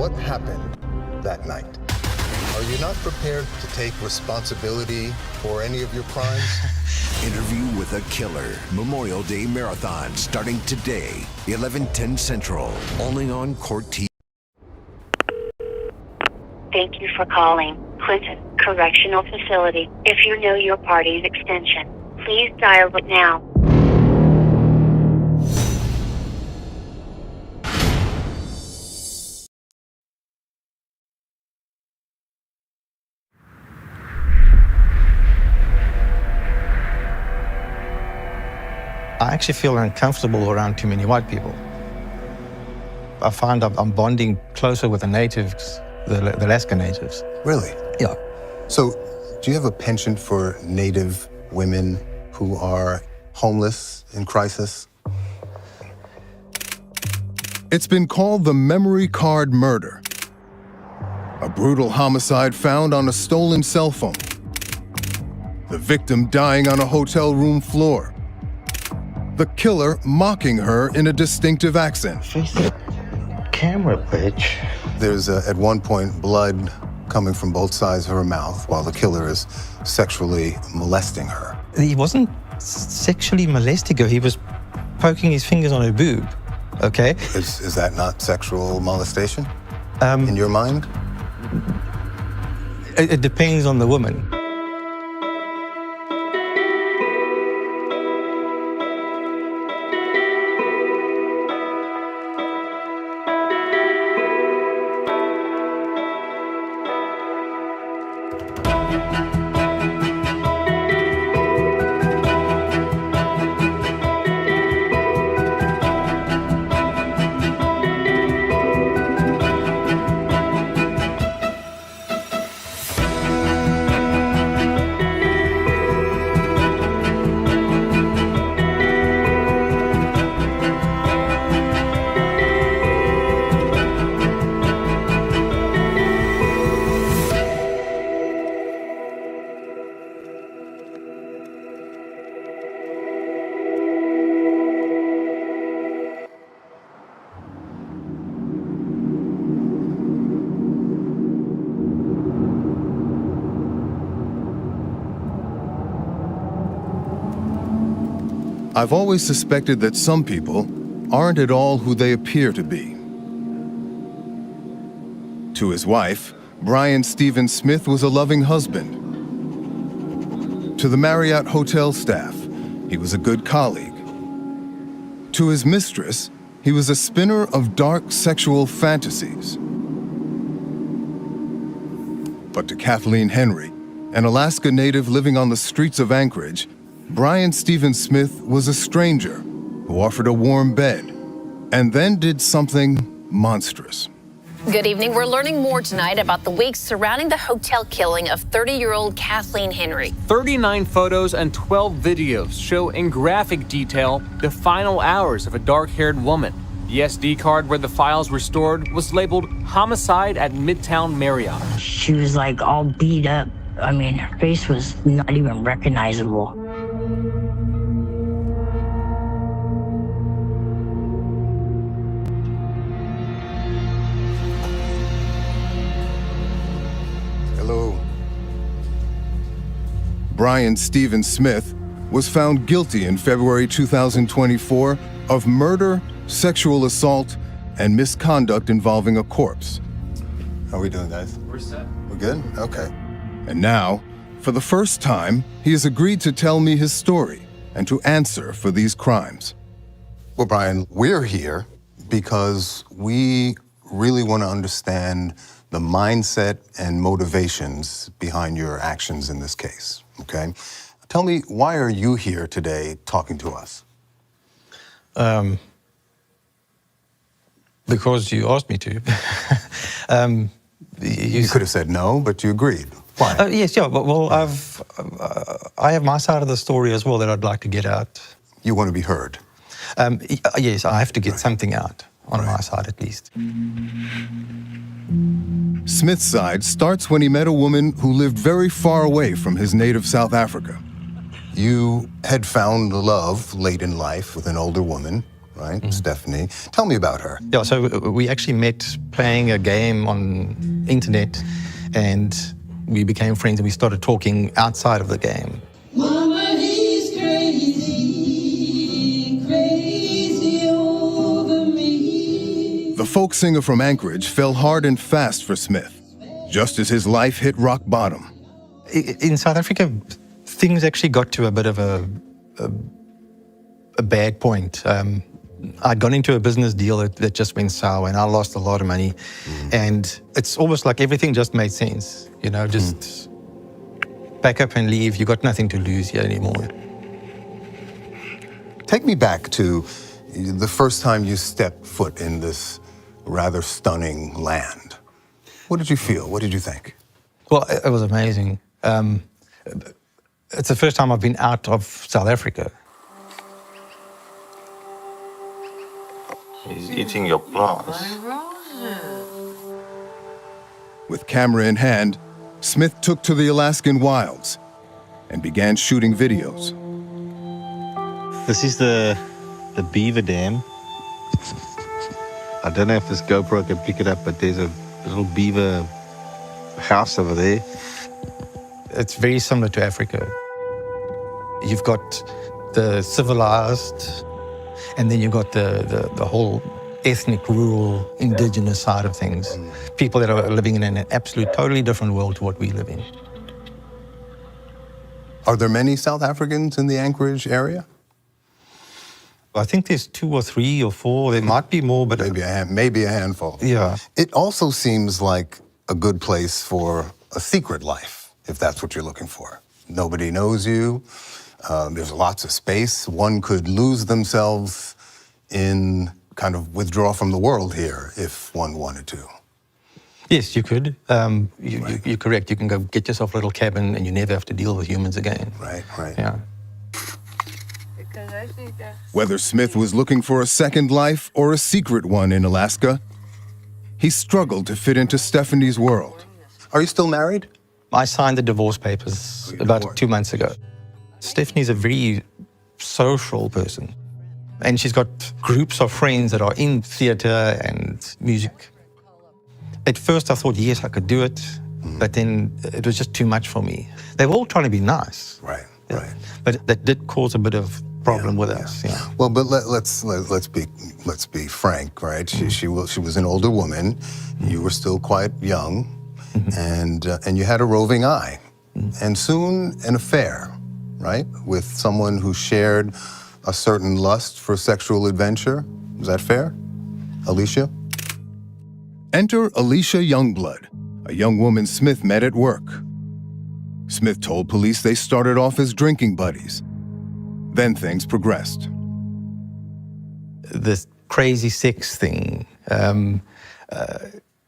What happened that night? Are you not prepared to take responsibility for any of your crimes? Interview with a Killer. Memorial Day Marathon starting today, 11:10 Central. Only on Court TV. Thank you for calling Clinton Correctional Facility. If you know your party's extension, please dial it now. I actually feel uncomfortable around too many white people. I find I'm bonding closer with the natives, the Alaska natives. Really? Yeah. So, do you have a penchant for Native women who are homeless in crisis? It's been called the memory card murder. A brutal homicide found on a stolen cell phone. The victim dying on a hotel room floor. The killer mocking her in a distinctive accent. Face the camera, bitch. There's, at one point, blood coming from both sides of her mouth while the killer is sexually molesting her. He wasn't sexually molesting her. He was poking his fingers on her boob, okay? Is that not sexual molestation in your mind? It depends on the woman. I've always suspected that some people aren't at all who they appear to be. To his wife, Brian Stephen Smith was a loving husband. To the Marriott hotel staff, he was a good colleague. To his mistress, he was a spinner of dark sexual fantasies. But to Kathleen Henry, an Alaska native living on the streets of Anchorage, Brian Stephen Smith was a stranger who offered a warm bed and then did something monstrous. Good evening. We're learning more tonight about the weeks surrounding the hotel killing of 30-year-old Kathleen Henry. 39 photos and 12 videos show in graphic detail the final hours of a dark-haired woman. The SD card where the files were stored was labeled homicide at Midtown Marriott. She was like all beat up. I mean, her face was not even recognizable. Hello. Brian Stephen Smith was found guilty in February 2024 of murder, sexual assault, and misconduct involving a corpse. How are we doing, guys? We're set. We're good? Okay. And now, for the first time, he has agreed to tell me his story and to answer for these crimes. Well, Brian, we're here because we really want to understand the mindset and motivations behind your actions in this case, okay? Tell me, why are you here today talking to us? Because you asked me to. You could have said no, but you agreed. Why? Yes, yeah. Well, I have my side of the story as well that I'd like to get out. You want to be heard. Yes, I have to get something out on my side at least. Smith's side starts when he met a woman who lived very far away from his native South Africa. You had found love late in life with an older woman, right? Mm-hmm. Stephanie. Tell me about her. Yeah, so we actually met playing a game on internet, And we became friends and we started talking outside of the game. Mama, he's crazy, crazy over me. The folk singer from Anchorage fell hard and fast for Smith, just as his life hit rock bottom. In South Africa, things actually got to a bit of a bad point. I'd gone into a business deal that just went sour, and I lost a lot of money. And it's almost like everything just made sense, you know, just pack up and leave. You got nothing to lose here anymore. Take me back to the first time you stepped foot in this rather stunning land. What did you feel? What did you think? Well, it was amazing. It's the first time I've been out of South Africa. He's eating your plants. With camera in hand, Smith took to the Alaskan wilds and began shooting videos. This is the beaver dam. I don't know if this GoPro can pick it up, but there's a little beaver house over there. It's very similar to Africa. You've got the civilized, and then you've got the whole ethnic, rural, indigenous side of things. People that are living in an absolute, totally different world to what we live in. Are there many South Africans in the Anchorage area? I think there's 2 or 3 or 4. There might be more, but Maybe a handful. Yeah. It also seems like a good place for a secret life, if that's what you're looking for. Nobody knows you. There's lots of space. One could lose themselves in kind of withdraw from the world here if one wanted to. Yes, you could. You're correct. You can go get yourself a little cabin and you never have to deal with humans again. Right. Yeah. Whether Smith was looking for a second life or a secret one in Alaska, he struggled to fit into Stephanie's world. Are you still married? I signed the divorce papers about 2 months ago. Stephanie's a very social person, and she's got groups of friends that are in theater and music. At first I thought, yes, I could do it, but then it was just too much for me. They were all trying to be nice. Right. But that did cause a bit of problem with us. Yeah. Well, but let's be frank, right? She was an older woman. You were still quite young, and you had a roving eye, and soon an affair, right, with someone who shared a certain lust for sexual adventure. Is that fair, Alicia? Enter Alicia Youngblood, a young woman Smith met at work. Smith told police they started off as drinking buddies. Then things progressed. This crazy sex thing,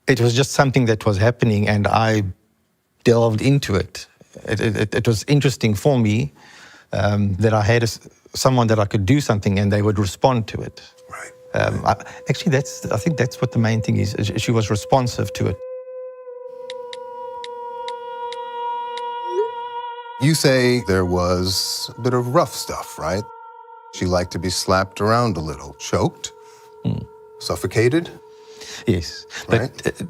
it was just something that was happening, and I delved into it. It was interesting for me that I had someone that I could do something and they would respond to it. Right. Actually, I think that's what the main thing is. She was responsive to it. You say there was a bit of rough stuff, right? She liked to be slapped around a little, choked, suffocated. Yes, Right. but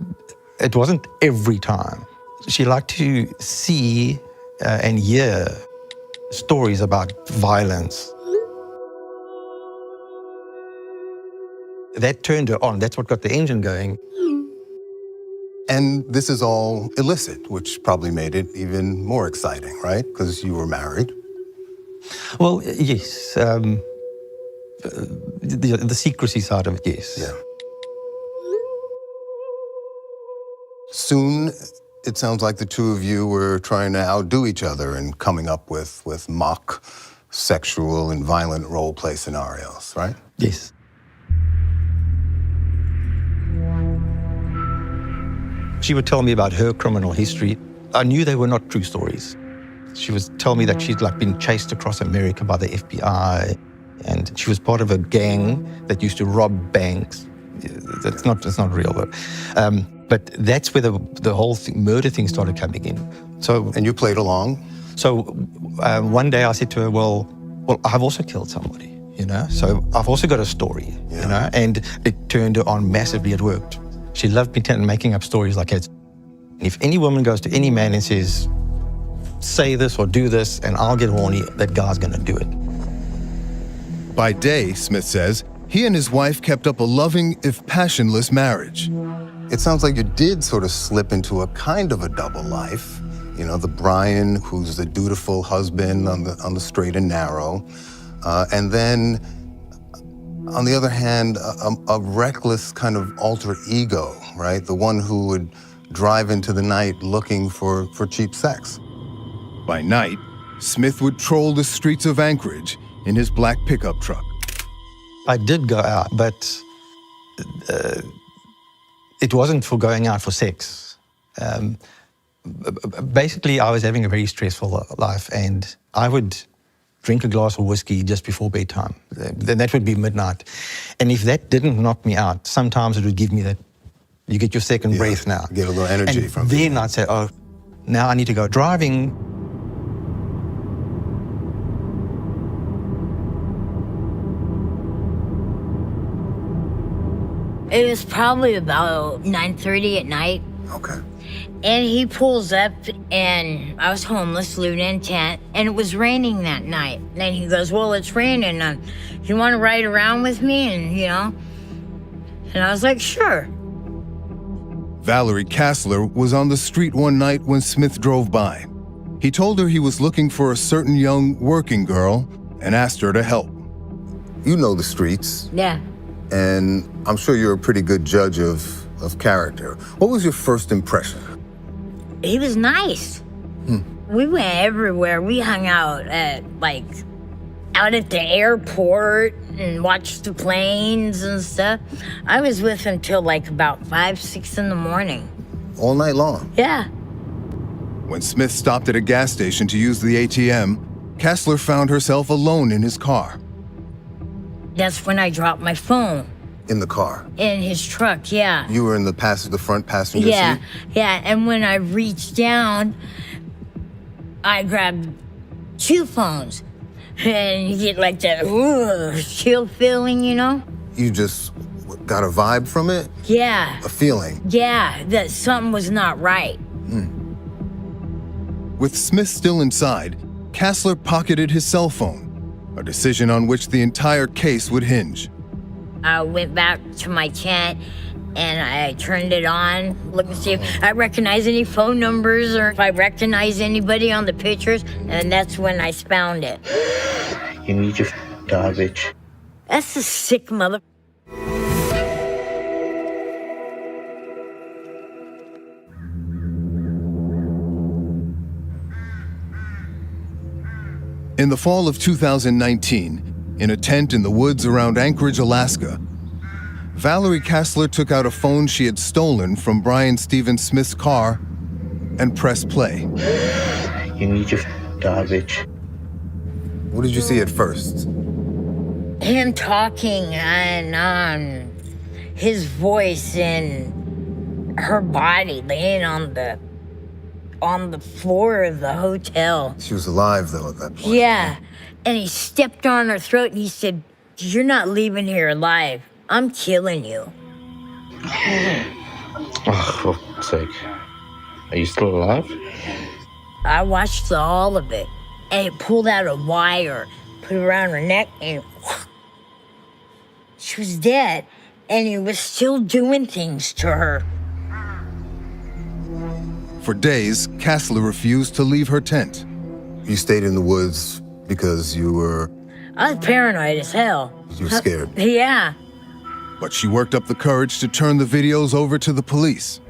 it wasn't every time. She liked to see and hear stories about violence. That turned her on. That's what got the engine going. And this is all illicit, which probably made it even more exciting, right? Because you were married. Well, yes. The secrecy side of it, yes. Yeah. Soon, it sounds like the two of you were trying to outdo each other and coming up with mock sexual and violent role play scenarios, right? Yes. She would tell me about her criminal history. I knew they were not true stories. She would tell me that she'd been chased across America by the FBI, and she was part of a gang that used to rob banks. It's not real, but that's where the whole murder thing started coming in. So, And you played along? So one day I said to her, well, I've also killed somebody, you know? So I've also got a story, you know? And it turned her on massively. It worked. She loved me making up stories like that. If any woman goes to any man and says, say this or do this, and I'll get horny, that guy's gonna do it. By day, Smith says, he and his wife kept up a loving, if passionless, marriage. It sounds like you did sort of slip into a kind of a double life. You know, the Brian, who's the dutiful husband on the straight and narrow, and then, on the other hand, a reckless kind of alter ego, right? The one who would drive into the night looking for cheap sex. By night, Smith would troll the streets of Anchorage in his black pickup truck. I did go out, but it wasn't for going out for sex. Basically, I was having a very stressful life, and I would drink a glass of whiskey just before bedtime. Then that would be midnight. And if that didn't knock me out, sometimes it would give me that, you get your second breath now. Get a little energy and from it. then I'd say, oh, now I need to go driving. It was probably about 9:30 at night. Okay. And he pulls up, and I was homeless, living in a tent, and it was raining that night. And he goes, well, it's raining. You want to ride around with me? And, you know, and I was like, sure. Valerie Kassler was on the street one night when Smith drove by. He told her he was looking for a certain young working girl and asked her to help. You know the streets. Yeah. And I'm sure you're a pretty good judge of character. What was your first impression? He was nice. We went everywhere. We hung out out at the airport and watched the planes and stuff. I was with him till like about 5, 6 in the morning. All night long? Yeah. When Smith stopped at a gas station to use the ATM, Kassler found herself alone in his car. That's when I dropped my phone. In the car? In his truck, yeah. You were in the front passenger seat? Yeah, and when I reached down, I grabbed 2 phones. And you get like that chill feeling, you know? You just got a vibe from it? Yeah. A feeling? Yeah, that something was not right. With Smith still inside, Kassler pocketed his cell phone, a decision on which the entire case would hinge. I went back to my tent and I turned it on, looked to see if I recognize any phone numbers or if I recognize anybody on the pictures, and that's when I found it. You need your garbage. That's a sick mother. In the fall of 2019, in a tent in the woods around Anchorage, Alaska, Valerie Kassler took out a phone she had stolen from Brian Stephen Smith's car and pressed play. You need your garbage. What did you see at first? Him talking and his voice and her body laying on the floor of the hotel. She was alive, though, at that point. Yeah, and he stepped on her throat and he said, "You're not leaving here alive. I'm killing you." Oh, for fuck's sake. Are you still alive? I watched all of it, and it pulled out a wire, put it around her neck, and she was dead, and he was still doing things to her. For days, Kassler refused to leave her tent. You stayed in the woods because you were... I was paranoid as hell. You were scared? Yeah. But she worked up the courage to turn the videos over to the police.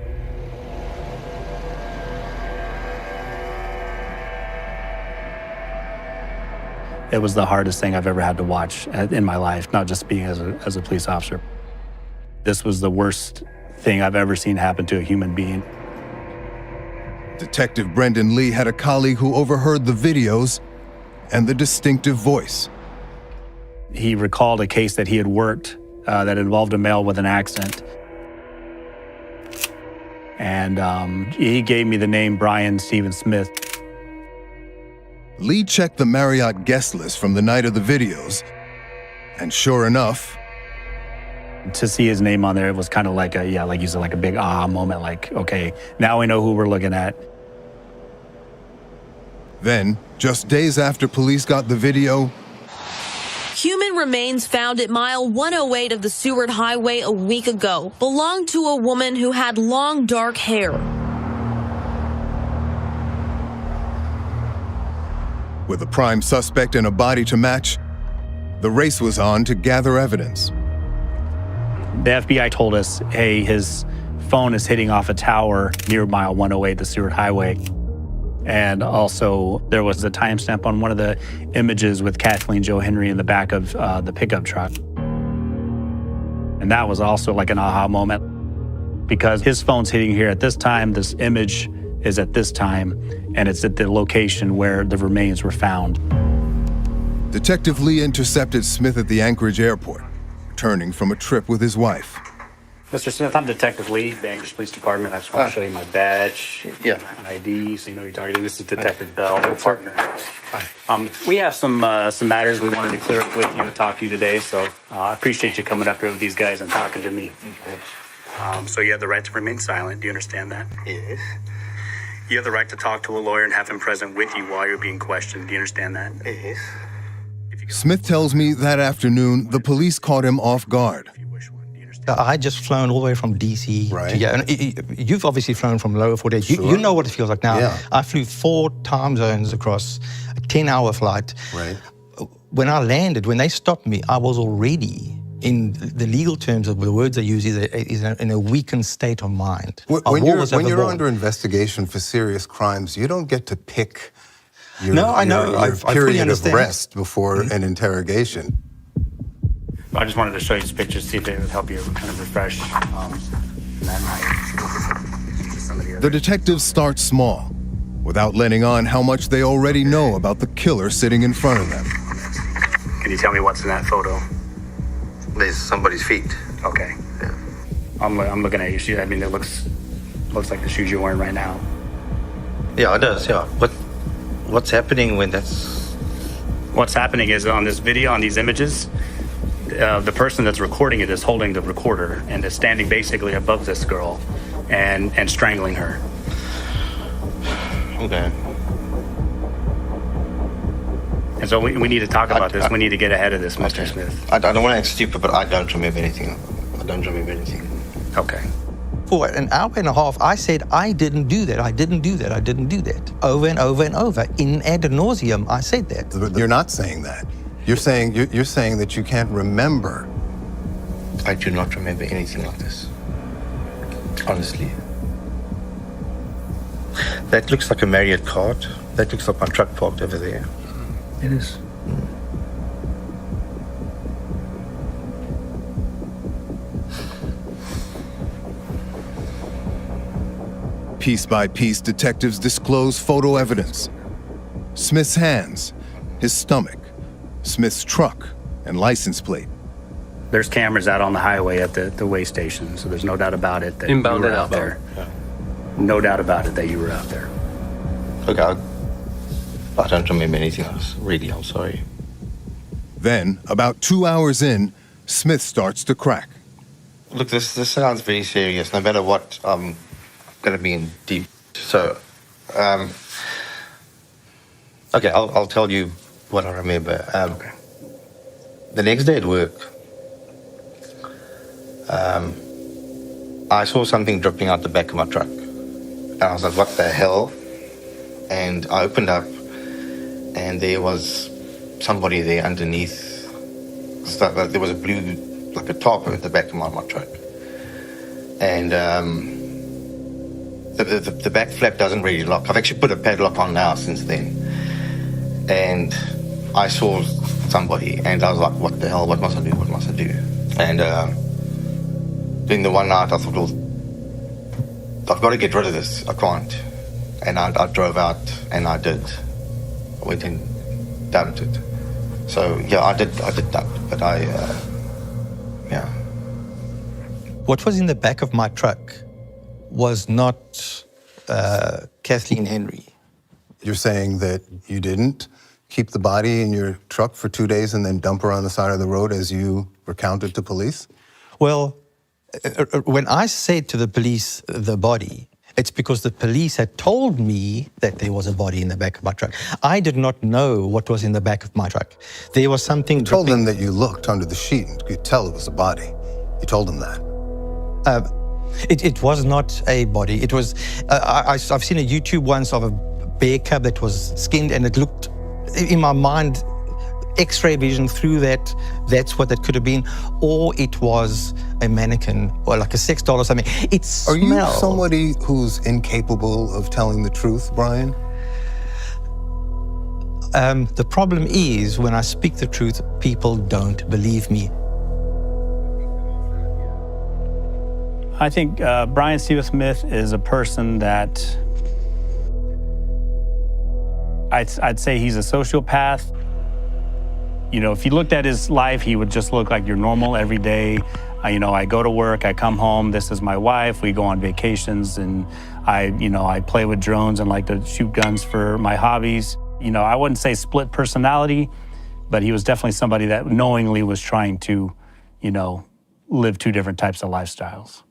It was the hardest thing I've ever had to watch in my life, not just being as a police officer. This was the worst thing I've ever seen happen to a human being. Detective Brendan Lee had a colleague who overheard the videos and the distinctive voice. He recalled a case that he had worked that involved a male with an accent. And he gave me the name Brian Stephen Smith. Lee checked the Marriott guest list from the night of the videos, and sure enough, To see his name on there, it was kind of like like you said, like a big aha moment. Like, okay, now we know who we're looking at. Then, just days after police got the video, Human remains found at mile 108 of the Seward Highway a week ago belonged to a woman who had long dark hair. with a prime suspect and a body to match, the race was on to gather evidence. The FBI told us, hey, his phone is hitting off a tower near mile 108, the Seward Highway. And also, there was a timestamp on one of the images with Kathleen Joe Henry in the back of the pickup truck. And that was also like an aha moment, because his phone's hitting here at this time, this image is at this time, and it's at the location where the remains were found. Detective Lee intercepted Smith at the Anchorage airport, returning from a trip with his wife. Mr. Smith, I'm Detective Lee, the Anchorage Police Department. I just want to show you my badge, and ID, so you know who you're talking to. This is Detective Bell, my partner. We have some matters we wanted to clear up with you and talk to you today, so I appreciate you coming up here with these guys and talking to me. So you have the right to remain silent. Do you understand that? Yes. You have the right to talk to a lawyer and have him present with you while you're being questioned. Do you understand that? Yes. Smith tells me that afternoon, the police caught him off guard. I had just flown all the way from DC to here. And you've obviously flown from lower 48. Sure. You know what it feels like now. Yeah. I flew 4 time zones across a 10-hour flight. Right. When I landed, when they stopped me, I was already, in the legal terms of the words they use, is in a weakened state of mind. When you're under investigation for serious crimes, you don't get to pick your, I know. your I fully period of understand. rest before an interrogation. I just wanted to show you these pictures, see if they would help you kind of refresh that night. The detectives start small, without letting on how much they already know about the killer sitting in front of them. Can you tell me what's in that photo? There's somebody's feet. Okay. Yeah. I'm looking at your shoe. I mean, it looks like the shoes you're wearing right now. Yeah, it does, yeah. What's happening when that's... What's happening is on this video, on these images, the person that's recording it is holding the recorder and is standing basically above this girl and strangling her. Okay. And so we need to talk about this. We need to get ahead of this, Mr. Smith. I don't want to act stupid, but I don't remember anything. Okay. For an hour and a half, I said, I didn't do that, I didn't do that, I didn't do that. Over and over and over. In ad nauseum, I said that. You're not saying that. You're saying that you can't remember. I do not remember anything like this. Honestly. That looks like a Marriott card. That looks like my truck parked over there. It is. Piece by piece, detectives disclose photo evidence. Smith's hands, his stomach, Smith's truck, and license plate. There's cameras out on the highway at the way station, so there's no doubt about it that you were out there. Yeah. No doubt about it that you were out there. Look, I don't remember anything else. Really, I'm sorry. Then, about 2 hours in, Smith starts to crack. Look, this sounds very serious. No matter what, I'm going to be in deep. So, okay, I'll tell you what I remember. Okay. The next day at work, I saw something dripping out the back of my truck. And I was like, what the hell? And I opened up, and there was somebody there underneath. There was a blue, like a tarp at the back of my truck. And the back flap doesn't really lock. I've actually put a padlock on now since then. And I saw somebody, and I was like, what the hell? What must I do? What must I do? And then the one night I thought, well, I've got to get rid of this. I can't. And I drove out, and I did. I went and dumped it. So, yeah, I did dump it, but yeah. What was in the back of my truck was not Kathleen Henry. You're saying that you didn't keep the body in your truck for 2 days and then dump her on the side of the road as you recounted to police? Well, when I said to the police the body, it's because the police had told me that there was a body in the back of my truck. I did not know what was in the back of my truck. There was something. You told them that you looked under the sheet and could tell it was a body. You told them that. It was not a body. It was. I've seen a YouTube once of a bear cub that was skinned, and it looked, in my mind, X-ray vision through that. That's what that could have been, or it was a mannequin or like a sex doll or something. It smelled. Are you somebody who's incapable of telling the truth, Brian? The problem is when I speak the truth, people don't believe me. I think Brian Stephen Smith is a person that I'd say he's a sociopath. You know, if you looked at his life, he would just look like your normal everyday. I go to work, I come home, this is my wife, we go on vacations, and I play with drones and like to shoot guns for my hobbies. I wouldn't say split personality, but he was definitely somebody that knowingly was trying to, live two different types of lifestyles.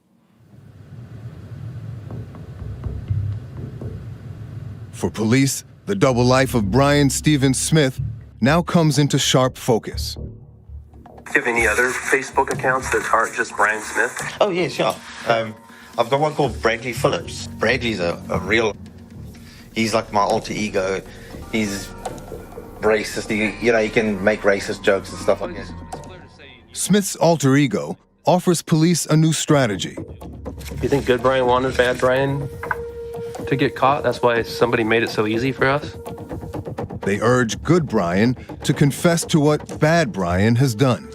For police, the double life of Brian Stephen Smith now comes into sharp focus. Do you have any other Facebook accounts that aren't just Brian Smith? Oh, yes, yeah. I've got one called Bradley Phillips. Bradley's a real... He's like my alter ego. He's racist. He can make racist jokes and stuff like that. Smith's alter ego offers police a new strategy. You think good Brian wanted bad Brian to get caught? That's why somebody made it so easy for us? They urge good Brian to confess to what bad Brian has done.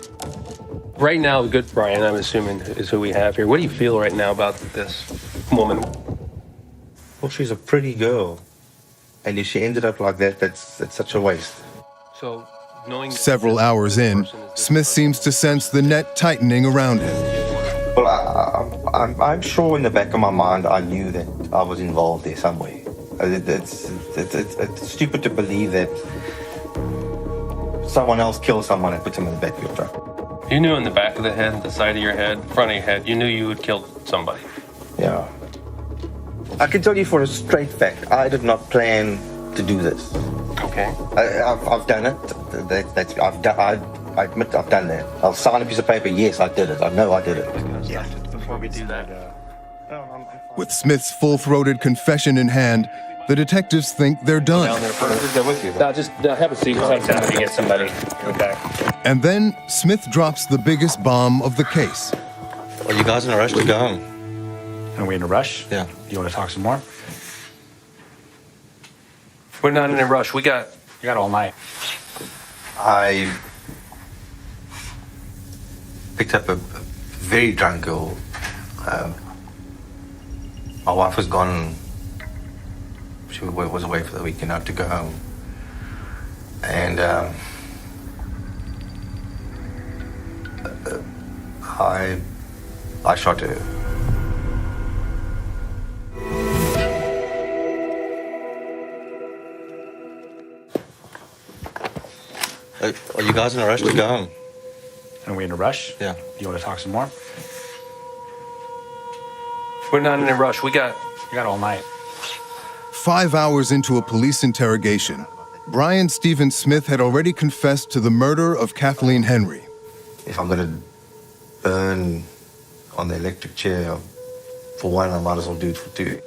Right now, good Brian, I'm assuming, is who we have here. What do you feel right now about this woman? Well, she's a pretty girl. And if she ended up like that, that's such a waste. So, knowing... Several hours in, Smith seems to sense the net tightening around him. Well, I'm sure in the back of my mind, I knew that I was involved there somewhere. It's stupid to believe that someone else killed someone and put them in the back of your truck. You knew in the back of the head, the side of your head, front of your head, you knew you had killed somebody. Yeah. I can tell you for a straight fact, I did not plan to do this. Okay. I've done it. I admit I've done that. I'll sign a piece of paper, yes, I did it. I know I did it. Yeah. Before we do that... With Smith's full-throated confession in hand, the detectives think they're done. Just have a seat. We'll have to get somebody. Okay. And then Smith drops the biggest bomb of the case. Are you guys in a rush to go home? Are we in a rush? Yeah. You want to talk some more? We're not in a rush. We got all night. I picked up a very drunk girl. My wife was gone. She was away for the weekend. I had to go home. And I shot her. Are you guys in a rush to go home? Are we in a rush? Yeah. You want to talk some more? We're not in a rush. We got all night. 5 hours into a police interrogation, Brian Stephen Smith had already confessed to the murder of Kathleen Henry. If I'm going to burn on the electric chair for one, I might as well do it for two.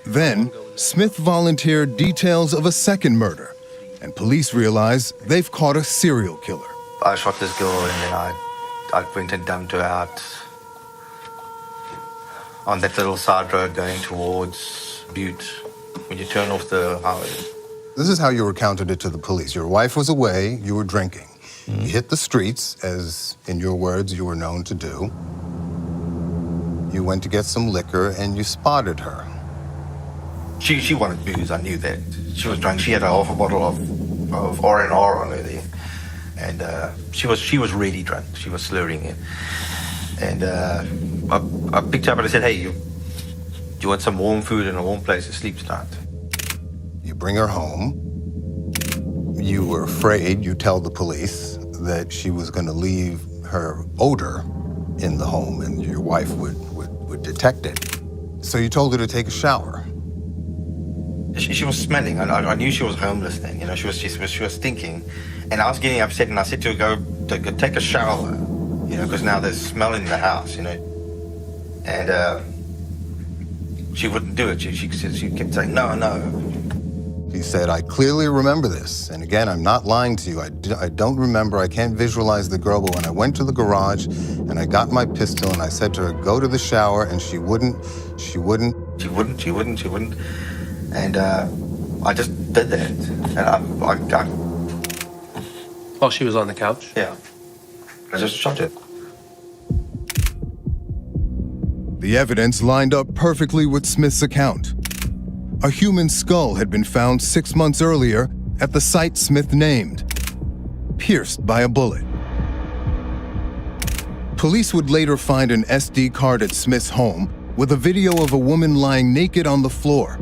Then, Smith volunteered details of a second murder, and police realize they've caught a serial killer. I shot this girl and then I went and dumped her out on that little side road going towards Butte when you turn off the highway. This is how you recounted it to the police. Your wife was away, you were drinking. Mm-hmm. You hit the streets, as in your words you were known to do. You went to get some liquor and you spotted her. She wanted booze, I knew that. She was drunk. She had a half a bottle of R&R on her there. And she was really drunk. She was slurring it. And I picked her up and I said, hey, you want some warm food and a warm place to sleep tonight? You bring her home. You were afraid, you tell the police, that she was going to leave her odor in the home, and your wife would detect it. So you told her to take a shower. She was smelling. I knew she was homeless then. You know, she was stinking, and I was getting upset. And I said to her, go take a shower. You know, because now there's smell in the house. You know, and she wouldn't do it. She kept saying no. He said, I clearly remember this. And again, I'm not lying to you. I don't remember. I can't visualize the girl. But when I went to the garage and I got my pistol and I said to her, go to the shower, and she wouldn't. And I just did that. And I While she was on the couch? Yeah. I just shot it. The evidence lined up perfectly with Smith's account. A human skull had been found 6 months earlier at the site Smith named, pierced by a bullet. Police would later find an SD card at Smith's home with a video of a woman lying naked on the floor.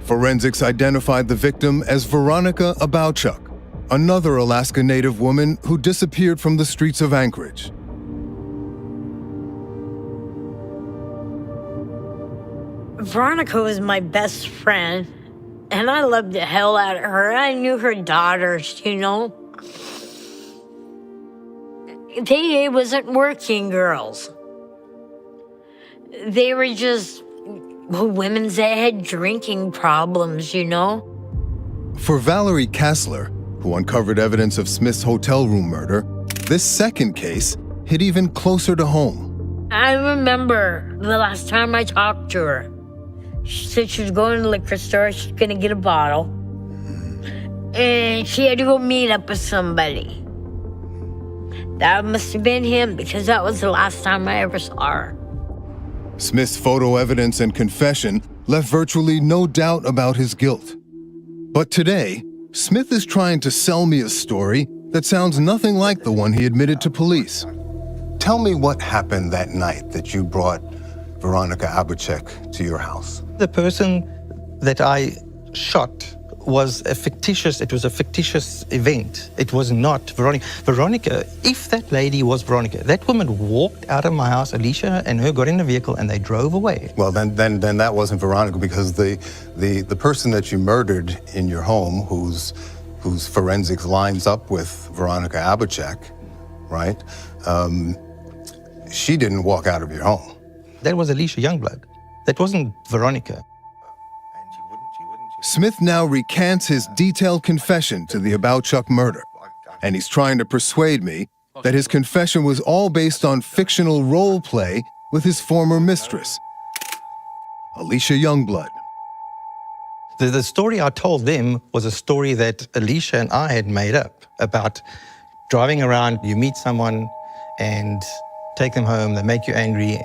Forensics identified the victim as Veronica Abowchuk, another Alaska Native woman who disappeared from the streets of Anchorage. Veronica was my best friend, and I loved the hell out of her. I knew her daughters, you know. They wasn't working girls. They were just women that had drinking problems, you know. For Valerie Kassler, who uncovered evidence of Smith's hotel room murder, this second case hit even closer to home. I remember the last time I talked to her. She said she was going to the liquor store, she's gonna get a bottle. And she had to go meet up with somebody. That must have been him, because that was the last time I ever saw her. Smith's photo evidence and confession left virtually no doubt about his guilt. But today, Smith is trying to sell me a story that sounds nothing like the one he admitted to police. Tell me what happened that night that you brought Veronica Abowchuk to your house. The person that I shot was a fictitious event. It was not Veronica. Veronica, if that lady was Veronica, that woman walked out of my house, Alicia and her got in a vehicle and they drove away. Well, then that wasn't Veronica, because the person that you murdered in your home, whose forensics lines up with Veronica Abowchuk, right? She didn't walk out of your home. That was Alicia Youngblood. That wasn't Veronica. Smith now recants his detailed confession to the Abowchuk murder, and he's trying to persuade me that his confession was all based on fictional role play with his former mistress, Alicia Youngblood. The story I told them was a story that Alicia and I had made up about driving around, you meet someone and take them home, they make you angry,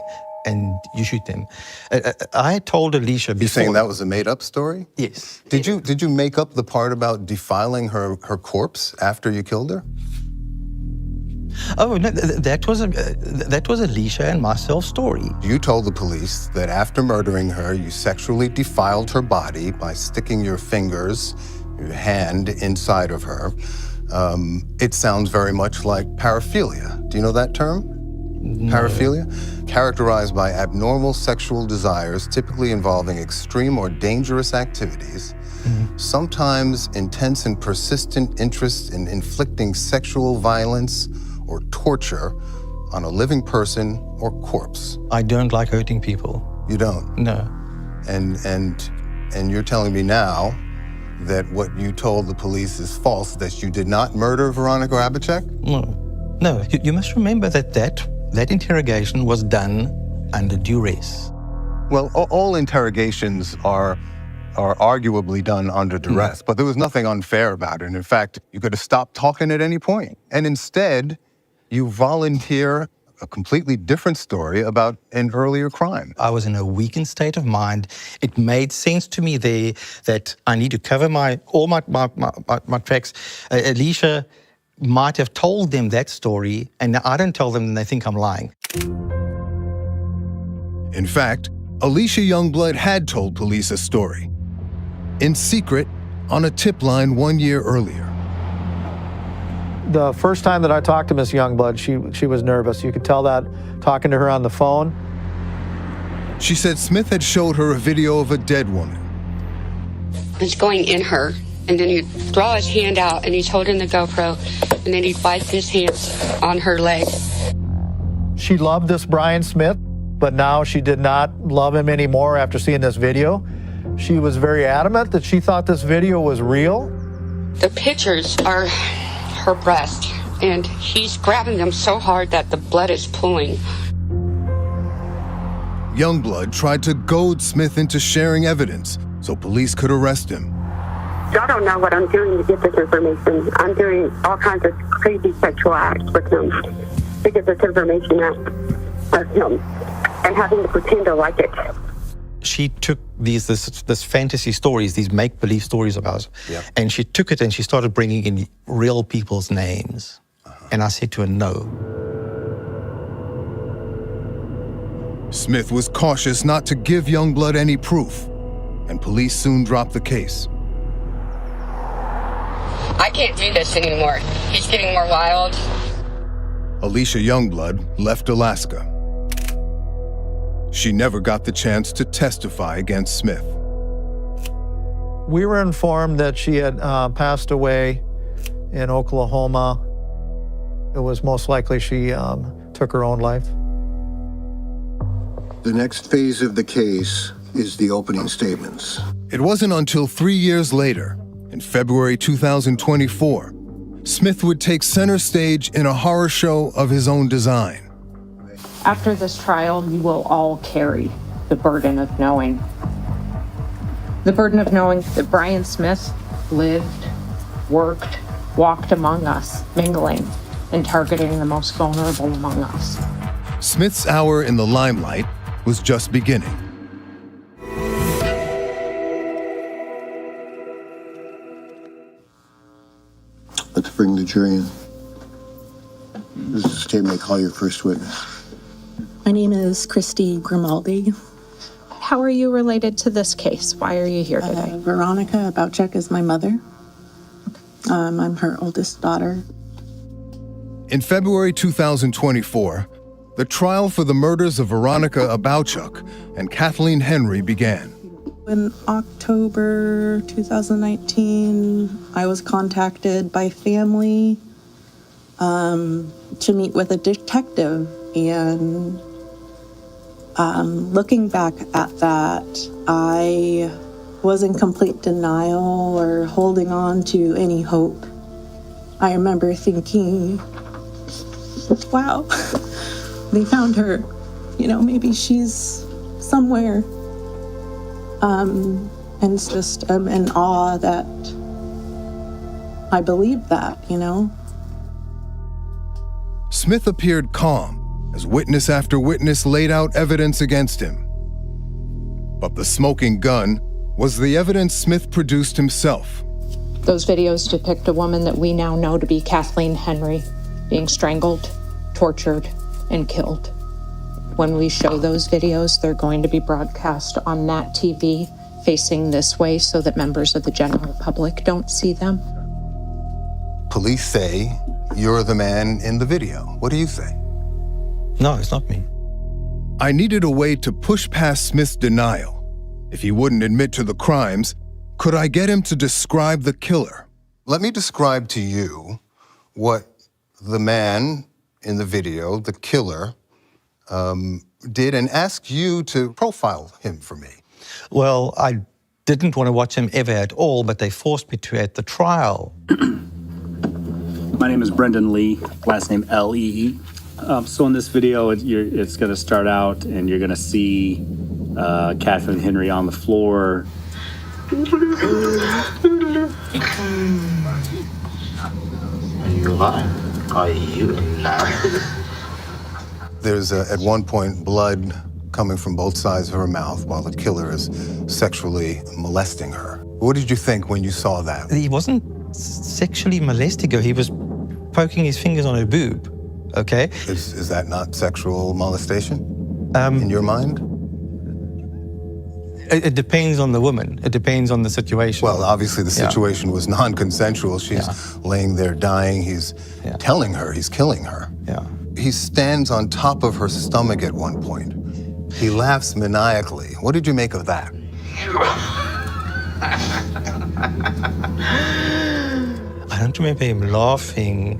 and you shoot them. I had told Alicia before. You're saying that was a made-up story? Yes. Did you make up the part about defiling her corpse after you killed her? Oh, no, that was Alicia and myself's story. You told the police that after murdering her, you sexually defiled her body by sticking your fingers, your hand inside of her. It sounds very much like paraphilia. Do you know that term? No. Paraphilia? Characterized by abnormal sexual desires, typically involving extreme or dangerous activities, sometimes intense and persistent interest in inflicting sexual violence or torture on a living person or corpse. I don't like hurting people. You don't? No. And you're telling me now that what you told the police is false, that you did not murder Veronica Abowchuk? No. You must remember that interrogation was done under duress. Well, all interrogations are arguably done under duress, but there was nothing unfair about it. In fact, you could have stopped talking at any point. And instead, you volunteer a completely different story about an earlier crime. I was in a weakened state of mind. It made sense to me there that I need to cover all my tracks. Alicia might have told them that story, and I don't tell them and they think I'm lying. In fact, Alicia Youngblood had told police a story, in secret, on a tip line 1 year earlier. The first time that I talked to Miss Youngblood, she was nervous. You could tell that talking to her on the phone. She said Smith had showed her a video of a dead woman. It's going in her, and then he'd throw his hand out, and he's holding the GoPro, and then he'd wipe his hands on her leg. She loved this Brian Smith, but now she did not love him anymore after seeing this video. She was very adamant that she thought this video was real. The pictures are her breast, and he's grabbing them so hard that the blood is pooling. Youngblood tried to goad Smith into sharing evidence so police could arrest him. Y'all don't know what I'm doing to get this information. I'm doing all kinds of crazy sexual acts with him to get this information out of him and having to pretend to like it. She took this fantasy stories, these make-believe stories of ours, and she took it and she started bringing in real people's names. And I said to her, no. Smith was cautious not to give Youngblood any proof, and police soon dropped the case. I can't do this anymore. He's getting more wild. Alicia Youngblood left Alaska. She never got the chance to testify against Smith. We were informed that she had passed away in Oklahoma. It was most likely she took her own life. The next phase of the case is the opening statements. It wasn't until 3 years later, in February 2024, Smith would take center stage in a horror show of his own design. After this trial, you will all carry the burden of knowing. The burden of knowing that Brian Smith lived, worked, walked among us, mingling and targeting the most vulnerable among us. Smith's hour in the limelight was just beginning. Let's bring the jury in. This is the statement. I call your first witness. My name is Christy Grimaldi. How are you related to this case? Why are you here today? Veronica Abouchuk is my mother. I'm her oldest daughter. In February 2024, the trial for the murders of Veronica Abouchuk and Kathleen Henry began. In October 2019, I was contacted by family to meet with a detective, and looking back at that, I was in complete denial or holding on to any hope. I remember thinking, wow, they found her, maybe she's somewhere. And it's just in awe that I believed that, Smith appeared calm as witness after witness laid out evidence against him. But the smoking gun was the evidence Smith produced himself. Those videos depict a woman that we now know to be Kathleen Henry being strangled, tortured, and killed. When we show those videos, they're going to be broadcast on that TV facing this way so that members of the general public don't see them. Police say you're the man in the video. What do you say? No, it's not me. I needed a way to push past Smith's denial. If he wouldn't admit to the crimes, could I get him to describe the killer? Let me describe to you what the man in the video, the killer, did, and ask you to profile him for me. Well, I didn't want to watch him ever at all, but they forced me to at the trial. My name is Brendan Lee, last name L-E-E. So in this video, it's going to start out and you're going to see Kathleen Henry on the floor. Are you alive? Are you alive? There's, at one point, blood coming from both sides of her mouth while the killer is sexually molesting her. What did you think when you saw that? He wasn't sexually molesting her. He was poking his fingers on her boob, okay? Is that not sexual molestation in your mind? It depends on the woman. It depends on the situation. Well, obviously the situation was non-consensual. She's laying there dying. He's telling her he's killing her. Yeah. He stands on top of her stomach at one point. He laughs maniacally. What did you make of that? I don't remember him laughing.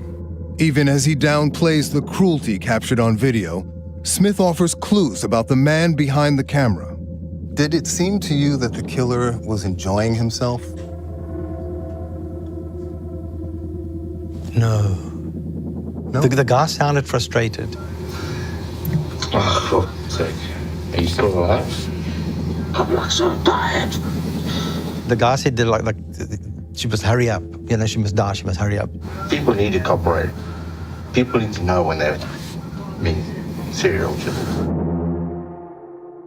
Even as he downplays the cruelty captured on video, Smith offers clues about the man behind the camera. Did it seem to you that the killer was enjoying himself? No. The guy sounded frustrated. Oh, for fuck's sake. Are you still alive? I'm not so tired. The guy said that like she must hurry up. You know, she must die, she must hurry up. People need to cooperate. People need to know when they're being serial killers.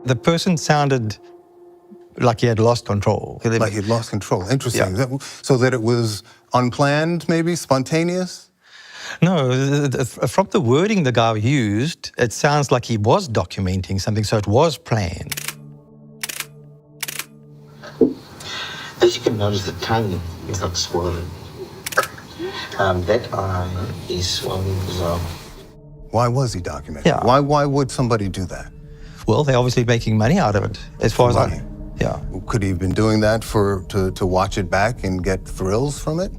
The person sounded like he had lost control. Like he'd lost control. Interesting. So that it was unplanned, maybe spontaneous? No, from the wording the guy used, it sounds like he was documenting something, so it was planned. As you can notice, the tongue is like swollen. That eye is swollen as well. Why was he documenting? Yeah. Why would somebody do that? Well, they're obviously making money out of it, as far as I... Yeah. Could he have been doing that to watch it back and get thrills from it?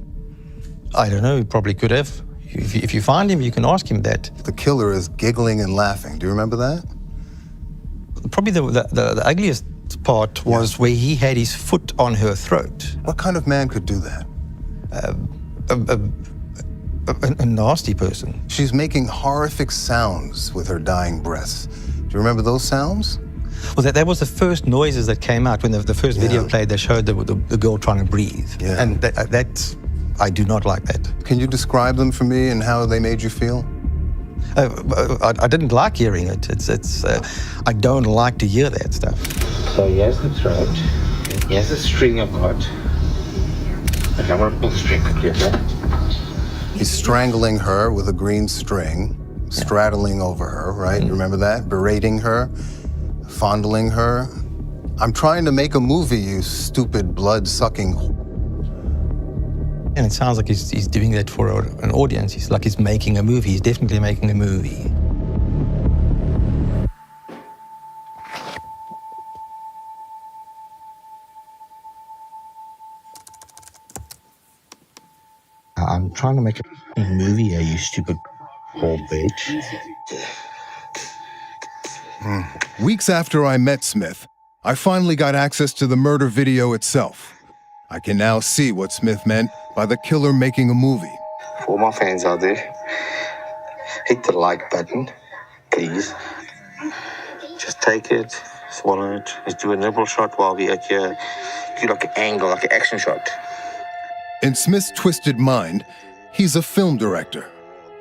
I don't know, he probably could have. If you find him, you can ask him that. The killer is giggling and laughing. Do you remember that? Probably the ugliest part was where he had his foot on her throat. What kind of man could do that? A nasty person. She's making horrific sounds with her dying breaths. Do you remember those sounds? Well, that was the first noises that came out when the first video played. They showed the girl trying to breathe. Yeah. And that's, I do not like that. Can you describe them for me and how they made you feel? I didn't like hearing it. I don't like to hear that stuff. So here's the throat. Here's the string I've got. Okay, I'm gonna pull the string quickly, okay? He's strangling her with a green string, straddling over her, right? You remember that? Berating her, fondling her. I'm trying to make a movie, you stupid blood-sucking. And it sounds like he's doing that for an audience. He's like he's making a movie. He's definitely making a movie. I'm trying to make a movie, you stupid old bitch. Weeks after I met Smith, I finally got access to the murder video itself. I can now see what Smith meant by the killer making a movie. For all my fans out there, hit the like button, please. Just take it, swallow it. Let's do a nibble shot while we're at here. Do like an angle, like an action shot. In Smith's twisted mind, he's a film director,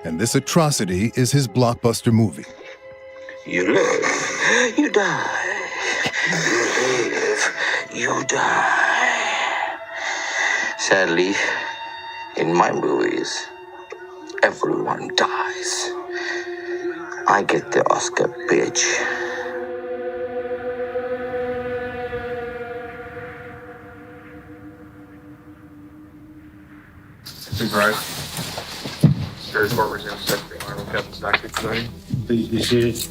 and this atrocity is his blockbuster movie. You live, you die. You live, you die. Sadly, in my movies, everyone dies. I get the Oscar, bitch. To drive. Very forward, Arnold Captain's actually presiding. Please be seated.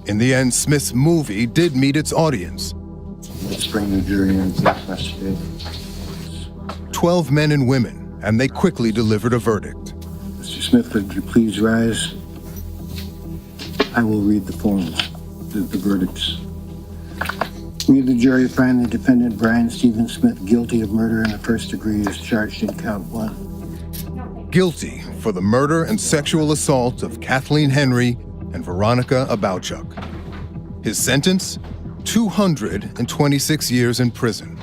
In the end, Smith's movie did meet its audience. Let's bring the jury in for the investigation. 12 men and women, and they quickly delivered a verdict. Mr. Smith, would you please rise? I will read the forms, the verdicts. We, the jury, find the defendant, Brian Stephen Smith, guilty of murder in the first degree as charged in count 1. Guilty for the murder and sexual assault of Kathleen Henry and Veronica Abowchuk. His sentence, 226 years in prison.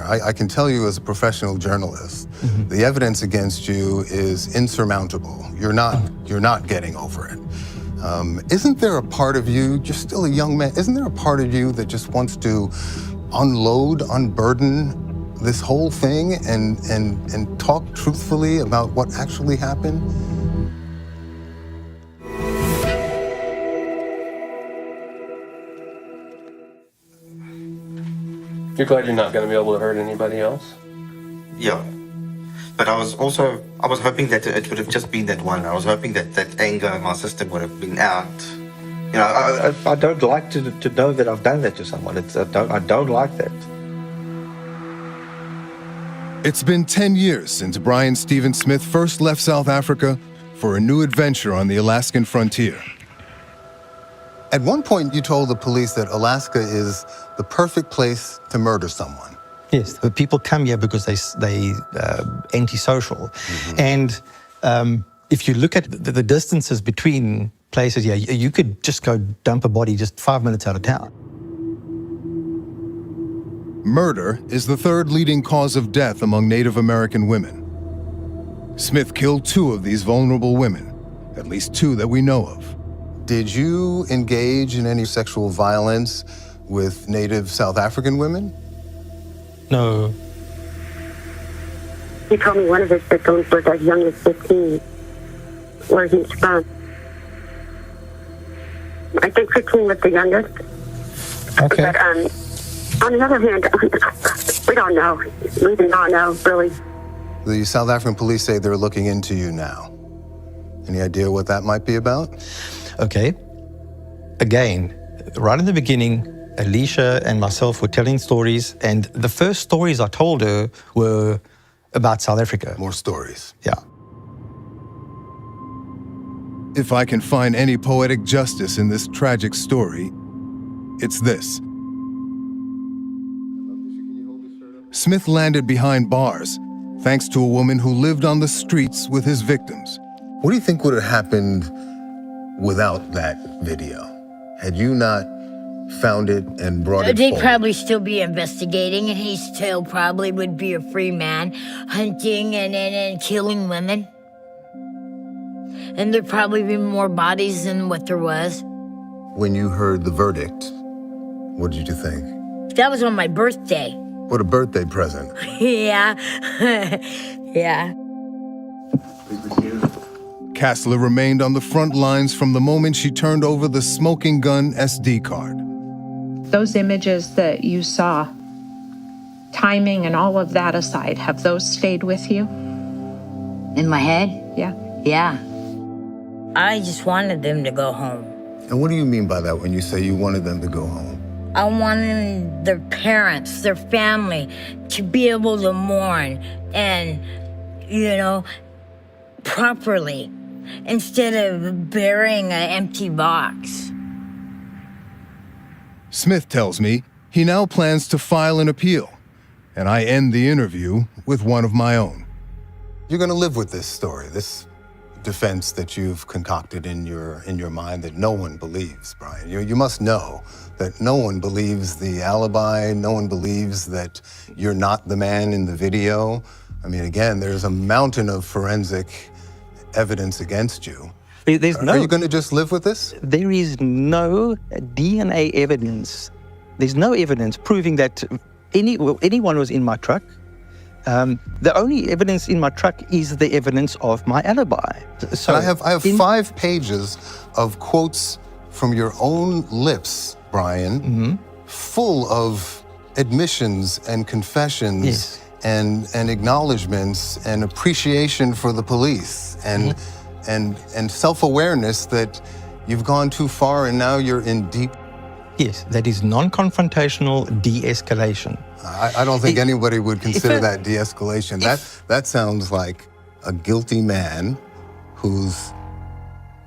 I can tell you as a professional journalist, the evidence against you is insurmountable. You're not getting over it. Isn't there a part of you, you're still a young man, isn't there a part of you that just wants to unload, unburden this whole thing and talk truthfully about what actually happened? You're glad you're not going to be able to hurt anybody else? Yeah. But I was hoping that it would have just been that one. I was hoping that that anger in my system would have been out. You know, I don't like to know that I've done that to someone. I don't like that. It's been 10 years since Brian Stephen Smith first left South Africa for a new adventure on the Alaskan frontier. At one point, you told the police that Alaska is the perfect place to murder someone. Yes, but people come here because they antisocial. And if you look at the distances between places, yeah, you could just go dump a body just 5 minutes out of town. Murder is the third leading cause of death among Native American women. Smith killed 2 of these vulnerable women, at least 2 that we know of. Did you engage in any sexual violence with Native South African women? No. He told me one of his victims was as young as 15, where he's from. I think 15 was the youngest. Okay. But on the other hand, we don't know. We do not know, really. The South African police say they're looking into you now. Any idea what that might be about? Okay. Again, right in the beginning, Alicia and myself were telling stories, and the first stories I told her were about South Africa. More stories. Yeah. If I can find any poetic justice in this tragic story, it's this. Smith landed behind bars thanks to a woman who lived on the streets with his victims. What do you think would have happened without that video? Had you not found it and brought it They'd forward? probably still be investigating, and he still probably would be a free man, hunting and killing women. And there'd probably be more bodies than what there was. When you heard the verdict, what did you think? That was on my birthday. What a birthday present. Yeah. Yeah. Castler remained on the front lines from the moment she turned over the smoking gun SD card. Those images that you saw, timing and all of that aside, have those stayed with you? In my head? Yeah. Yeah. I just wanted them to go home. And what do you mean by that when you say you wanted them to go home? I wanted their parents, their family, to be able to mourn and, properly, instead of burying an empty box. Smith tells me he now plans to file an appeal, and I end the interview with one of my own. You're going to live with this story, this defense that you've concocted in your mind that no one believes, Brian. You must know that no one believes the alibi, no one believes that you're not the man in the video. I mean, again, there's a mountain of forensic evidence against you. Are you going to just live with this? There is no DNA evidence. There's no evidence proving that anyone was in my truck. The only evidence in my truck is the evidence of my alibi. So I have 5 pages of quotes from your own lips, Brian, full of admissions and confessions. Yes. And acknowledgments and appreciation for the police and self-awareness that you've gone too far and now you're in deep. Yes, that is non-confrontational de-escalation. I don't think anybody would consider that de-escalation. That sounds like a guilty man who's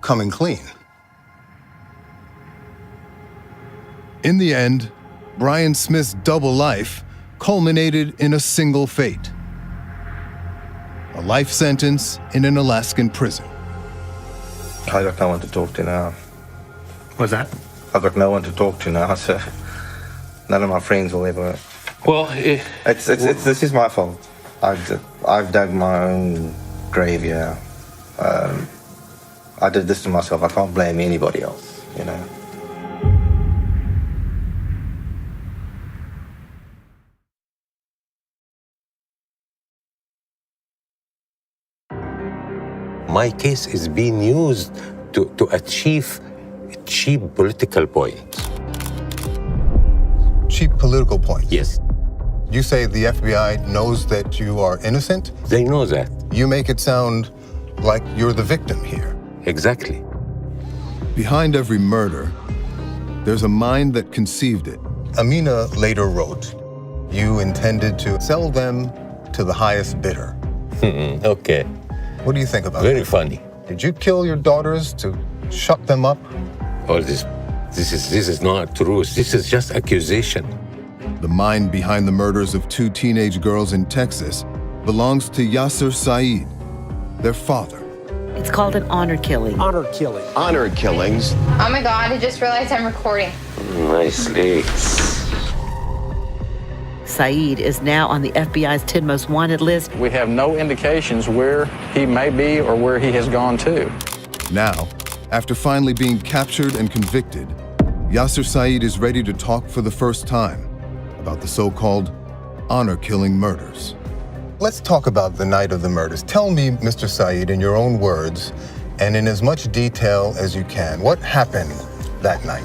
coming clean. In the end, Brian Smith's double life culminated in a single fate: a life sentence in an Alaskan prison. I got no one to talk to now. What's that? I've got no one to talk to now, so none of my friends will ever. Well, this is my fault. I've dug my own grave here. I did this to myself. I can't blame anybody else, My case is being used to achieve cheap political points. Cheap political points? Yes. You say the FBI knows that you are innocent? They know that. You make it sound like you're the victim here. Exactly. Behind every murder, there's a mind that conceived it. Amina later wrote, you intended to sell them to the highest bidder. Okay. What do you think about Very that? funny. Did you kill your daughters to shut them up? All this is not true. This is just accusation. The mind behind the murders of 2 teenage girls in Texas belongs to Yaser Saeed, their father. It's called an honor killing. Honor killing. Honor killings. Oh my God, I just realized I'm recording. Nicely. Saeed is now on the FBI's 10 most wanted list. We have no indications where he may be or where he has gone to. Now, after finally being captured and convicted, Yaser Saeed is ready to talk for the first time about the so-called honor-killing murders. Let's talk about the night of the murders. Tell me, Mr. Saeed, in your own words, and in as much detail as you can, what happened that night?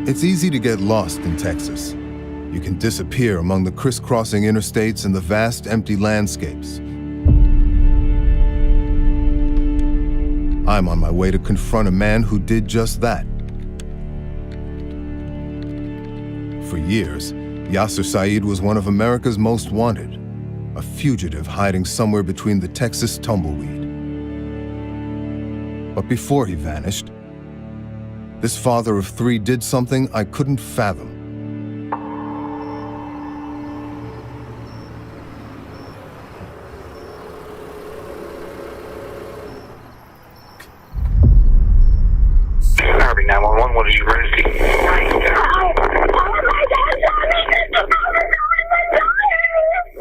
It's easy to get lost in Texas. You can disappear among the crisscrossing interstates and the vast empty landscapes. I'm on my way to confront a man who did just that. For years, Yaser Saeed was one of America's most wanted, a fugitive hiding somewhere between the Texas tumbleweed. But before he vanished, this father of 3 did something I couldn't fathom. Harvey 911, what is your emergency?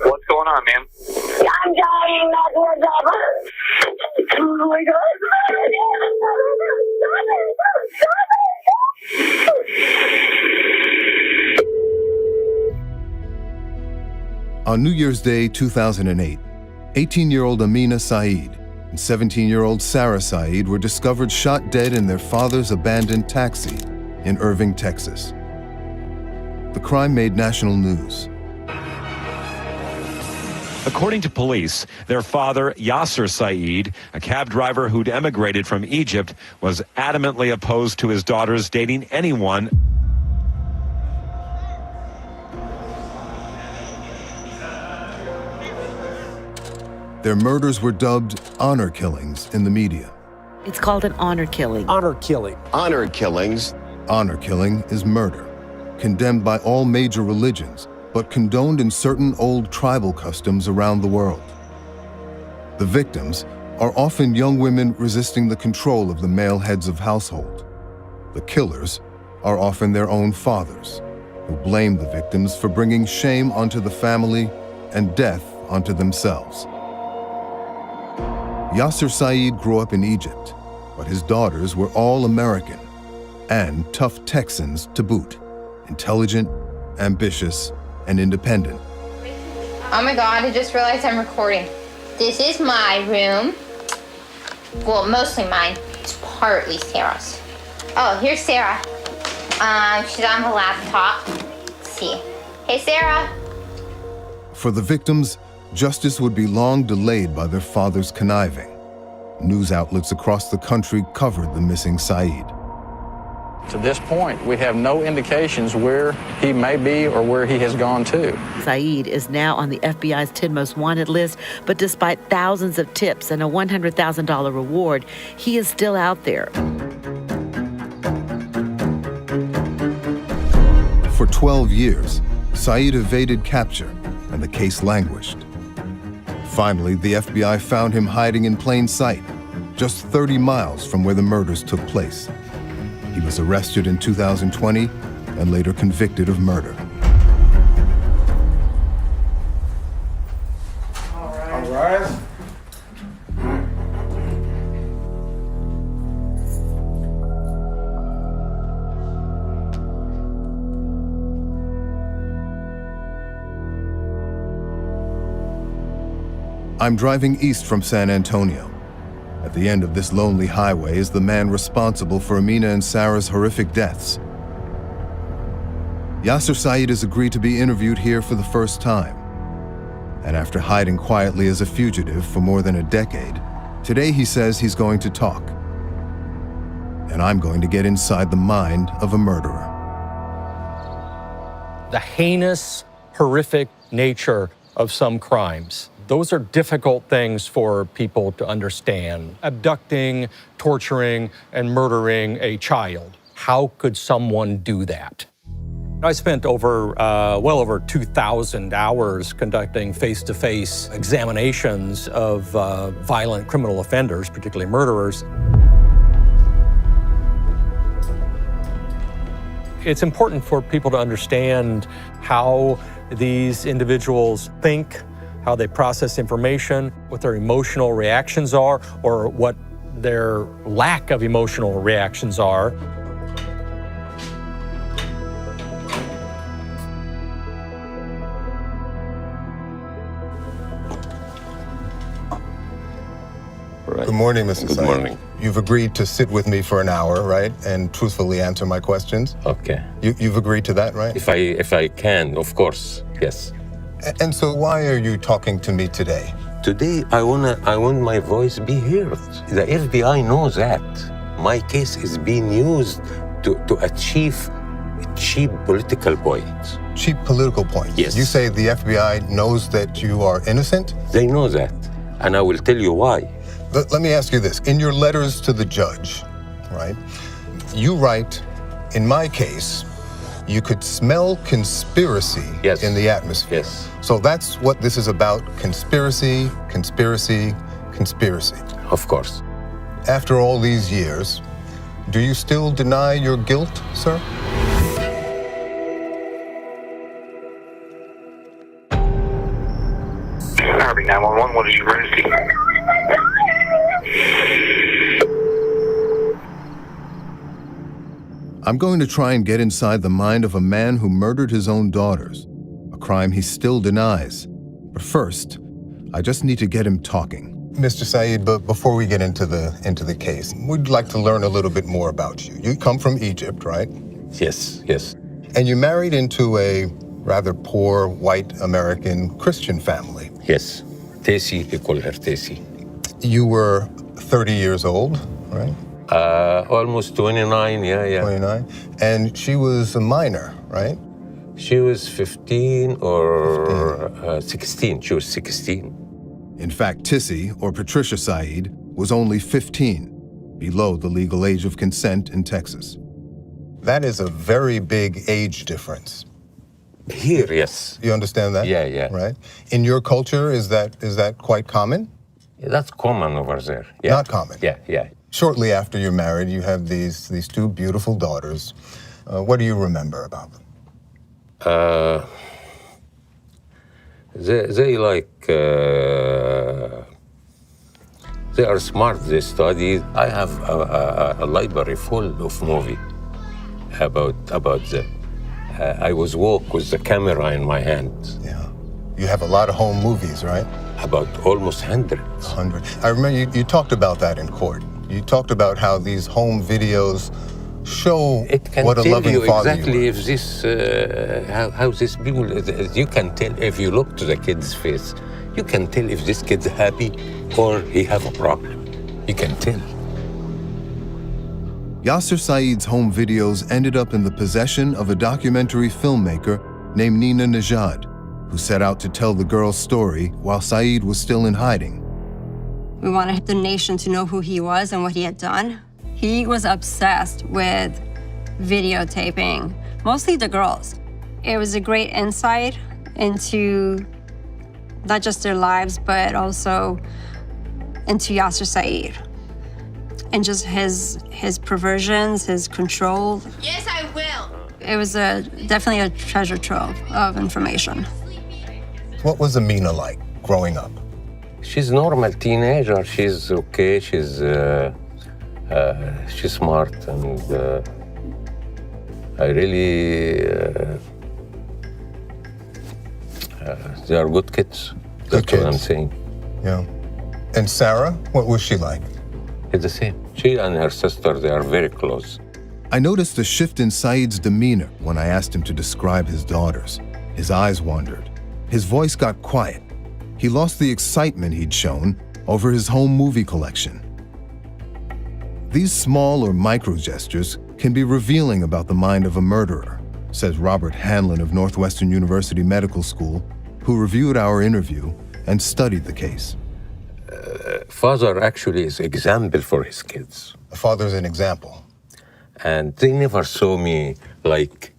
What's going on, ma'am? I'm dying, not whatever. Oh my God. On New Year's Day 2008, 18-year-old Amina Saeed and 17-year-old Sarah Saeed were discovered shot dead in their father's abandoned taxi in Irving, Texas. The crime made national news. According to police, their father, Yaser Saeed, a cab driver who'd emigrated from Egypt, was adamantly opposed to his daughters dating anyone. Their murders were dubbed honor killings in the media. It's called an honor killing. Honor killing. Honor killings. Honor killing is murder, condemned by all major religions, but condoned in certain old tribal customs around the world. The victims are often young women resisting the control of the male heads of household. The killers are often their own fathers, who blame the victims for bringing shame onto the family and death onto themselves. Yaser Saeed grew up in Egypt, but his daughters were all American and tough Texans to boot, intelligent, ambitious, and independent. Oh my God, I just realized I'm recording. This is my room. Well, mostly mine. It's partly Sarah's. Oh, here's Sarah. She's on the laptop. Let's see. Hey, Sarah. For the victims, justice would be long delayed by their father's conniving. News outlets across the country covered the missing Saeed. To this point, we have no indications where he may be or where he has gone to. Saeed is now on the FBI's 10 most wanted list, but despite thousands of tips and a $100,000 reward, he is still out there. For 12 years, Saeed evaded capture, and the case languished. Finally, the FBI found him hiding in plain sight, just 30 miles from where the murders took place. He was arrested in 2020 and later convicted of murder. All right. I'm driving east from San Antonio. At the end of this lonely highway is the man responsible for Amina and Sarah's horrific deaths. Yaser Saeed has agreed to be interviewed here for the first time. And after hiding quietly as a fugitive for more than a decade, today he says he's going to talk. And I'm going to get inside the mind of a murderer. The heinous, horrific nature of some crimes. Those are difficult things for people to understand. Abducting, torturing, and murdering a child. How could someone do that? I spent well over 2,000 hours conducting face-to-face examinations of violent criminal offenders, particularly murderers. It's important for people to understand how these individuals think, how they process information, what their emotional reactions are, or what their lack of emotional reactions are. Good morning, Mr. Saeed. Good morning. You've agreed to sit with me for an hour, right? And truthfully answer my questions? Okay. You've agreed to that, right? If I can, of course, yes. And so why are you talking to me today? Today, I want my voice be heard. The FBI knows that. My case is being used to achieve cheap political points. Cheap political points? Yes. You say the FBI knows that you are innocent? They know that, and I will tell you why. Let me ask you this. In your letters to the judge, right, you write, in my case, you could smell conspiracy in the atmosphere. Yes. So that's what this is about, conspiracy, conspiracy, conspiracy. Of course. After all these years, do you still deny your guilt, sir? Harvey 911, what is your emergency? I'm going to try and get inside the mind of a man who murdered his own daughters, a crime he still denies. But first, I just need to get him talking. Mr. Saeed, but before we get into the case, we'd like to learn a little bit more about you. You come from Egypt, right? Yes, yes. And you married into a rather poor white American Christian family. Yes. Tessie, we call her Tessie. You were 30 years old, right? Almost 29, yeah. 29. And she was a minor, right? She was 15 or 16. She was 16. In fact, Tissy, or Patricia Saeed, was only 15, below the legal age of consent in Texas. That is a very big age difference. Here, yes. You understand that? Yeah. Right? In your culture, is that quite common? Yeah, that's common over there. Yeah. Not common? Yeah. Shortly after you're married, you have these two beautiful daughters. What do you remember about them? They they are smart, they study. I have a library full of movies about them. I was walk with the camera in my hand. Yeah. You have a lot of home movies, right? About almost 100. 100. I remember you talked about that in court. You talked about how these home videos show what a loving father exactly you if this how this people. You can tell if you look to the kid's face. You can tell if this kid's happy or he have a problem. You can tell. Yaser Saeed's home videos ended up in the possession of a documentary filmmaker named Nina Najad, who set out to tell the girl's story while Saeed was still in hiding. We wanted the nation to know who he was and what he had done. He was obsessed with videotaping, mostly the girls. It was a great insight into not just their lives, but also into Yaser Saeed and just his perversions, his control. Yes, I will. It was definitely a treasure trove of information. What was Amina like growing up? She's normal teenager. She's okay. She's smart, and I really they are good kids. That's what I'm saying. Yeah. And Sarah, what was she like? It's the same. She and her sister, they are very close. I noticed a shift in Saeed's demeanor when I asked him to describe his daughters. His eyes wandered. His voice got quiet. He lost the excitement he'd shown over his home movie collection. These small or micro gestures can be revealing about the mind of a murderer, says Robert Hanlon of Northwestern University Medical School, who reviewed our interview and studied the case. Father actually is example for his kids. The father's an example. And they never saw me like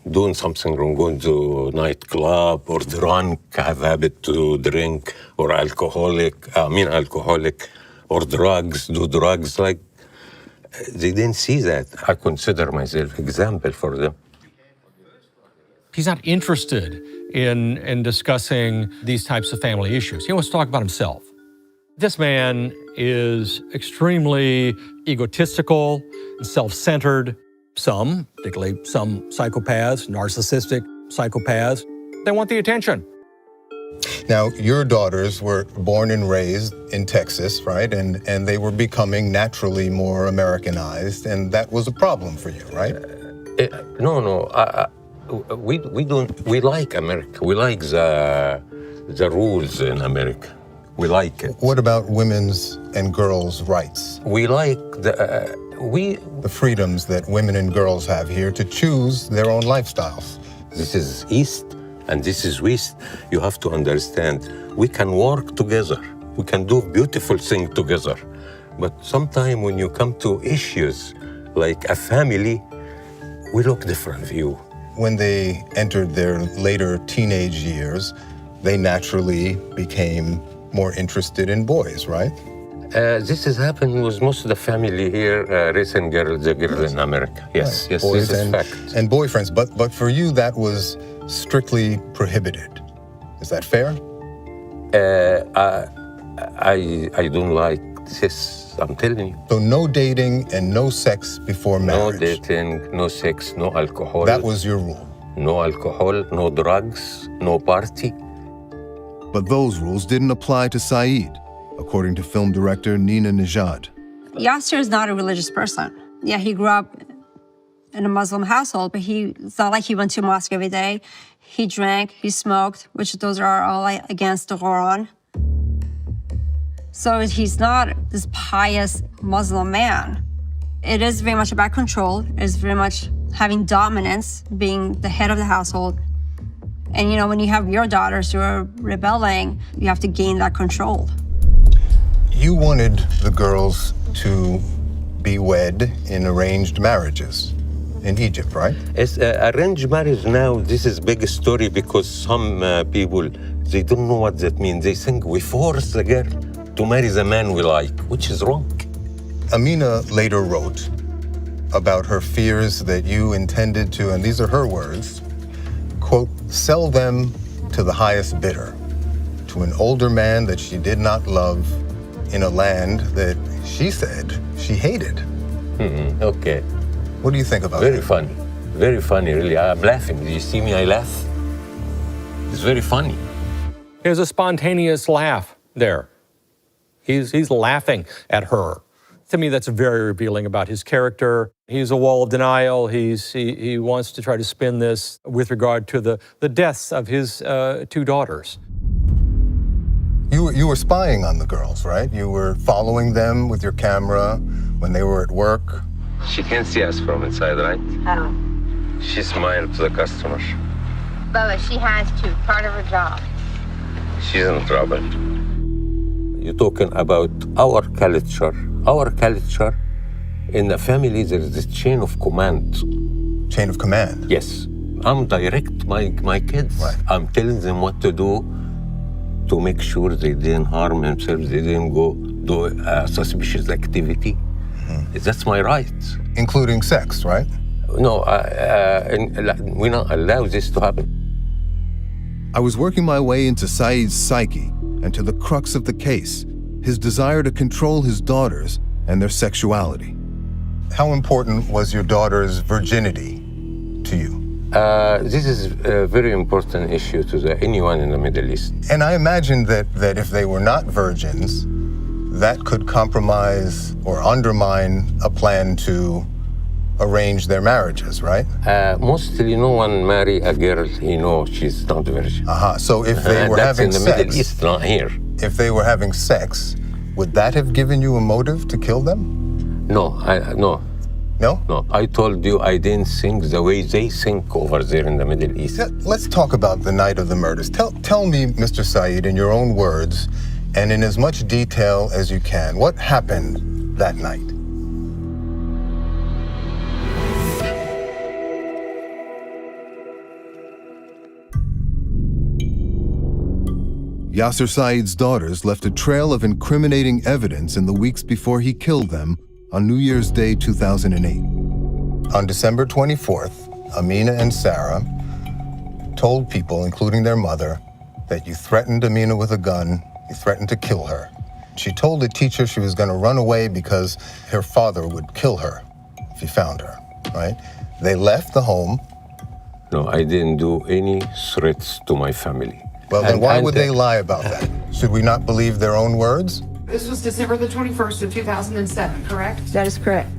doing something wrong, going to nightclub or drunk, have habit to drink, or alcoholic, or drugs, do drugs. Like, they didn't see that. I consider myself example for them. He's not interested in discussing these types of family issues. He wants to talk about himself. This man is extremely egotistical, self-centered. Some, particularly some psychopaths, narcissistic psychopaths, they want the attention. Now, your daughters were born and raised in Texas, right? And they were becoming naturally more Americanized, and that was a problem for you, right? No. We like America. We like the rules in America. We like it. What about women's and girls' rights? We like the freedoms that women and girls have here to choose their own lifestyles. This is East and this is West. You have to understand, we can work together. We can do beautiful things together. But sometimes when you come to issues like a family, we look different view. When they entered their later teenage years, they naturally became more interested in boys, right? This has happened with most of the family here, raising girls in America. Yes, right. Yes, boys this and, is fact. And boyfriends, but for you that was strictly prohibited. Is that fair? I don't like this, I'm telling you. So no dating and no sex before marriage? No dating, no sex, no alcohol. That was your rule? No alcohol, no drugs, no party. But those rules didn't apply to Saeed, according to film director Nina Najad. Yaser is not a religious person. Yeah, he grew up in a Muslim household, but it's not like he went to mosque every day. He drank, he smoked, which those are all against the Quran. So he's not this pious Muslim man. It is very much about control. It is very much having dominance, being the head of the household. And when you have your daughters who are rebelling, you have to gain that control. You wanted the girls to be wed in arranged marriages in Egypt, right? It's arranged marriage now. This is big story because some people, they don't know what that means. They think we force the girl to marry the man we like, which is wrong. Amina later wrote about her fears that you intended to, and these are her words, quote, sell them to the highest bidder, to an older man that she did not love in a land that she said she hated. Okay. What do you think about Very that? funny. Very funny, really. I'm laughing. Do you see me? I laugh. It's very funny. There's a spontaneous laugh there. He's laughing at her. To me, that's very revealing about his character. He's a wall of denial. He wants to try to spin this with regard to the deaths of his two daughters. You were spying on the girls, right? You were following them with your camera when they were at work She can see us from inside, right? Oh. She smiled to the customers. Bubba, she has to. Part of her job. She's in trouble. You're talking about our culture. Our culture, in the family, there is this chain of command. Chain of command? Yes. I'm direct my kids. Right. I'm telling them what to do to make sure they didn't harm themselves, they didn't go do suspicious activity. Mm-hmm. That's my right. Including sex, right? No, we don't allow this to happen. I was working my way into Saeed's psyche and to the crux of the case, his desire to control his daughters and their sexuality. How important was your daughter's virginity to you? This is a very important issue to anyone in the Middle East. And I imagine that if they were not virgins, that could compromise or undermine a plan to arrange their marriages, right? Mostly no one marry a girl he knows she's not a virgin. So if they were that's having in the sex, Middle East, not here. If they were having sex, would that have given you a motive to kill them? No, no. No? No, I told you I didn't think the way they think over there in the Middle East. Let's talk about the night of the murders. Tell me, Mr. Saeed, in your own words, and in as much detail as you can, what happened that night? Yaser Saeed's daughters left a trail of incriminating evidence in the weeks before he killed them on New Year's Day 2008. On December 24th, Amina and Sarah told people, including their mother, that you threatened Amina with a gun, you threatened to kill her. She told the teacher she was going to run away because her father would kill her if he found her, right? They left the home. No, I didn't do any threats to my family. Well, then why would they lie about that? Should we not believe their own words? This was December the 21st of 2007, correct? That is correct.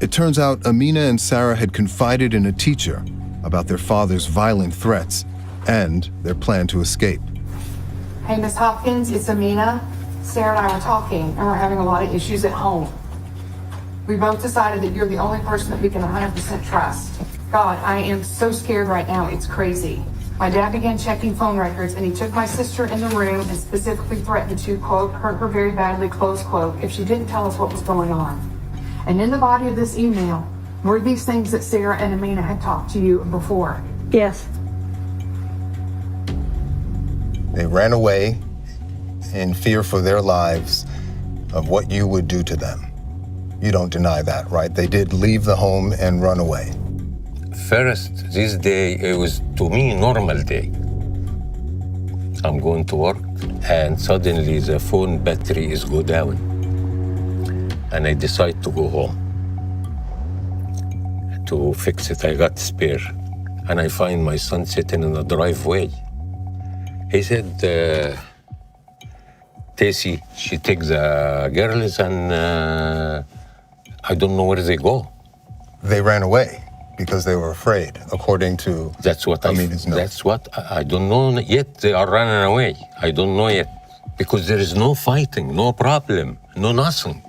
It turns out Amina and Sarah had confided in a teacher about their father's violent threats and their plan to escape. Hey, Miss Hopkins, it's Amina. Sarah and I were talking, and we're having a lot of issues at home. We both decided that you're the only person that we can 100% trust. God, I am so scared right now, it's crazy. My dad began checking phone records, and he took my sister in the room and specifically threatened to, quote, hurt her very badly, close quote, if she didn't tell us what was going on. And in the body of this email were these things that Sarah and Amina had talked to you before. Yes. They ran away in fear for their lives of what you would do to them. You don't deny that, right? They did leave the home and run away. First, this day, it was, to me, normal day. I'm going to work, and suddenly the phone battery is go down. And I decide to go home to fix it. I got spare. And I find my son sitting in the driveway. He said, Tessie, she takes the girls and I don't know where they go. They ran away because they were afraid, according to That's what Amina's notes. That's what I don't know yet. They are running away. I don't know yet because there is no fighting, no problem, no nothing.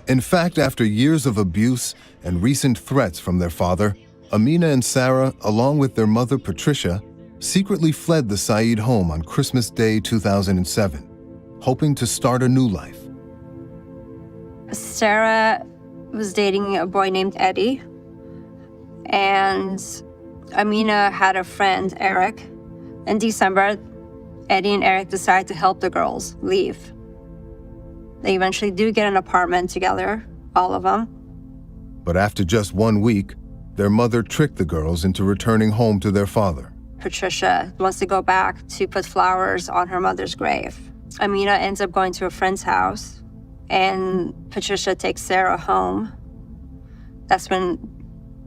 In fact, after years of abuse and recent threats from their father, Amina and Sarah, along with their mother Patricia, secretly fled the Saeed home on Christmas Day 2007, hoping to start a new life. Sarah was dating a boy named Eddie, and Amina had a friend, Eric. In December, Eddie and Eric decided to help the girls leave. They eventually do get an apartment together, all of them. But after just 1 week, their mother tricked the girls into returning home to their father. Patricia wants to go back to put flowers on her mother's grave. Amina ends up going to a friend's house, and Patricia takes Sarah home. That's when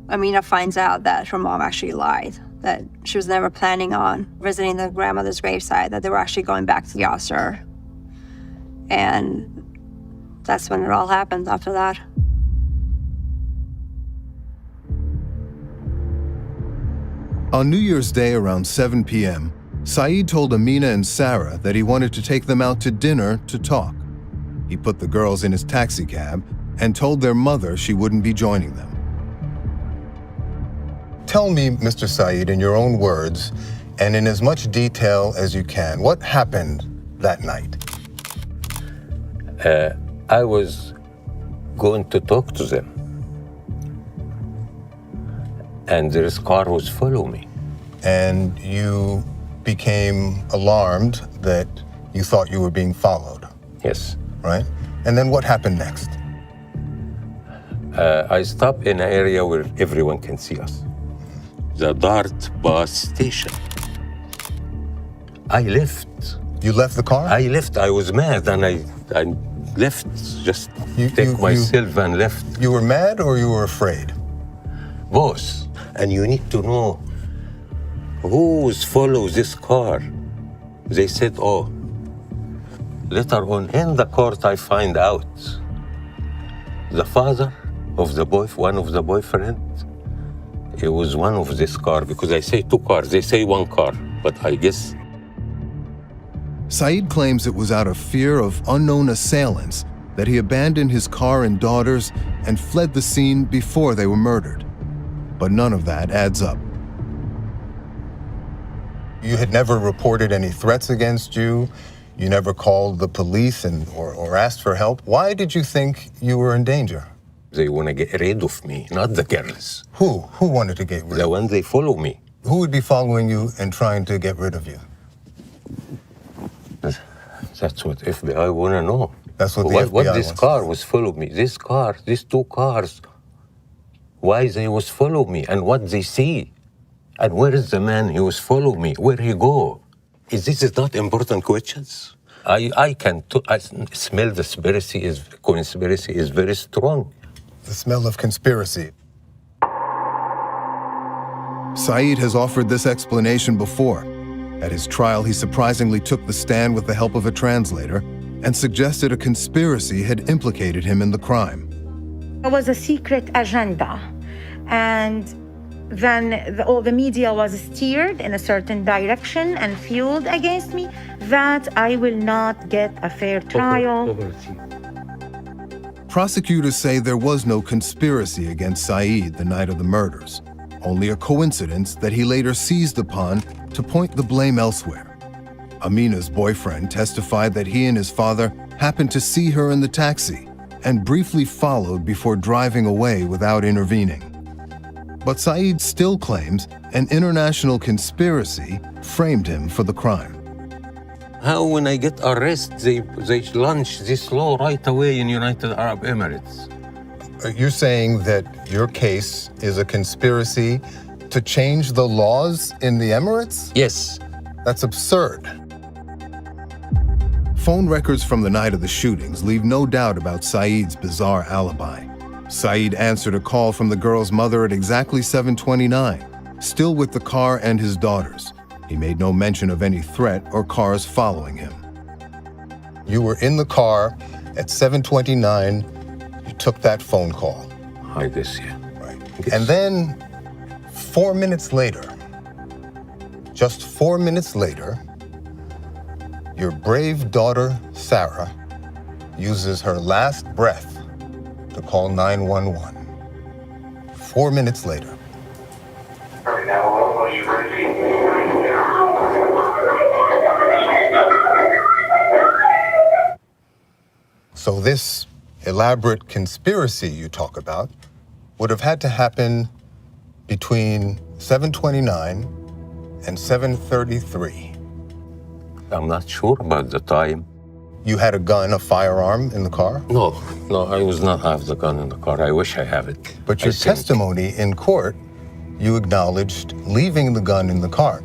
Amina finds out that her mom actually lied, that she was never planning on visiting the grandmother's gravesite, that they were actually going back to Yaser. And that's when it all happened after that. On New Year's Day around 7 p.m., Saeed told Amina and Sarah that he wanted to take them out to dinner to talk. He put the girls in his taxicab and told their mother she wouldn't be joining them. Tell me, Mr. Saeed, in your own words, and in as much detail as you can, what happened that night? I was going to talk to them, and their car was following me. And you became alarmed that you thought you were being followed. Yes. Right? And then what happened next? I stopped in an area where everyone can see us. The Dart bus station. I left. You left the car? I left. I was mad, and I left. Just take myself and left. You were mad or you were afraid? Both. And you need to know who follows this car. They said, oh, later on in the court I find out the father of the one of the boyfriend, it was one of this car, because I say two cars, they say one car, but I guess. Saeed claims it was out of fear of unknown assailants that he abandoned his car and daughters and fled the scene before they were murdered. But none of that adds up. You had never reported any threats against you. You never called the police or asked for help. Why did you think you were in danger? They want to get rid of me, not the girls. Who? Who wanted to get rid of you? The ones they follow me. Who would be following you and trying to get rid of you? That's what FBI want to know. That's what the FBI What this wants car was following me. This car, these two cars. Why they was follow me and what they see. And where is the man who was follow me? Where he go? This is not important questions. I smell the conspiracy is very strong. The smell of conspiracy. Saeed has offered this explanation before. At his trial, he surprisingly took the stand with the help of a translator and suggested a conspiracy had implicated him in the crime. It was a secret agenda, and then all the media was steered in a certain direction and fueled against me, that I will not get a fair trial. Prosecutors say there was no conspiracy against Saeed the night of the murders, only a coincidence that he later seized upon to point the blame elsewhere. Amina's boyfriend testified that he and his father happened to see her in the taxi and briefly followed before driving away without intervening. But Saeed still claims an international conspiracy framed him for the crime. How when I get arrested, they launch this law right away in United Arab Emirates. You're saying that your case is a conspiracy to change the laws in the Emirates? Yes. That's absurd. Phone records from the night of the shootings leave no doubt about Saeed's bizarre alibi. Saeed answered a call from the girl's mother at exactly 7:29, still with the car and his daughters. He made no mention of any threat or cars following him. You were in the car at 7:29. You took that phone call. I guess, yeah. Right. And then 4 minutes later, just 4 minutes later, your brave daughter, Sarah, uses her last breath to call 911. 4 minutes later. So this elaborate conspiracy you talk about would have had to happen between 7:29 and 7:33. I'm not sure about the time. You had a gun, a firearm in the car? No, I was not have the gun in the car. I wish I have it. But your testimony in court, you acknowledged leaving the gun in the car.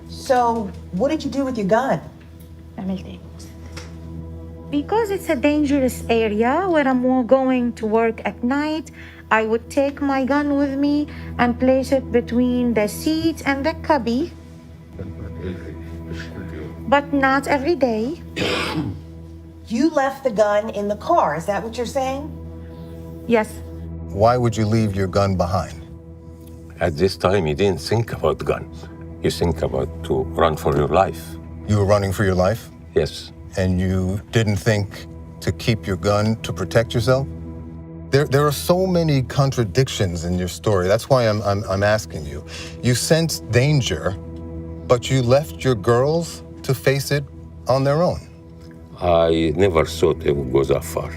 So, what did you do with your gun? Because it's a dangerous area where I'm going to work at night, I would take my gun with me and place it between the seat and the cubby. But not every day. You left the gun in the car, is that what you're saying? Yes. Why would you leave your gun behind? At this time, you didn't think about gun. You think about to run for your life. You were running for your life? Yes. And you didn't think to keep your gun to protect yourself? There are so many contradictions in your story. That's why I'm asking you. You sensed danger, but you left your girls to face it on their own. I never thought it would go that far.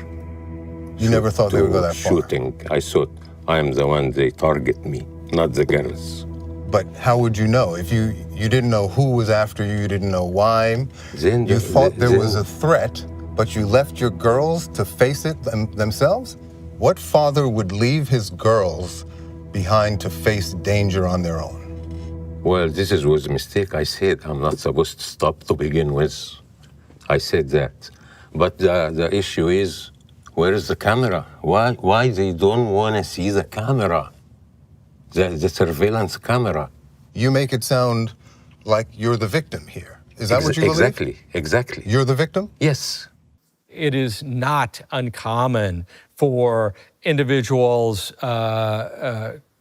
You never thought they would go that far? Shooting. I thought I am the one they target me, not the girls. But how would you know? If you didn't know who was after you, you didn't know why, Then you thought there was a threat, but you left your girls to face it themselves? What father would leave his girls behind to face danger on their own? Well, this was a mistake. I said I'm not supposed to stop to begin with. I said that. But the issue is, where is the camera? Why they don't want to see the camera? The surveillance camera. You make it sound like you're the victim here. Is that what you believe? Exactly. You're the victim? Yes. It is not uncommon for individuals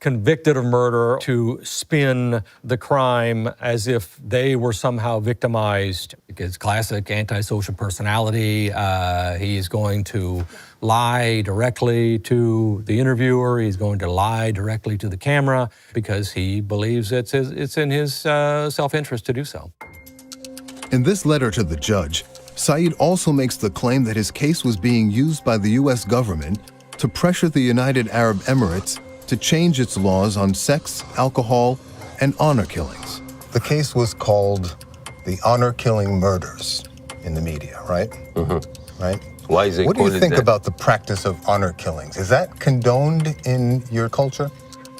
convicted of murder to spin the crime as if they were somehow victimized. It's classic antisocial personality. He's going to lie directly to the interviewer. He's going to lie directly to the camera because he believes it's in his self-interest to do so. In this letter to the judge, Saeed also makes the claim that his case was being used by the U.S. government to pressure the United Arab Emirates to change its laws on sex, alcohol, and honor killings. The case was called the honor-killing murders in the media, right? Mm-hmm. Right? Why is it What do you called think that? about the practice of honor killings? Is that condoned in your culture?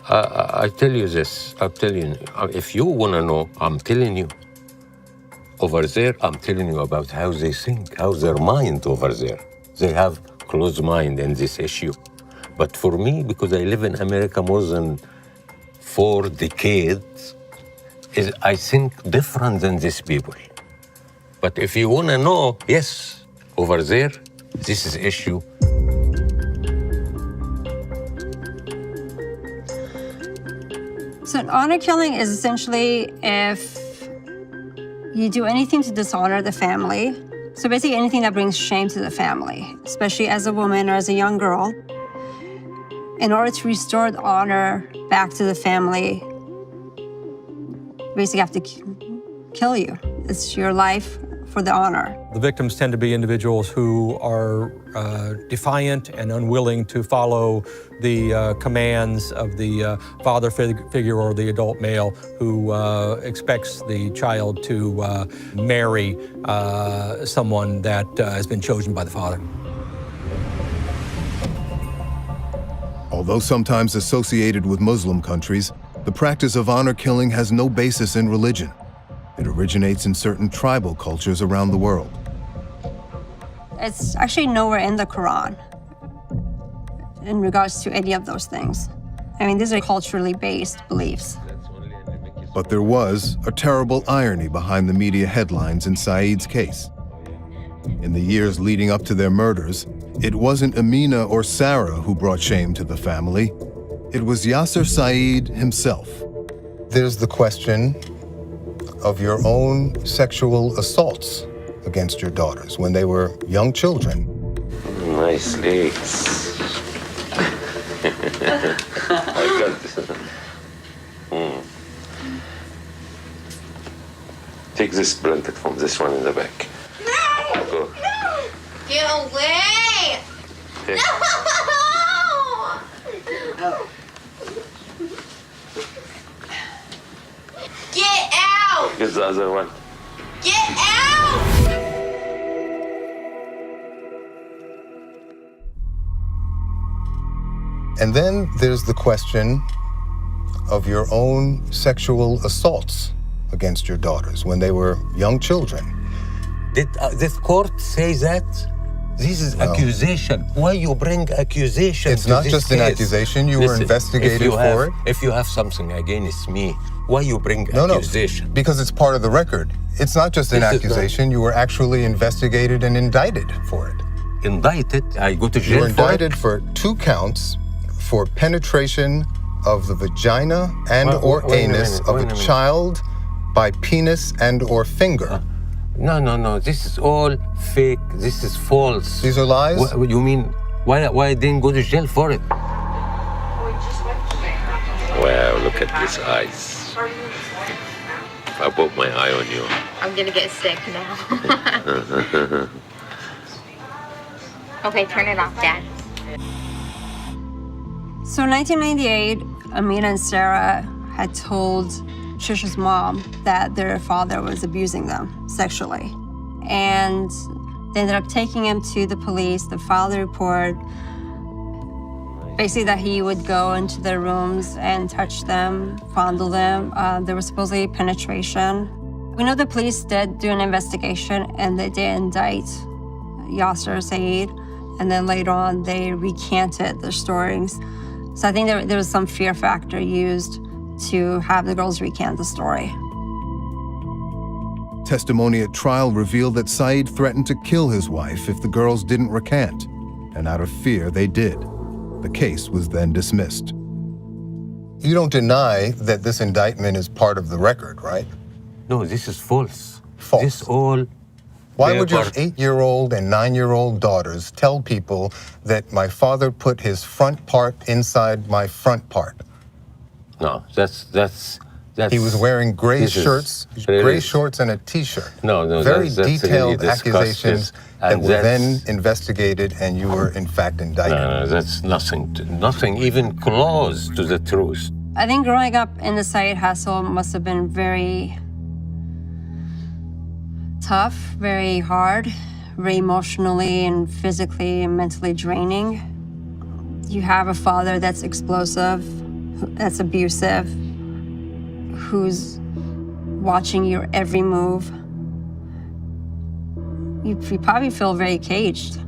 I tell you this. I'm telling you. If you want to know, I'm telling you. Over there, I'm telling you about how they think, how their mind over there. They have closed mind in this issue. But for me, because I live in America more than 4 decades, I think different than these people. But if you want to know, yes, over there, this is issue. So an honor killing is essentially if you do anything to dishonor the family. So basically anything that brings shame to the family, especially as a woman or as a young girl. In order to restore the honor back to the family, you basically have to kill you. It's your life for the honor. The victims tend to be individuals who are defiant and unwilling to follow the commands of the father figure or the adult male who expects the child to marry someone that has been chosen by the father. Although sometimes associated with Muslim countries, the practice of honor killing has no basis in religion. It originates in certain tribal cultures around the world. It's actually nowhere in the Quran in regards to any of those things. I mean, these are culturally based beliefs. But there was a terrible irony behind the media headlines in Saeed's case. In the years leading up to their murders, it wasn't Amina or Sarah who brought shame to the family. It was Yaser Saeed himself. There's the question of your own sexual assaults against your daughters when they were young children. Nice legs. I got this. Take this blanket from this one in the back. No! Go. No! Get away! Take. No! Get out! Here's the other one. Get out! And then there's the question of your own sexual assaults against your daughters when they were young children. Did this court say that? This is accusation. Why you bring accusation? It's not just an accusation. You were investigated for it. If you have something against me, why you bring accusation? No, because it's part of the record. It's not just an accusation. You were actually investigated and indicted for it. Indicted? I go to jail. You were indicted for 2 counts for penetration of the vagina and or anus of a child by penis and or finger. No. This is all fake. This is false. These are lies? What you mean? Why I didn't go to jail for it? Wow, look at these eyes. If I put my eye on you. I'm gonna get sick now. Okay, turn it off, Dad. So in 1998, Amina and Sarah had told Trisha's mom that their father was abusing them sexually. And they ended up taking him to the police. They filed a report, basically that he would go into their rooms and touch them, fondle them. There was supposedly penetration. We know the police did do an investigation and they did indict Yaser Saeed. And then later on, they recanted their stories. So I think there was some fear factor used to have the girls recant the story. Testimony at trial revealed that Saeed threatened to kill his wife if the girls didn't recant, and out of fear, they did. The case was then dismissed. You don't deny that this indictment is part of the record, right? No, this is false. False. This all. Why would your 8-year-old and 9-year-old daughters tell people that my father put his front part inside my front part? No, that's. He was wearing gray shorts and a T-shirt. No, very that's detailed really accusations that were then investigated, and you were in fact indicted. No, that's nothing even close to the truth. I think growing up in the Saeed household must have been very tough, very hard, very emotionally and physically and mentally draining. You have a father that's explosive, that's abusive, who's watching your every move. You probably feel very caged.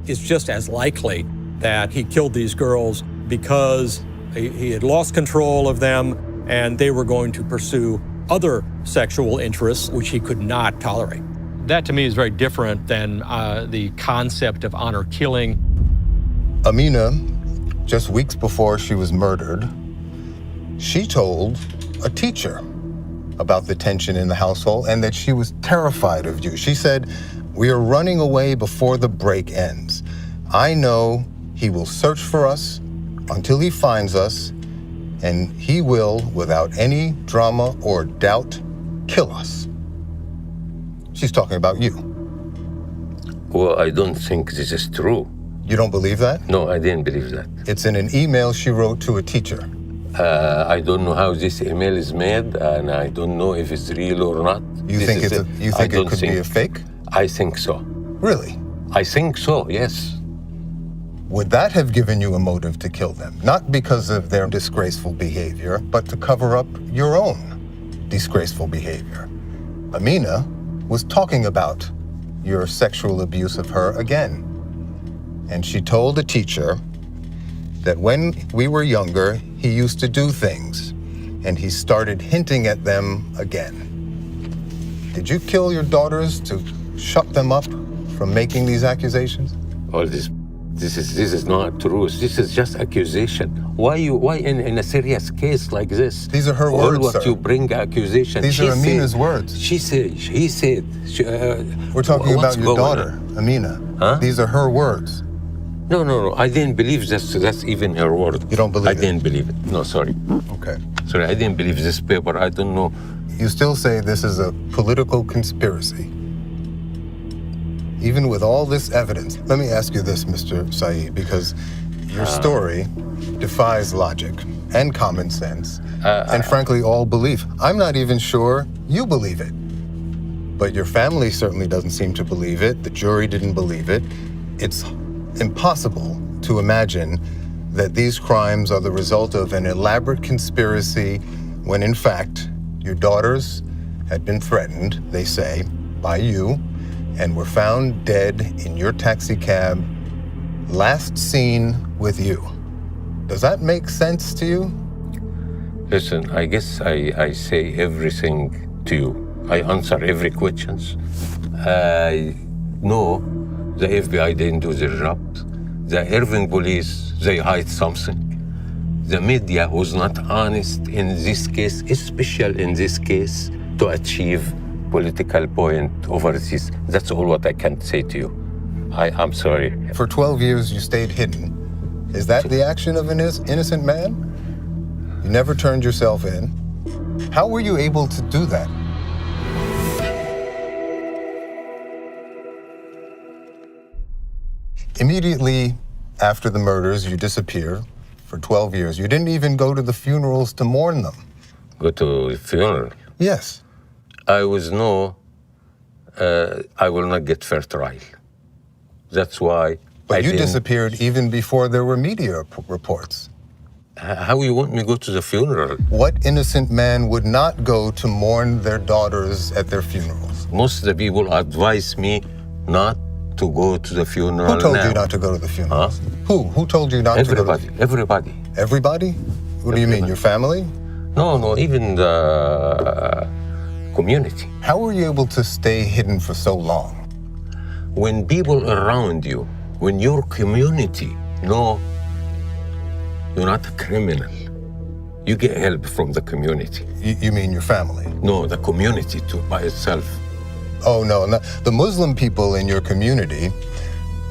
It's just as likely that he killed these girls because he had lost control of them and they were going to pursue other sexual interests, which he could not tolerate. That to me is very different than the concept of honor killing. Amina, just weeks before she was murdered, she told a teacher about the tension in the household and that she was terrified of you. She said, "We are running away before the break ends. I know he will search for us until he finds us, and he will, without any drama or doubt, kill us." She's talking about you. Well, I don't think this is true. You don't believe that? No, I didn't believe that. It's in an email she wrote to a teacher. I don't know how this email is made, and I don't know if it's real or not. You think it could be a fake? I think so. Really? I think so, yes. Would that have given you a motive to kill them? Not because of their disgraceful behavior, but to cover up your own disgraceful behavior. Amina was talking about your sexual abuse of her again. And she told a teacher that when we were younger, he used to do things, and he started hinting at them again. Did you kill your daughters to shut them up from making these accusations? All this is not truth. This is just accusation. Why in a serious case like this? These are her words, what sir. you bring accusation. These are Amina's words. She said. He said. We're talking about your daughter, Amina. Huh? These are her words. No. I didn't believe that's even her word. You don't believe it? I didn't believe it. No, sorry. Okay. Sorry, I didn't believe this paper. I don't know. You still say this is a political conspiracy. Even with all this evidence, let me ask you this, Mr. Saeed, because your story defies logic and common sense, and frankly, all belief. I'm not even sure you believe it. But your family certainly doesn't seem to believe it. The jury didn't believe it. It's impossible to imagine that these crimes are the result of an elaborate conspiracy when, in fact, your daughters had been threatened, they say, by you, and were found dead in your taxi cab, last seen with you. Does that make sense to you? Listen, I guess I say everything to you. I answer every questions. No, the FBI didn't do their job. The Irving police, they hide something. the media was not honest in this case, especially in this case, to achieve political point over this. That's all what I can say to you. I'm sorry. For 12 years, you stayed hidden. Is that the action of an innocent man? You never turned yourself in. How were you able to do that? Immediately after the murders, you disappear for 12 years. You didn't even go to the funerals to mourn them. Go to a funeral? Yes. I will not get fair trial. That's why. But you disappeared even before there were media reports. How you want me to go to the funeral? What innocent man would not go to mourn their daughters at their funerals? Most of the people advise me not to go to the funeral. Who told you not to go to the funerals? Huh? Who told you not to go to the Everybody. Everybody? What do you mean, your family? No, even the community. How were you able to stay hidden for so long? When people around you, when your community know you're not a criminal, you get help from the community. You mean your family? No, the community too, by itself. Oh, no. The Muslim people in your community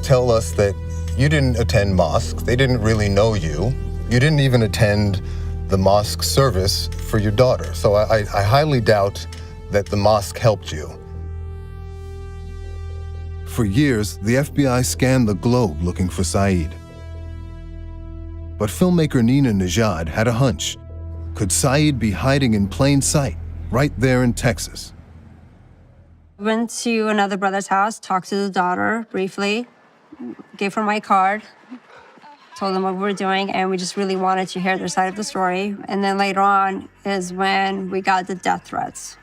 tell us that you didn't attend mosque. They didn't really know you. You didn't even attend the mosque service for your daughter. So I highly doubt that the mosque helped you. For years, the FBI scanned the globe looking for Saeed. But filmmaker Nina Najad had a hunch. Could Saeed be hiding in plain sight, right there in Texas? Went to another brother's house, talked to the daughter briefly, gave her my card, told them what we were doing, and we just really wanted to hear their side of the story. And then later on is when we got the death threats.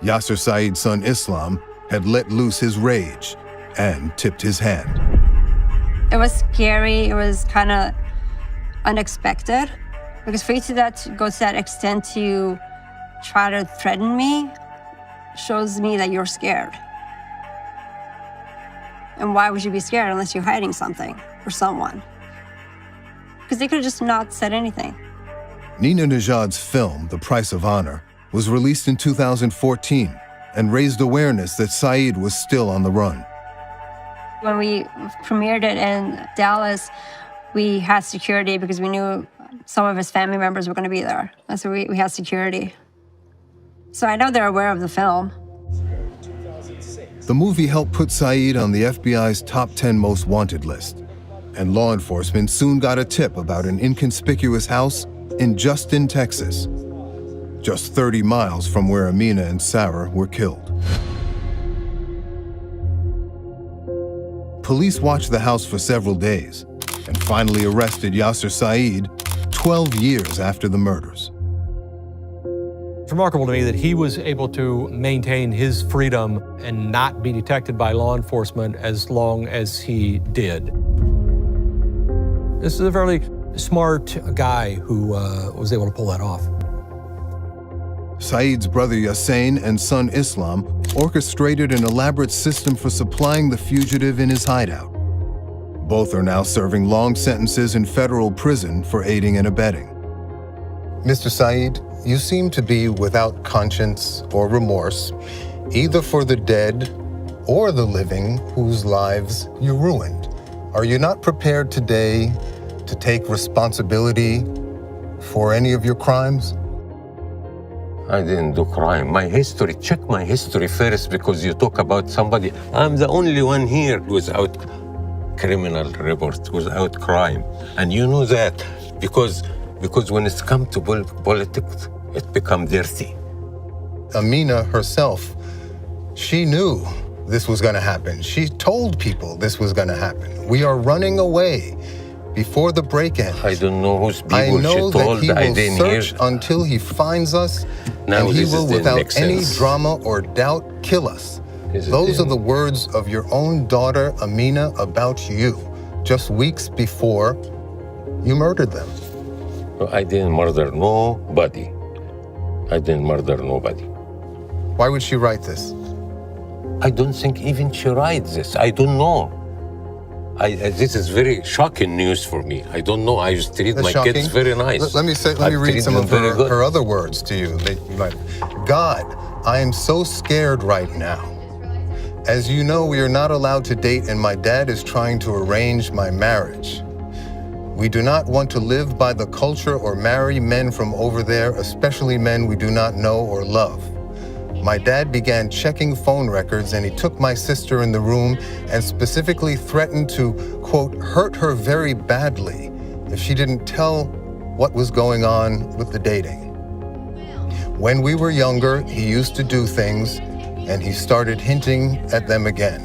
Yaser Saeed's son Islam had let loose his rage and tipped his hand. It was scary. It was kind of unexpected. Because for you to go to that extent to try to threaten me shows me that you're scared. And why would you be scared unless you're hiding something or someone? Because they could have just not said anything. Nina Najad's film, The Price of Honor, was released in 2014 and raised awareness that Saeed was still on the run. When we premiered it in Dallas, we had security because we knew some of his family members were going to be there. And so we had security. So I know they're aware of the film. The movie helped put Saeed on the FBI's top 10 most wanted list, and law enforcement soon got a tip about an inconspicuous house in Justin, Texas, just 30 miles from where Amina and Sarah were killed. Police watched the house for several days and finally arrested Yaser Saeed 12 years after the murders. It's remarkable to me that he was able to maintain his freedom and not be detected by law enforcement as long as he did. This is a fairly smart guy who was able to pull that off. Saeed's brother Yasin and son Islam orchestrated an elaborate system for supplying the fugitive in his hideout. Both are now serving long sentences in federal prison for aiding and abetting. Mr. Saeed, you seem to be without conscience or remorse, either for the dead or the living whose lives you ruined. Are you not prepared today to take responsibility for any of your crimes? I didn't do crime. My history, check my history first, because you talk about somebody. I'm the only one here without criminal report, without crime. And you know that because when it's come to politics, it becomes dirty. Amina herself, she knew this was going to happen. She told people this was going to happen. We are running away before the break ends. I don't know whose people I know she told. that he I will didn't search hear. until he finds us, Now and he this will, didn't without make any sense. drama or doubt, kill us. This Those are didn't- the words of your own daughter, Amina, about you, just weeks before you murdered them. No, I didn't murder nobody. I didn't murder nobody. Why would she write this? I don't think even she writes this. I don't know. This is very shocking news for me. I don't know. I used to treat That's my shocking. kids very nice. Let me I read treat some them of very good. her other words to you. God, I am so scared right now. As you know, we are not allowed to date, and my dad is trying to arrange my marriage. We do not want to live by the culture or marry men from over there, especially men we do not know or love. My dad began checking phone records, and he took my sister in the room and specifically threatened to, quote, hurt her very badly if she didn't tell what was going on with the dating. When we were younger, he used to do things, and he started hinting at them again.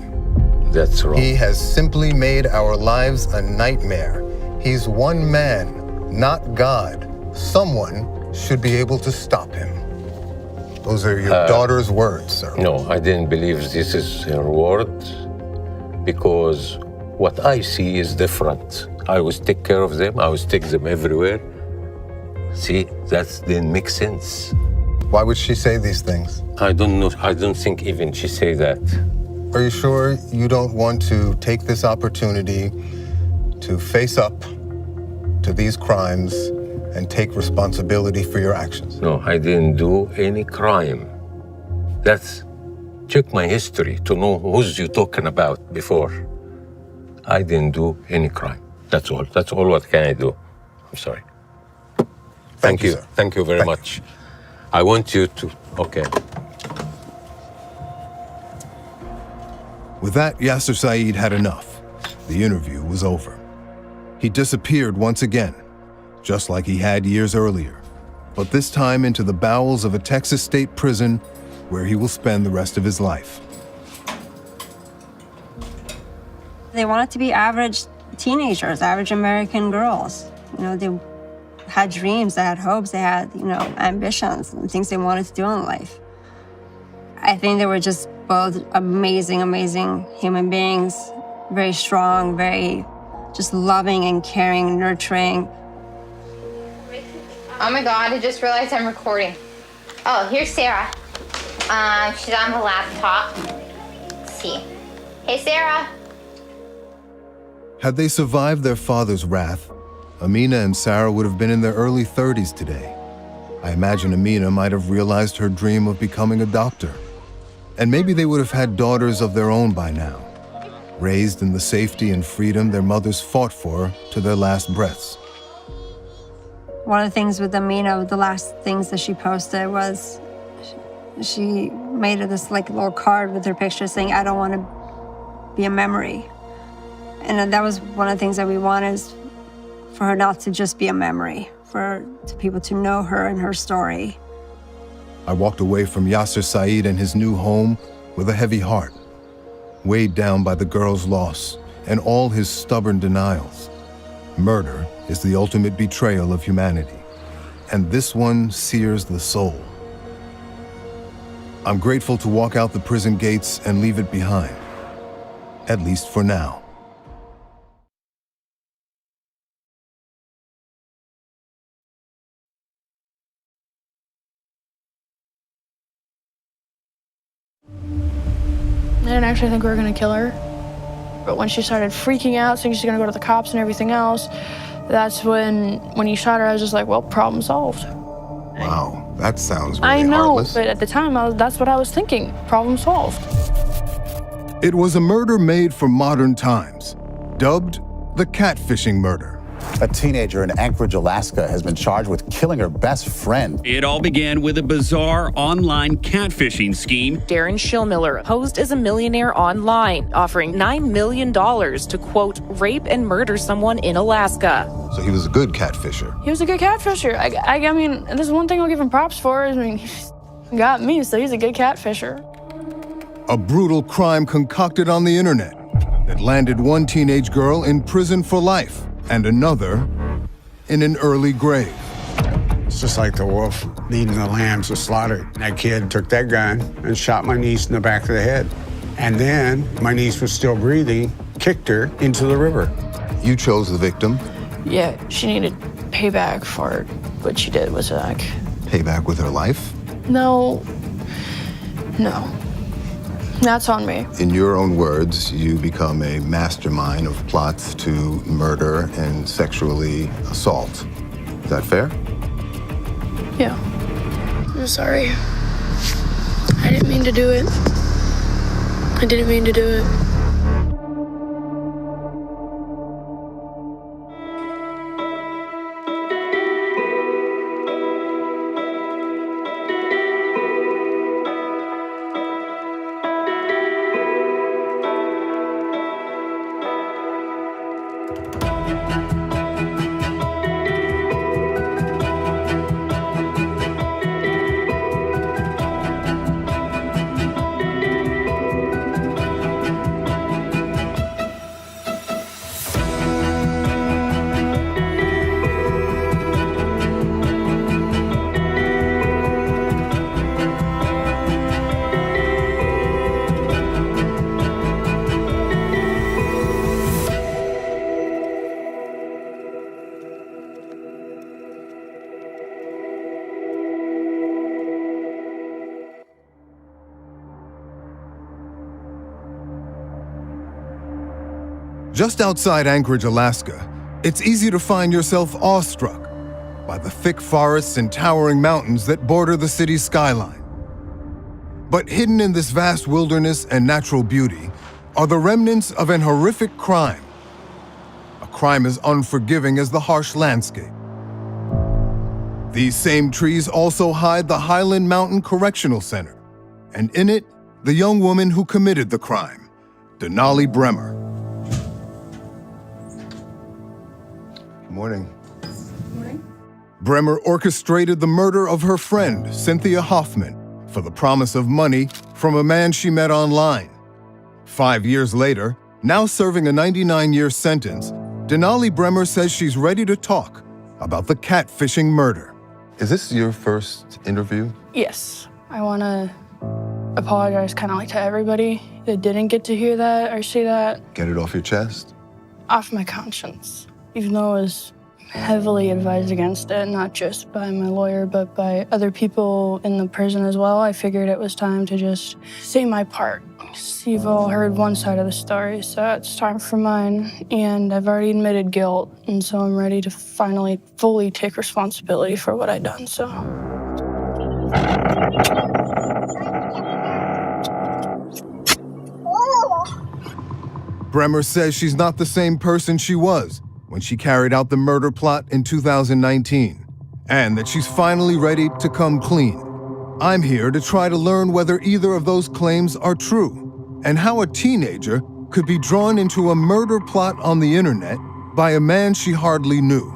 That's wrong. He has simply made our lives a nightmare. He's one man, not God. Someone should be able to stop him. Those are your daughter's words, sir. No, I didn't believe this is her word because what I see is different. I always take care of them. I always take them everywhere. See, that didn't make sense. Why would she say these things? I don't know. I don't think even she say that. Are you sure you don't want to take this opportunity to face up to these crimes and take responsibility for your actions? No, I didn't do any crime. That's check my history to know who's you talking about before. I didn't do any crime. That's all. That's all what can I do. I'm sorry. Thank you. Sir. Thank you very much. I want you to, okay. With that, Yaser Saeed had enough. The interview was over. He disappeared once again, just like he had years earlier, but this time into the bowels of a Texas state prison where he will spend the rest of his life. They wanted to be average teenagers, average American girls. You know, they had dreams, they had hopes, they had, ambitions and things they wanted to do in life. I think they were just both amazing, amazing human beings, very strong, very just loving and caring, nurturing. Oh my God, I just realized I'm recording. Oh, here's Sarah. She's on the laptop. Let's see. Hey, Sarah. Had they survived their father's wrath, Amina and Sarah would have been in their early 30s today. I imagine Amina might have realized her dream of becoming a doctor. And maybe they would have had daughters of their own by now, raised in the safety and freedom their mothers fought for to their last breaths. One of the things with Amina, the last things that she posted was she made this little card with her picture saying, I don't want to be a memory. And that was one of the things that we wanted, is for her not to just be a memory, for people to know her and her story. I walked away from Yaser Saeed and his new home with a heavy heart, weighed down by the girl's loss and all his stubborn denials. Murder is the ultimate betrayal of humanity, and this one sears the soul. I'm grateful to walk out the prison gates and leave it behind, at least for now. I didn't actually think we were gonna kill her. But when she started freaking out, saying she's gonna go to the cops and everything else, that's when he shot her, I was just like, well, problem solved. Wow, that sounds really I know, heartless. but at the time, that's what I was thinking. Problem solved. It was a murder made for modern times, dubbed the catfishing murder. A teenager in Anchorage, Alaska has been charged with killing her best friend. It all began with a bizarre online catfishing scheme. Darren Schillmiller posed as a millionaire online, offering $9 million to, quote, rape and murder someone in Alaska. So he was a good catfisher. He was a good catfisher. I mean, this is one thing I'll give him props for. I mean, he got me, so he's a good catfisher. A brutal crime concocted on the internet that landed one teenage girl in prison for life and another in an early grave. It's just like the wolf leading the lambs to slaughter. That kid took that gun and shot my niece in the back of the head. And then my niece was still breathing, kicked her into the river. You chose the victim. Yeah, she needed payback for what she did with Zach. Payback with her life? No. That's on me. In your own words, you become a mastermind of plots to murder and sexually assault. Is that fair? Yeah. I'm sorry. I didn't mean to do it. I didn't mean to do it. Just outside Anchorage, Alaska, it's easy to find yourself awestruck by the thick forests and towering mountains that border the city's skyline. But hidden in this vast wilderness and natural beauty are the remnants of an horrific crime. A crime as unforgiving as the harsh landscape. These same trees also hide the Highland Mountain Correctional Center, and in it, the young woman who committed the crime, Denali Brehmer. Morning. Brehmer orchestrated the murder of her friend, Cynthia Hoffman, for the promise of money from a man she met online. 5 years later, now serving a 99-year sentence, Denali Brehmer says she's ready to talk about the catfishing murder. Is this your first interview? Yes. I want to apologize kind of like to everybody that didn't get to hear that or see that. Get it off your chest? Off my conscience. Even though I was heavily advised against it, not just by my lawyer, but by other people in the prison as well, I figured it was time to just say my part. You've all heard one side of the story, so it's time for mine. And I've already admitted guilt, and so I'm ready to finally fully take responsibility for what I've done, so. Brehmer says she's not the same person she was when she carried out the murder plot in 2019, and that she's finally ready to come clean. I'm here to try to learn whether either of those claims are true, and how a teenager could be drawn into a murder plot on the internet by a man she hardly knew.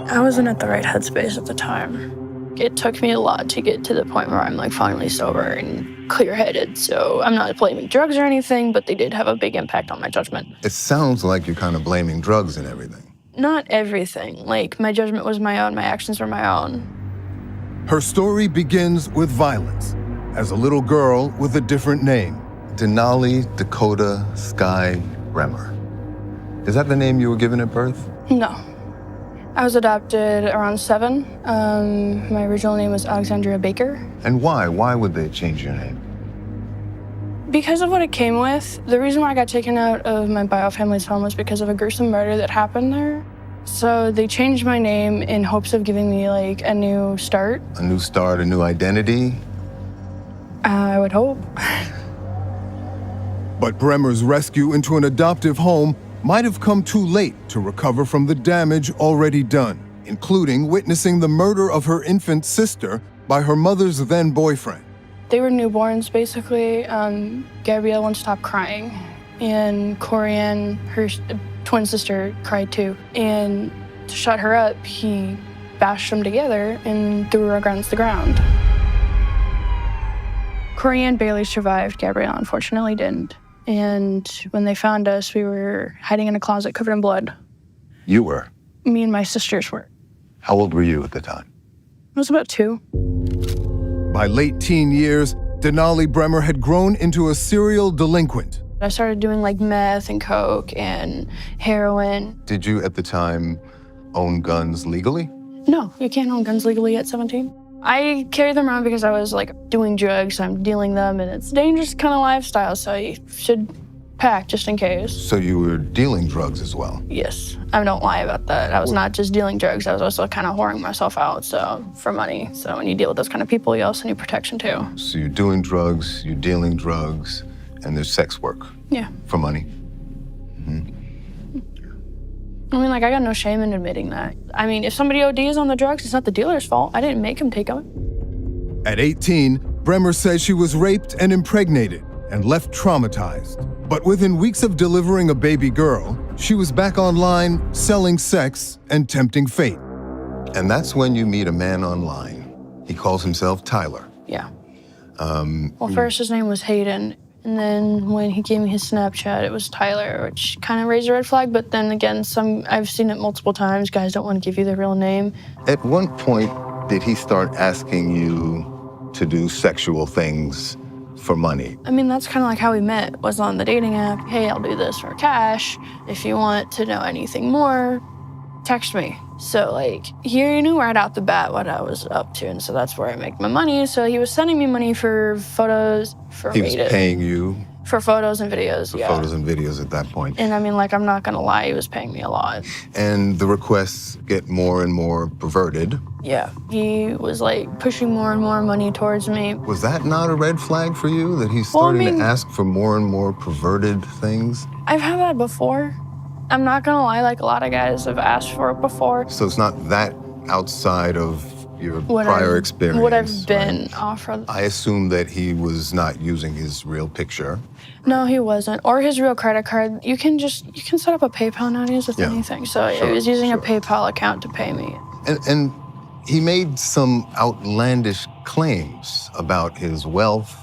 I wasn't at the right headspace at the time. It took me a lot to get to the point where I'm finally sober and clear-headed. So I'm not blaming drugs or anything, but they did have a big impact on my judgment. It sounds like you're kind of blaming drugs and everything. Not everything. My judgment was my own, my actions were my own. Her story begins with violence as a little girl with a different name. Denali Dakota Sky Brehmer. Is that the name you were given at birth? No. I was adopted around 7. My original name was Alexandria Baker. And why? Why would they change your name? Because of what it came with. The reason why I got taken out of my bio family's home was because of a gruesome murder that happened there. So they changed my name in hopes of giving me a new start. A new start, a new identity? I would hope. But Brehmer's rescue into an adoptive home might have come too late to recover from the damage already done, including witnessing the murder of her infant sister by her mother's then boyfriend. They were newborns, basically. Gabrielle wouldn't stop crying, and Corianne, her twin sister, cried too. And to shut her up, he bashed them together and threw her against the ground. Corianne barely survived. Gabrielle, unfortunately, didn't. And when they found us, we were hiding in a closet covered in blood. You were? Me and my sisters were. How old were you at the time? I was about 2. By late teen years, Denali Brehmer had grown into a serial delinquent. I started doing like meth and coke and heroin. Did you at the time own guns legally? No, you can't own guns legally at 17. I carry them around because I was like doing drugs, I'm dealing them, and it's a dangerous kind of lifestyle, so you should pack just in case. So you were dealing drugs as well? Yes, I don't lie about that. I was not just dealing drugs, I was also kind of whoring myself out for money. So when you deal with those kind of people, you also need protection too. So you're doing drugs, you're dealing drugs, and there's sex work? Yeah. For money? I mean, like, I got no shame in admitting that. I mean, if somebody ODs on the drugs, it's not the dealer's fault. I didn't make him take them. At 18, Brehmer says she was raped and impregnated and left traumatized. But within weeks of delivering a baby girl, she was back online selling sex and tempting fate. And that's when you meet a man online. He calls himself Tyler. Yeah. Well, first his name was Hayden. And then when he gave me his Snapchat, it was Tyler, which kind of raised a red flag. But then again, I've seen it multiple times. Guys don't want to give you their real name. At one point, did he start asking you to do sexual things for money? I mean, that's kind of like how we met, was on the dating app. Hey, I'll do this for cash. If you want to know anything more, text me. So like, he knew right out the bat what I was up to, and so that's where I make my money. So he was sending me money for photos, He was paying you for photos and videos, for yeah. photos and videos at that point. And I mean, like, I'm not gonna lie, he was paying me a lot. And the requests get more and more perverted. Yeah, he was like pushing more and more money towards me. Was that not a red flag for you, that he's starting to ask for more and more perverted things? I've had that before. I'm not gonna lie, like, a lot of guys have asked for it before. So it's not that outside of your prior experience. What I've been offered. I assume that he was not using his real picture. No, he wasn't. Or his real credit card. You can set up a PayPal nowadays with anything. So he was using a PayPal account to pay me. And he made some outlandish claims about his wealth,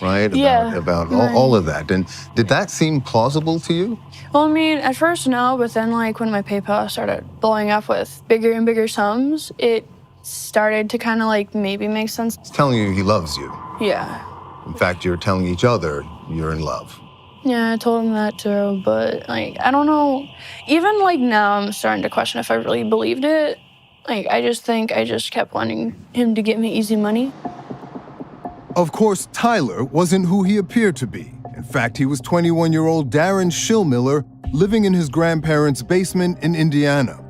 right? About all of that. And did that seem plausible to you? Well, I mean, at first, no, but then, like, when my PayPal started blowing up with bigger and bigger sums, it started to kind of, like, maybe make sense. He's telling you he loves you. Yeah. In fact, you're telling each other you're in love. Yeah, I told him that too, but, like, I don't know. Even, like, now I'm starting to question if I really believed it. Like, I just think I just kept wanting him to get me easy money. Of course, Tyler wasn't who he appeared to be. In fact, he was 21-year-old Darren Schillmiller living in his grandparents' basement in Indiana.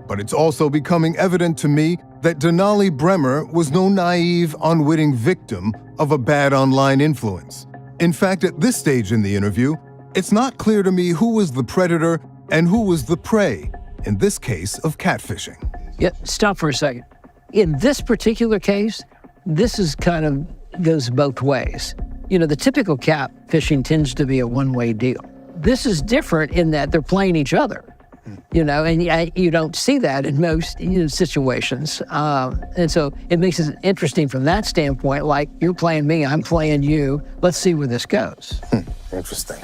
But it's also becoming evident to me that Denali Brehmer was no naive, unwitting victim of a bad online influence. In fact, at this stage in the interview, it's not clear to me who was the predator and who was the prey in this case of catfishing. Yeah, stop for a second. In this particular case, this is kind of goes both ways. You know, the typical catfishing tends to be a one-way deal. This is different in that they're playing each other, you know, and you don't see that in most situations. And so it makes it interesting from that standpoint, like, you're playing me, I'm playing you, let's see where this goes. Interesting.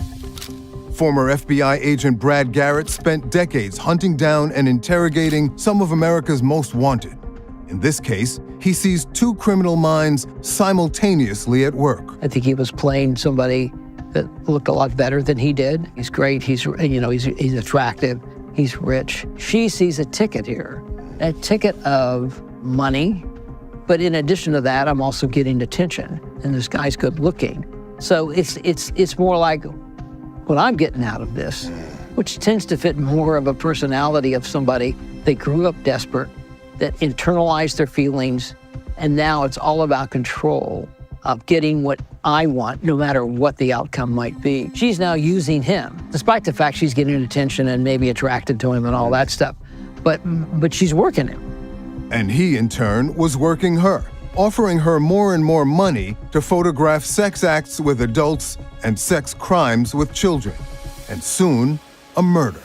Former FBI agent Brad Garrett spent decades hunting down and interrogating some of America's most wanted. In this case, he sees two criminal minds simultaneously at work. I think he was playing somebody that looked a lot better than he did. He's great, he's attractive, he's rich. She sees a ticket here, a ticket of money, but in addition to that, I'm also getting attention, and this guy's good looking. So it's more like what I'm getting out of this, which tends to fit more of a personality of somebody that grew up desperate, that internalized their feelings, and now it's all about control of getting what I want, no matter what the outcome might be. She's now using him, despite the fact she's getting attention and maybe attracted to him and all that stuff, but she's working him. And he, in turn, was working her, offering her more and more money to photograph sex acts with adults and sex crimes with children, and soon, a murder.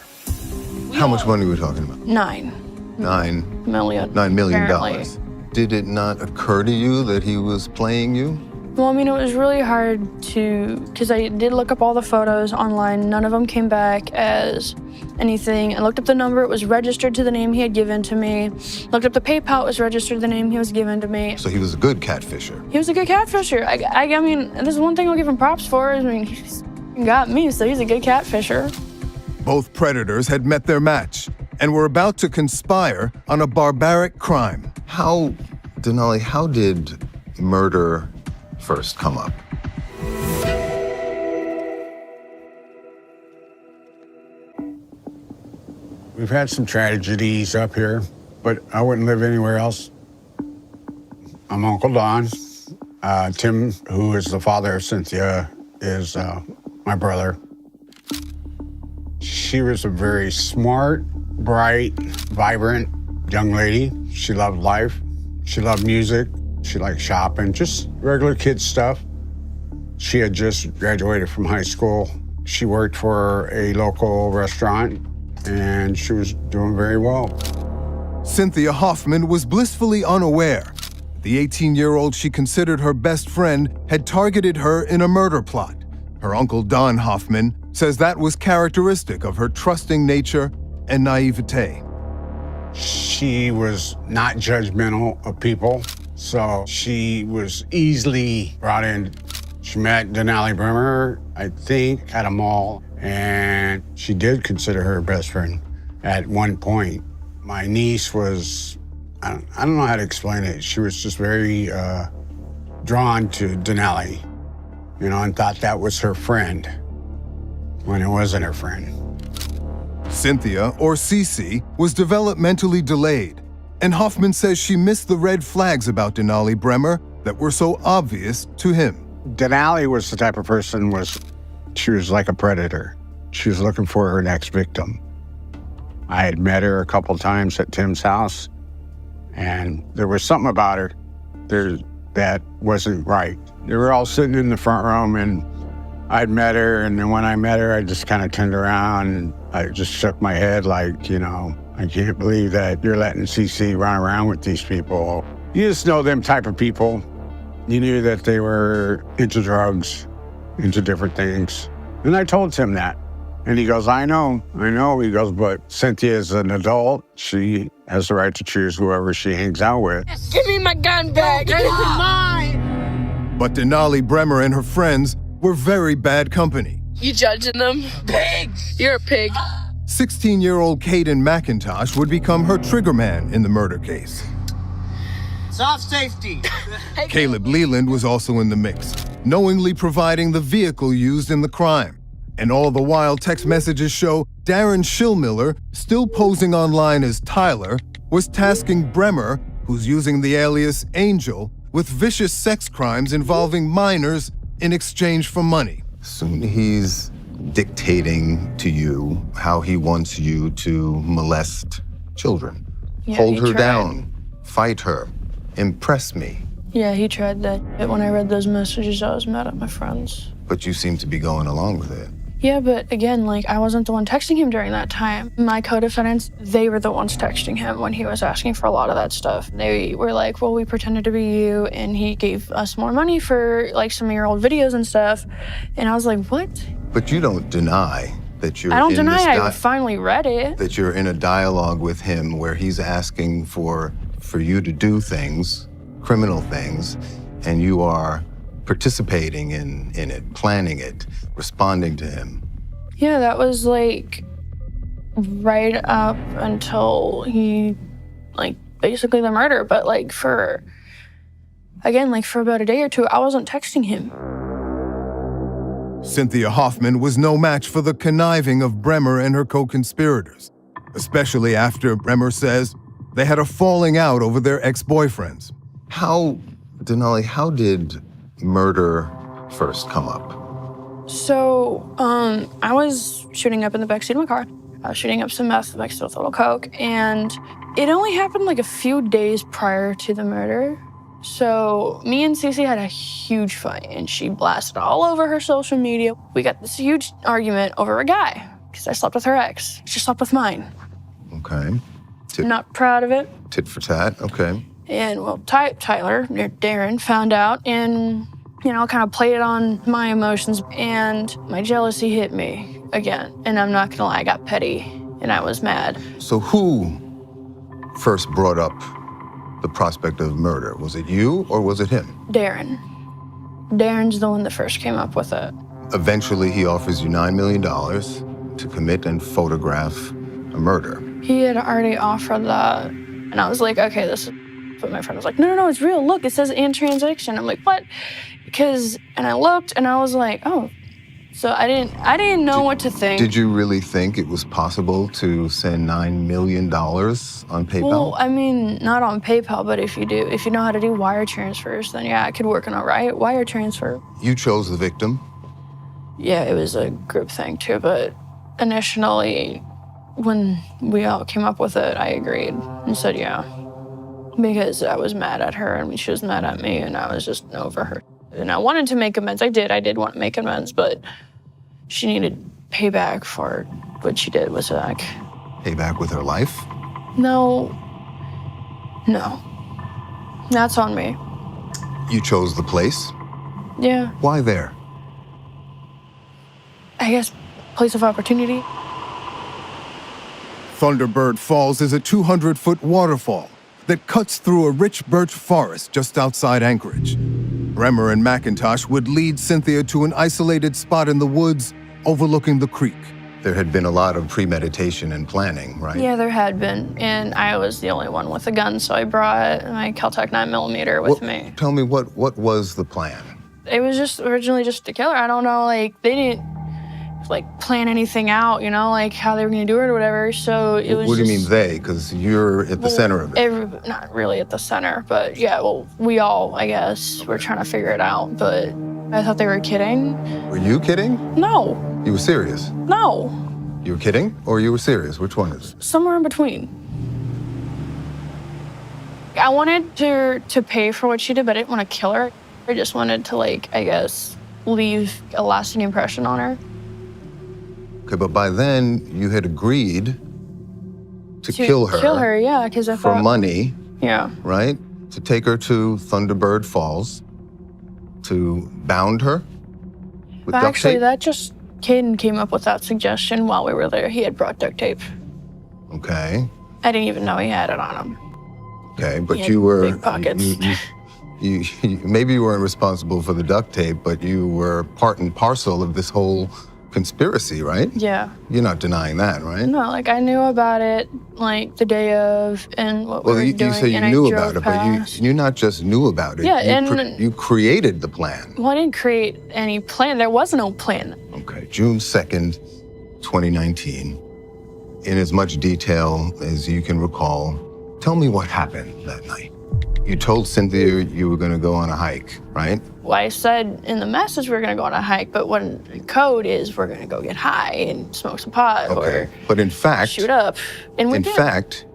How much money are we talking about? $9 million. $9 million. Apparently. Did it not occur to you that he was playing you? Well, I mean, it was really hard because I did look up all the photos online. None of them came back as anything. I looked up the number. It was registered to the name he had given to me. Looked up the PayPal. It was registered to the name he was given to me. So he was a good catfisher. He was a good catfisher. I mean, this is one thing I'll give him props for. I mean, he's got me, so he's a good catfisher. Both predators had met their match and were about to conspire on a barbaric crime. Denali, how did murder first come up? We've had some tragedies up here, but I wouldn't live anywhere else. I'm Uncle Don. Tim, who is the father of Cynthia, is my brother. She was a very smart, bright, vibrant young lady. She loved life. She loved music. She liked shopping, just regular kid stuff. She had just graduated from high school. She worked for a local restaurant, and she was doing very well. Cynthia Hoffman was blissfully unaware. The 18-year-old she considered her best friend had targeted her in a murder plot. Her uncle Don Hoffman says that was characteristic of her trusting nature and naivete. She was not judgmental of people, so she was easily brought in. She met Denali Brehmer, I think, at a mall, and she did consider her best friend at one point. My niece was, I don't know how to explain it. She was just very drawn to Denali, and thought that was her friend when it wasn't her friend. Cynthia, or Cece, was developmentally delayed, and Hoffman says she missed the red flags about Denali Brehmer that were so obvious to him. Denali was the type of person she was like a predator. She was looking for her next victim. I had met her a couple times at Tim's house, and there was something about her that wasn't right. They were all sitting in the front room, and I'd met her, and then when I met her, I just kind of turned around and I just shook my head like, I can't believe that you're letting CC run around with these people. You just know them type of people. You knew that they were into drugs, into different things. And I told Tim that. And he goes, I know. He goes, but Cynthia is an adult. She has the right to choose whoever she hangs out with. Give me my gun back. It's mine. But Denali Brehmer and her friends were very bad company. You judging them? Pigs. You're a pig. 16-year-old Caden McIntosh would become her triggerman in the murder case. Soft safety. Caleb Leland was also in the mix, knowingly providing the vehicle used in the crime. And all the while, text messages show Darren Schillmiller, still posing online as Tyler, was tasking Brehmer, who's using the alias Angel, with vicious sex crimes involving minors in exchange for money. Soon he's dictating to you how he wants you to molest children. Yeah, hold he her tried. down, fight her, impress me. Yeah, he tried that. When I read those messages, I was mad at my friends. But you seem to be going along with it. Yeah, but again, I wasn't the one texting him during that time. My co-defendants, they were the ones texting him when he was asking for a lot of that stuff. They were like, well, we pretended to be you, and he gave us more money for, some of your old videos and stuff. And I was like, what? But you don't deny that you're I don't deny I finally read it. that you're in a dialogue with him where he's asking for you to do things, criminal things, and you are participating in it, planning it, responding to him. Yeah, that was right up until he, basically the murder. But for about a day or two, I wasn't texting him. Cynthia Hoffman was no match for the conniving of Brehmer and her co-conspirators, especially after Brehmer says they had a falling out over their ex-boyfriends. Denali, how did murder first come up? So, I was shooting up in the backseat of my car. I was shooting up some meth mixed with a little coke, and it only happened a few days prior to the murder. So me and Cece had a huge fight, and she blasted all over her social media. We got this huge argument over a guy, because I slept with her ex. She slept with mine. Okay. Not proud of it. Tit for tat, okay. And, Tyler, Darren, found out, and you know, kind of played on my emotions, and my jealousy hit me again. And I'm not gonna lie, I got petty and I was mad. So who first brought up the prospect of murder? Was it you or was it him? Darren. Darren's the one that first came up with it. Eventually, he offers you $9 million to commit and photograph a murder. He had already offered that, and I was like, okay, this is, but my friend was like, no, it's real. Look, it says in transaction. I'm like, what? And I looked and I was like, oh. So I didn't know what to think. Did you really think it was possible to send $9 million on PayPal? Well, I mean, not on PayPal, but if you know how to do wire transfers, then yeah, it could work on a wire transfer. You chose the victim? Yeah, it was a group thing too, but initially, when we all came up with it, I agreed and said yeah. Because I was mad at her and she was mad at me and I was just over her. And I wanted to make amends. I did want to make amends, but she needed payback for what she did with Zach. Payback with her life? No. That's on me. You chose the place? Yeah. Why there? I guess place of opportunity. Thunderbird Falls is a 200-foot waterfall that cuts through a rich birch forest just outside Anchorage. Brehmer and McIntosh would lead Cynthia to an isolated spot in the woods overlooking the creek. There had been a lot of premeditation and planning, right? Yeah, there had been, and I was the only one with a gun, so I brought my Kel-Tec 9mm with me. Tell me, what was the plan? It was just originally just to kill her. I don't know, like, they didn't, like, plan anything out, you know, like, how they were gonna do it or whatever, so it was What do you mean they? Because you're at the center of it. Not really at the center, but yeah, well, we all, I guess, were trying to figure it out, but I thought they were kidding. Were you kidding? No. You were serious? No. You were kidding or you were serious? Which one is it? Somewhere in between. I wanted her to pay for what she did, but I didn't want to kill her. I just wanted to, like, I guess, leave a lasting impression on her. Okay, but by then you had agreed to kill her. Kill her, yeah, because I thought... For money. Yeah. Right? To take her to Thunderbird Falls, to bound her with duct Actually, tape? that just... Caden came up with that suggestion while we were there. He had brought duct tape. Okay. I didn't even know he had it on him. Okay, but He you had were... big pockets. You maybe you weren't responsible for the duct tape, but you were part and parcel of this whole conspiracy, right? Yeah. You're not denying that, right? No, like, I knew about it, like, the day of and what we were doing. You say you and knew I about drove it, but past. you not just knew about it. Yeah, you created the plan. Well, I didn't create any plan. There was no plan. Okay, June 2nd, 2019. In as much detail as you can recall, tell me what happened that night. You told Cynthia you were going to go on a hike, right? Well, I said in the message we're going to go on a hike, but when the code is we're going to go get high and smoke some pot or But in fact, shoot up. And we in did. fact,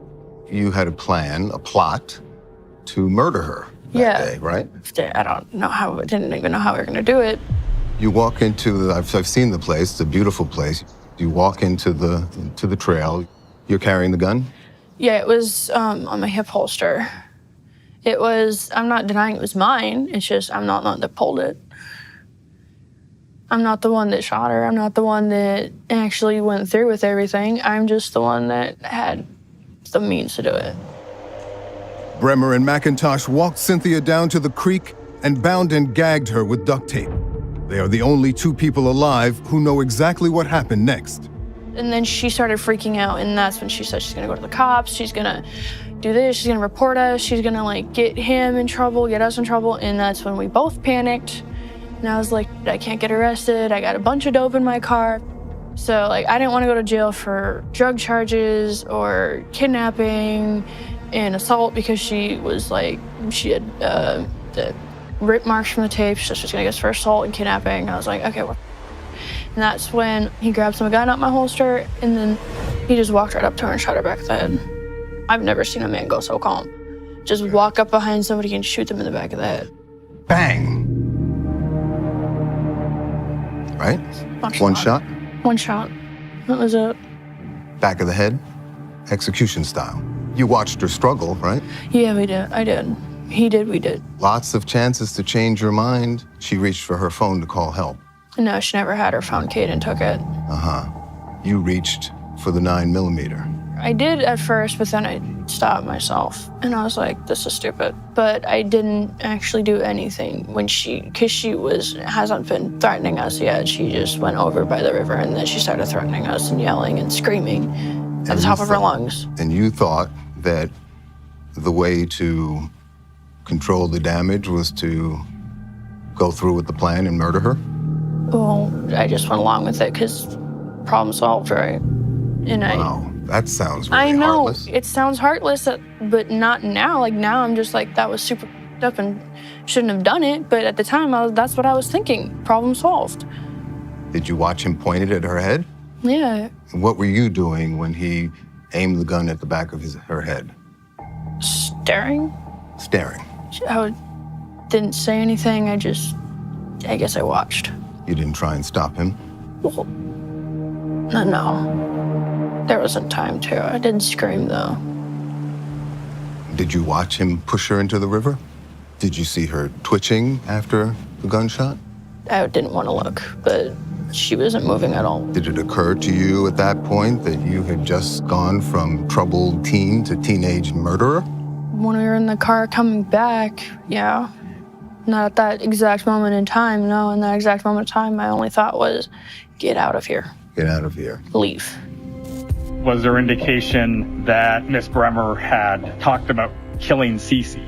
you had a plan, a plot to murder her that day, right? I don't know how, I didn't even know how we were going to do it. You walk into I've seen the place, it's a beautiful place. You walk into the trail. You're carrying the gun? Yeah, it was on my hip holster. It was, I'm not denying it was mine. It's just I'm not the one that pulled it. I'm not the one that shot her. I'm not the one that actually went through with everything. I'm just the one that had the means to do it. Brehmer and McIntosh walked Cynthia down to the creek and bound and gagged her with duct tape. They are the only two people alive who know exactly what happened next. And then she started freaking out, and that's when she said she's gonna go to the cops, she's gonna do this, she's gonna report us, she's gonna, like, get him in trouble, get us in trouble, and that's when we both panicked. And I was like, I can't get arrested, I got a bunch of dope in my car. So, like, I didn't want to go to jail for drug charges or kidnapping and assault because she was, like, she had the rip marks from the tape, so she was gonna get us for assault and kidnapping. And I was like, okay, well. And that's when he grabbed some gun out my holster, and then he just walked right up to her and shot her back in the head. I've never seen a man go so calm. Just walk up behind somebody and shoot them in the back of the head. Bang! Right? One shot? One shot. That was it. Back of the head? Execution style. You watched her struggle, right? Yeah, we did. I did. He did, we did. Lots of chances to change your mind. She reached for her phone to call help. No, she never had her phone. Caden took it. You reached for the 9mm. I did at first, but then I stopped myself. And I was like, this is stupid. But I didn't actually do anything because she hasn't been threatening us yet. She just went over by the river and then she started threatening us and yelling and screaming at the top of her lungs. And you thought that the way to control the damage was to go through with the plan and murder her? Well, I just went along with it because problem solved, right? And wow. That sounds really I know, heartless. it sounds heartless, but not now. Like, now I'm just like, that was super up and shouldn't have done it. But at the time, that's what I was thinking. Problem solved. Did you watch him point it at her head? Yeah. What were you doing when he aimed the gun at the back of her head? Staring. Staring. I didn't say anything. I guess I watched. You didn't try and stop him? Well, no. There wasn't time to. I didn't scream, though. Did you watch him push her into the river? Did you see her twitching after the gunshot? I didn't want to look, but she wasn't moving at all. Did it occur to you at that point that you had just gone from troubled teen to teenage murderer? When we were in the car coming back, yeah. Not at that exact moment in time, no. In that exact moment of time, my only thought was, get out of here. Get out of here. Leave. Was there indication that Miss Brehmer had talked about killing Cece?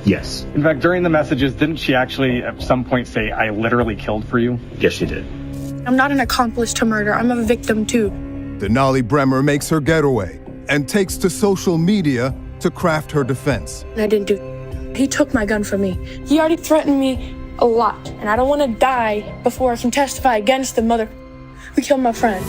Yes. In fact, during the messages, didn't she actually at some point say, I literally killed for you? Yes, she did. I'm not an accomplice to murder. I'm a victim, too. Denali Brehmer makes her getaway and takes to social media to craft her defense. I didn't do. He took my gun from me. He already threatened me a lot, and I don't want to die before I can testify against the mother who killed my friend.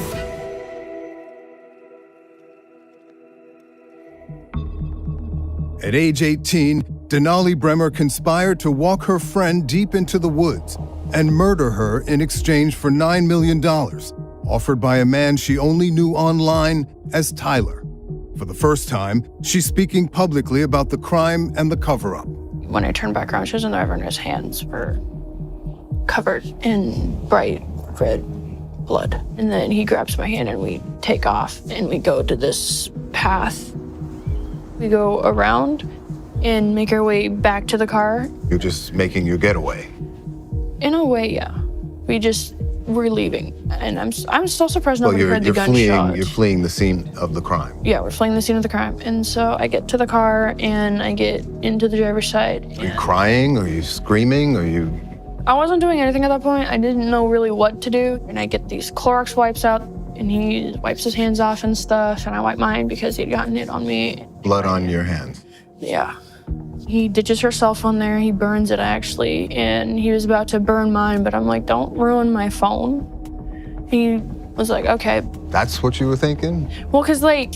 At age 18, Denali Brehmer conspired to walk her friend deep into the woods and murder her in exchange for $9 million, offered by a man she only knew online as Tyler. For the first time, she's speaking publicly about the crime and the cover-up. When I turned back around, she was in the river and his hands were covered in bright red blood. And then he grabs my hand and we take off and we go to this path. We go around and make our way back to the car. You're just making your getaway. In a way, yeah. We're leaving. And I'm still surprised nobody heard the gunshot. You're fleeing the scene of the crime. Yeah, we're fleeing the scene of the crime. And so I get to the car and I get into the driver's side. Are you crying? Are you screaming? Are you... I wasn't doing anything at that point. I didn't know really what to do. And I get these Clorox wipes out and he wipes his hands off and stuff. And I wipe mine because he'd gotten it on me. Blood on your hands. Yeah. He ditches her cell phone there. He burns it, actually. And he was about to burn mine, but I'm like, don't ruin my phone. He was like, okay. That's what you were thinking? Well, because, like,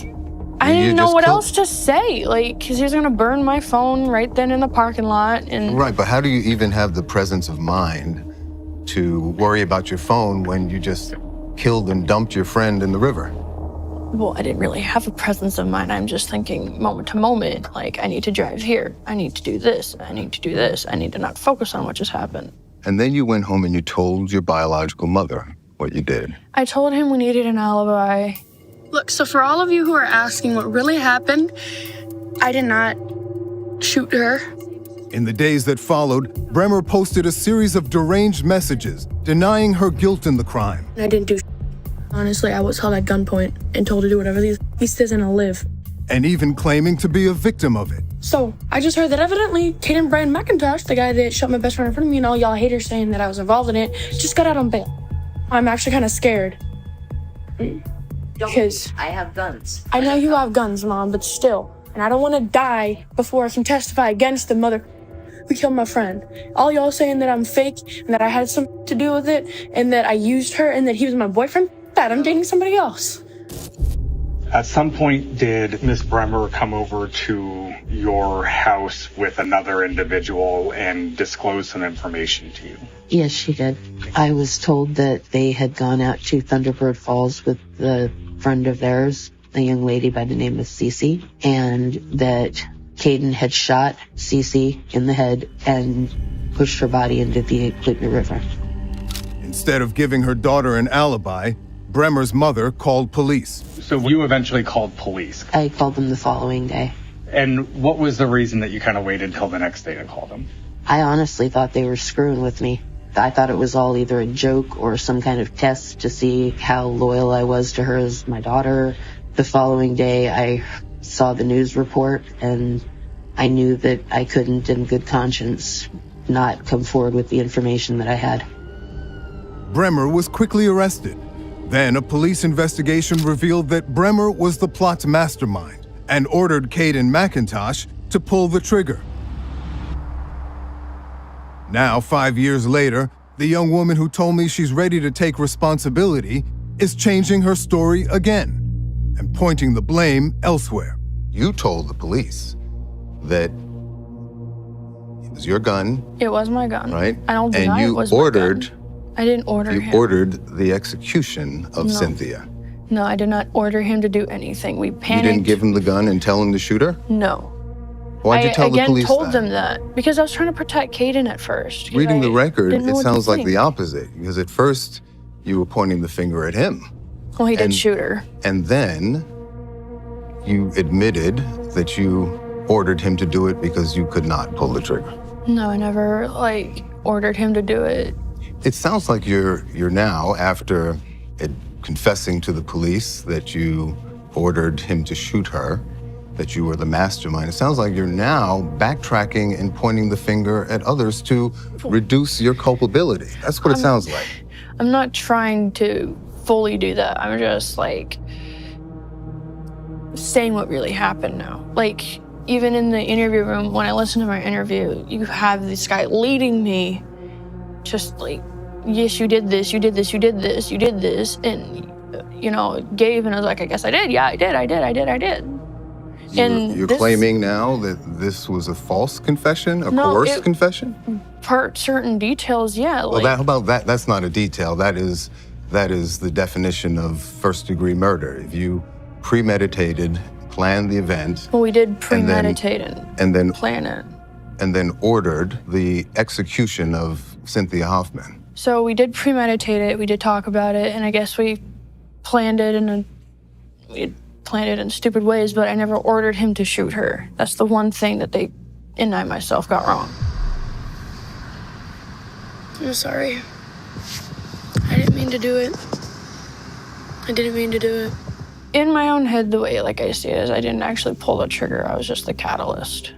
I didn't know what else to say. Like, because he was going to burn my phone right then in the parking lot. And right, but how do you even have the presence of mind to worry about your phone when you just killed and dumped your friend in the river? Well, I didn't really have a presence of mind. I'm just thinking moment to moment, like, I need to drive here. I need to do this. I need to do this. I need to not focus on what just happened. And then you went home and you told your biological mother what you did. I told him we needed an alibi. Look, so for all of you who are asking what really happened, I did not shoot her. In the days that followed, Brehmer posted a series of deranged messages denying her guilt in the crime. I didn't do. Honestly, I was held at gunpoint and told to do whatever he says and I'll live. And even claiming to be a victim of it. So, I just heard that evidently Caden Brian McIntosh, the guy that shot my best friend in front of me and all y'all haters saying that I was involved in it, just got out on bail. I'm actually kind of scared. Because I have guns. I know you have guns, Mom, but still. And I don't want to die before I can testify against the mother who killed my friend. All y'all saying that I'm fake and that I had something to do with it and that I used her and that he was my boyfriend, that I'm dating somebody else. At some point, did Miss Brehmer come over to your house with another individual and disclose some information to you? Yes, she did. I was told that they had gone out to Thunderbird Falls with the friend of theirs, a young lady by the name of Cece, and that Caden had shot Cece in the head and pushed her body into the Keator River. Instead of giving her daughter an alibi, Brehmer's mother called police. So you eventually called police. I called them the following day. And what was the reason that you kind of waited till the next day to call them? I honestly thought they were screwing with me. I thought it was all either a joke or some kind of test to see how loyal I was to her as my daughter. The following day, I saw the news report, and I knew that I couldn't, in good conscience, not come forward with the information that I had. Brehmer was quickly arrested. Then a police investigation revealed that Brehmer was the plot's mastermind and ordered Caden McIntosh to pull the trigger. Now, 5 years later, the young woman who told me she's ready to take responsibility is changing her story again and pointing the blame elsewhere. You told the police that it was your gun, It was my gun. right? I don't and deny you it was ordered, my gun. I didn't order you him. ordered the execution of No. Cynthia. No, I did not order him to do anything. We You panicked. didn't give him the gun and tell him to shoot her? No. Why'd you tell the police I again told that? them that because I was trying to protect Caden at first. 'cause Reading the I record, didn't know it what to sounds like think. the opposite, because at first you were pointing the finger at him. Well, he did and- shoot her. And then you admitted that you ordered him to do it because you could not pull the trigger. No, I never ordered him to do it. It sounds like you're now, after confessing to the police that you ordered him to shoot her, that you were the mastermind. It sounds like you're now backtracking and pointing the finger at others to reduce your culpability. That's what it sounds like. I'm not trying to fully do that. I'm just saying what really happened now. Even in the interview room, when I listen to my interview, you have this guy leading me, just yes, you did this, you did this, you did this, you did this, and gave, and I was like, I guess I did. Yeah, I did. You're claiming now that this was a false confession, a No, coerced confession? certain details, yeah. Well, how about that? That's not a detail. That is the definition of first-degree murder. If you premeditated, planned the event, Well, we did premeditate and then plan it. and then ordered the execution of Cynthia Hoffman. So we did premeditate it, we did talk about it, and I guess we planned it in stupid ways, but I never ordered him to shoot her. That's the one thing that they and I myself got wrong. I'm sorry. I didn't mean to do it. I didn't mean to do it. In my own head, the way I see it is I didn't actually pull the trigger, I was just the catalyst.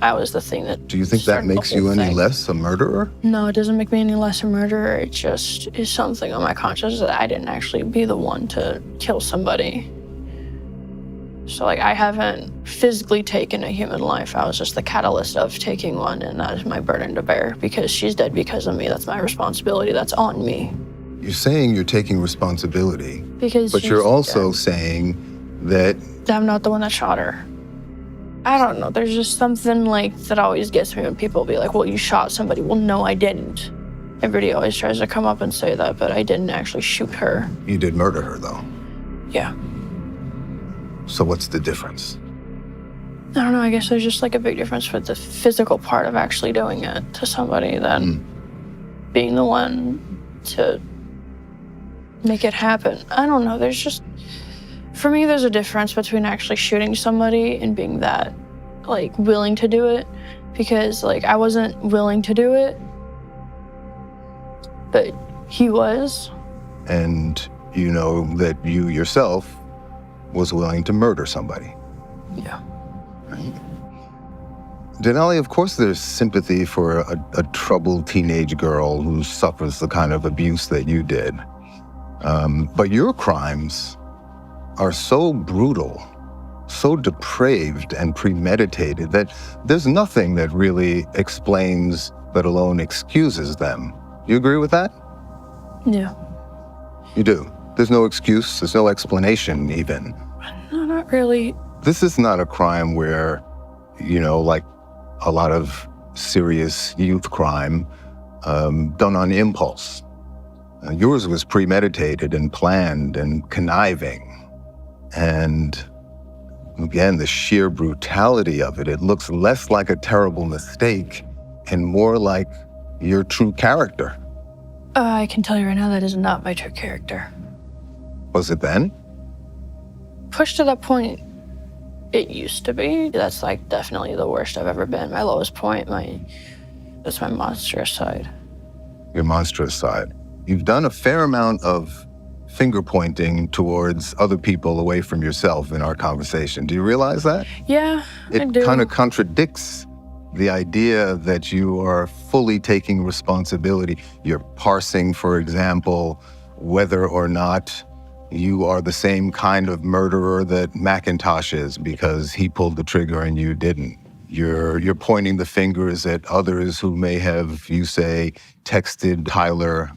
I was the thing that Do you think that started the makes whole you any thing. less a murderer? No, it doesn't make me any less a murderer. It just is something on my conscience that I didn't actually be the one to kill somebody. So I haven't physically taken a human life. I was just the catalyst of taking one, and that is my burden to bear because she's dead because of me. That's my responsibility. That's on me. You're saying you're taking responsibility, Because but you're she's also saying that I'm not the one that shot her. I don't know. There's just something that always gets me when people be like, well, you shot somebody. Well, no, I didn't. Everybody always tries to come up and say that, but I didn't actually shoot her. you did murder her, though. Yeah. So what's the difference? I don't know. I guess there's just a big difference with the physical part of actually doing it to somebody than being the one to make it happen. I don't know. There's just, for me, there's a difference between actually shooting somebody and being that, willing to do it. Because, I wasn't willing to do it, but he was. And you know that you yourself was willing to murder somebody. Yeah. Right? Denali, of course there's sympathy for a troubled teenage girl who suffers the kind of abuse that you did. But your crimes are so brutal, so depraved and premeditated that there's nothing that really explains, let alone excuses them. You agree with that? Yeah. You do? There's no excuse, there's no explanation even. No, not really. This is not a crime where, like a lot of serious youth crime done on impulse. Yours was premeditated and planned and conniving. And Again, the sheer brutality of it, it looks less like a terrible mistake and more like your true character. I can tell you right now that is not my true character. Was it then? Pushed to that point, it used to be. That's like definitely the worst I've ever been. My lowest point, that's my monstrous side. Your monstrous side. You've done a fair amount of finger pointing towards other people away from yourself in our conversation. Do you realize that? Yeah, I do. It kind of contradicts the idea that you are fully taking responsibility. You're parsing, for example, whether or not you are the same kind of murderer that McIntosh is because he pulled the trigger and you didn't. You're pointing the fingers at others who may have, you say, texted Tyler,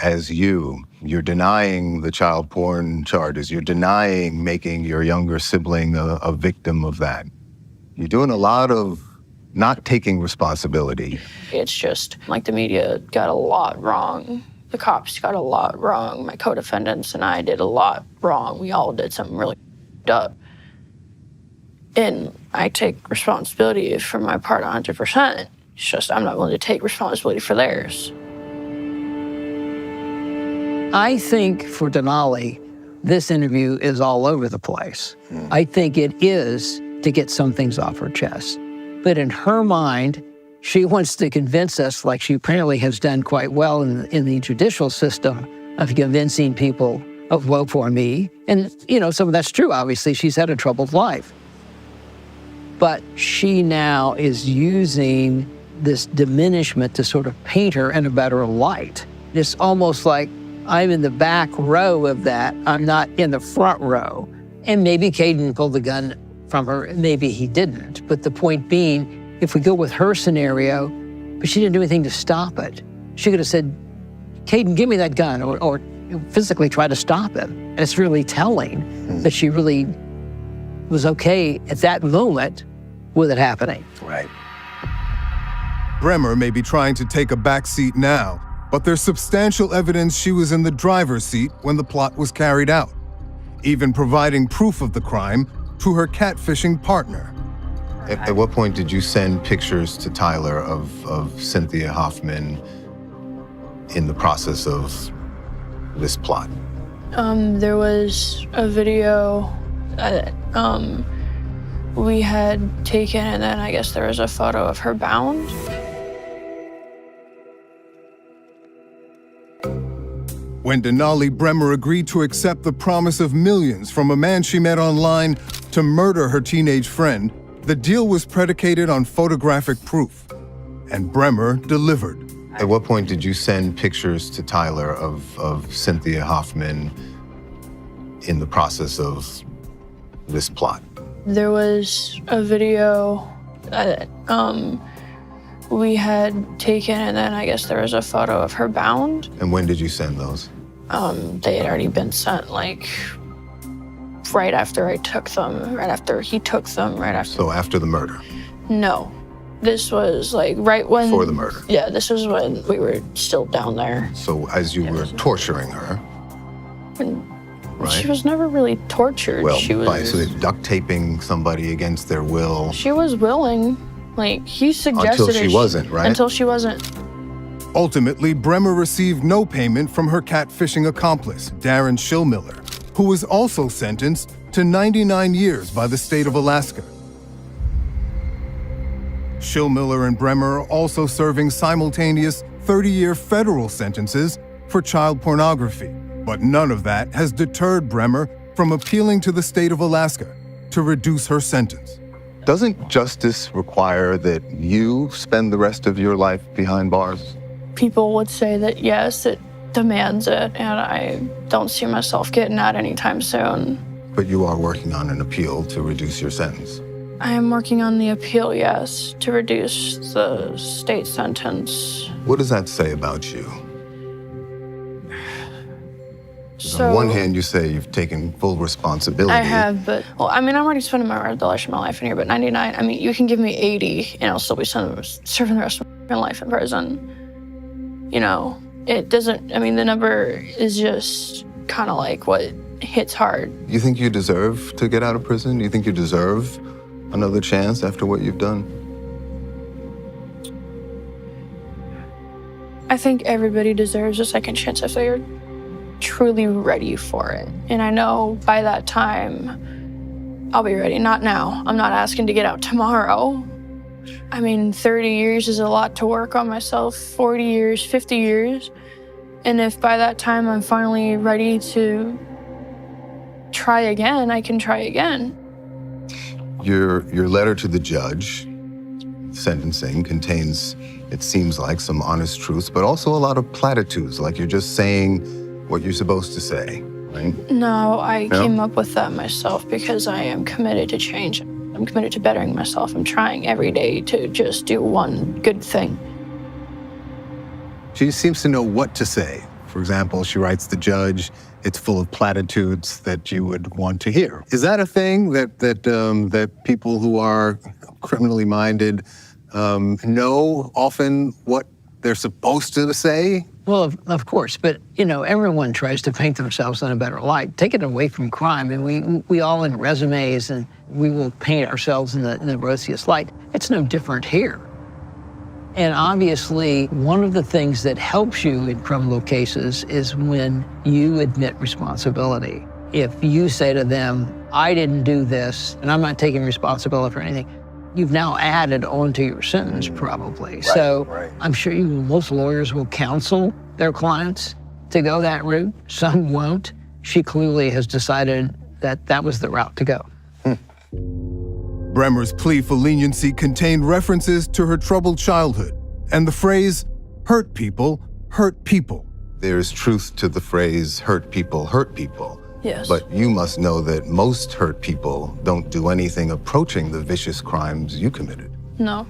as you. You're denying the child porn charges. You're denying making your younger sibling a victim of that. You're doing a lot of not taking responsibility. It's just like the media got a lot wrong. The cops got a lot wrong. My co-defendants and I did a lot wrong. We all did something really up. And I take responsibility for my part 100%. It's just I'm not willing to take responsibility for theirs. I think for Denali, this interview is all over the place. I think it is to get some things off her chest. But in her mind, she wants to convince us, like she apparently has done quite well in the judicial system, of convincing people of vote for me. And, some of that's true, obviously. She's had a troubled life. But she now is using this diminishment to sort of paint her in a better light. It's almost like I'm in the back row of that. I'm not in the front row. And maybe Caden pulled the gun from her, maybe he didn't. But the point being, if we go with her scenario, but she didn't do anything to stop it. She could have said, Caden, give me that gun, or physically try to stop him. And it's really telling that she really was okay at that moment with it happening. Right. Brehmer may be trying to take a back seat now, but there's substantial evidence she was in the driver's seat when the plot was carried out, even providing proof of the crime to her catfishing partner. At what point did you send pictures to Tyler of Cynthia Hoffman in the process of this plot? There was a video that we had taken, and then I guess there was a photo of her bound. When Denali Brehmer agreed to accept the promise of millions from a man she met online to murder her teenage friend, the deal was predicated on photographic proof, and Brehmer delivered. At what point did you send pictures to Tyler of Cynthia Hoffman in the process of this plot? There was a video that we had taken, and then I guess there was a photo of her bound. And when did you send those? They had already been sent, like, right after I took them, right after he took them, right after. So after the murder? No. This was, like, right when... Before the murder? Yeah, this was when we were still down there. So as you were torturing her, right? She was never really tortured. Well, she was... by duct taping somebody against their will. She was willing. Like, he suggested Until she wasn't, right? Until she wasn't. Ultimately, Brehmer received no payment from her catfishing accomplice, Darren Schillmiller, who was also sentenced to 99 years by the state of Alaska. Schillmiller and Brehmer are also serving simultaneous 30-year federal sentences for child pornography, but none of that has deterred Brehmer from appealing to the state of Alaska to reduce her sentence. Doesn't justice require that you spend the rest of your life behind bars? People would say that, yes, it demands it, and I don't see myself getting out anytime soon. But you are working on an appeal to reduce your sentence. I am working on the appeal, yes, to reduce the state sentence. What does that say about you? So, on one hand, you say you've taken full responsibility. I have, but, well, I mean, I'm already spending the rest of my life in here, but 99, I mean, you can give me 80, and I'll still be serving the rest of my life in prison. You know, it doesn't, I mean, the number is just kind of like what hits hard. You think you deserve to get out of prison? Do you think you deserve another chance after what you've done? I think everybody deserves a second chance if they're truly ready for it. And I know by that time, I'll be ready. Not now. I'm not asking to get out tomorrow. I mean, 30 years is a lot to work on myself, 40 years, 50 years. And if by that time I'm finally ready to try again, I can try again. Your letter to the judge, sentencing, contains, it seems like, some honest truths, but also a lot of platitudes, like you're just saying what you're supposed to say, right? No, I came up with that myself because I am committed to change. I'm committed to bettering myself. I'm trying every day to just do one good thing. She seems to know what to say. For example, she writes the judge, it's full of platitudes that you would want to hear. Is that a thing that people who are criminally minded know often what they're supposed to say? Well, of course, but everyone tries to paint themselves in a better light. Take it away from crime, and we all in resumes, and we will paint ourselves in the rosiest light. It's no different here. And obviously, one of the things that helps you in criminal cases is when you admit responsibility. If you say to them, I didn't do this, and I'm not taking responsibility for anything, you've now added on to your sentence, probably. Right, so right. I'm sure most lawyers will counsel their clients to go that route. Some won't. She clearly has decided that that was the route to go. Brehmer's plea for leniency contained references to her troubled childhood and the phrase, hurt people, hurt people. There's truth to the phrase, hurt people, hurt people. Yes. But you must know that most hurt people don't do anything approaching the vicious crimes you committed, No.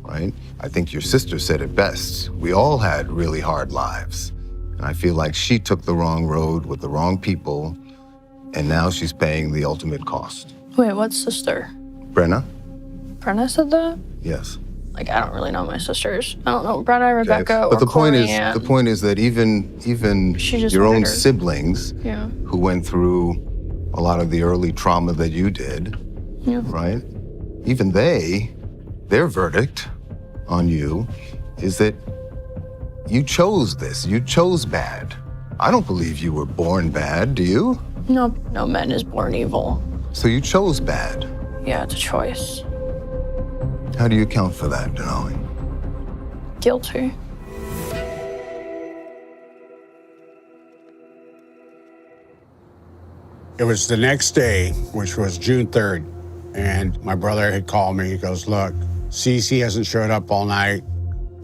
right? I think your sister said it best. We all had really hard lives. And I feel like she took the wrong road with the wrong people, and now she's paying the ultimate cost. Wait, what sister? Brenna? Brenna said that? Yes. Like, I don't really know my sisters. I don't know Brenna, Rebecca, But or the point Corey is, Ann. the point is that even She just your own murdered. siblings, Yeah. who went through a lot of the early trauma that you did, Yeah. right? Even their verdict on you is that you chose this. You chose bad. I don't believe you were born bad, do you? No man is born evil. So you chose bad. Yeah, it's a choice. How do you account for that, Denali? Guilty. It was the next day, which was June 3rd, and my brother had called me. He goes, look, Cece hasn't showed up all night.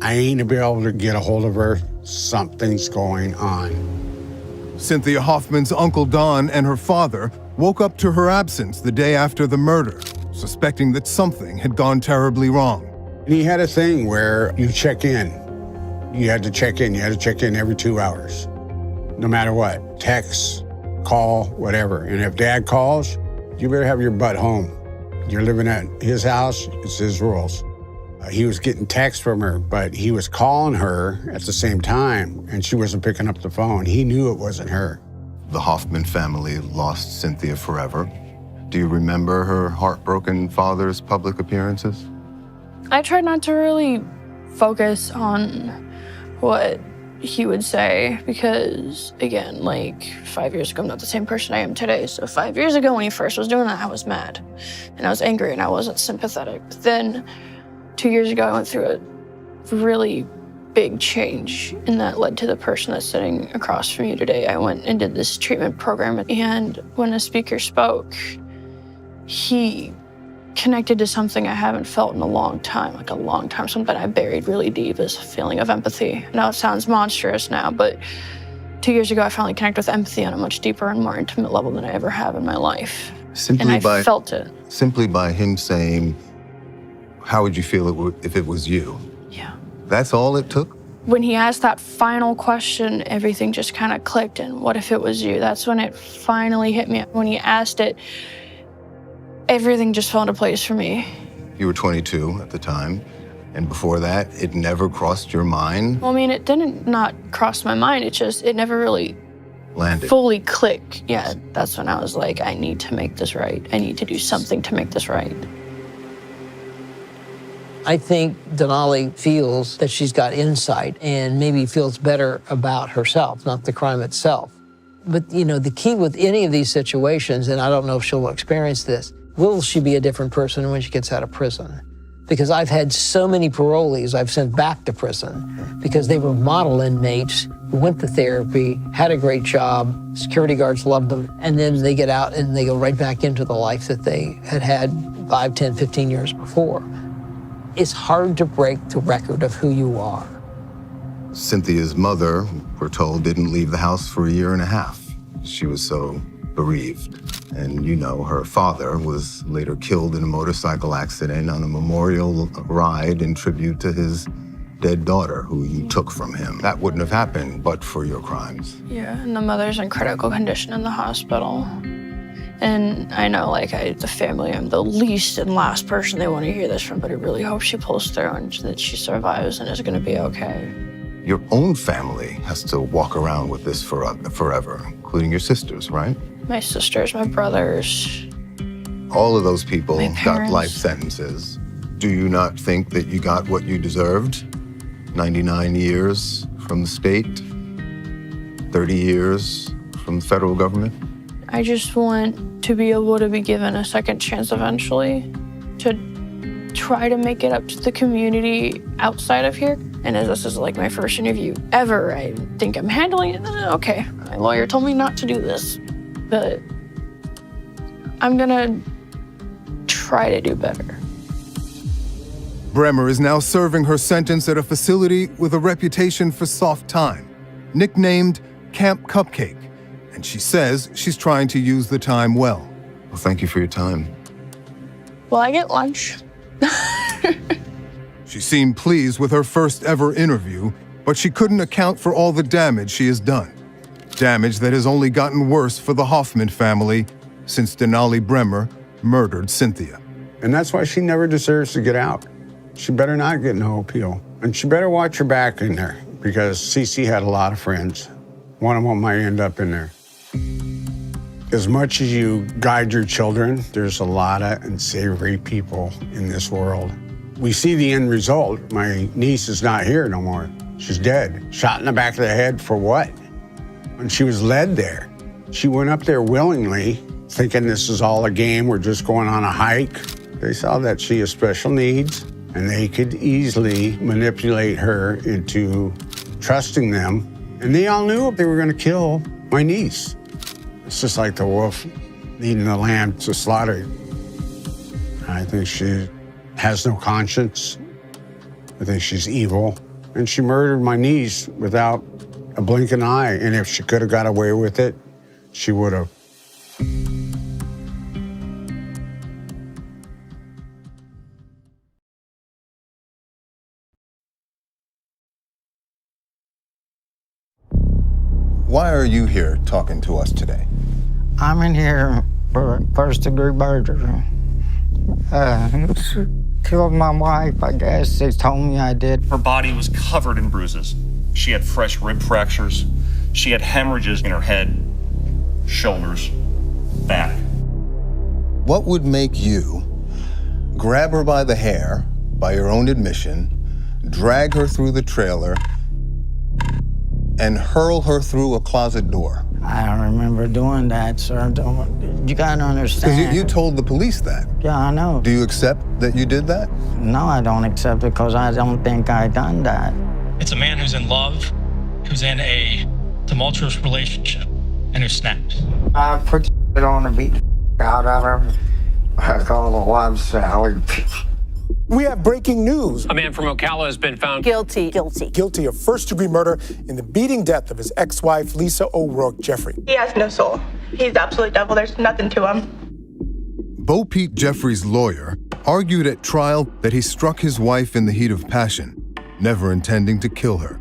I ain't gonna be able to get a hold of her. Something's going on. Cynthia Hoffman's Uncle Don and her father woke up to her absence the day after the murder, suspecting that something had gone terribly wrong. And he had a thing where you check in. You had to check in. You had to check in every 2 hours, no matter what. Text, call, whatever. And if Dad calls, you better have your butt home. You're living at his house, it's his rules. He was getting texts from her, but he was calling her at the same time, and she wasn't picking up the phone. He knew it wasn't her. The Hoffman family lost Cynthia forever. Do you remember her heartbroken father's public appearances? I tried not to really focus on what he would say because, again, like 5 years ago, I'm not the same person I am today. So 5 years ago when he first was doing that, I was mad and I was angry and I wasn't sympathetic. But then 2 years ago, I went through a really big change, and that led to the person that's sitting across from you today. I went and did this treatment program, and when a speaker spoke, he connected to something I haven't felt in a long time, something I buried really deep, is a feeling of empathy. I know it sounds monstrous now, but 2 years ago, I finally connected with empathy on a much deeper and more intimate level than I ever have in my life. And I felt it. Simply by him saying, how would you feel if it was you? Yeah. That's all it took? When he asked that final question, everything just kind of clicked, and what if it was you? That's when it finally hit me. When he asked it, everything just fell into place for me. You were 22 at the time, and before that, it never crossed your mind? Well, I mean, it didn't not cross my mind. It never really landed. fully click, yeah, that's when I was like, I need to make this right. I need to do something to make this right. I think Denali feels that she's got insight and maybe feels better about herself, not the crime itself. But, you know, the key with any of these situations, and I don't know if she'll experience this, will she be a different person when she gets out of prison? Because I've had so many parolees I've sent back to prison because they were model inmates who went to therapy, had a great job, security guards loved them, and then they get out and they go right back into the life that they had had 5, 10, 15 years before. It's hard to break the record of who you are. Cynthia's mother, we're told, didn't leave the house for a year and a half. She was so bereaved. And you know, her father was later killed in a motorcycle accident on a memorial ride in tribute to his dead daughter, who you took from him. That wouldn't have happened but for your crimes. Yeah, and the mother's in critical condition in the hospital. And I know, like, the family, I'm the least and last person they want to hear this from, but I really hope she pulls through and that she survives and is going to be okay. Your own family has to walk around with this forever, including your sisters, right? My sisters, my brothers. All of those people My got parents. life sentences. Do you not think that you got what you deserved? 99 years from the state, 30 years from the federal government? I just want to be able to be given a second chance eventually to try to make it up to the community outside of here. And as this is like my first interview ever, I think I'm handling it. Okay, my lawyer told me not to do this, but I'm gonna try to do better. Brehmer is now serving her sentence at a facility with a reputation for soft time, nicknamed Camp Cupcake, and she says she's trying to use the time well. Well, thank you for your time. Will I get lunch? She seemed pleased with her first ever interview, but she couldn't account for all the damage she has done. Damage that has only gotten worse for the Hoffman family since Denali Brehmer murdered Cynthia. And that's why she never deserves to get out. She better not get no appeal. And she better watch her back in there, because Cece had a lot of friends. One of them might end up in there. As much as you guide your children, there's a lot of unsavory people in this world. We see the end result. My niece is not here no more. She's dead. Shot in the back of the head for what? When she was led there, she went up there willingly, thinking this is all a game, we're just going on a hike. They saw that she has special needs, and they could easily manipulate her into trusting them. And they all knew they were gonna kill my niece. It's just like the wolf needing the lamb to slaughter. I think she has no conscience. I think she's evil. And she murdered my niece without a blink of an eye. And if she could have got away with it, she would have. Why are you here talking to us today? I'm in here for first-degree murder. Killed my wife, I guess. They told me I did. Her body was covered in bruises. She had fresh rib fractures. She had hemorrhages in her head, shoulders, back. What would make you grab her by the hair, by your own admission, drag her through the trailer, and hurl her through a closet door? I don't remember doing that, sir. You gotta understand. Because you told the police that. Yeah, I know. Do you accept that you did that? No, I don't accept it because I don't think I done that. It's a man who's in love, who's in a tumultuous relationship, and who snaps. I put it on the beat out of her. I call the wife Sally. We have breaking news. A man from Ocala has been found Guilty. Guilty of first-degree murder in the beating death of his ex-wife, Lisa O'Rourke Jeffrey. He has no soul. He's absolute devil. There's nothing to him. Bo Pete Jeffrey's lawyer argued at trial that he struck his wife in the heat of passion, never intending to kill her.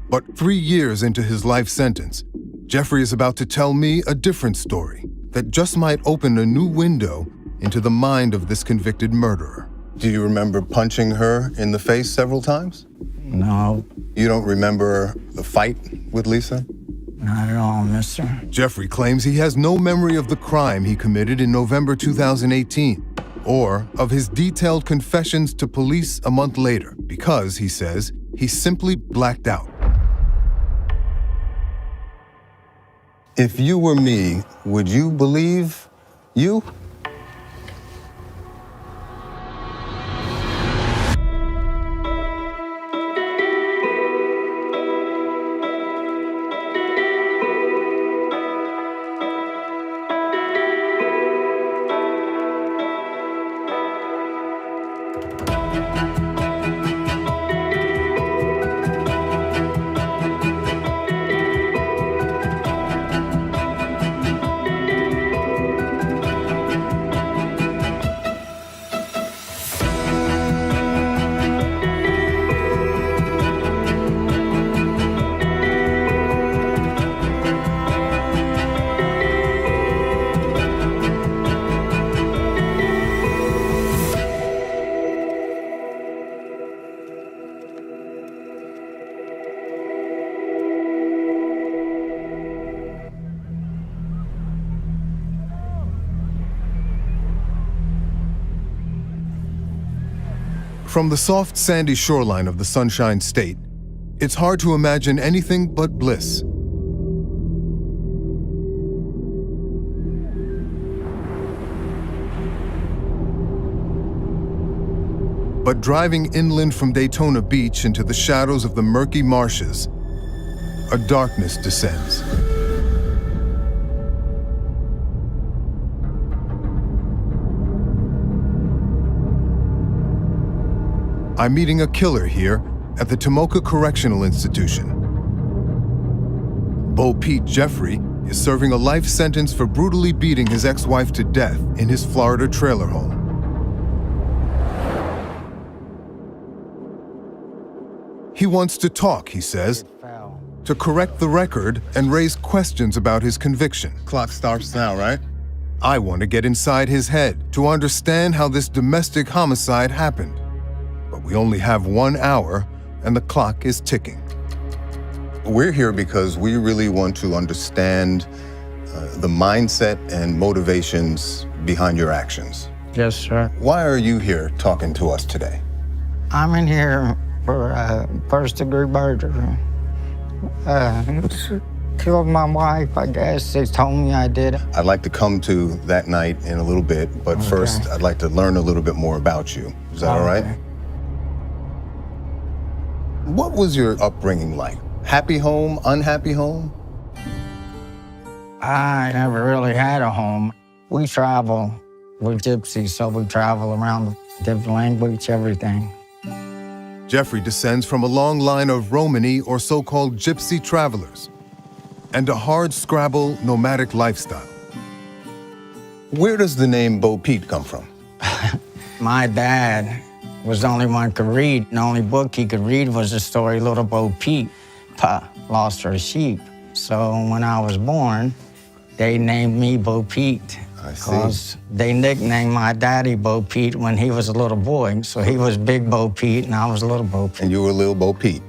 But 3 years into his life sentence, Jeffrey is about to tell me a different story that just might open a new window into the mind of this convicted murderer. Do you remember punching her in the face several times? No. You don't remember the fight with Lisa? Not at all, mister. Jeffrey claims he has no memory of the crime he committed in November 2018, or of his detailed confessions to police a month later, because, he says, he simply blacked out. If you were me, would you believe you? From the soft, sandy shoreline of the Sunshine State, it's hard to imagine anything but bliss. But driving inland from Daytona Beach into the shadows of the murky marshes, a darkness descends. I'm meeting a killer here at the Tomoka Correctional Institution. Bo Pete Jeffrey is serving a life sentence for brutally beating his ex-wife to death in his Florida trailer home. He wants to talk, he says, to correct the record and raise questions about his conviction. Clock starts now, right? I want to get inside his head to understand how this domestic homicide happened. But we only have 1 hour, and the clock is ticking. We're here because we really want to understand the mindset and motivations behind your actions. Yes, sir. Why are you here talking to us today? I'm in here for first-degree murder. Killed my wife, I guess. They told me I did. I'd like to come to that night in a little bit, but first I'd like to learn a little bit more about you. Is that all right? What was your upbringing like? Happy home, unhappy home? I never really had a home. We travel. We're gypsies, so we travel around, different language, everything. Jeffrey descends from a long line of Romany or so-called gypsy travelers and a hard-scrabble nomadic lifestyle. Where does the name Bo Pete come from? My dad was the only one could read. The only book he could read was the story Little Bo Peep lost her sheep. So when I was born, they named me Bo Pete. I see. Because they nicknamed my daddy Bo Pete when he was a little boy. So he was Big Bo Pete and I was Little Bo Pete. And you were Little Bo Pete.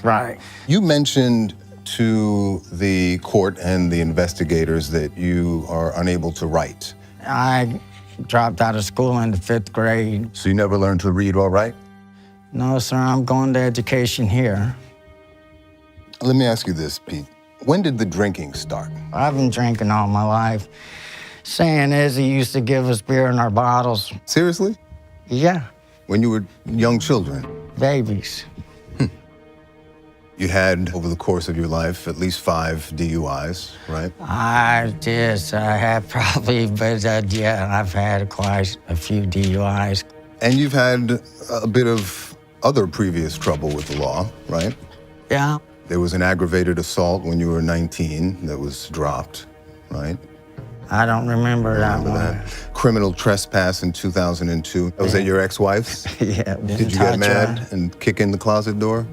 Right. You mentioned to the court and the investigators that you are unable to write. I dropped out of school in the 5th grade. So you never learned to read or write? No, sir, I'm going to education here. Let me ask you this, Pete. When did the drinking start? I've been drinking all my life. Saying is, he used to give us beer in our bottles. Seriously? Yeah. When you were young children? Babies. You had, over the course of your life, at least 5 DUIs, right? I had probably, but yeah, I've had quite a few DUIs. And you've had a bit of other previous trouble with the law, right? Yeah. There was an aggravated assault when you were 19 that was dropped, right? I don't remember that one. Criminal trespass in 2002. Was that your ex-wife's? Yeah. Did you get mad and kick in the closet door?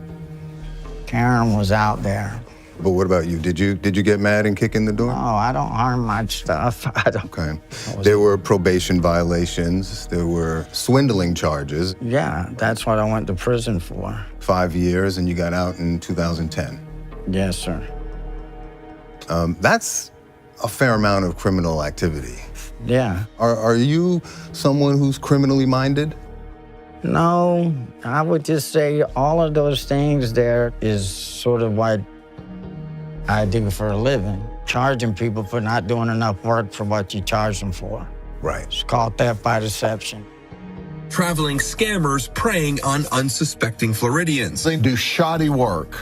Karen was out there. But what about you? Did you get mad and kick in the door? No, I don't harm my stuff. I don't. Okay. There were probation violations. There were swindling charges. Yeah, that's what I went to prison for. 5 years, and you got out in 2010. Yes, sir. That's a fair amount of criminal activity. Yeah. Are you someone who's criminally minded? No, I would just say all of those things there is sort of what I do for a living. Charging people for not doing enough work for what you charge them for. Right. It's called theft by deception. Traveling scammers preying on unsuspecting Floridians. They do shoddy work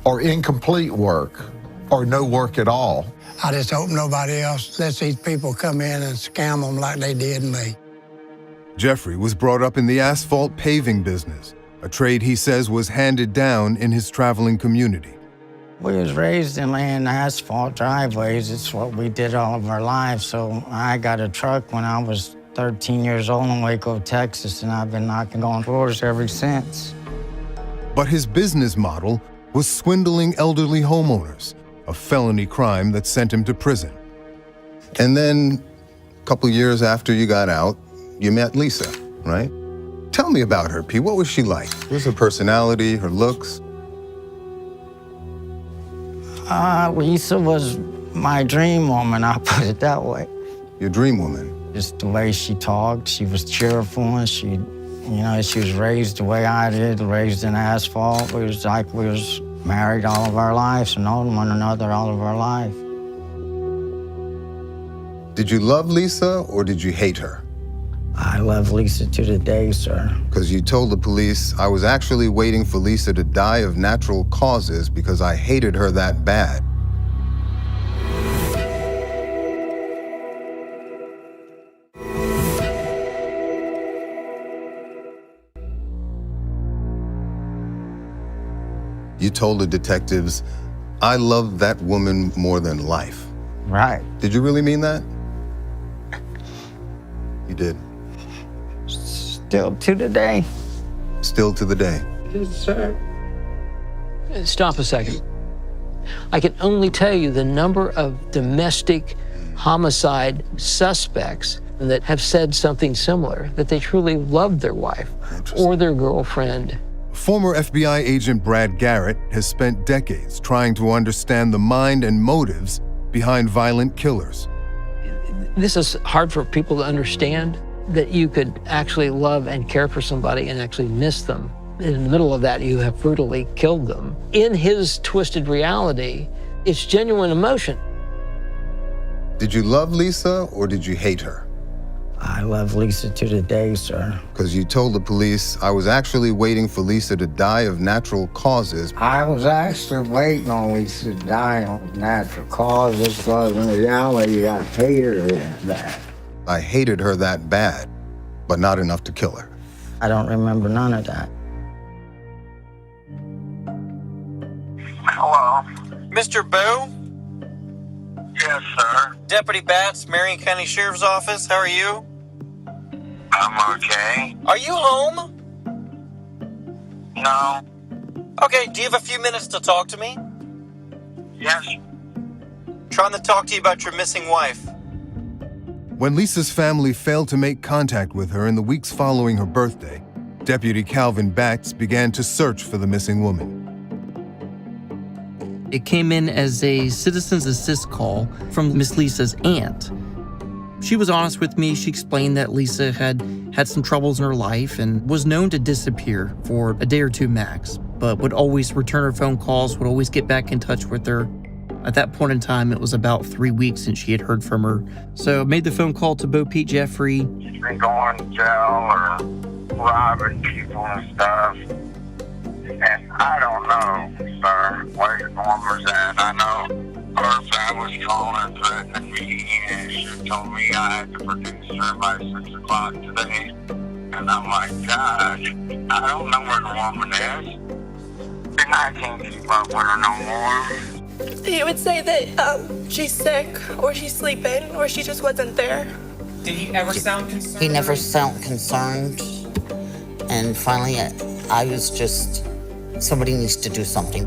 or incomplete work or no work at all. I just hope nobody else lets these people come in and scam them like they did me. Jeffrey was brought up in the asphalt paving business, a trade he says was handed down in his traveling community. We was raised in laying asphalt driveways. It's what we did all of our lives. So I got a truck when I was 13 years old in Waco, Texas, and I've been knocking on doors ever since. But his business model was swindling elderly homeowners, a felony crime that sent him to prison. And then, a couple years after you got out, you met Lisa, right? Tell me about her, P. What was she like? What was her personality, her looks? Lisa was my dream woman, I'll put it that way. Your dream woman? Just the way she talked, she was cheerful, and she was raised the way I did, raised in asphalt. We was like we was married all of our lives and known one another all of our life. Did you love Lisa or did you hate her? I love Lisa to the day, sir. Because you told the police, I was actually waiting for Lisa to die of natural causes because I hated her that bad. You told the detectives, I love that woman more than life. Right. Did you really mean that? You did. Still to the day. Still to the day. Yes, sir. Stop a second. I can only tell you the number of domestic homicide suspects that have said something similar, that they truly loved their wife or their girlfriend. Former FBI agent Brad Garrett has spent decades trying to understand the mind and motives behind violent killers. This is hard for people to understand, that you could actually love and care for somebody and actually miss them. In the middle of that, you have brutally killed them. In his twisted reality, it's genuine emotion. Did you love Lisa or did you hate her? I love Lisa to the day, sir. Because you told the police, I was actually waiting for Lisa to die of natural causes. I was actually waiting on Lisa to die of natural causes, because in reality, I hated her that bad. I hated her that bad, but not enough to kill her. I don't remember none of that. Hello? Mr. Boo? Yes, sir. Deputy Batts, Marion County Sheriff's Office, how are you? I'm okay. Are you home? No. Okay, do you have a few minutes to talk to me? Yes. Trying to talk to you about your missing wife. When Lisa's family failed to make contact with her in the weeks following her birthday, Deputy Calvin Batts began to search for the missing woman. It came in as a citizen's assist call from Miss Lisa's aunt. She was honest with me. She explained that Lisa had some troubles in her life and was known to disappear for a day or two max, but would always return her phone calls, would always get back in touch with her. At that point in time, it was about 3 weeks since she had heard from her. So made the phone call to Bo Pete Jeffrey. She's been going to jail or robbing people and stuff. And I don't know, sir, where the woman's at. I know her dad was calling, threatening me, and she told me I had to produce her by 6 o'clock today. And I'm like, God, I don't know where the woman is. And I can't keep up with her no more. He would say that she's sick, or she's sleeping, or she just wasn't there. Did he ever sound concerned? He never sounded concerned. And finally, I was just, somebody needs to do something.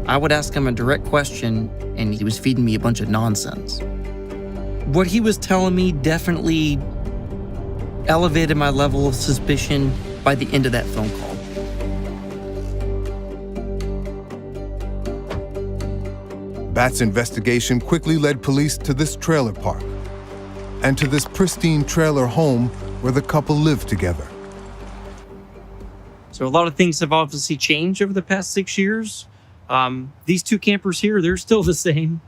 I would ask him a direct question, and he was feeding me a bunch of nonsense. What he was telling me definitely elevated my level of suspicion by the end of that phone call. Bat's investigation quickly led police to this trailer park and to this pristine trailer home where the couple lived together. So a lot of things have obviously changed over the past 6 years. These two campers here, they're still the same.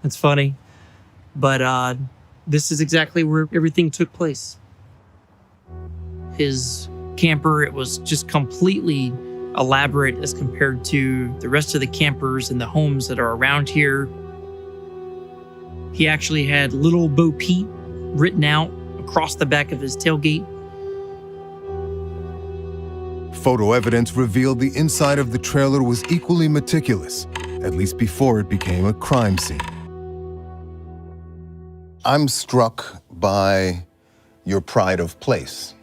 That's funny. But this is exactly where everything took place. His camper, it was just completely elaborate as compared to the rest of the campers and the homes that are around here. He actually had Little Bo Peep written out across the back of his tailgate. Photo evidence revealed the inside of the trailer was equally meticulous, at least before it became a crime scene. I'm struck by your pride of place.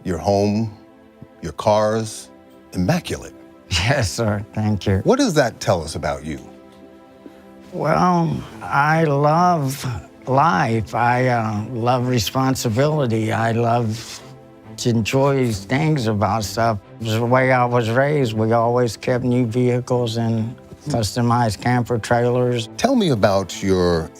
Your home, your cars, immaculate. Yes, sir. Thank you. What does that tell us about you? Well, I love life. I love responsibility. I love to enjoy things about stuff. It was the way I was raised. We always kept new vehicles and customized camper trailers. Tell me about your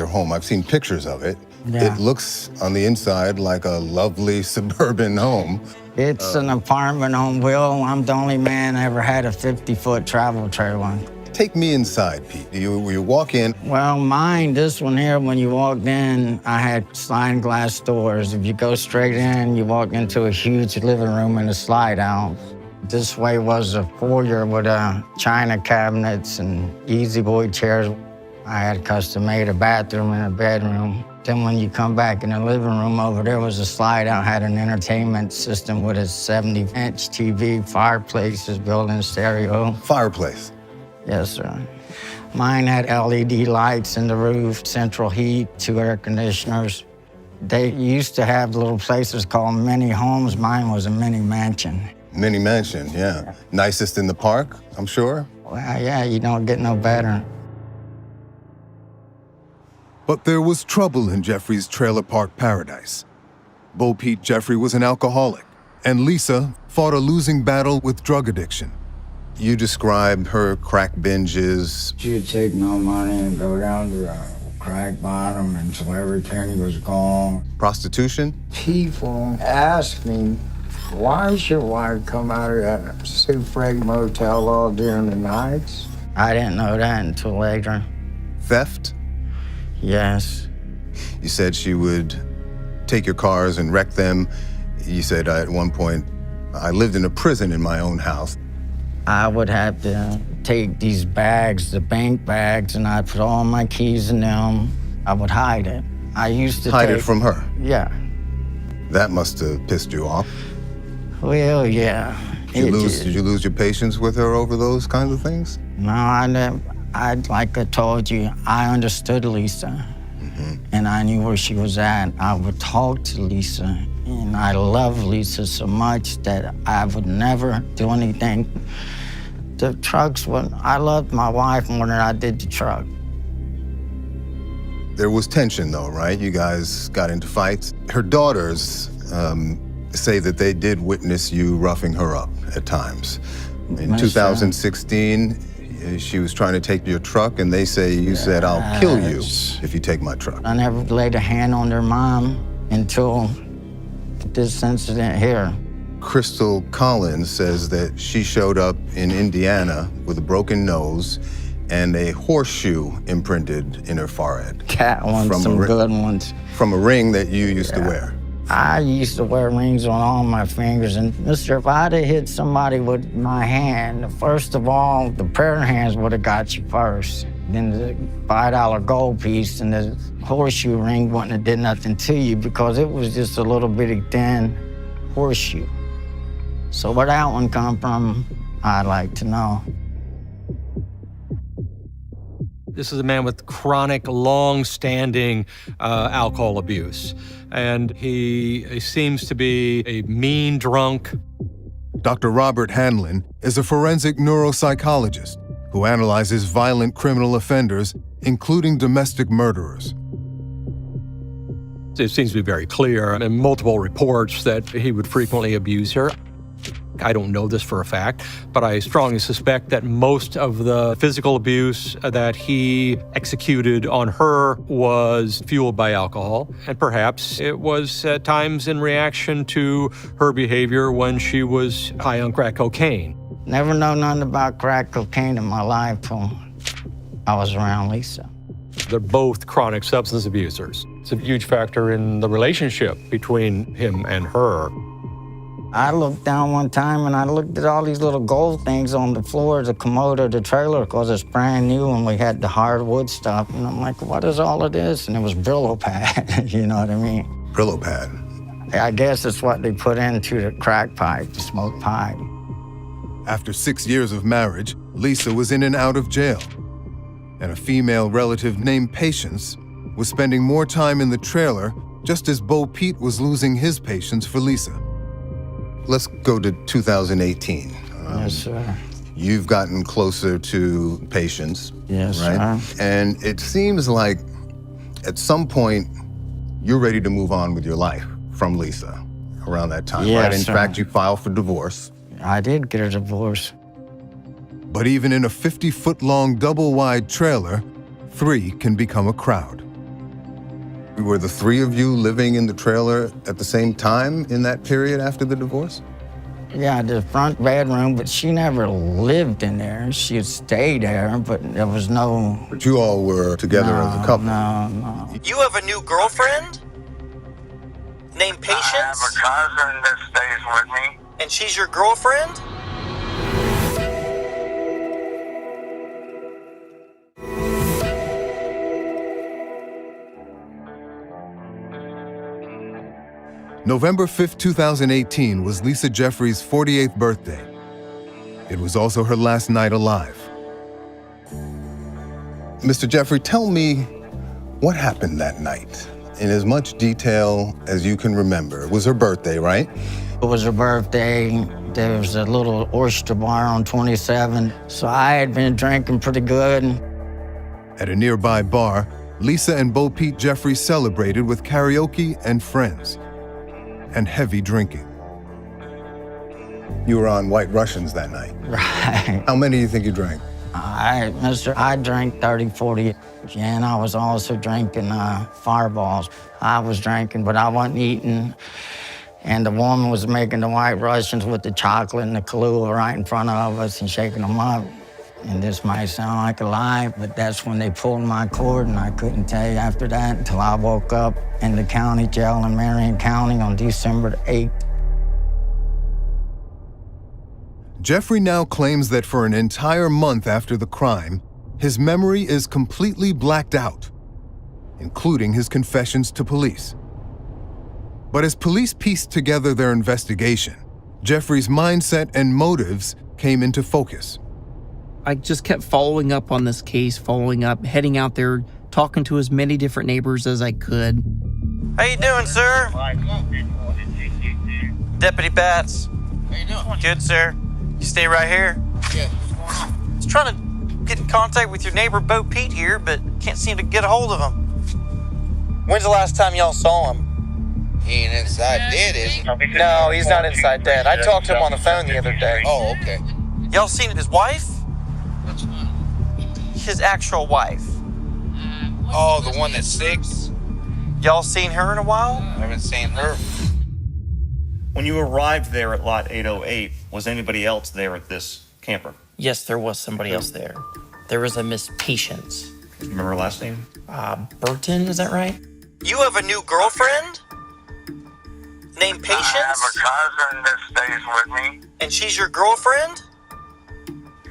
home. I've seen pictures of it. Yeah. It looks on the inside like a lovely suburban home. It's an apartment on wheel. I'm the only man that ever had a 50-foot travel trailer. Take me inside, Pete. You walk in. Well, mine, this one here, when you walked in, I had sliding glass doors. If you go straight in, you walk into a huge living room and a slide out. This way was a foyer with china cabinets and easy boy chairs. I had custom-made a bathroom and a bedroom. Then when you come back in the living room, over there was a slide out, had an entertainment system with a 70-inch TV, fireplaces, built-in stereo. Fireplace? Yes, sir. Mine had LED lights in the roof, central heat, 2 air conditioners. They used to have little places called mini homes. Mine was a mini mansion. Mini mansion, yeah. Nicest in the park, I'm sure? Well, yeah, you don't get no better. But there was trouble in Jeffrey's trailer park paradise. Bo Pete Jeffrey was an alcoholic, and Lisa fought a losing battle with drug addiction. You described her crack binges. She'd take my money and go down to the crack bottom until every penny was gone. Prostitution? People ask me, why should wife come out of that Super 8 motel all during the nights? I didn't know that until later. Theft? Yes. You said she would take your cars and wreck them. You said at one point, I lived in a prison in my own house. I would have to take these bags, the bank bags, and I'd put all my keys in them. I would hide it. I used to hide it from her? Yeah. That must have pissed you off. Well, yeah. Did you lose your patience with her over those kinds of things? No, like I told you, I understood Lisa, and I knew where she was at. I would talk to Lisa, and I love Lisa so much that I would never do anything. The trucks, I loved my wife more than I did the truck. There was tension though, right? You guys got into fights. Her daughters say that they did witness you roughing her up at times. In 2016, she was trying to take your truck, and they say you said, I'll kill you if you take my truck. I never laid a hand on their mom until this incident here. Crystal Collins says that she showed up in Indiana with a broken nose and a horseshoe imprinted in her forehead. Cat ones, some good ones. From a ring that you used to wear. I used to wear rings on all my fingers, and mister, if I'd have hit somebody with my hand, first of all, the prayer hands would have got you first. Then the $5 gold piece and the horseshoe ring wouldn't have did nothing to you because it was just a little bitty thin horseshoe. So where that one come from, I'd like to know. This is a man with chronic, long-standing alcohol abuse, and he seems to be a mean drunk. Dr. Robert Hanlon is a forensic neuropsychologist who analyzes violent criminal offenders, including domestic murderers. It seems to be very clear in multiple reports that he would frequently abuse her. I don't know this for a fact, but I strongly suspect that most of the physical abuse that he executed on her was fueled by alcohol. And perhaps it was at times in reaction to her behavior when she was high on crack cocaine. Never know nothing about crack cocaine in my life till I was around Lisa. They're both chronic substance abusers. It's a huge factor in the relationship between him and her. I looked down one time and I looked at all these little gold things on the floor of the commode of the trailer because it's brand new and we had the hardwood stuff. And I'm like, what is all of this? And it was Brillo pad, you know what I mean? Brillo pad. I guess it's what they put into the crack pipe, the smoke pipe. After 6 years of marriage, Lisa was in and out of jail. And a female relative named Patience was spending more time in the trailer just as Bo Pete was losing his patience for Lisa. Let's go to 2018. Yes, sir. You've gotten closer to Patience, yes, right? Sir. And it seems like at some point you're ready to move on with your life from Lisa around that time, yes, right? In sir. fact, you filed for divorce. I did get a divorce. But even in a 50-foot-long double-wide trailer, 3 can become a crowd. Were the 3 of you living in the trailer at the same time in that period after the divorce? Yeah, the front bedroom, but she never lived in there. She'd stay there, but there was no... But you all were together as a couple. No. You have a new girlfriend? Named Patience? I have a cousin that stays with me. And she's your girlfriend? November 5th, 2018 was Lisa Jeffrey's 48th birthday. It was also her last night alive. Mr. Jeffrey, tell me what happened that night in as much detail as you can remember. It was her birthday, right? It was her birthday. There was a little oyster bar on 27, so I had been drinking pretty good. At a nearby bar, Lisa and Bo Pete Jeffrey celebrated with karaoke and friends, and heavy drinking. You were on White Russians that night. Right. How many do you think you drank? I drank 30, 40, and I was also drinking Fireballs. I was drinking, but I wasn't eating. And the woman was making the White Russians with the chocolate and the Kahlua right in front of us and shaking them up. And this might sound like a lie, but that's when they pulled my cord, and I couldn't tell you after that until I woke up in the county jail in Marion County on December the 8th. Jeffrey now claims that for an entire month after the crime, his memory is completely blacked out, including his confessions to police. But as police pieced together their investigation, Jeffrey's mindset and motives came into focus. I just kept following up on this case, heading out there, talking to as many different neighbors as I could. How you doing, sir? Deputy Batts. How you doing? Good, sir. You stay right here? Yeah, what's going on? I was trying to get in contact with your neighbor, Bo Pete, here, but can't seem to get a hold of him. When's the last time y'all saw him? He ain't inside dead, is he? No, he's not inside dead. I talked to him on the phone the other day. Oh, okay. Y'all seen his wife? Which one? His actual wife. Oh, the one that's sick? Y'all seen her in a while? I haven't seen her. When you arrived there at lot 808, was anybody else there at this camper? Yes, there was somebody else there. There was a Miss Patience. Remember her last name? Burton, is that right? You have a new girlfriend? Named Patience? I have a cousin that stays with me. And she's your girlfriend?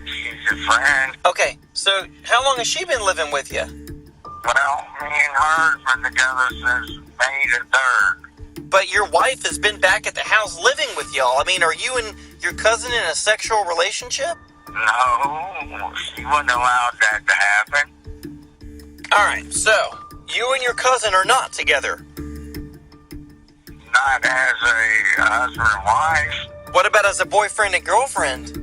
She's your friend. Okay, so how long has she been living with you? Well, me and her have been together since May the 3rd. But your wife has been back at the house living with y'all. I mean, are you and your cousin in a sexual relationship? No, she wouldn't allow that to happen. All right, so you and your cousin are not together. Not as a husband and wife. What about as a boyfriend and girlfriend?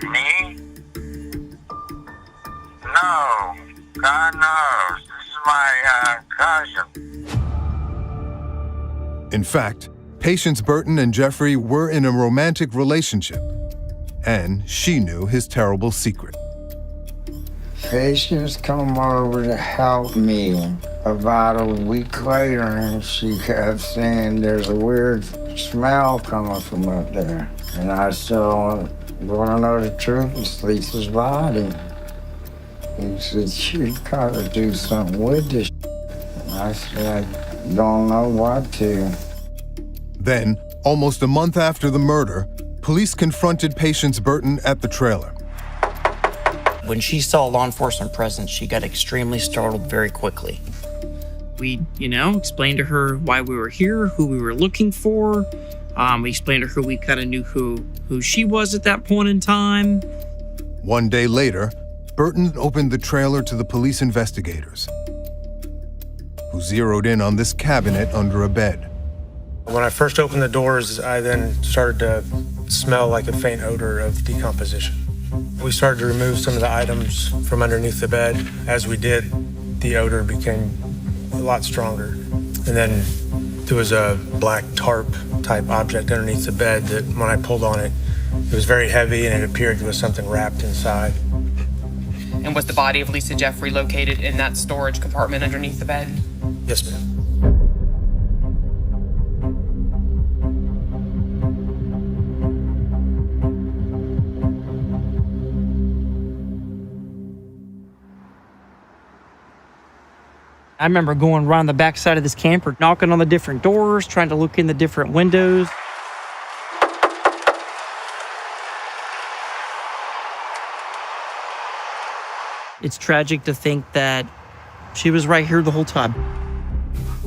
Me? No. God knows. This is my cousin. In fact, Patience Burton and Jeffrey were in a romantic relationship, and she knew his terrible secret. Patience come over to help me about a week later, and she kept saying there's a weird smell coming from up there. And I said, want to know the truth? It's Lisa's body. He said, you gotta do something with this. And I said, I don't know what to. Then, almost a month after the murder, police confronted Patience Burton at the trailer. When she saw law enforcement presence, she got extremely startled very quickly. We, explained to her why we were here, who we were looking for. We explained to her we kind of knew who she was at that point in time. One day later, Burton opened the trailer to the police investigators, who zeroed in on this cabinet under a bed. When I first opened the doors, I then started to smell like a faint odor of decomposition. We started to remove some of the items from underneath the bed. As we did, the odor became a lot stronger. And then there was a black tarp type object underneath the bed that when I pulled on it, it was very heavy and it appeared there was something wrapped inside. And was the body of Lisa Jeffrey located in that storage compartment underneath the bed? Yes, ma'am. I remember going around the backside of this camper, knocking on the different doors, trying to look in the different windows. It's tragic to think that she was right here the whole time.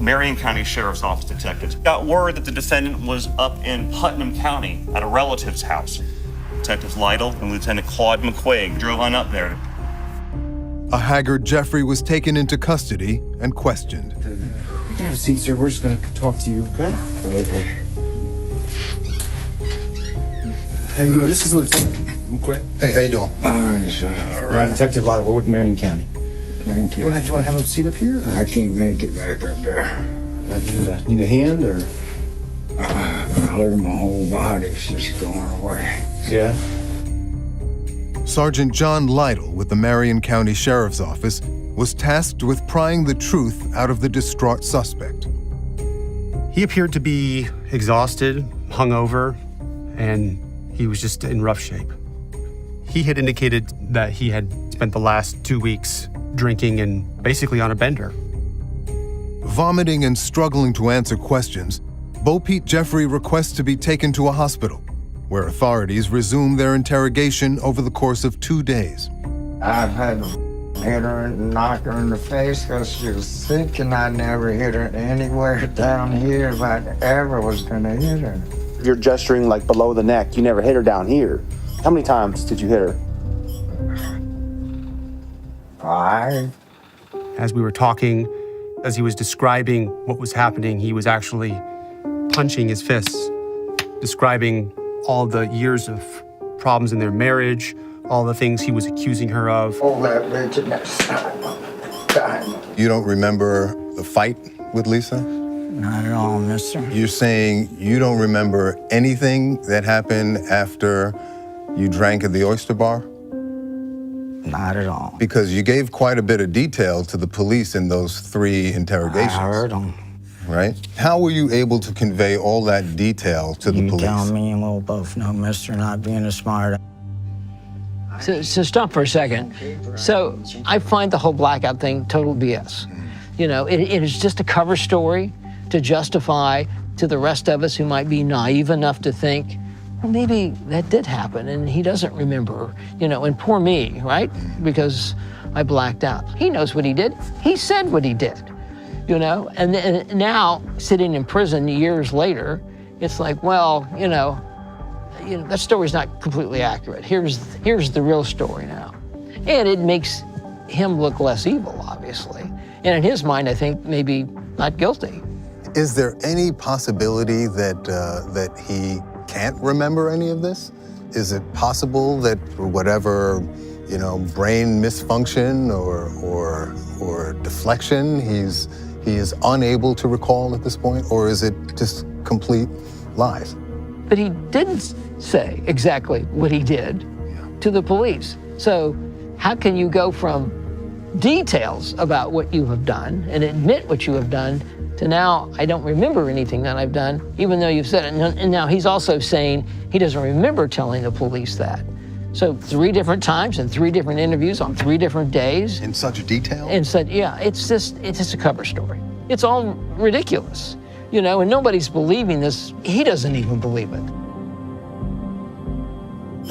Marion County Sheriff's Office detectives got word that the defendant was up in Putnam County at a relative's house. Detectives Lytle and Lieutenant Claude McQuaig drove on up there. A haggard Jeffrey was taken into custody and questioned. You can have a seat, sir. We're just going to talk to you, okay? Hey, this is Lieutenant McQuaig. Hey, how you doing? All right, sir. All right, Detective Lytle. We're with Marion County. Thank you. You want to have a seat up here? I can't make it back up there. Need a hand, or? I heard my whole body's just going away. Yeah? Sergeant John Lytle with the Marion County Sheriff's Office was tasked with prying the truth out of the distraught suspect. He appeared to be exhausted, hungover, and he was just in rough shape. He had indicated that he had spent the last 2 weeks drinking and basically on a bender. Vomiting and struggling to answer questions, Bo Pete Jeffrey requests to be taken to a hospital, where authorities resume their interrogation over the course of 2 days. I've had to hit her and knock her in the face because she was sick, and I never hit her anywhere down here if I ever was going to hit her. You're gesturing like below the neck. You never hit her down here. How many times did you hit her? 5. As we were talking, as he was describing what was happening, he was actually punching his fists, describing all the years of problems in their marriage, all the things he was accusing her of. Hold that bitch in that side. You don't remember the fight with Lisa? Not at all, mister. You're saying you don't remember anything that happened after you drank at the oyster bar? Not at all. Because you gave quite a bit of detail to the police in those 3 interrogations. I heard them. Right? How were you able to convey all that detail to the police? You tell me and we'll both know, mister, not being a smart. So stop for a second. So I find the whole Blackout thing total BS. You know, it is just a cover story to justify to the rest of us who might be naive enough to think, well, maybe that did happen and he doesn't remember, you know, and poor me, right? Because I blacked out. He knows what he did. He said what he did, you know? And now, sitting in prison years later, it's like, well, you know, that story's not completely accurate. Here's the real story now. And it makes him look less evil, obviously. And in his mind, I think maybe not guilty. Is there any possibility that he can't remember any of this? Is it possible that whatever, you know, brain misfunction or deflection, he is unable to recall at this point? Or is it just complete lies. But he didn't say exactly what he did to the police. So how can you go from details about what you have done and admit what you have done to now, I don't remember anything that I've done, even though you've said it. And now he's also saying he doesn't remember telling the police that. So 3 different times and 3 different interviews on 3 different days. In such detail? And said, yeah, it's just a cover story. It's all ridiculous, you know, and nobody's believing this. He doesn't even believe it.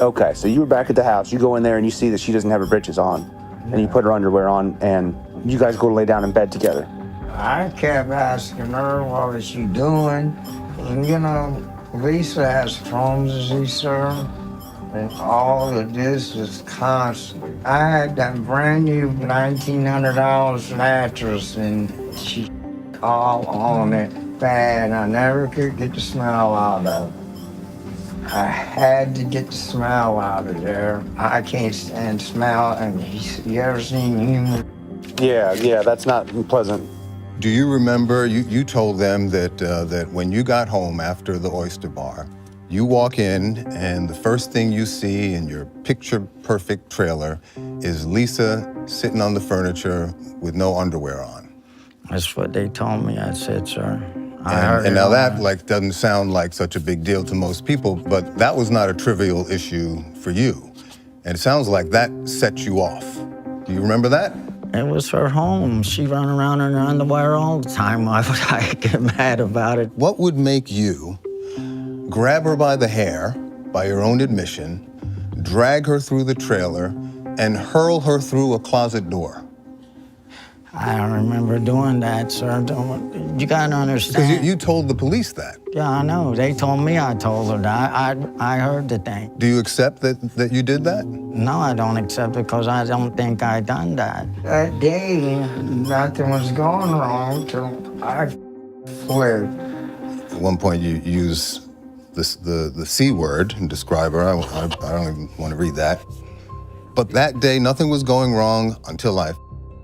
Okay, so you were back at the house. You go in there and you see that she doesn't have her britches on. And you put her underwear on and you guys go to lay down in bed together. I kept asking her, what is she doing? And you know, Lisa has clumsy, sir. And all of this is constant. I had that brand new $1,900 mattress and she all on it bad. I never could get the smell out of it. I had to get the smell out of there. I can't stand smell, and you ever seen human? Yeah, that's not pleasant. Do you remember, you told them that when you got home after the oyster bar, you walk in and the first thing you see in your picture-perfect trailer is Lisa sitting on the furniture with no underwear on. That's what they told me. I said, sir. And now that doesn't sound like such a big deal to most people, but that was not a trivial issue for you. And it sounds like that set you off. Do you remember that? It was her home. She ran around in her underwear all the time. Why would I get mad about it? What would make you grab her by the hair, by your own admission, drag her through the trailer, and hurl her through a closet door? I don't remember doing that, sir. You gotta understand. Because you told the police that. Yeah, I know. They told me I told her that. I heard the thing. Do you accept that you did that? No, I don't accept it because I don't think I done that. That day, nothing was going wrong till I flipped. At one point, you use the C word and describe her. I don't even want to read that. But that day, nothing was going wrong until I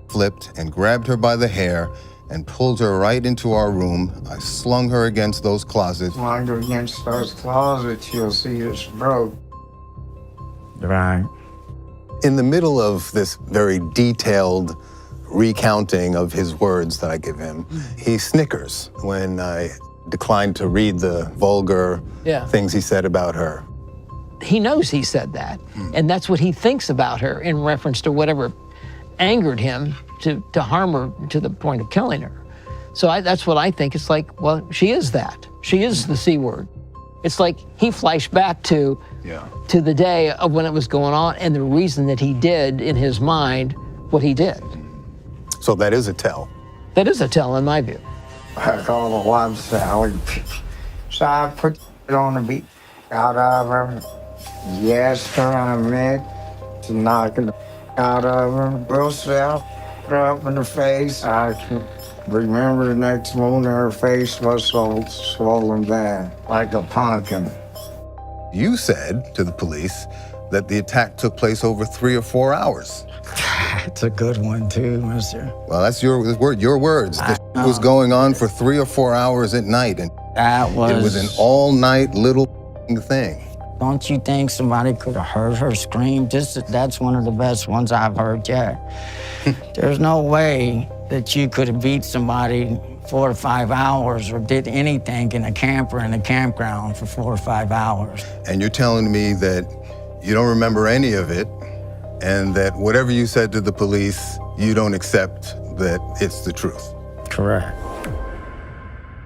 flipped and grabbed her by the hair and pulled her right into our room. I slung her against those closets. Slung her against those closets, you'll see it's broke. Right. In the middle of this very detailed recounting of his words that I give him, he snickers when I declined to read the vulgar things he said about her. He knows he said that, and that's what he thinks about her in reference to whatever angered him to harm her to the point of killing her. So that's what I think. It's like, well, she is that. She is the C word. It's like he flashed back to the day of when it was going on and the reason that he did in his mind what he did. So that is a tell. That is a tell in my view. I call the one salad. So I put it on the beat out of her. Yes, sir, I meant to knock it out of her. Real self, her up in the face. I can remember the next morning her face was so swollen bad, like a pumpkin. You said to the police that the attack took place over 3 or 4 hours. It's a good one too, mister. Well, that's your words. This was going on for 3 or 4 hours at night, and it was an all-night little thing. Don't you think somebody could have heard her scream? That's one of the best ones I've heard yet. There's no way that you could have beat somebody 4 or 5 hours or did anything in a camper in a campground for 4 or 5 hours. And you're telling me that you don't remember any of it, and that whatever you said to the police, you don't accept that it's the truth. Correct.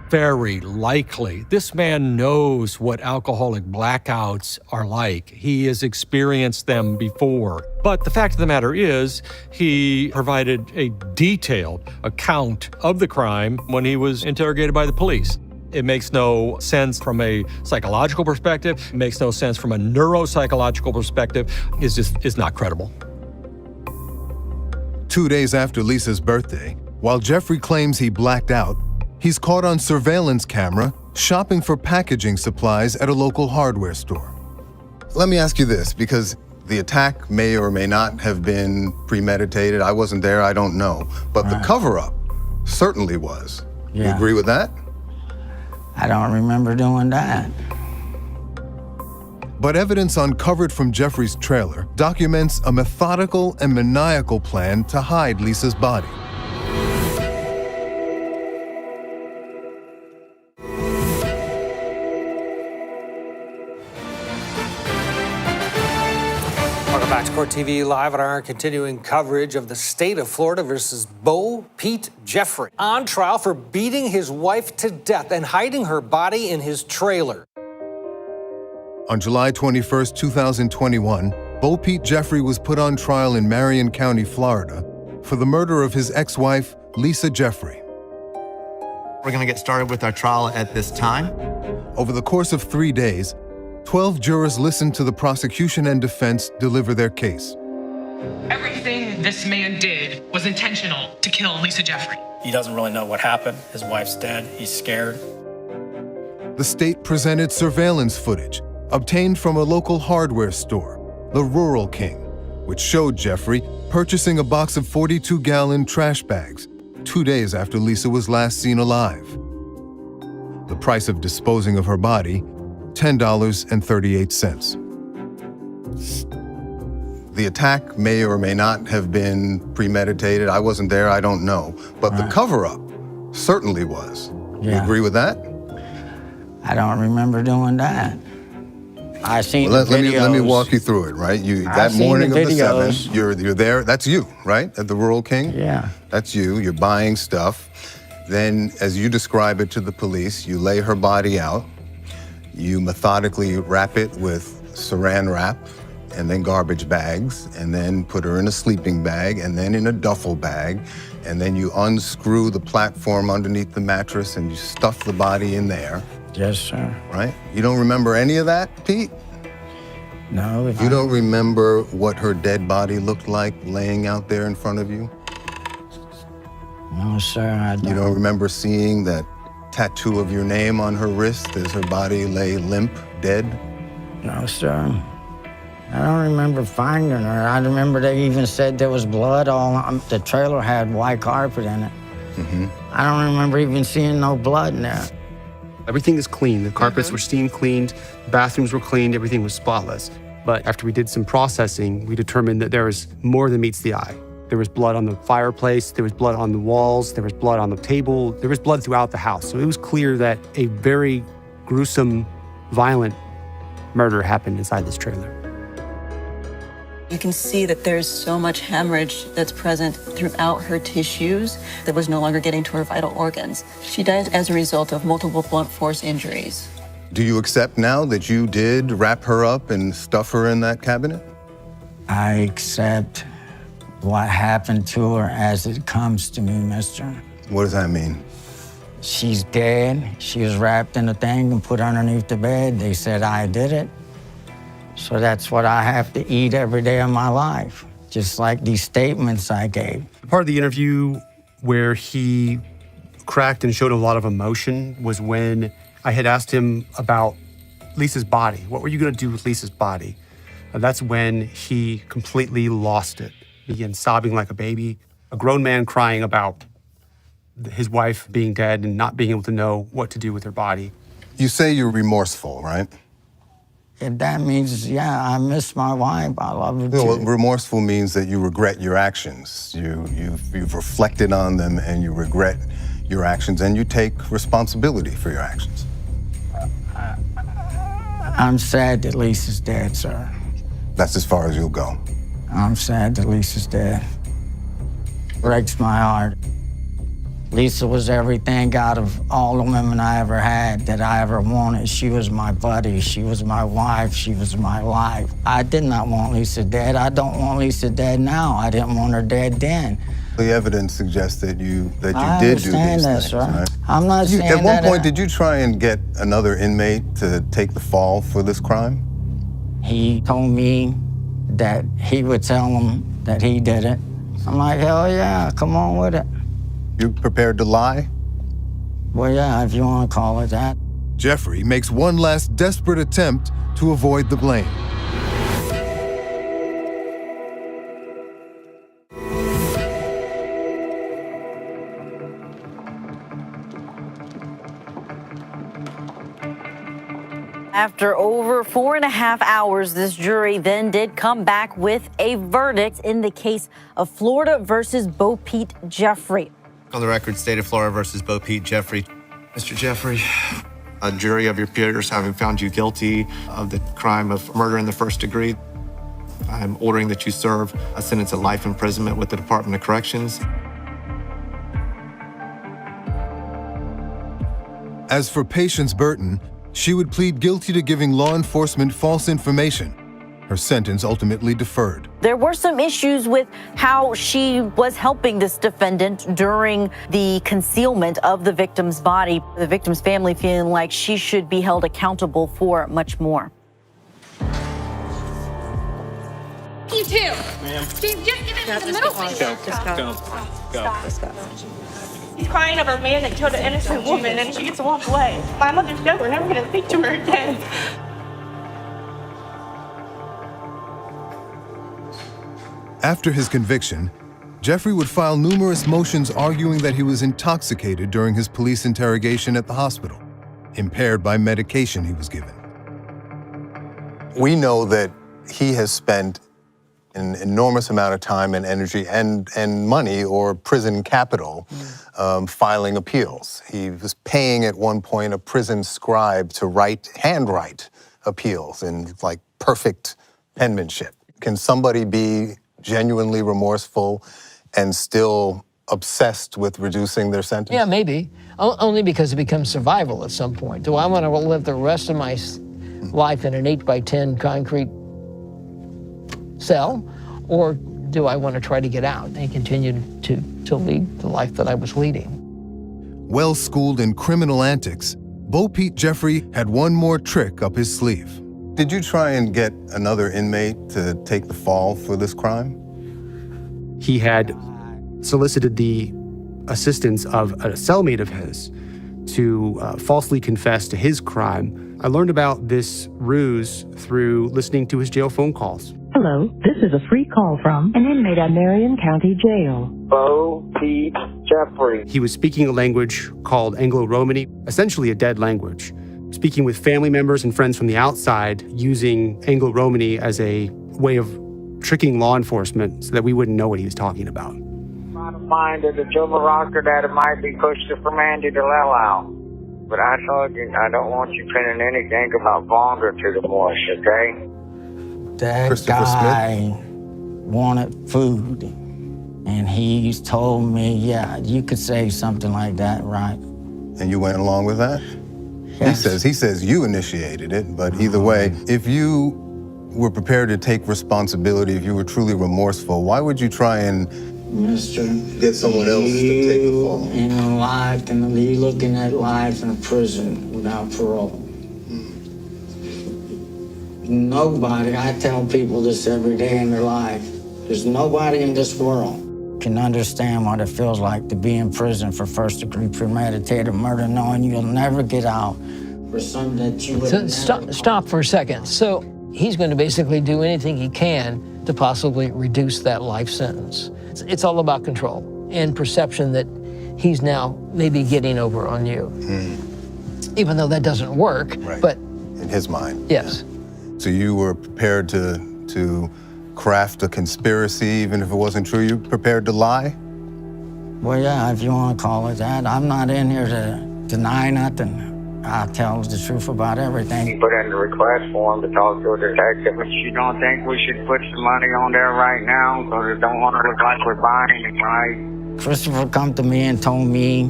Very likely. This man knows what alcoholic blackouts are like. He has experienced them before. But the fact of the matter is, he provided a detailed account of the crime when he was interrogated by the police. It makes no sense from a psychological perspective. It makes no sense from a neuropsychological perspective. It's just not credible. 2 days after Lisa's birthday, while Jeffrey claims he blacked out, he's caught on surveillance camera shopping for packaging supplies at a local hardware store. Let me ask you this, because the attack may or may not have been premeditated. I wasn't there, I don't know. But the cover-up certainly was. You agree with that? I don't remember doing that. But evidence uncovered from Jeffrey's trailer documents a methodical and maniacal plan to hide Lisa's body. Welcome back to Court TV, live on our continuing coverage of the state of Florida versus Bo Pete Jeffrey, on trial for beating his wife to death and hiding her body in his trailer. On July 21, 2021, Bo Pete Jeffrey was put on trial in Marion County, Florida, for the murder of his ex-wife, Lisa Jeffrey. We're going to get started with our trial at this time. Over the course of 3 days, 12 jurors listened to the prosecution and defense deliver their case. Everything this man did was intentional to kill Lisa Jeffrey. He doesn't really know what happened. His wife's dead. He's scared. The state presented surveillance footage obtained from a local hardware store, the Rural King, which showed Jeffrey purchasing a box of 42-gallon trash bags 2 days after Lisa was last seen alive. The price of disposing of her body, $10.38. The attack may or may not have been premeditated. I wasn't there, I don't know. But the cover-up certainly was. You agree with that? I don't remember doing that. I seen Well, the videos. let me walk you through it, right? That seen morning the of the videos. 7th, you're there. That's you, right? At the Rural King? Yeah. That's you. You're buying stuff. Then, as you describe it to the police, you lay her body out. You methodically wrap it with saran wrap and then garbage bags, and then put her in a sleeping bag, and then in a duffel bag, and then you unscrew the platform underneath the mattress and you stuff the body in there. Yes, sir. Right? You don't remember any of that, Pete? No. You don't remember what her dead body looked like laying out there in front of you? No, sir, I don't. You don't remember seeing that tattoo of your name on her wrist as her body lay limp, dead? No, sir. I don't remember finding her. I remember they even said there was blood all on the trailer had white carpet in it. Mm-hmm. I don't remember even seeing no blood in there. Everything is clean. The carpets were steam cleaned, the bathrooms were cleaned, everything was spotless. But after we did some processing, we determined that there was more than meets the eye. There was blood on the fireplace, there was blood on the walls, there was blood on the table, there was blood throughout the house. So it was clear that a very gruesome, violent murder happened inside this trailer. You can see that there's so much hemorrhage that's present throughout her tissues that was no longer getting to her vital organs. She died as a result of multiple blunt force injuries. Do you accept now that you did wrap her up and stuff her in that cabinet? I accept what happened to her as it comes to me, mister. What does that mean? She's dead. She was wrapped in a thing and put underneath the bed. They said I did it. So that's what I have to eat every day of my life, just like these statements I gave. Part of the interview where he cracked and showed a lot of emotion was when I had asked him about Lisa's body. What were you going to do with Lisa's body? And that's when he completely lost it. He began sobbing like a baby, a grown man crying about his wife being dead and not being able to know what to do with her body. You say you're remorseful, right? If that means, yeah, I miss my wife, I love her too. Well, remorseful means that you regret your actions. You've reflected on them and you regret your actions and you take responsibility for your actions. I'm sad that Lisa's dead, sir. That's as far as you'll go. I'm sad that Lisa's dead. Breaks my heart. Lisa was everything out of all the women I ever had that I ever wanted. She was my buddy, she was my wife, she was my life. I did not want Lisa dead. I don't want Lisa dead now. I didn't want her dead then. The evidence suggests that you did do these understand that, things, sir. right? I'm not saying At one that point, did you try and get another inmate to take the fall for this crime? He told me that he would tell him that he did it. I'm like, hell yeah, come on with it. You prepared to lie? Well, yeah, if you want to call it that. Jeffrey makes one last desperate attempt to avoid the blame. After over 4.5 hours, this jury then did come back with a verdict in the case of Florida versus Bo Pete Jeffrey. On the record, State of Florida versus Bo Pete Jeffrey. Mr. Jeffrey, a jury of your peers having found you guilty of the crime of murder in the first degree, I'm ordering that you serve a sentence of life imprisonment with the Department of Corrections. As for Patience Burton, she would plead guilty to giving law enforcement false information. Her sentence ultimately deferred. There were some issues with how she was helping this defendant during the concealment of the victim's body. The victim's family feeling like she should be held accountable for much more. You too. Ma'am. Just give it the middle finger. Go. He's crying over a man that killed an innocent woman and she gets to walk away. My mother's never going to speak to her again. After his conviction, Jeffrey would file numerous motions arguing that he was intoxicated during his police interrogation at the hospital, impaired by medication he was given. We know that he has spent an enormous amount of time and energy and money or prison capital filing appeals. He was paying at one point a prison scribe to handwrite appeals in like perfect penmanship. Can somebody be genuinely remorseful and still obsessed with reducing their sentence? Yeah, maybe. Only because it becomes survival at some point. Do I want to live the rest of my life in an 8x10 concrete cell, or do I want to try to get out and continue to lead the life that I was leading? Well-schooled in criminal antics, Bo Pete Jeffrey had one more trick up his sleeve. Did you try and get another inmate to take the fall for this crime? He had solicited the assistance of a cellmate of his to falsely confess to his crime. I learned about this ruse through listening to his jail phone calls. Hello, this is a free call from an inmate at Marion County Jail. Bo Pete Jeffrey. He was speaking a language called Anglo-Romany, essentially a dead language, speaking with family members and friends from the outside, using Anglo-Romany as a way of tricking law enforcement so that we wouldn't know what he was talking about. Trying to find a Juma rocker that it might be pushed from Andy to Lellau. But I told you, I don't want you pinning anything about Vonda to the mush, okay? That guy wanted food, and he told me, yeah, you could say something like that, right? And you went along with that? Yes. He says you initiated it, but either way, if you were prepared to take responsibility, if you were truly remorseful, why would you try and get someone else to take the fall? In life, and you looking at life in a prison without parole. Nobody, I tell people this every day in their life, there's nobody in this world can understand what it feels like to be in prison for first-degree premeditated murder, knowing you'll never get out for something that you would Stop for a second. So he's going to basically do anything he can to possibly reduce that life sentence. It's all about control and perception that he's now maybe getting over on you. Even though that doesn't work, right. But in his mind. Yes. So you were prepared to craft a conspiracy, even if it wasn't true? You prepared to lie? Well, yeah, if you want to call it that. I'm not in here to deny nothing. I tell the truth about everything. You put in the request form to talk to a detective, but you don't think we should put some money on there right now because it don't want to look like we're buying it, right? Christopher come to me and told me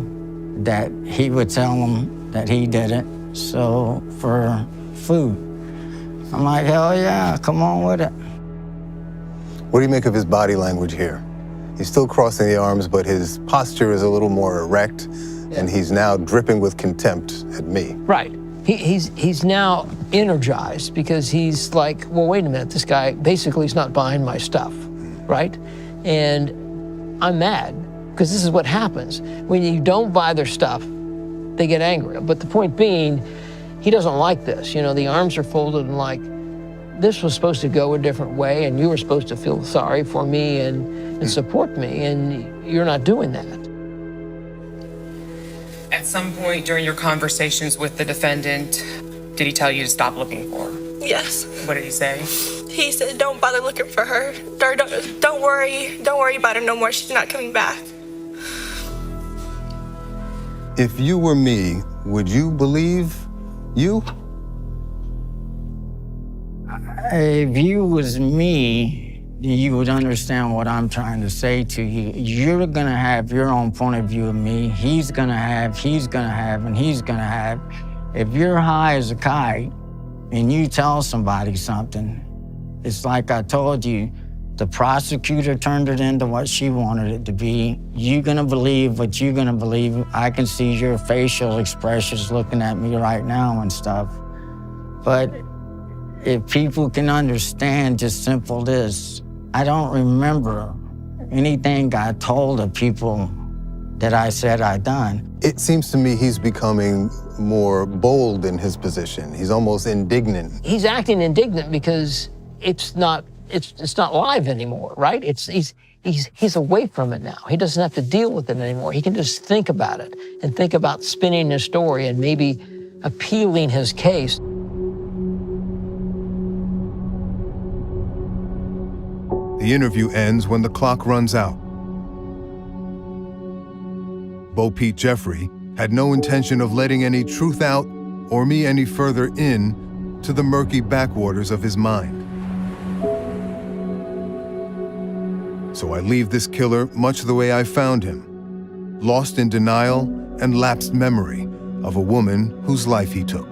that he would tell him that he did it, so for food. I'm like, hell yeah, come on with it. What do you make of his body language here? He's still crossing the arms, but his posture is a little more erect, and he's now dripping with contempt at me. Right. He's now energized because he's like, well, wait a minute, this guy basically is not buying my stuff, right? And I'm mad because this is what happens. When you don't buy their stuff, they get angry. But the point being, he doesn't like this. You know, the arms are folded and like, this was supposed to go a different way and you were supposed to feel sorry for me and support me, and you're not doing that. At some point during your conversations with the defendant, Did he tell you to stop looking for her? Yes. What did he say? He said, don't bother looking for her. Or don't worry about her no more. She's not coming back. If you were me, would you believe you? If you was me, you would understand what I'm trying to say to you. You're gonna have your own point of view of me. He's gonna have, and he's gonna have. If you're high as a kite and you tell somebody something, it's like I told you, the prosecutor turned it into what she wanted it to be. You're gonna believe what you're gonna believe. I can see your facial expressions looking at me right now and stuff. But if people can understand just simple this, I don't remember anything I told the people that I said I done. It seems to me he's becoming more bold in his position. He's almost indignant. He's acting indignant because it's not live anymore, right? He's away from it now. He doesn't have to deal with it anymore. He can just think about it and think about spinning his story and maybe appealing his case. The interview ends when the clock runs out. Bo Pete Jeffrey had no intention of letting any truth out or me any further in to the murky backwaters of his mind. So I leave this killer much the way I found him, lost in denial and lapsed memory of a woman whose life he took.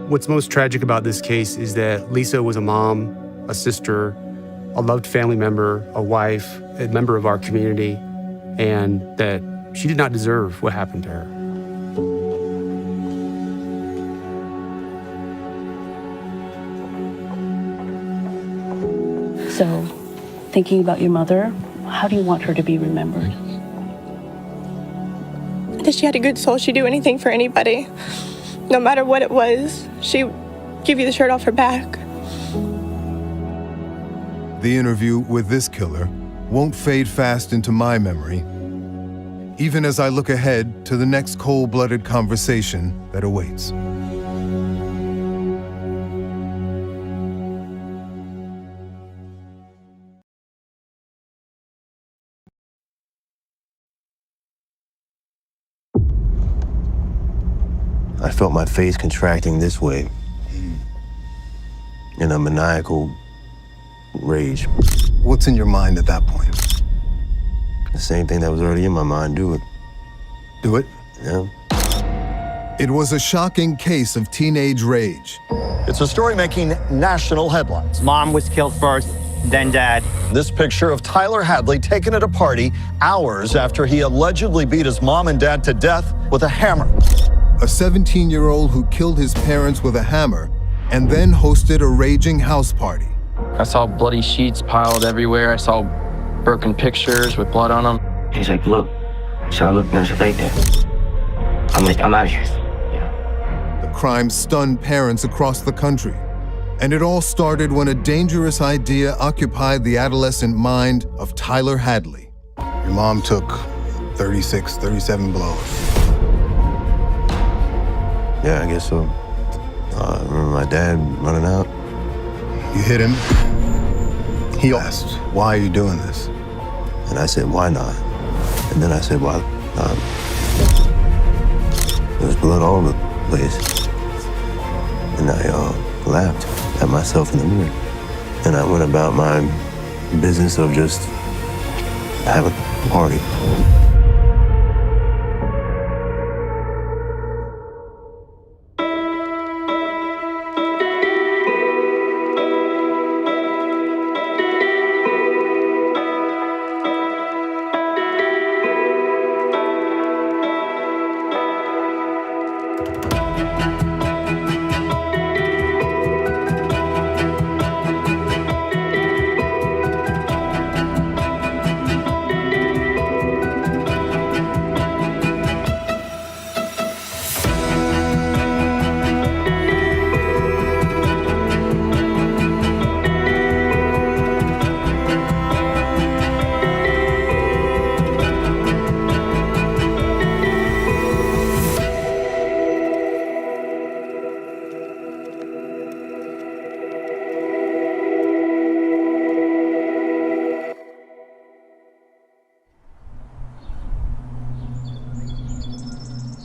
What's most tragic about this case is that Lisa was a mom, a sister, a loved family member, a wife, a member of our community, and that she did not deserve what happened to her. So, thinking about your mother, how do you want her to be remembered? That she had a good soul. She'd do anything for anybody. No matter what it was, she'd give you the shirt off her back. The interview with this killer won't fade fast into my memory, even as I look ahead to the next cold-blooded conversation that awaits. I felt my face contracting this way in a maniacal rage. What's in your mind at that point? The same thing that was already in my mind, do it. Do it? Yeah. It was a shocking case of teenage rage. It's a story making national headlines. Mom was killed first, then dad. This picture of Tyler Hadley taken at a party hours after he allegedly beat his mom and dad to death with a hammer. A 17-year-old who killed his parents with a hammer and then hosted a raging house party. I saw bloody sheets piled everywhere. I saw broken pictures with blood on them. He's like, look. So I looked and it's right there. I'm like, I'm out of here. The crime stunned parents across the country. And it all started when a dangerous idea occupied the adolescent mind of Tyler Hadley. Your mom took 36, 37 blows. Yeah, I guess so. I remember my dad running out. You hit him. He asked, why are you doing this? And I said, why not? And then I said, why not? There was blood all over the place. And I laughed at myself in the mirror. And I went about my business of just having a party.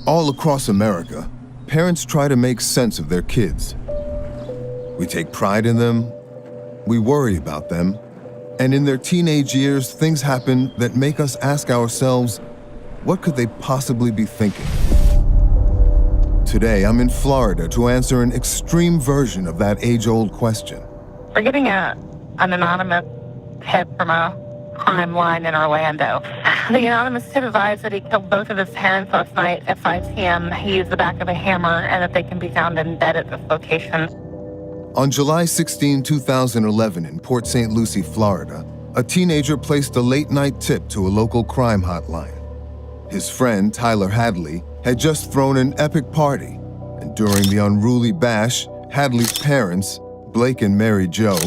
All across America, parents try to make sense of their kids. We take pride in them, we worry about them, and in their teenage years, things happen that make us ask ourselves, what could they possibly be thinking? Today, I'm in Florida to answer an extreme version of that age-old question. We're getting an anonymous tip from a crime line in Orlando. The anonymous tip advised that he killed both of his parents last night at 5 p.m. He used the back of a hammer and that they can be found in bed at this location. On July 16, 2011, in Port St. Lucie, Florida, a teenager placed a late-night tip to a local crime hotline. His friend, Tyler Hadley, had just thrown an epic party, and during the unruly bash, Hadley's parents, Blake and Mary Jo,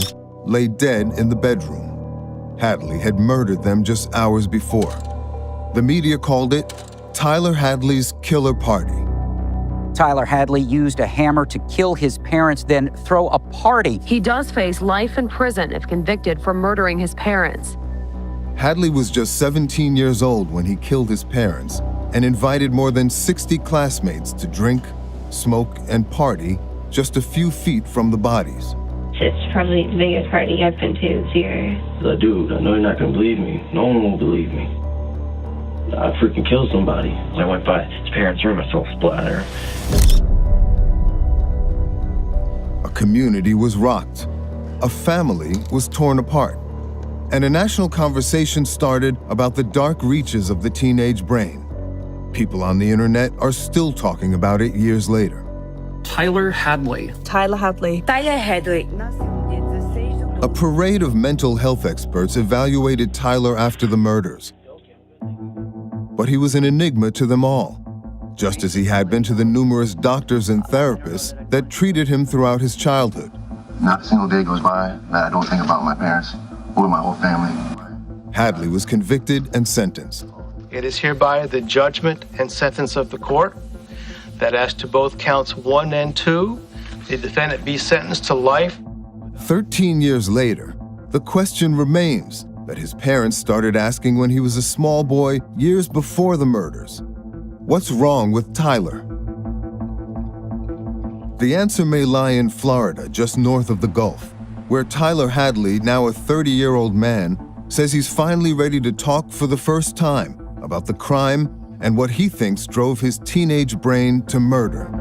lay dead in the bedroom. Hadley had murdered them just hours before. The media called it Tyler Hadley's killer party. Tyler Hadley used a hammer to kill his parents, then throw a party. He does face life in prison if convicted for murdering his parents. Hadley was just 17 years old when he killed his parents and invited more than 60 classmates to drink, smoke, and party just a few feet from the bodies. It's probably the biggest party I've been to this year. Dude, I know you're not gonna believe me. No one will believe me. I freaking killed somebody. I went by his parents' room, I saw splatter. A community was rocked. A family was torn apart. And a national conversation started about the dark reaches of the teenage brain. People on the internet are still talking about it years later. Tyler Hadley. Tyler Hadley. Tyler Hadley. A parade of mental health experts evaluated Tyler after the murders. But he was an enigma to them all, just as he had been to the numerous doctors and therapists that treated him throughout his childhood. Not a single day goes by that I don't think about my parents or my whole family. Hadley was convicted and sentenced. It is hereby the judgment and sentence of the court that as to both counts 1 and 2, the defendant be sentenced to life. 13 years later, the question remains that his parents started asking when he was a small boy years before the murders. What's wrong with Tyler? The answer may lie in Florida, just north of the Gulf, where Tyler Hadley, now a 30-year-old man, says he's finally ready to talk for the first time about the crime and what he thinks drove his teenage brain to murder.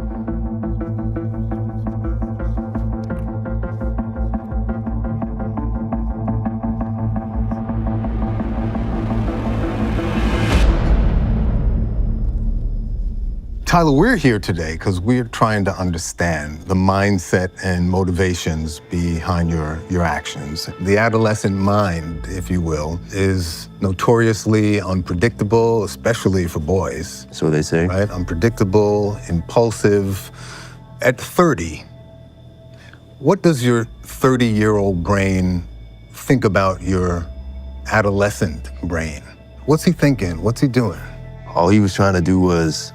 Tyler, we're here today because we're trying to understand the mindset and motivations behind your actions. The adolescent mind, if you will, is notoriously unpredictable, especially for boys. So they say. Right? Unpredictable, impulsive. At 30, what does your 30-year-old brain think about your adolescent brain? What's he thinking? What's he doing? All he was trying to do was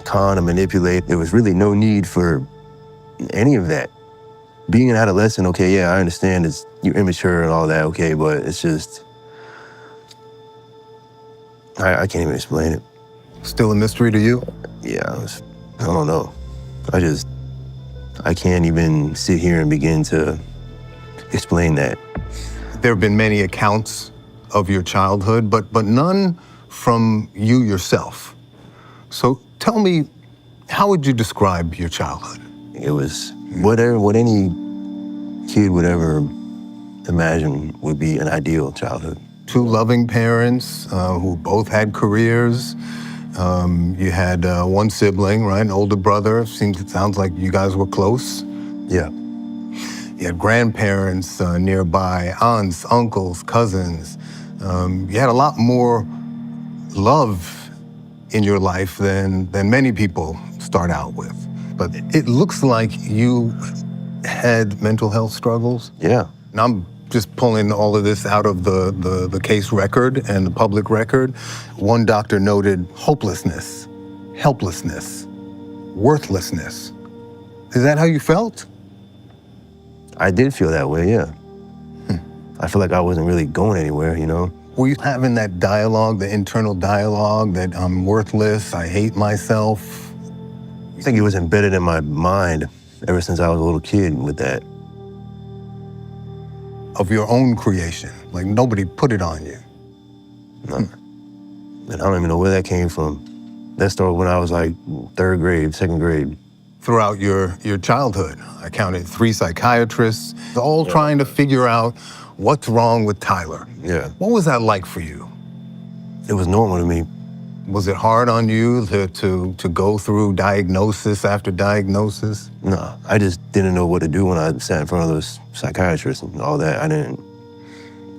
con and manipulate. There was really no need for any of that. Being an adolescent, okay, yeah, I understand you're immature and all that, okay, but it's just, I can't even explain it. Still a mystery to you? Yeah, I don't know. I can't even sit here and begin to explain that. There have been many accounts of your childhood, but none from you yourself. So tell me, how would you describe your childhood? It was what any kid would ever imagine would be an ideal childhood. Two loving parents who both had careers. You had one sibling, right? An older brother. It sounds like you guys were close. Yeah. You had grandparents nearby, aunts, uncles, cousins. You had a lot more love in your life than many people start out with. But it looks like you had mental health struggles. Yeah. And I'm just pulling all of this out of the case record and the public record. One doctor noted hopelessness, helplessness, worthlessness. Is that how you felt? I did feel that way, yeah. I feel like I wasn't really going anywhere, you know? Were you having that dialogue, the internal dialogue that I'm worthless, I hate myself? I think it was embedded in my mind ever since I was a little kid with that. Of your own creation, like nobody put it on you. No. And I don't even know where that came from. That started when I was like 3rd grade, 2nd grade. Throughout your childhood, I counted 3 psychiatrists, all trying to figure out what's wrong with Tyler. Yeah. What was that like for you? It was normal to me. Was it hard on you to go through diagnosis after diagnosis? No, I just didn't know what to do when I sat in front of those psychiatrists and all that.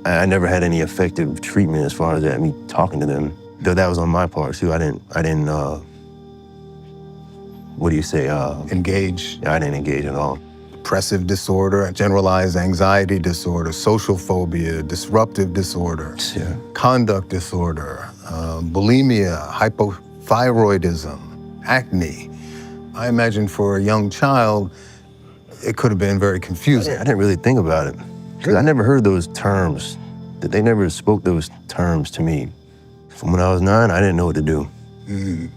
I never had any effective treatment as far as that, me talking to them. Though that was on my part too. I didn't what do you say? Engage. Yeah, I didn't engage at all. Depressive disorder, generalized anxiety disorder, social phobia, disruptive disorder, conduct disorder, bulimia, hypothyroidism, acne. I imagine for a young child, it could have been very confusing. I didn't really think about it, because I never heard those terms. They never spoke those terms to me. From when I was 9, I didn't know what to do. And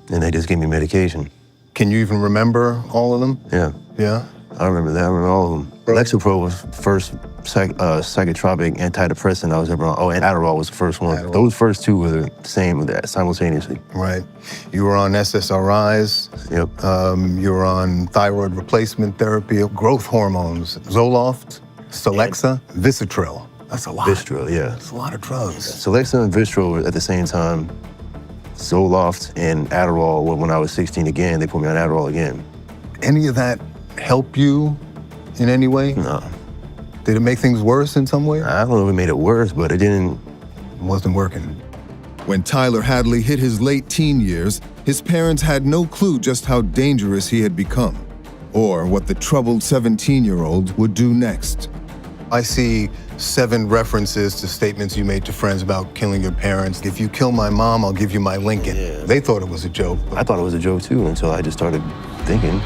they just gave me medication. Can you even remember all of them? Yeah. Yeah? I remember that. I remember all of them. Lexapro was the first psychotropic antidepressant I was ever on. Oh, and Adderall was the first one. Adderall. Those first 2 were the same simultaneously. Right. You were on SSRIs. Yep. You were on thyroid replacement therapy, growth hormones, Zoloft, Celexa, Visitril. That's a lot. Vistril, yeah. That's a lot of drugs. Celexa and Vistril were at the same time. Zoloft and Adderall, when I was 16 again, they put me on Adderall again. Any of that help you in any way? No. Did it make things worse in some way? I don't know if it made it worse, but it wasn't working. When Tyler Hadley hit his late teen years, his parents had no clue just how dangerous he had become, or what the troubled 17-year-old would do next. I see 7 references to statements you made to friends about killing your parents. If you kill my mom, I'll give you my Lincoln. Yeah. They thought it was a joke. I thought it was a joke too until I just started thinking.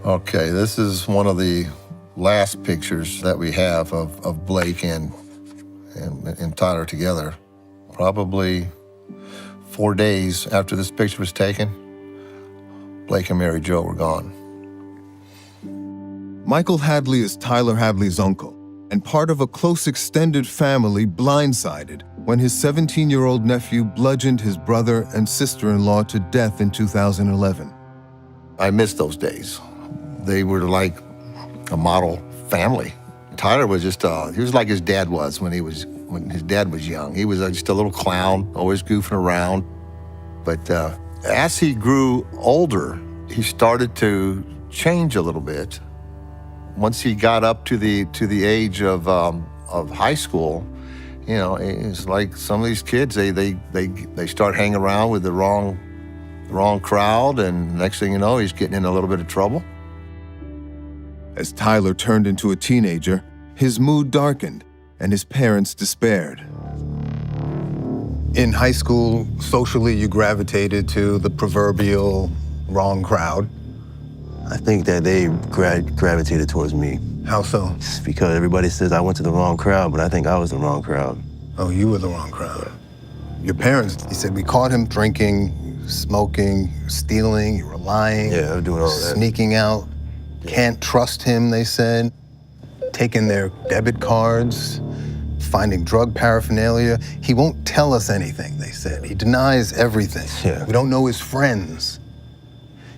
Okay, this is one of the last pictures that we have of Blake and Tyler together. Probably 4 days after this picture was taken, Blake and Mary Jo were gone. Michael Hadley is Tyler Hadley's uncle and part of a close extended family blindsided when his 17-year-old nephew bludgeoned his brother and sister-in-law to death in 2011. I miss those days. They were like a model family. Tyler was just, he was like his dad was when his dad was young. He was just a little clown, always goofing around. But as he grew older, he started to change a little bit. Once he got up to the age of high school, you know, it's like some of these kids, they start hanging around with the wrong crowd, and next thing you know, he's getting in a little bit of trouble. As Tyler turned into a teenager, his mood darkened and his parents despaired. In high school, socially, you gravitated to the proverbial wrong crowd. I think that they gravitated towards me. How so? It's because everybody says I went to the wrong crowd, but I think I was the wrong crowd. Oh, you were the wrong crowd. Your parents, he said, we caught him drinking, smoking, stealing, you were lying. Yeah, I was doing all that. Sneaking out. Can't trust him, they said. Taking their debit cards, finding drug paraphernalia. He won't tell us anything, they said. He denies everything. Yeah. We don't know his friends.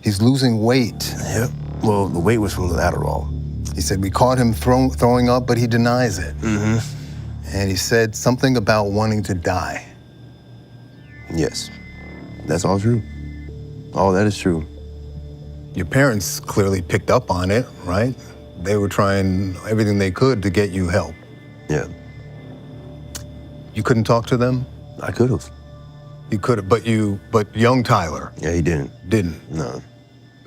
He's losing weight. Yep. Well, the weight was from the Adderall. He said, we caught him throwing up, but he denies it. Mm-hmm. And he said something about wanting to die. Yes. That's all true. All that is true. Your parents clearly picked up on it, right? They were trying everything they could to get you help. Yeah. You couldn't talk to them? I could have. You could have, but young Tyler. Yeah, he didn't. Didn't? No.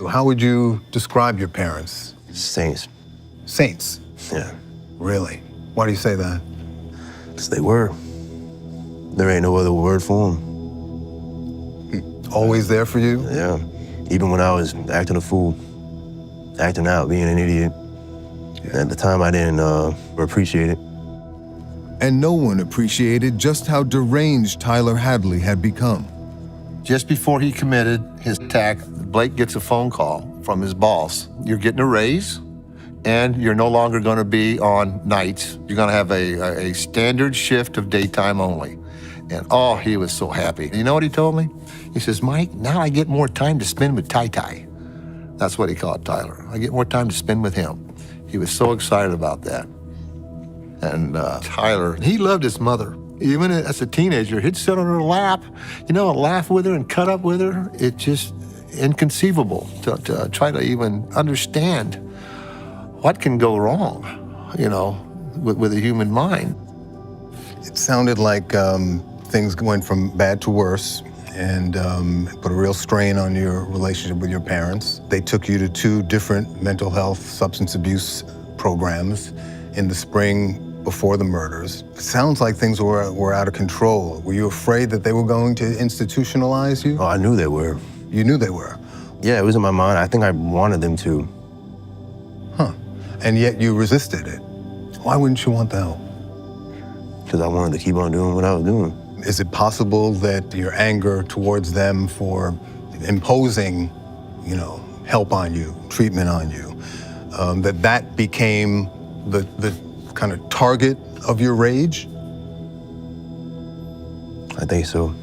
How would you describe your parents? Saints. Saints? Yeah. Really? Why do you say that? Because they were. There ain't no other word for them. Always there for you? Yeah. Even when I was acting a fool, acting out, being an idiot. At the time, I didn't appreciate it. And no one appreciated just how deranged Tyler Hadley had become. Just before he committed his attack, Blake gets a phone call from his boss. You're getting a raise, and you're no longer going to be on nights. You're going to have a standard shift of daytime only. And oh, he was so happy. You know what he told me? He says, Mike, now I get more time to spend with Tai. That's what he called Tyler. I get more time to spend with him. He was so excited about that. And Tyler, he loved his mother. Even as a teenager, he'd sit on her lap, and laugh with her and cut up with her. It's just inconceivable to try to even understand what can go wrong, with a human mind. It sounded like things went from bad to worse and put a real strain on your relationship with your parents. They took you to 2 different mental health substance abuse programs in the spring before the murders. It sounds like things were out of control. Were you afraid that they were going to institutionalize you? Oh, I knew they were. You knew they were? Yeah, it was in my mind. I think I wanted them to. Huh. And yet you resisted it. Why wouldn't you want the help? Because I wanted to keep on doing what I was doing. Is it possible that your anger towards them for imposing, help on you, treatment on you, that became the kind of target of your rage? I think so.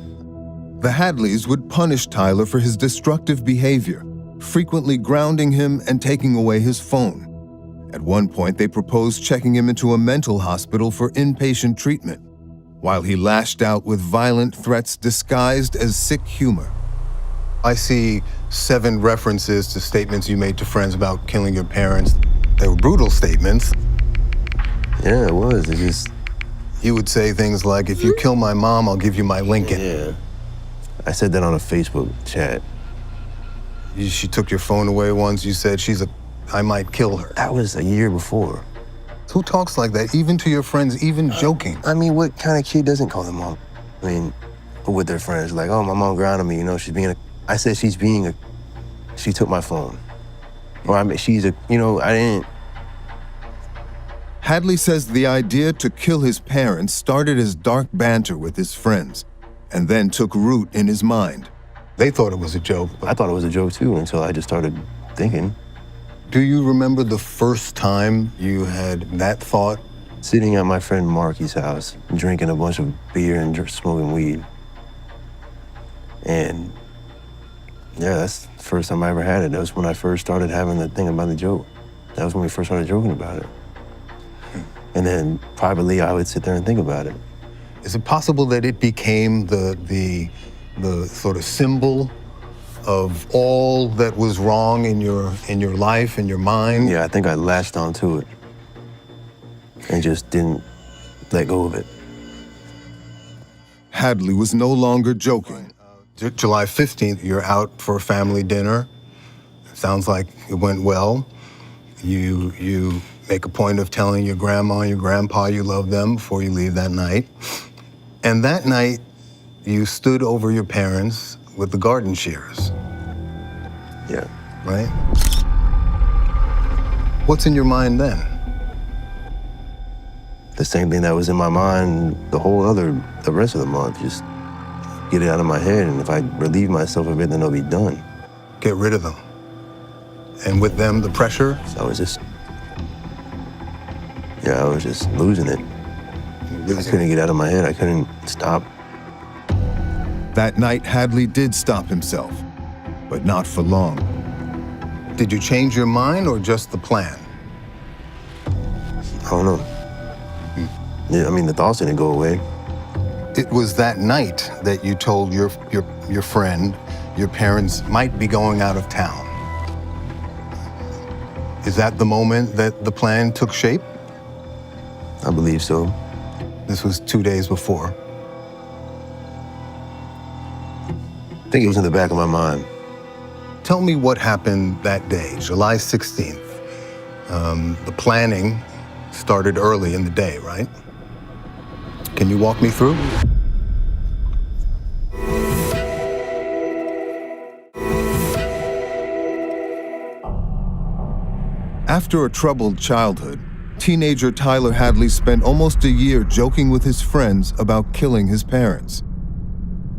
The Hadleys would punish Tyler for his destructive behavior, frequently grounding him and taking away his phone. At one point, they proposed checking him into a mental hospital for inpatient treatment, while he lashed out with violent threats disguised as sick humor. I see 7 references to statements you made to friends about killing your parents. They were brutal statements. Yeah, it was. It just... You would say things like, if you kill my mom, I'll give you my Lincoln. Yeah. I said that on a Facebook chat. She took your phone away once. You said, I might kill her. That was a year before. Who talks like that, even to your friends, even joking? I mean, what kind of kid doesn't call their mom? I mean, with their friends, like, oh, my mom grounded me, she's being I said she took my phone. Or I mean, I didn't. Hadley says the idea to kill his parents started as dark banter with his friends, and then took root in his mind. They thought it was a joke. I thought it was a joke too, until I just started thinking. Do you remember the first time you had that thought? Sitting at my friend Marky's house, drinking a bunch of beer and smoking weed. And yeah, that's the first time I ever had it. That was when I first started having the thing about the joke. That was when we first started joking about it. And then privately, I would sit there and think about it. Is it possible that it became the sort of symbol of all that was wrong in your life, in your mind? Yeah, I think I latched onto it and just didn't let go of it. Hadley was no longer joking. July 15th, you're out for a family dinner. Sounds like it went well. You make a point of telling your grandma and your grandpa you love them before you leave that night. And that night, you stood over your parents with the garden shears. Yeah. Right? What's in your mind then? The same thing that was in my mind the rest of the month. Just get it out of my head, and if I relieve myself of it, then it'll be done. Get rid of them. And with them, the pressure? So I was just losing it. I couldn't get out of my head. I couldn't stop. That night, Hadley did stop himself, but not for long. Did you change your mind or just the plan? I don't know. Yeah, I mean, the thoughts didn't go away. It was that night that you told your friend your parents might be going out of town. Is that the moment that the plan took shape? I believe so. This was 2 days before. I think it was in the back of my mind. Tell me what happened that day, July 16th. The planning started early in the day, right? Can you walk me through? After a troubled childhood, teenager Tyler Hadley spent almost a year joking with his friends about killing his parents.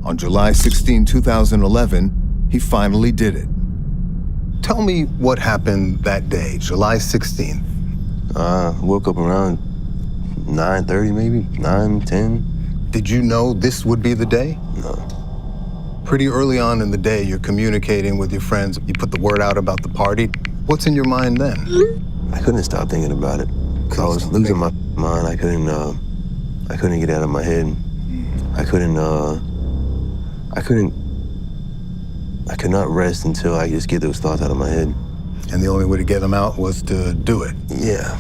On July 16, 2011, he finally did it. Tell me what happened that day, July 16th. Woke up around 9:30 maybe, 9:10. Did you know this would be the day? No. Pretty early on in the day, you're communicating with your friends. You put the word out about the party. What's in your mind then? I couldn't stop thinking about it. I was losing my mind. I couldn't get out of my head. I could not rest until I just get those thoughts out of my head. And the only way to get them out was to do it. Yeah.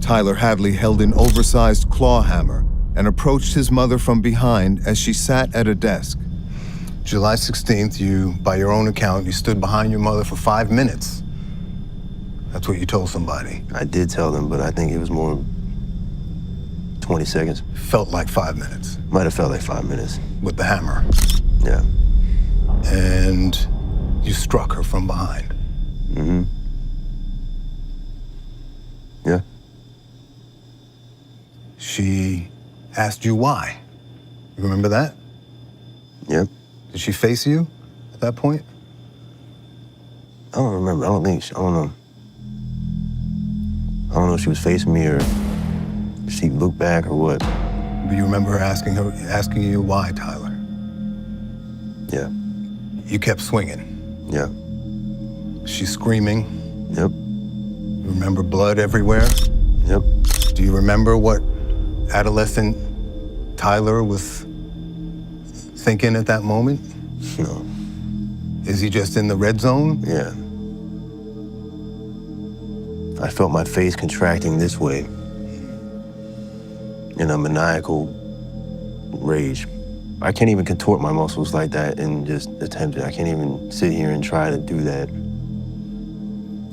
Tyler Hadley held an oversized claw hammer and approached his mother from behind as she sat at a desk. July 16th, you, by your own account, you stood behind your mother for 5 minutes. That's what you told somebody. I did tell them, but I think it was more 20 seconds. Felt like 5 minutes. Might have felt like 5 minutes. With the hammer. Yeah. And you struck her from behind. Mm-hmm. Yeah. She asked you why. You remember that? Yep. Did she face you at that point? I don't remember. I don't know. I don't know if she was facing me or if she looked back or what. Do you remember her asking you why, Tyler? Yeah. You kept swinging. Yeah. She's screaming. Yep. You remember blood everywhere? Yep. Do you remember what adolescent Tyler was thinking at that moment? No. Is he just in the red zone? Yeah. I felt my face contracting this way in a maniacal rage. I can't even contort my muscles like that and just attempt it. I can't even sit here and try to do that.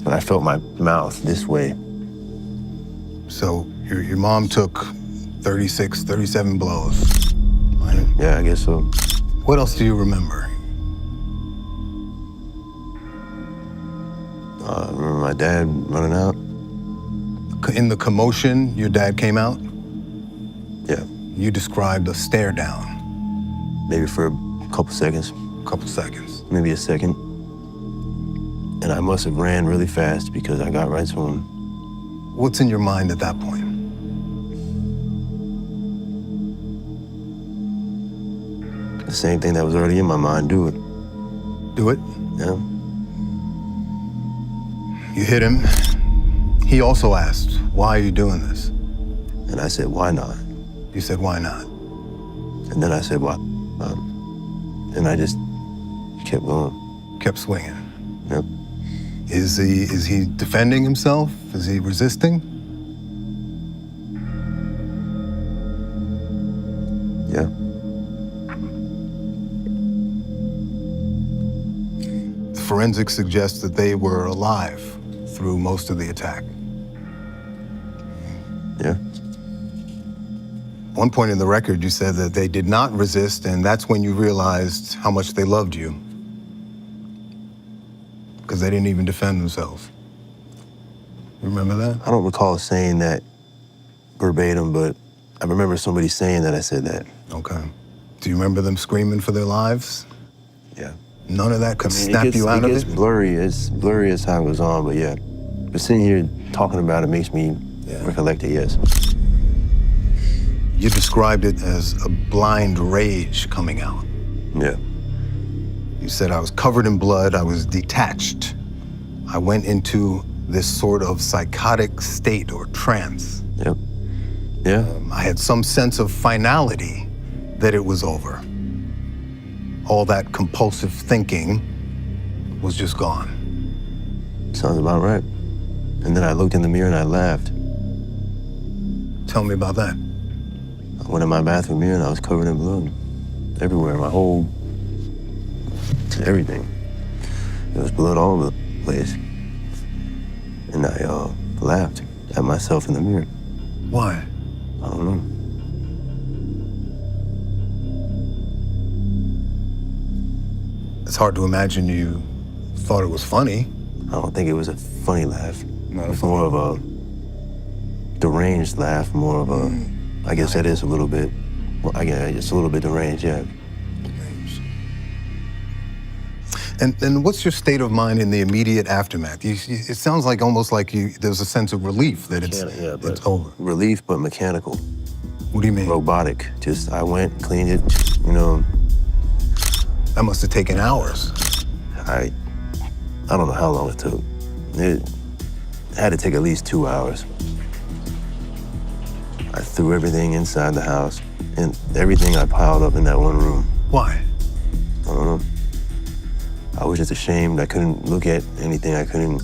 But I felt my mouth this way. So your mom took 36, 37 blows, right? Yeah, I guess so. What else do you remember? I remember my dad running out. In the commotion, your dad came out? Yeah. You described a stare down. Maybe for a couple seconds. Couple seconds. Maybe a second. And I must have ran really fast because I got right to him. What's in your mind at that point? The same thing that was already in my mind, do it. Do it? Yeah. You hit him. He also asked, why are you doing this? And I said, why not? You said, why not? And then I said, why? And I just kept going. Kept swinging. Yep. Is he defending himself? Is he resisting? Yeah. Forensics suggests that they were alive through most of the attack. Yeah. One point in the record, you said that they did not resist, and that's when you realized how much they loved you. Because they didn't even defend themselves. You remember that? I don't recall saying that verbatim, but I remember somebody saying that I said that. Okay. Do you remember them screaming for their lives? Yeah. None of that could snap you out of it? It's blurry. It's blurry as time goes on, but yeah. But sitting here talking about it makes me recollect it, yes. You described it as a blind rage coming out. Yeah. You said, I was covered in blood, I was detached. I went into this sort of psychotic state or trance. Yep. Yeah. I had some sense of finality that it was over. All that compulsive thinking was just gone. Sounds about right. And then I looked in the mirror and I laughed. Tell me about that. I went in my bathroom mirror and I was covered in blood. Everywhere, my whole, everything. There was blood all over the place. And I laughed at myself in the mirror. Why? I don't know. It's hard to imagine you thought it was funny. I don't think it was a funny laugh. No, it's more of a deranged laugh, more of a, I guess that is a little bit, well, I guess it's a little bit deranged, yeah. And what's your state of mind in the immediate aftermath? It sounds like almost like there's a sense of relief that it's over. Relief, but mechanical. What do you mean? Robotic. Just, I went, cleaned it, you know. That must have taken hours. I don't know how long it took. It had to take at least 2 hours. I threw everything inside the house, and everything I piled up in that one room. Why? I don't know. I was just ashamed. I couldn't look at anything. I couldn't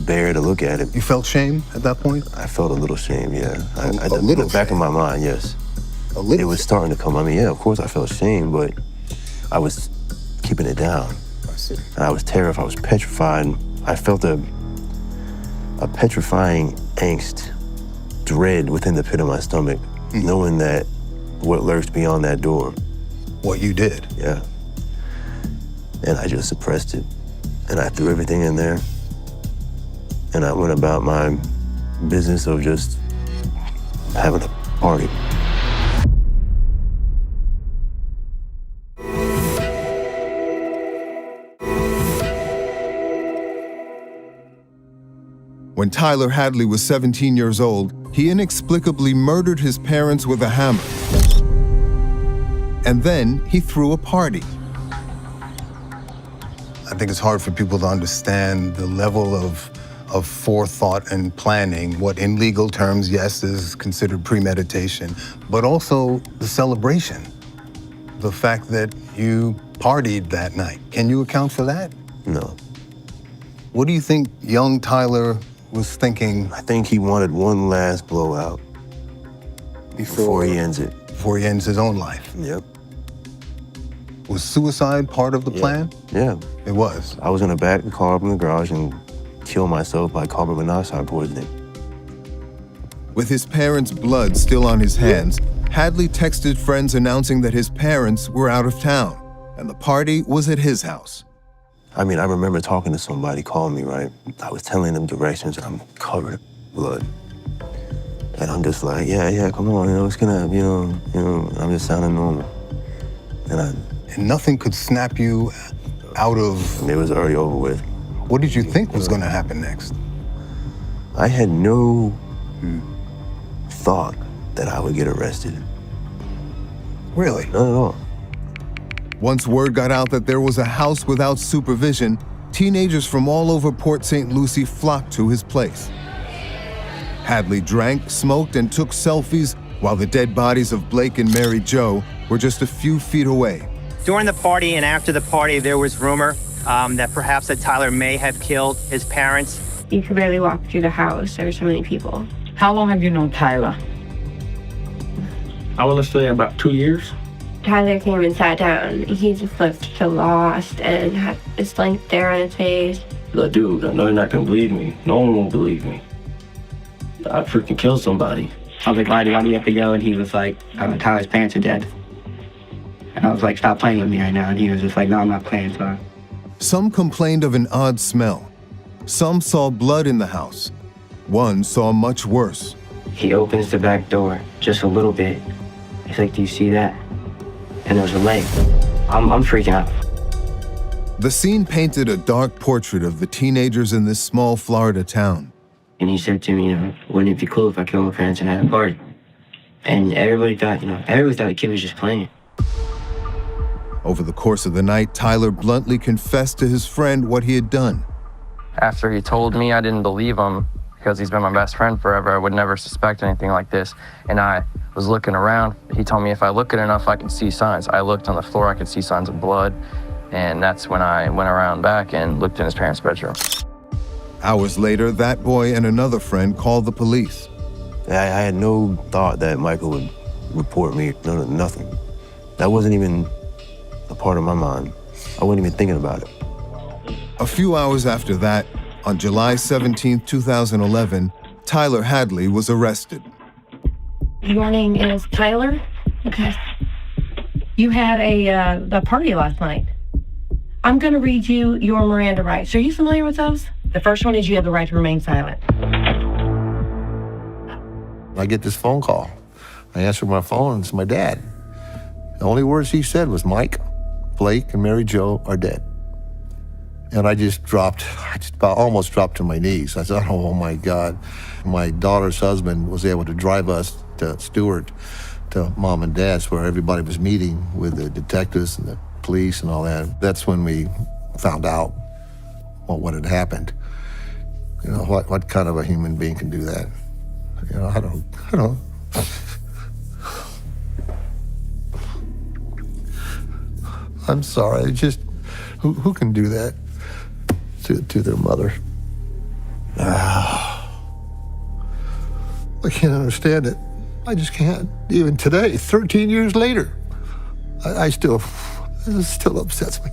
bear to look at it. You felt shame at that point? I felt a little shame, yeah. A little in the back of my mind, yes. A little? It was starting to come. I mean, yeah, of course I felt shame, but I was keeping it down. I see. And I was terrified. I was petrified. I felt a petrifying angst, dread within the pit of my stomach, knowing that what lurks beyond that door. What you did? Yeah. And I just suppressed it. And I threw everything in there. And I went about my business of just having a party. When Tyler Hadley was 17 years old, he inexplicably murdered his parents with a hammer. And then he threw a party. I think it's hard for people to understand the level of forethought and planning, what in legal terms, yes, is considered premeditation, but also the celebration, the fact that you partied that night. Can you account for that? No. What do you think young Tyler was thinking? I think he wanted one last blowout before he ends it. Before he ends his own life. Yep. Was suicide part of the plan? Yeah. It was. I was gonna back the car up in the garage and kill myself by carbon monoxide poisoning. With his parents' blood still on his hands, Hadley texted friends announcing that his parents were out of town and the party was at his house. I mean, I remember talking to somebody calling me, right? I was telling them directions and I'm covered in blood. And I'm just like, yeah, come on, it's gonna, I'm just sounding normal. And nothing could snap you out of... It was already over with. What did you think was gonna happen next? I had no thought that I would get arrested. Really? Not at all. Once word got out that there was a house without supervision, teenagers from all over Port St. Lucie flocked to his place. Hadley drank, smoked, and took selfies while the dead bodies of Blake and Mary Jo were just a few feet away. During the party and after the party, there was rumor that perhaps that Tyler may have killed his parents. You could barely walk through the house. There were so many people. How long have you known Tyler? I want to say about 2 years. Tyler came and sat down. He just looked so lost and had this blank stare on his face. Like, dude, I know you're not going to believe me. No one will believe me. I freaking killed somebody. I was like, why do you have to go? And he was like, Tyler's parents are dead. And I was like, stop playing with me right now. And he was just like, no, I'm not playing, sorry. Some complained of an odd smell. Some saw blood in the house. One saw much worse. He opens the back door just a little bit. He's like, do you see that? And there's a leg. I'm freaking out. The scene painted a dark portrait of the teenagers in this small Florida town. And he said to me, wouldn't it be cool if I killed my parents and had a party? And everybody thought the kid was just playing. Over the course of the night, Tyler bluntly confessed to his friend what he had done. After he told me, I didn't believe him because he's been my best friend forever. I would never suspect anything like this. And I was looking around. He told me if I look at it enough, I can see signs. I looked on the floor, I could see signs of blood. And that's when I went around back and looked in his parents' bedroom. Hours later, that boy and another friend called the police. I had no thought that Michael would report me, nothing. That wasn't even a part of my mind. I wasn't even thinking about it. A few hours after that, on July 17, 2011, Tyler Hadley was arrested. Your name is Tyler? Okay. You had a party last night. I'm going to read you your Miranda rights. Are you familiar with those? The first one is you have the right to remain silent. I get this phone call. I answer my phone, and it's my dad. The only words he said was, Mike, Blake, and Mary Jo are dead. And I just almost dropped to my knees. I thought, oh my God. My daughter's husband was able to drive us to Stewart, to Mom and Dad's, where everybody was meeting with the detectives and the police and all that. That's when we found out what had happened. You know, what kind of a human being can do that? You know, I don't. I'm sorry, who can do that to their mother? I can't understand it. I just can't. Even today, 13 years later, it still upsets me.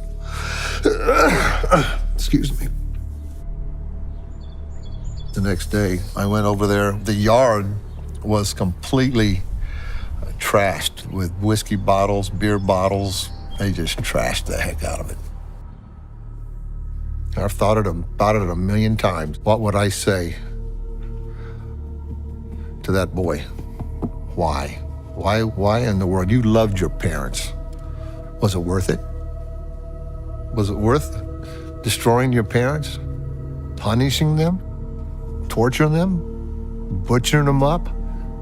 Excuse me. The next day, I went over there. The yard was completely trashed with whiskey bottles, beer bottles. They just trashed the heck out of it. I've thought about it a million times. What would I say to that boy? Why? Why in the world? You loved your parents. Was it worth it? Was it worth destroying your parents? Punishing them? Torturing them? Butchering them up?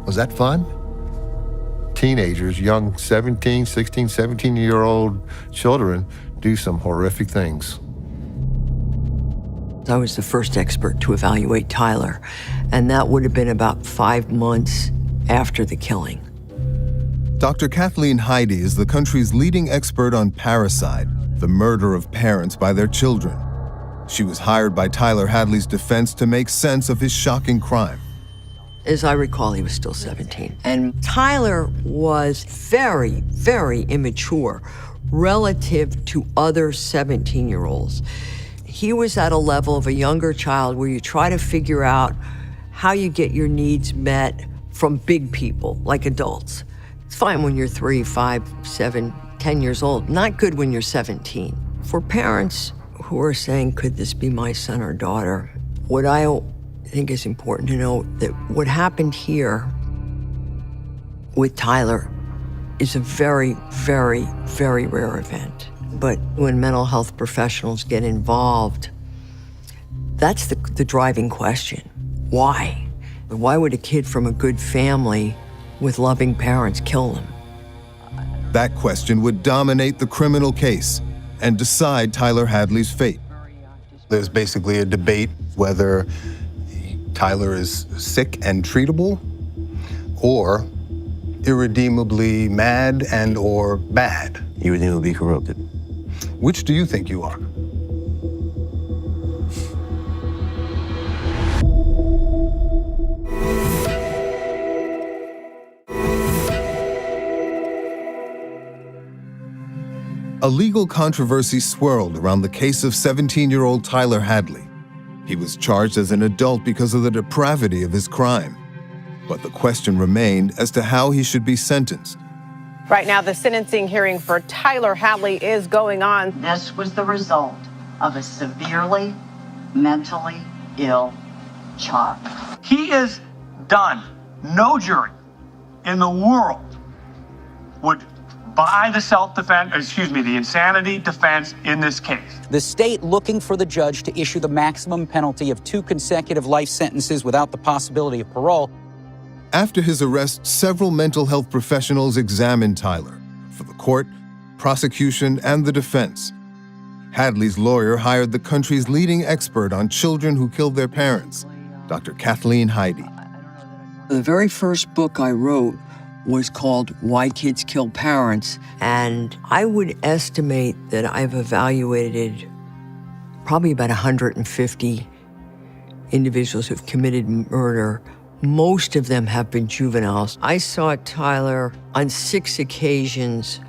Was that fun? Teenagers, young 16, 17-year-old children do some horrific things. I was the first expert to evaluate Tyler, and that would have been about 5 months after the killing. Dr. Kathleen Heide is the country's leading expert on parricide, the murder of parents by their children. She was hired by Tyler Hadley's defense to make sense of his shocking crime. As I recall, he was still 17. And Tyler was very, very immature relative to other 17-year-olds. He was at a level of a younger child where you try to figure out how you get your needs met from big people, like adults. It's fine when you're 3, 5, 7, 10 years old. Not good when you're 17. For parents who are saying, could this be my son or daughter? What I think is important to know that what happened here with Tyler is a very, very, very rare event. But when mental health professionals get involved, that's the driving question. Why? Why would a kid from a good family with loving parents kill them? That question would dominate the criminal case and decide Tyler Hadley's fate. There's basically a debate whether Tyler is sick and treatable or irredeemably mad and or bad. Irredeemably corrupted. Which do you think you are? A legal controversy swirled around the case of 17-year-old Tyler Hadley. He was charged as an adult because of the depravity of his crime. But the question remained as to how he should be sentenced. Right now, the sentencing hearing for Tyler Hadley is going on. This was the result of a severely mentally ill child. He is done. No jury in the world would buy the insanity defense in this case. The state looking for the judge to issue the maximum penalty of 2 consecutive life sentences without the possibility of parole. After his arrest, several mental health professionals examined Tyler for the court, prosecution, and the defense. Hadley's lawyer hired the country's leading expert on children who killed their parents, Dr. Kathleen Heide. The very first book I wrote was called Why Kids Kill Parents, and I would estimate that I've evaluated probably about 150 individuals who've committed murder. Most of them have been juveniles. I saw Tyler on 6 occasions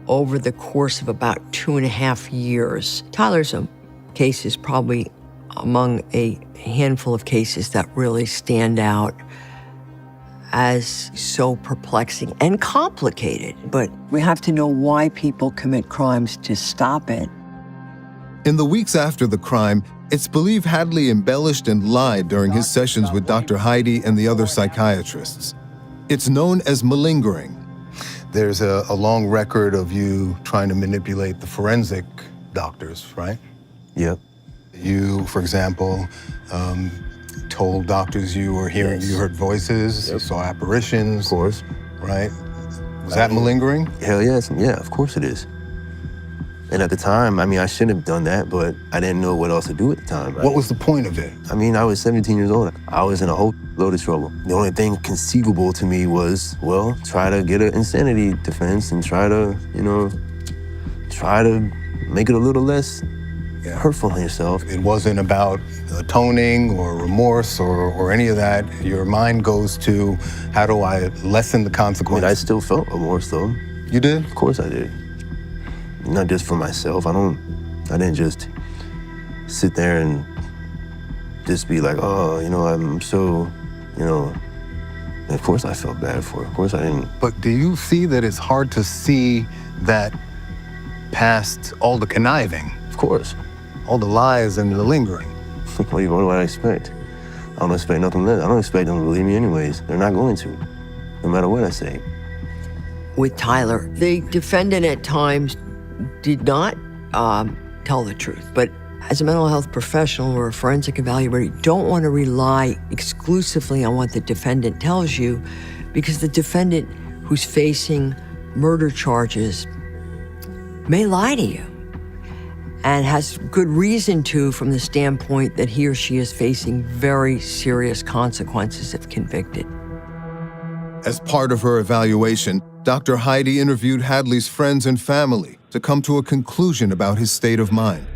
over the course of about 2.5 years. Tyler's case is probably among a handful of cases that really stand out as so perplexing and complicated. But we have to know why people commit crimes to stop it. In the weeks after the crime, it's believed Hadley embellished and lied during his sessions with Dr. Heidi and the other psychiatrists. It's known as malingering. There's a long record of you trying to manipulate the forensic doctors, right? Yep. You, for example, told doctors you were hearing, you heard voices, you saw apparitions. Of course. Right? Was that malingering? Hell yes, yeah, of course it is. And at the time, I mean, I shouldn't have done that, but I didn't know what else to do at the time. What was the point of it? I mean, I was 17 years old. I was in a whole load of trouble. The only thing conceivable to me was, well, try to get an insanity defense and try to, you know, try to make it a little less hurtful on yourself. It wasn't about atoning or remorse or any of that. Your mind goes to, how do I lessen the consequences? I mean, I still felt remorse, though. You did? Of course I did. Not just for myself. I didn't just sit there and just be like, oh, you know, I'm so, you know, and of course I felt bad for it. Of course I didn't. But do you see that it's hard to see that past all the conniving? Of course. All the lies and the lingering. What do I expect? I don't expect nothing less. I don't expect them to believe me anyways. They're not going to, no matter what I say. With Tyler, the defendant at times did not tell the truth. But as a mental health professional or a forensic evaluator, you don't want to rely exclusively on what the defendant tells you, because the defendant who's facing murder charges may lie to you and has good reason to, from the standpoint that he or she is facing very serious consequences if convicted. As part of her evaluation, Dr. Heidi interviewed Hadley's friends and family to come to a conclusion about his state of mind.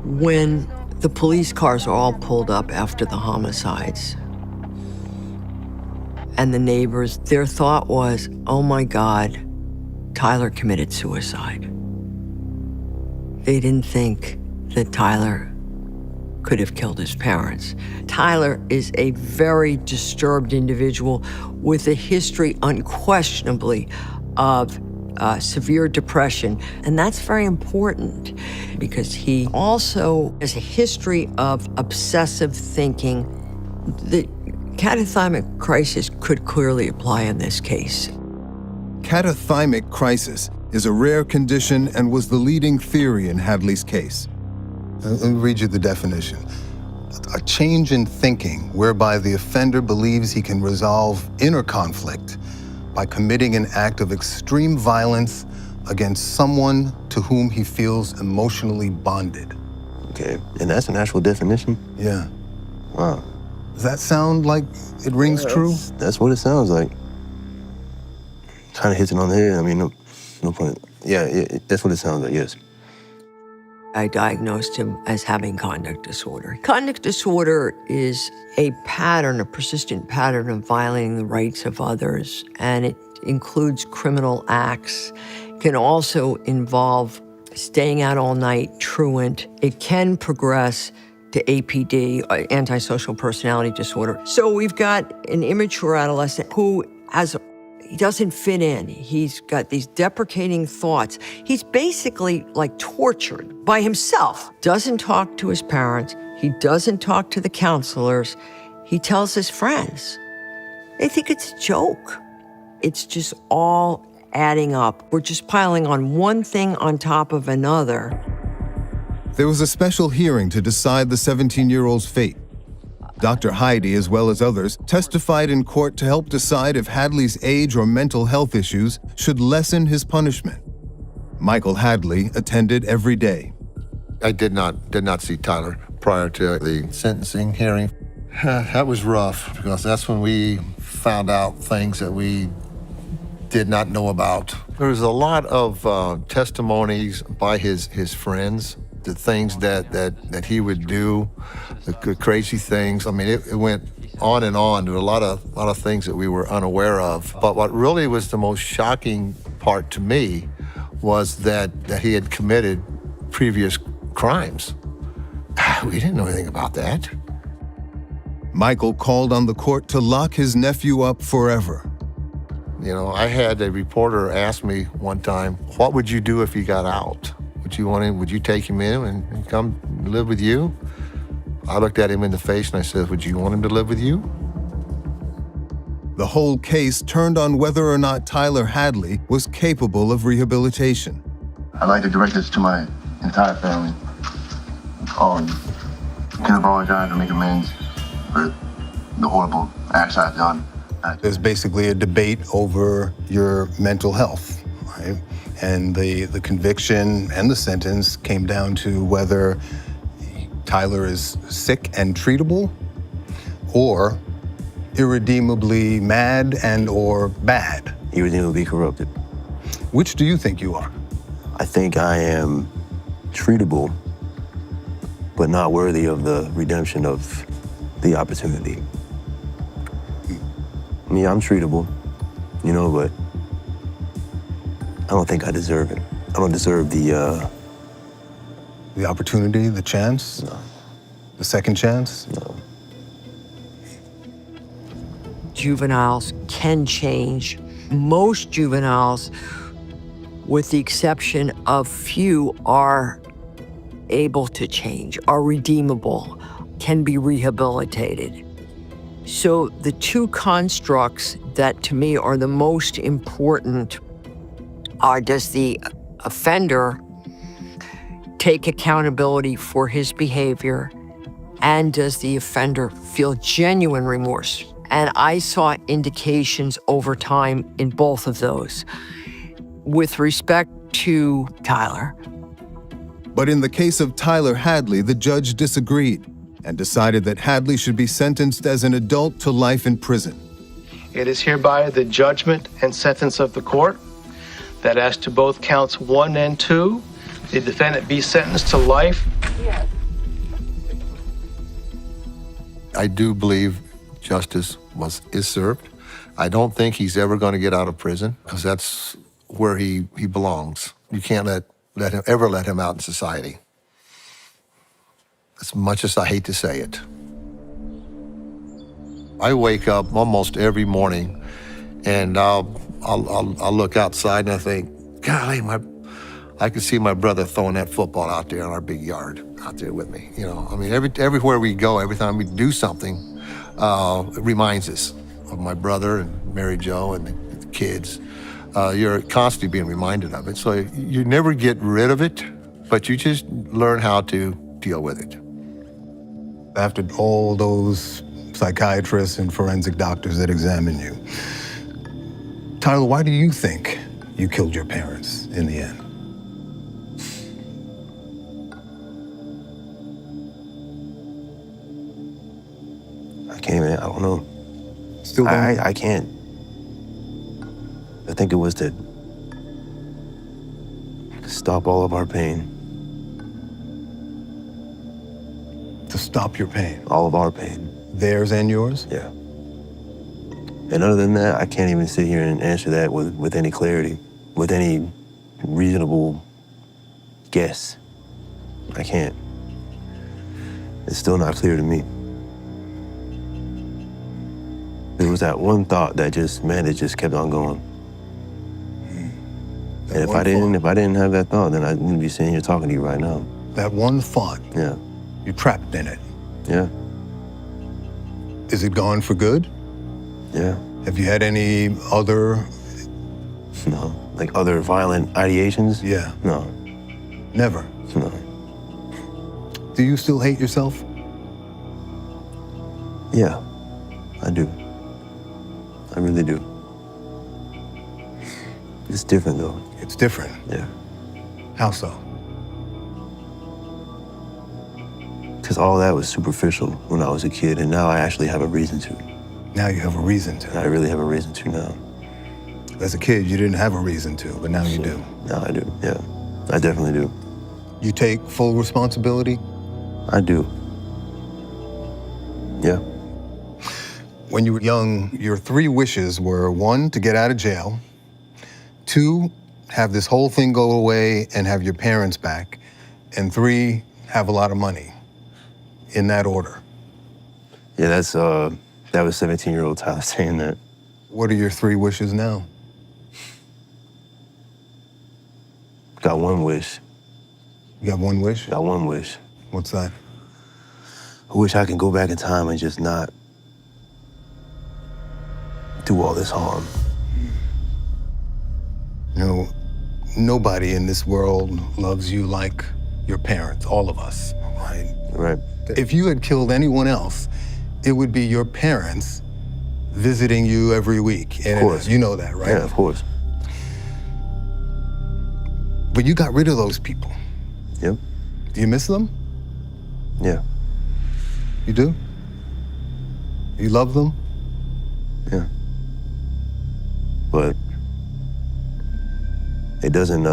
When the police cars are all pulled up after the homicides, and the neighbors, their thought was, oh my God, Tyler committed suicide. They didn't think that Tyler could have killed his parents. Tyler is a very disturbed individual with a history, unquestionably, of severe depression. And that's very important because he also has a history of obsessive thinking. The catathymic crisis could clearly apply in this case. Catathymic crisis is a rare condition and was the leading theory in Hadley's case. Let me read you the definition. A change in thinking whereby the offender believes he can resolve inner conflict by committing an act of extreme violence against someone to whom he feels emotionally bonded. Okay, and that's an actual definition? Yeah. Wow. Does that sound like it rings true? That's what it sounds like. Kind of hits it on the head. I mean, no point. Yeah, that's what it sounds like, yes. I diagnosed him as having conduct disorder. Conduct disorder is a pattern, a persistent pattern of violating the rights of others, and it includes criminal acts. It can also involve staying out all night, truant. It can progress to APD, antisocial personality disorder. So we've got an immature adolescent who he doesn't fit in. He's got these deprecating thoughts. He's basically like tortured by himself. Doesn't talk to his parents. He doesn't talk to the counselors. He tells his friends. They think it's a joke. It's just all adding up. We're just piling on one thing on top of another. There was a special hearing to decide the 17-year-old's fate. Dr. Heidi, as well as others, testified in court to help decide if Hadley's age or mental health issues should lessen his punishment. Michael Hadley attended every day. I did not see Tyler prior to the sentencing hearing. That was rough because that's when we found out things that we did not know about. There was a lot of testimonies by his friends, the things that he would do, the crazy things. I mean, it went on and on. There were a lot of things that we were unaware of. But what really was the most shocking part to me was that he had committed previous crimes. We didn't know anything about that. Michael called on the court to lock his nephew up forever. You know, I had a reporter ask me one time, what would you do if he got out? Would you take him in and come live with you? I looked at him in the face and I said, would you want him to live with you? The whole case turned on whether or not Tyler Hadley was capable of rehabilitation. I'd like to direct this to my entire family. All of you. Can apologize and make amends for the horrible acts I've done. There's basically a debate over your mental health, right? And the conviction and the sentence came down to whether Tyler is sick and treatable or irredeemably mad and or bad. Irredeemably corrupted. Which do you think you are? I think I am treatable, but not worthy of the redemption of the opportunity. I mean, I'm treatable, but I don't think I deserve it. I don't deserve the opportunity, the chance? No. The second chance? No. Juveniles can change. Most juveniles, with the exception of few, are able to change, are redeemable, can be rehabilitated. So the two constructs that to me are the most important are, does the offender take accountability for his behavior, and does the offender feel genuine remorse? And I saw indications over time in both of those. With respect to Tyler. But in the case of Tyler Hadley, the judge disagreed and decided that Hadley should be sentenced as an adult to life in prison. It is hereby the judgment and sentence of the court that as to both counts 1 and 2, the defendant be sentenced to life. I do believe justice is served. I don't think he's ever going to get out of prison because that's where he belongs. You can't let him out in society. As much as I hate to say it. I wake up almost every morning and I'll look outside and I think, golly, I could see my brother throwing that football out there in our big yard out there with me. I mean, everywhere we go, every time we do something, it reminds us of my brother and Mary Jo and the kids. You're constantly being reminded of it. So you never get rid of it, but you just learn how to deal with it. After all those psychiatrists and forensic doctors that examine you, Tyler, why do you think you killed your parents in the end? I don't know. Still don't? I can't. I think it was to stop all of our pain. To stop your pain? All of our pain. Theirs and yours? Yeah. And other than that, I can't even sit here and answer that with any clarity, with any reasonable guess. I can't. It's still not clear to me. There was that one thought that it just kept on going. And if I didn't have that thought, then I wouldn't be sitting here talking to you right now. That one thought? Yeah. You're trapped in it? Yeah. Is it gone for good? Yeah. Have you had any other? No. Like other violent ideations? Yeah. No. Never? No. Do you still hate yourself? Yeah, I do. I really do. It's different though. It's different? Yeah. How so? Because all that was superficial when I was a kid, and now I actually have a reason to. Now you have a reason to? I really have a reason to now. As a kid, you didn't have a reason to, but now you do. Now I do, yeah. I definitely do. You take full responsibility? I do. Yeah. When you were young, your 3 wishes were 1, to get out of jail, 2, have this whole thing go away and have your parents back, and 3, have a lot of money. In that order. Yeah, that was 17-year-old Tyler saying that. What are your 3 wishes now? Got 1 wish. You got one wish? Got one wish. What's that? I wish I could go back in time and just not do all this harm. You know, nobody in this world loves you like your parents, all of us, right? Right. If you had killed anyone else, it would be your parents visiting you every week. Of course. You know that, right? Yeah, of course. But you got rid of those people. Yep. Do you miss them? Yeah. You do? You love them? Yeah. But it doesn't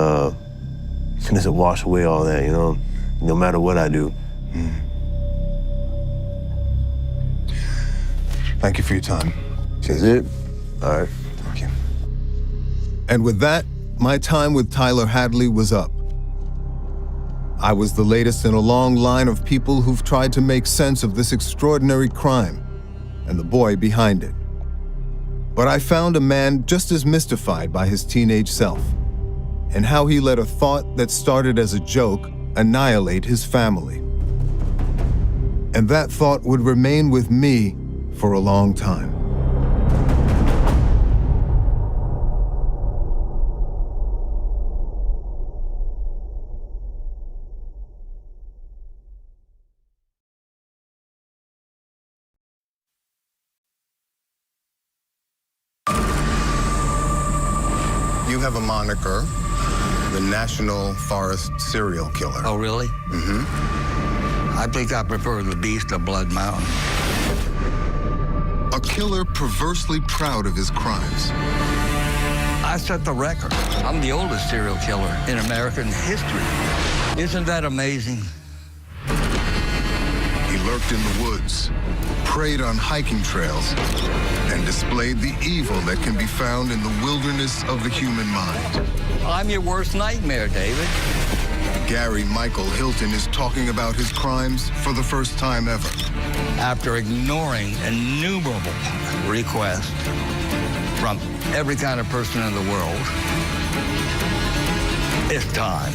wash away all that, you know, no matter what I do. Thank you for your time. Is it? All right. Thank you. And with that, my time with Tyler Hadley was up. I was the latest in a long line of people who've tried to make sense of this extraordinary crime and the boy behind it. But I found a man just as mystified by his teenage self and how he let a thought that started as a joke annihilate his family. And that thought would remain with me for a long time. You have a moniker, the National Forest Serial Killer. Oh, really? Mm-hmm. I think I prefer the Beast of Blood Mountain. A killer perversely proud of his crimes. I set the record. I'm the oldest serial killer in American history. Isn't that amazing? He lurked in the woods, preyed on hiking trails, and displayed the evil that can be found in the wilderness of the human mind. I'm your worst nightmare, David. Gary Michael Hilton is talking about his crimes for the first time ever. After ignoring innumerable requests from every kind of person in the world, it's time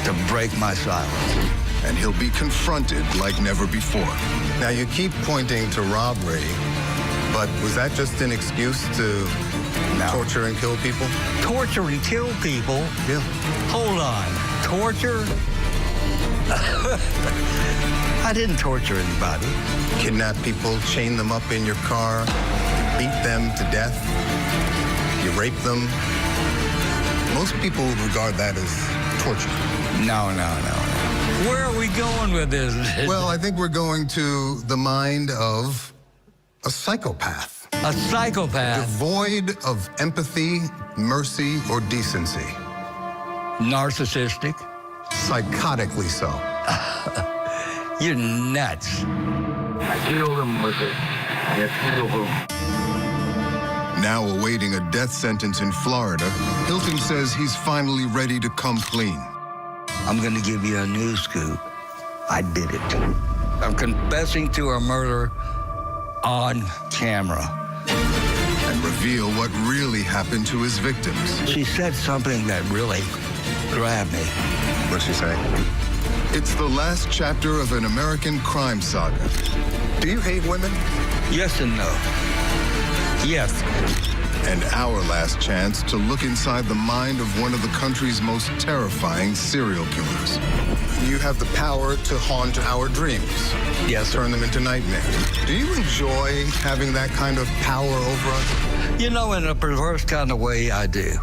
to break my silence. And he'll be confronted like never before. Now, you keep pointing to robbery, but was that just an excuse to torture and kill people? Torture and kill people? Yeah. Hold on. Torture? I didn't torture anybody. Kidnap people, chain them up in your car, beat them to death. You rape them. Most people would regard that as torture. No. Where are we going with this? Well, I think we're going to the mind of a psychopath. A psychopath? Devoid of empathy, mercy, or decency. Narcissistic? Psychotically so. You're nuts. I killed him with it. I killed him. Now awaiting a death sentence in Florida, Hilton says he's finally ready to come clean. I'm gonna give you a news scoop. I did it. I'm confessing to a murder on camera. And reveal what really happened to his victims. She said something that really grabbed me. What'd she say? It's the last chapter of an American crime saga. Do you hate women? Yes and no. Yes. And our last chance to look inside the mind of one of the country's most terrifying serial killers. You have the power to haunt our dreams. Yes. Turn them into nightmares. Do you enjoy having that kind of power over us? You know, in a perverse kind of way, I do.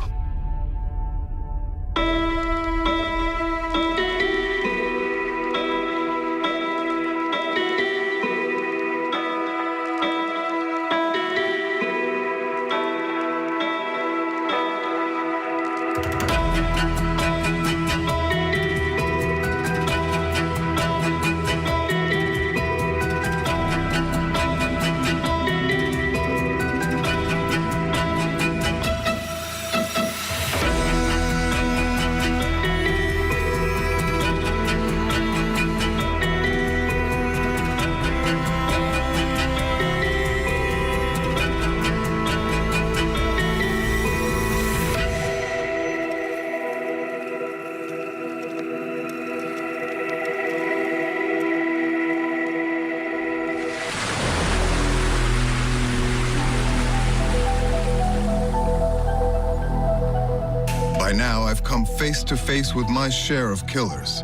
By now, I've come face to face with my share of killers.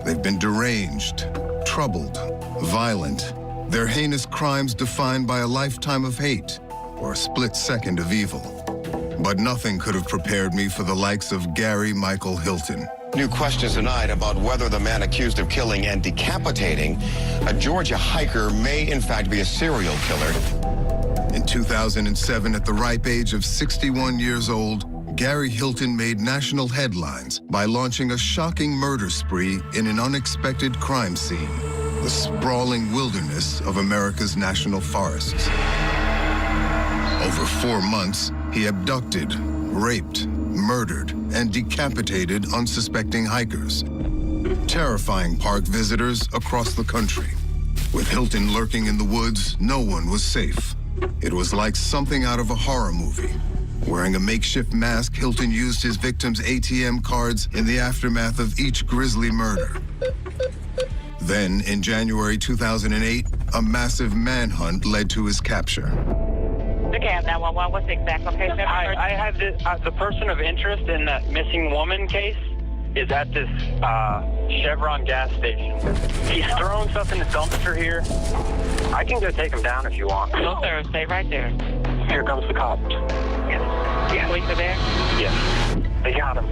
They've been deranged, troubled, violent. Their heinous crimes defined by a lifetime of hate or a split second of evil. But nothing could have prepared me for the likes of Gary Michael Hilton. New questions tonight about whether the man accused of killing and decapitating a Georgia hiker may in fact be a serial killer. In 2007, at the ripe age of 61 years old, Gary Hilton made national headlines by launching a shocking murder spree in an unexpected crime scene, the sprawling wilderness of America's national forests. Over 4 months, he abducted, raped, murdered, and decapitated unsuspecting hikers, terrifying park visitors across the country. With Hilton lurking in the woods, no one was safe. It was like something out of a horror movie. Wearing a makeshift mask, Hilton used his victims' ATM cards in the aftermath of each grisly murder. Then, in January 2008, a massive manhunt led to his capture. The cab 911, what's the exact location? I have the person of interest in that missing woman case is at this Chevron gas station. He's throwing stuff in the dumpster here. I can go take him down if you want. No, sir, stay right there. Here comes the cops. Yeah. Police are there? Yes. They got him.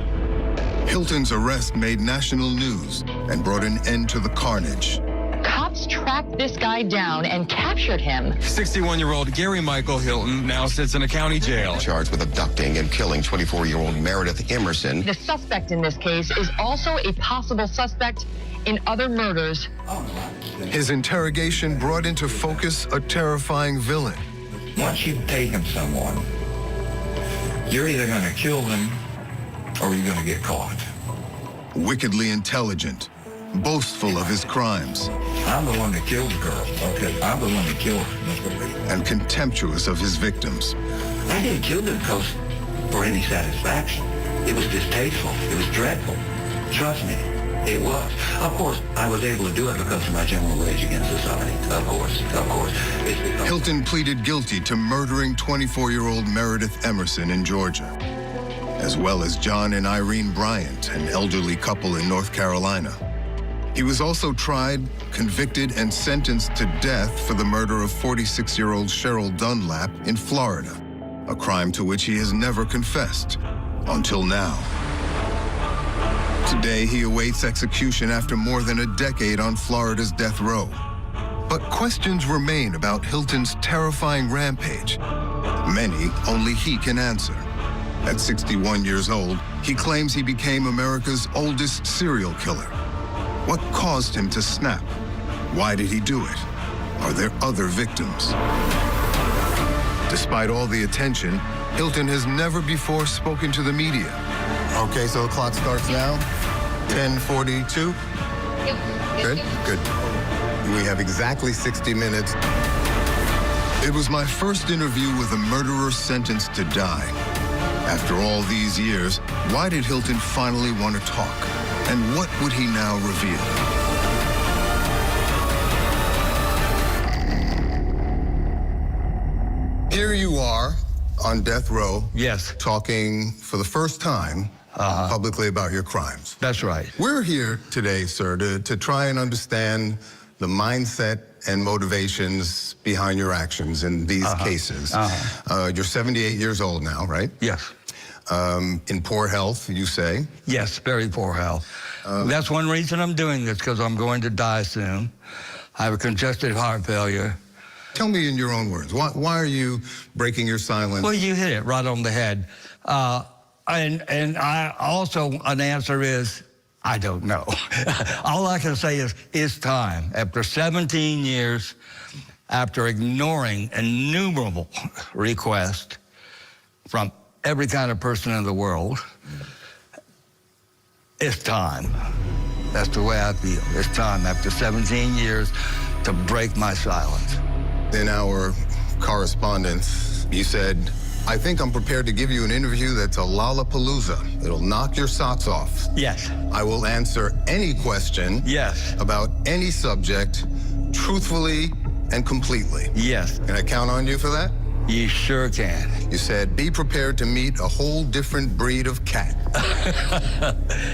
Hilton's arrest made national news and brought an end to the carnage. Cops tracked this guy down and captured him. 61-year-old Gary Michael Hilton now sits in a county jail. Charged with abducting and killing 24-year-old Meredith Emerson. The suspect in this case is also a possible suspect in other murders. His interrogation brought into focus a terrifying villain. Once you've taken someone, you're either going to kill them or you're going to get caught. Wickedly intelligent, boastful of his crimes. I'm the one that killed the girl, okay? I'm the one that killed her. And contemptuous of his victims. I didn't kill them because for any satisfaction. It was distasteful. It was dreadful. Trust me, it was. Of course, I was able to do it because of my general rage against society. Of course. It's because Hilton pleaded guilty to murdering 24-year-old Meredith Emerson in Georgia, as well as John and Irene Bryant, an elderly couple in North Carolina. He was also tried, convicted, and sentenced to death for the murder of 46-year-old Cheryl Dunlap in Florida, a crime to which he has never confessed, until now. Today, he awaits execution after more than a decade on Florida's death row. But questions remain about Hilton's terrifying rampage. Many only he can answer. At 61 years old, he claims he became America's oldest serial killer. What caused him to snap? Why did he do it? Are there other victims? Despite all the attention, Hilton has never before spoken to the media. Okay, so the clock starts now. 10:42? Good? Good. We have exactly 60 minutes. It was my first interview with a murderer sentenced to die. After all these years, why did Hilton finally want to talk? And what would he now reveal? Here you are on death row. Yes. Talking for the first time publicly about your crimes. That's right. We're here today, sir, to try and understand the mindset and motivations behind your actions in these cases. You're 78 years old now, right? Yes. In poor health, you say? Yes, very poor health. That's one reason I'm doing this, because I'm going to die soon. I have a congestive heart failure. Tell me in your own words, why are you breaking your silence? Well, you hit it right on the head. And I also, an answer is, I don't know. All I can say is, it's time. After 17 years, after ignoring innumerable requests from every kind of person in the world, it's time. That's the way I feel. It's time, after 17 years, to break my silence. In our correspondence, you said, I think I'm prepared to give you an interview that's a lollapalooza. It'll knock your socks off. Yes. I will answer any question. Yes. About any subject, truthfully and completely. Yes. Can I count on you for that? You sure can. You said, be prepared to meet a whole different breed of cat.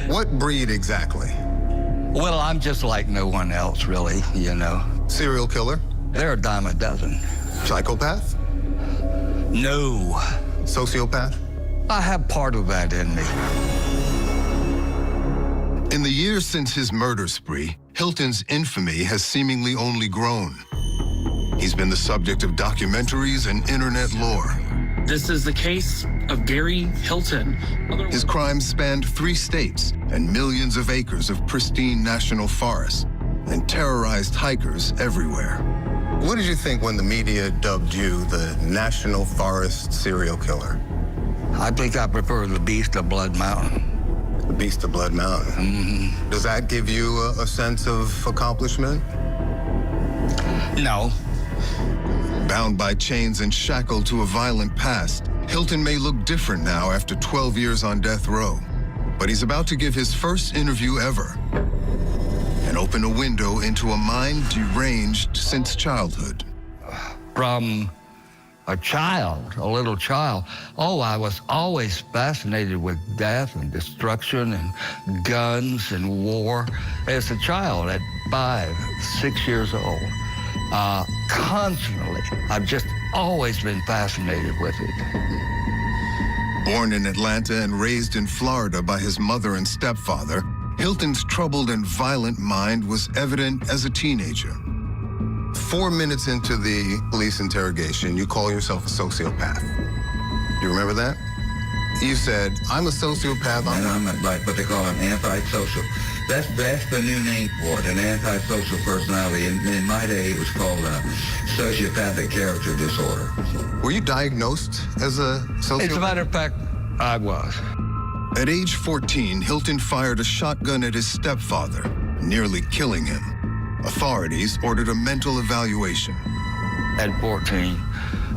What breed exactly? Well, I'm just like no one else, really, you know. Serial killer? They're a dime a dozen. Psychopath? No. Sociopath? I have part of that in me. In the years since his murder spree, Hilton's infamy has seemingly only grown. He's been the subject of documentaries and internet lore. This is the case of Gary Hilton. His crimes spanned 3 states and millions of acres of pristine national forests and terrorized hikers everywhere. What did you think when the media dubbed you the National Forest serial killer? I think I prefer the Beast of Blood Mountain. The Beast of Blood Mountain? Mm-hmm. Does that give you a sense of accomplishment? No. Bound by chains and shackled to a violent past, Hilton may look different now after 12 years on death row. But he's about to give his first interview ever and open a window into a mind deranged since childhood. From a child, a little child, I was always fascinated with death and destruction and guns and war. As a child, at 5, 6 years old, constantly, I've just always been fascinated with it. Born in Atlanta and raised in Florida by his mother and stepfather, Hilton's troubled and violent mind was evident as a teenager. 4 minutes into the police interrogation, you call yourself a sociopath. You remember that? You said, I'm a sociopath. And I'm like what they call an antisocial. That's the new name for it, an antisocial personality. In my day, it was called a sociopathic character disorder. Were you diagnosed as a sociopath? As a matter of fact, I was. At age 14, Hilton fired a shotgun at his stepfather, nearly killing him. Authorities ordered a mental evaluation. At 14,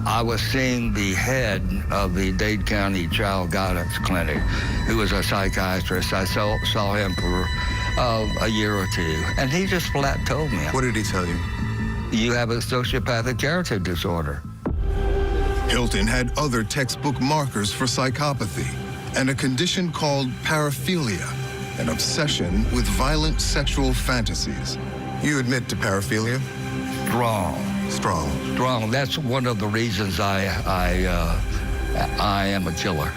I was seeing the head of the Dade County Child Guidance Clinic, who was a psychiatrist. I saw him for a year or 2, and he just flat told me. What did he tell you? You have a sociopathic character disorder. Hilton had other textbook markers for psychopathy and a condition called paraphilia, an obsession with violent sexual fantasies. You admit to paraphilia? Strong. That's one of the reasons I am a killer.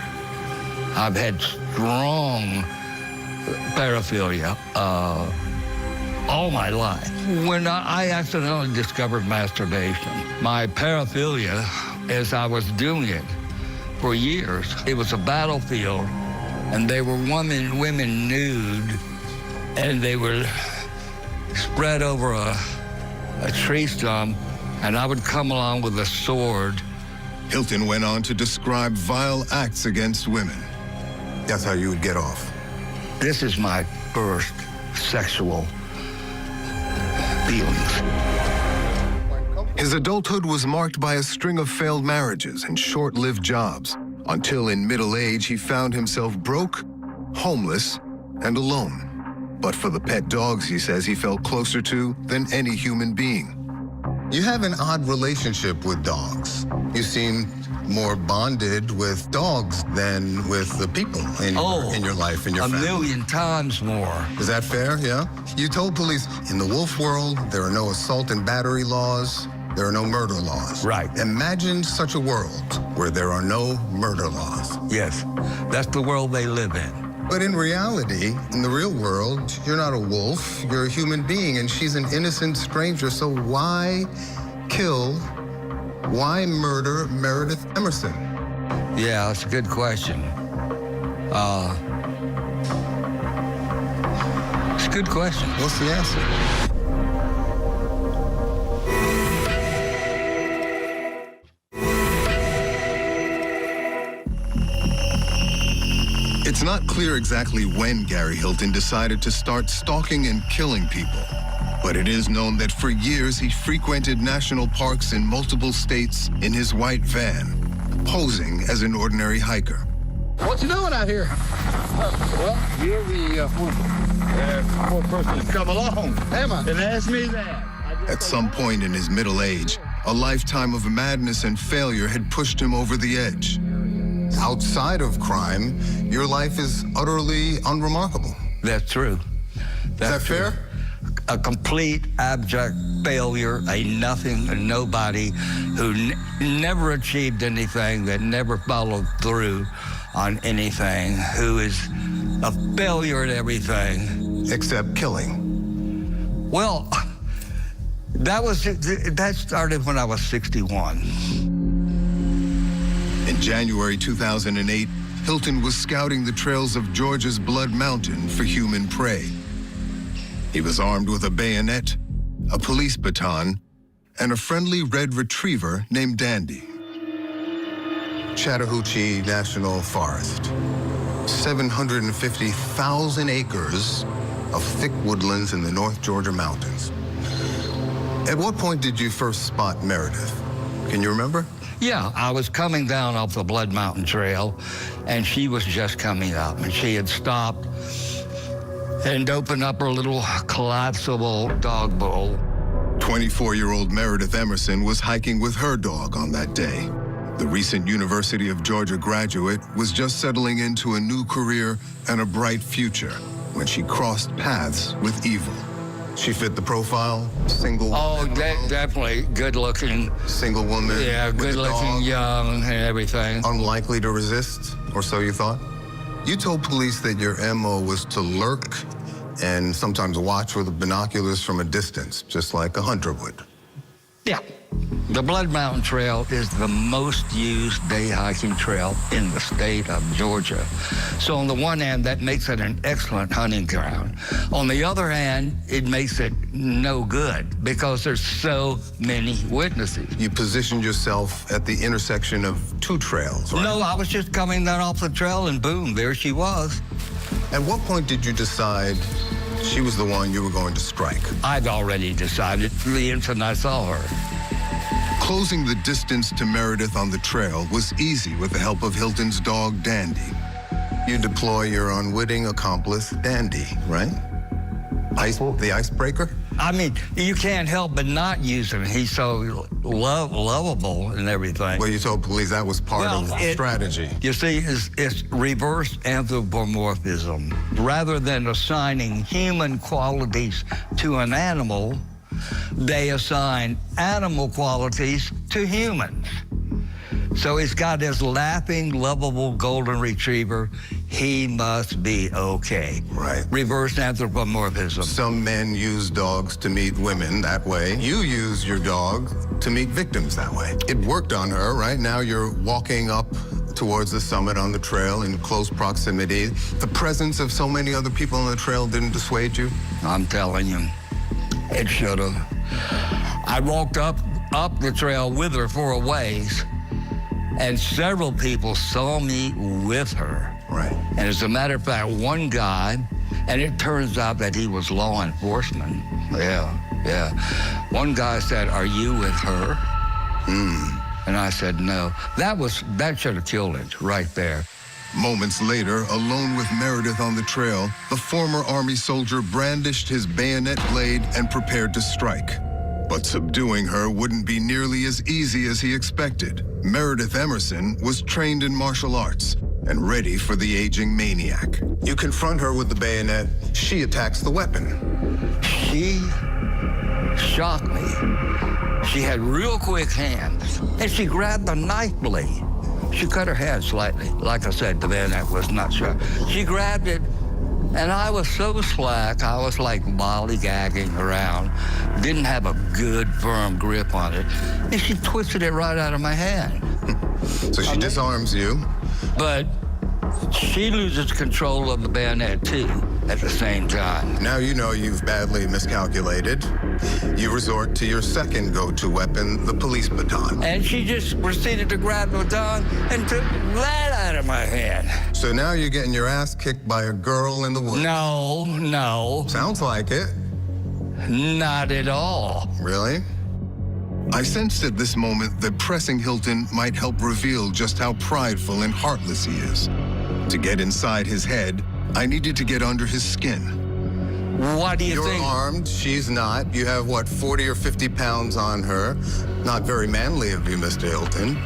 I've had strong paraphilia all my life. When I accidentally discovered masturbation, my paraphilia, as I was doing it for years, it was a battlefield, and they were women nude, and they were spread over a tree stump, and I would come along with a sword. Hilton went on to describe vile acts against women. That's how you would get off. This is my first sexual feelings. His adulthood was marked by a string of failed marriages and short-lived jobs, until in middle age he found himself broke, homeless, and alone. But for the pet dogs, he says he felt closer to than any human being. You have an odd relationship with dogs. You seem more bonded with dogs than with the people in your life, in your family. 1,000,000 times more. Is that fair? Yeah? You told police, in the wolf world, there are no assault and battery laws, there are no murder laws. Right. Imagine such a world where there are no murder laws. Yes, that's the world they live in. But in reality, in the real world, you're not a wolf, you're a human being, and she's an innocent stranger, so why murder Meredith Emerson? Yeah, that's a good question. It's a good question. What's the answer? It's not clear exactly when Gary Hilton decided to start stalking and killing people, but it is known that for years he frequented national parks in multiple states in his white van, posing as an ordinary hiker. What you doing out here? Well, you're the fourth person to come along. Am I? And ask me that. At some point in his middle age, A lifetime of madness and failure had pushed him over the edge. Outside of crime, your life is utterly unremarkable. That's true. Is that fair? A complete abject failure, a nothing, a nobody who never achieved anything, that never followed through on anything, who is a failure at everything. Except killing. Well, that started when I was 61. In January 2008, Hilton was scouting the trails of Georgia's Blood Mountain for human prey. He was armed with a bayonet, a police baton, and a friendly red retriever named Dandy. Chattahoochee National Forest. 750,000 acres of thick woodlands in the North Georgia mountains. At what point did you first spot Meredith? Can you remember? Yeah, I was coming down off the Blood Mountain Trail, and she was just coming up, and she had stopped and opened up her little collapsible dog bowl. 24-year-old Meredith Emerson was hiking with her dog on that day. The recent University of Georgia graduate was just settling into a new career and a bright future when she crossed paths with evil. She fit the profile, single woman. Oh, definitely good-looking. Single woman. Yeah, good-looking, young, and everything. Unlikely to resist, or so you thought? You told police that your MO was to lurk and sometimes watch with binoculars from a distance, just like a hunter would. Yeah. The Blood Mountain Trail is the most used day hiking trail in the state of Georgia. So on the one hand, that makes it an excellent hunting ground. On the other hand, it makes it no good because there's so many witnesses. You positioned yourself at the intersection of two trails, right? No, I was just coming down off the trail and boom, there she was. At what point did you decide she was the one you were going to strike? I'd already decided the instant I saw her. Closing the distance to Meredith on the trail was easy with the help of Hilton's dog, Dandy. You deploy your unwitting accomplice, Dandy, right? The icebreaker? I mean, you can't help but not use him. He's so lovable and everything. Well, you told police that was part of the strategy. You see, it's reverse anthropomorphism. Rather than assigning human qualities to an animal, they assign animal qualities to humans. So he's got his laughing, lovable golden retriever. He must be okay. Right. Reverse anthropomorphism. Some men use dogs to meet women that way. You use your dog to meet victims that way. It worked on her, right? Now you're walking up towards the summit on the trail in close proximity. The presence of so many other people on the trail didn't dissuade you? I'm telling you, it should have. I walked up the trail with her for a ways, and several people saw me with her. Right. And as a matter of fact, one guy, and it turns out that he was law enforcement. Yeah. One guy said, "Are you with her?" And I said, "No." That should have killed it right there. Moments later, alone with Meredith on the trail, the former Army soldier brandished his bayonet blade and prepared to strike. But subduing her wouldn't be nearly as easy as he expected. Meredith Emerson was trained in martial arts and ready for the aging maniac. You confront her with the bayonet. She attacks the weapon. She shocked me. She had real quick hands, and she grabbed the knife blade. She cut her hand slightly. Like I said, the bayonet was not sharp. She grabbed it, and I was so slack, I was like lollygagging around. Didn't have a good, firm grip on it. And she twisted it right out of my hand. So she disarms you. But she loses control of the bayonet, too, at the same time. Now you know you've badly miscalculated. You resort to your second go-to weapon, the police baton. And she just proceeded to grab the baton and took that out of my hand. So now you're getting your ass kicked by a girl in the woods. No. Sounds like it. Not at all. Really? I sensed at this moment that pressing Hilton might help reveal just how prideful and heartless he is. To get inside his head, I needed to get under his skin. What do you think? You're armed, she's not. You have, what, 40 or 50 pounds on her. Not very manly of you, Mr. Hilton.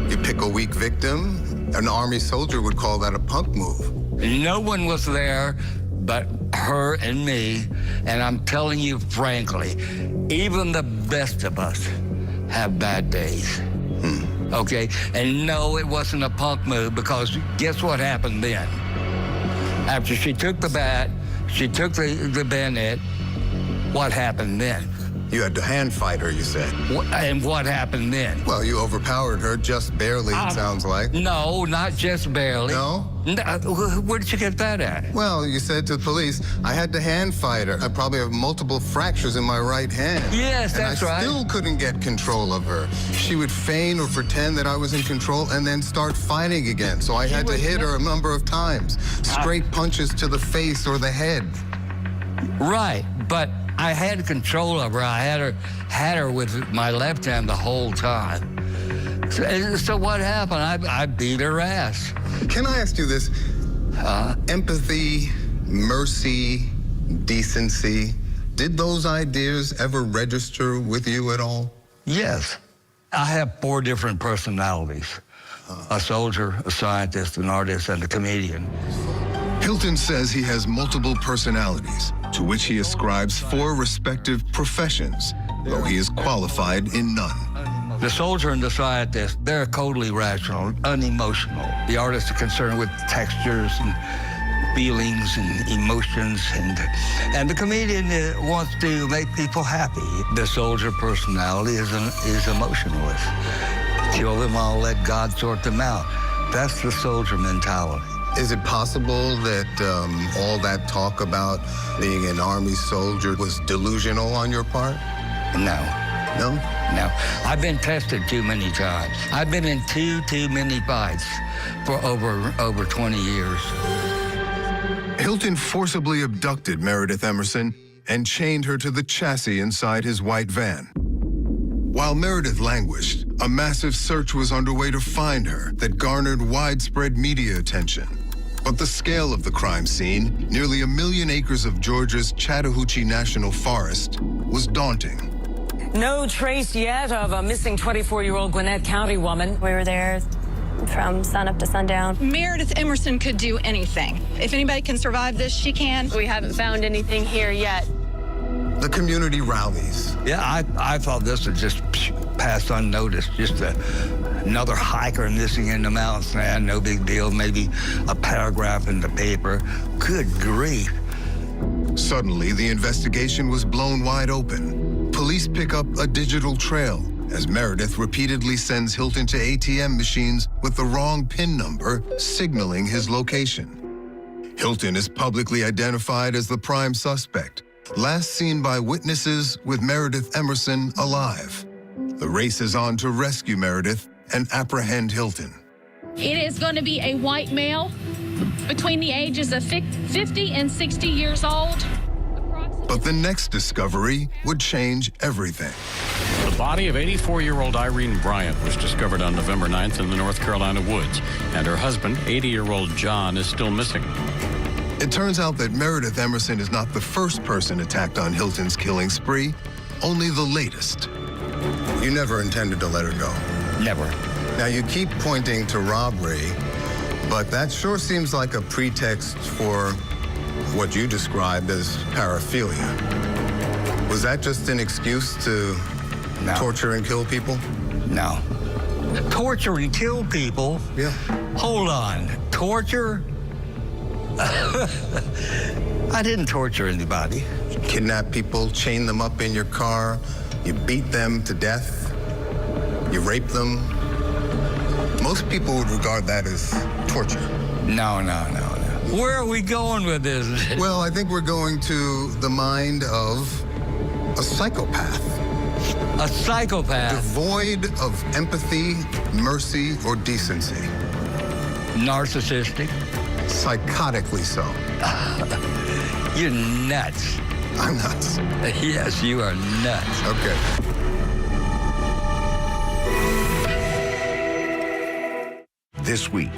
You pick a weak victim. An Army soldier would call that a punk move. No one was there but her and me, and I'm telling you frankly, even the best of us have bad days. Okay? And no, it wasn't a punk move, because guess what happened then? After she took the bat, she took the bayonet, what happened then? You had to hand fight her, you said. And what happened then? Well, you overpowered her just barely, it sounds like. No, not just barely. No? Where did you get that at? Well, you said to the police, I had to hand fight her. I probably have multiple fractures in my right hand. Yes, that's right. I still couldn't get control of her. She would feign or pretend that I was in control and then start fighting again. So I had to hit her a number of times. Straight punches to the face or the head. Right, but I had control of her. I had her with my left hand the whole time. So what happened? I beat her ass. Can I ask you this? Empathy, mercy, decency, did those ideas ever register with you at all? Yes. I have 4 different personalities. A soldier, a scientist, an artist, and a comedian. Hilton says he has multiple personalities, to which he ascribes 4 respective professions, though he is qualified in none. The soldier and the scientist, they're totally rational, unemotional. The artist is concerned with textures and feelings and emotions, and the comedian wants to make people happy. The soldier personality is emotionless. Kill them all, let God sort them out. That's the soldier mentality. Is it possible that all that talk about being an Army soldier was delusional on your part? No. No? No. I've been tested too many times. I've been in too many fights for over 20 years. Hilton forcibly abducted Meredith Emerson and chained her to the chassis inside his white van. While Meredith languished, a massive search was underway to find her that garnered widespread media attention. But the scale of the crime scene, nearly 1 million acres of Georgia's Chattahoochee National Forest, was daunting. No trace yet of a missing 24-year-old Gwinnett County woman. We were there from sunup to sundown. Meredith Emerson could do anything. If anybody can survive this, she can. We haven't found anything here yet. The community rallies. Yeah, I thought this would just pass unnoticed. Just another hiker missing in the mountains. No big deal. Maybe a paragraph in the paper. Good grief. Suddenly, the investigation was blown wide open. Police pick up a digital trail as Meredith repeatedly sends Hilton to ATM machines with the wrong PIN number, signaling his location. Hilton is publicly identified as the prime suspect, last seen by witnesses with Meredith Emerson alive. The race is on to rescue Meredith and apprehend Hilton. It is going to be a white male between the ages of 50 and 60 years old. But the next discovery would change everything. The body of 84-year-old Irene Bryant was discovered on November 9th in the North Carolina woods, and her husband, 80-year-old John, is still missing. It turns out that Meredith Emerson is not the first person attacked on Hilton's killing spree, only the latest. You never intended to let her go. Never. Now, you keep pointing to robbery, but that sure seems like a pretext for what you described as paraphilia. Was that just an excuse to torture and kill people? No. Torture and kill people? Yeah. Hold on. Torture? I didn't torture anybody. You kidnap people, chain them up in your car, you beat them to death, you rape them. Most people would regard that as torture. No. Where are we going with this? Well, I think we're going to the mind of a psychopath. A psychopath? Devoid of empathy, mercy, or decency. Narcissistic? Psychotically so. You're nuts. I'm nuts. Yes, you are nuts. Okay. This week,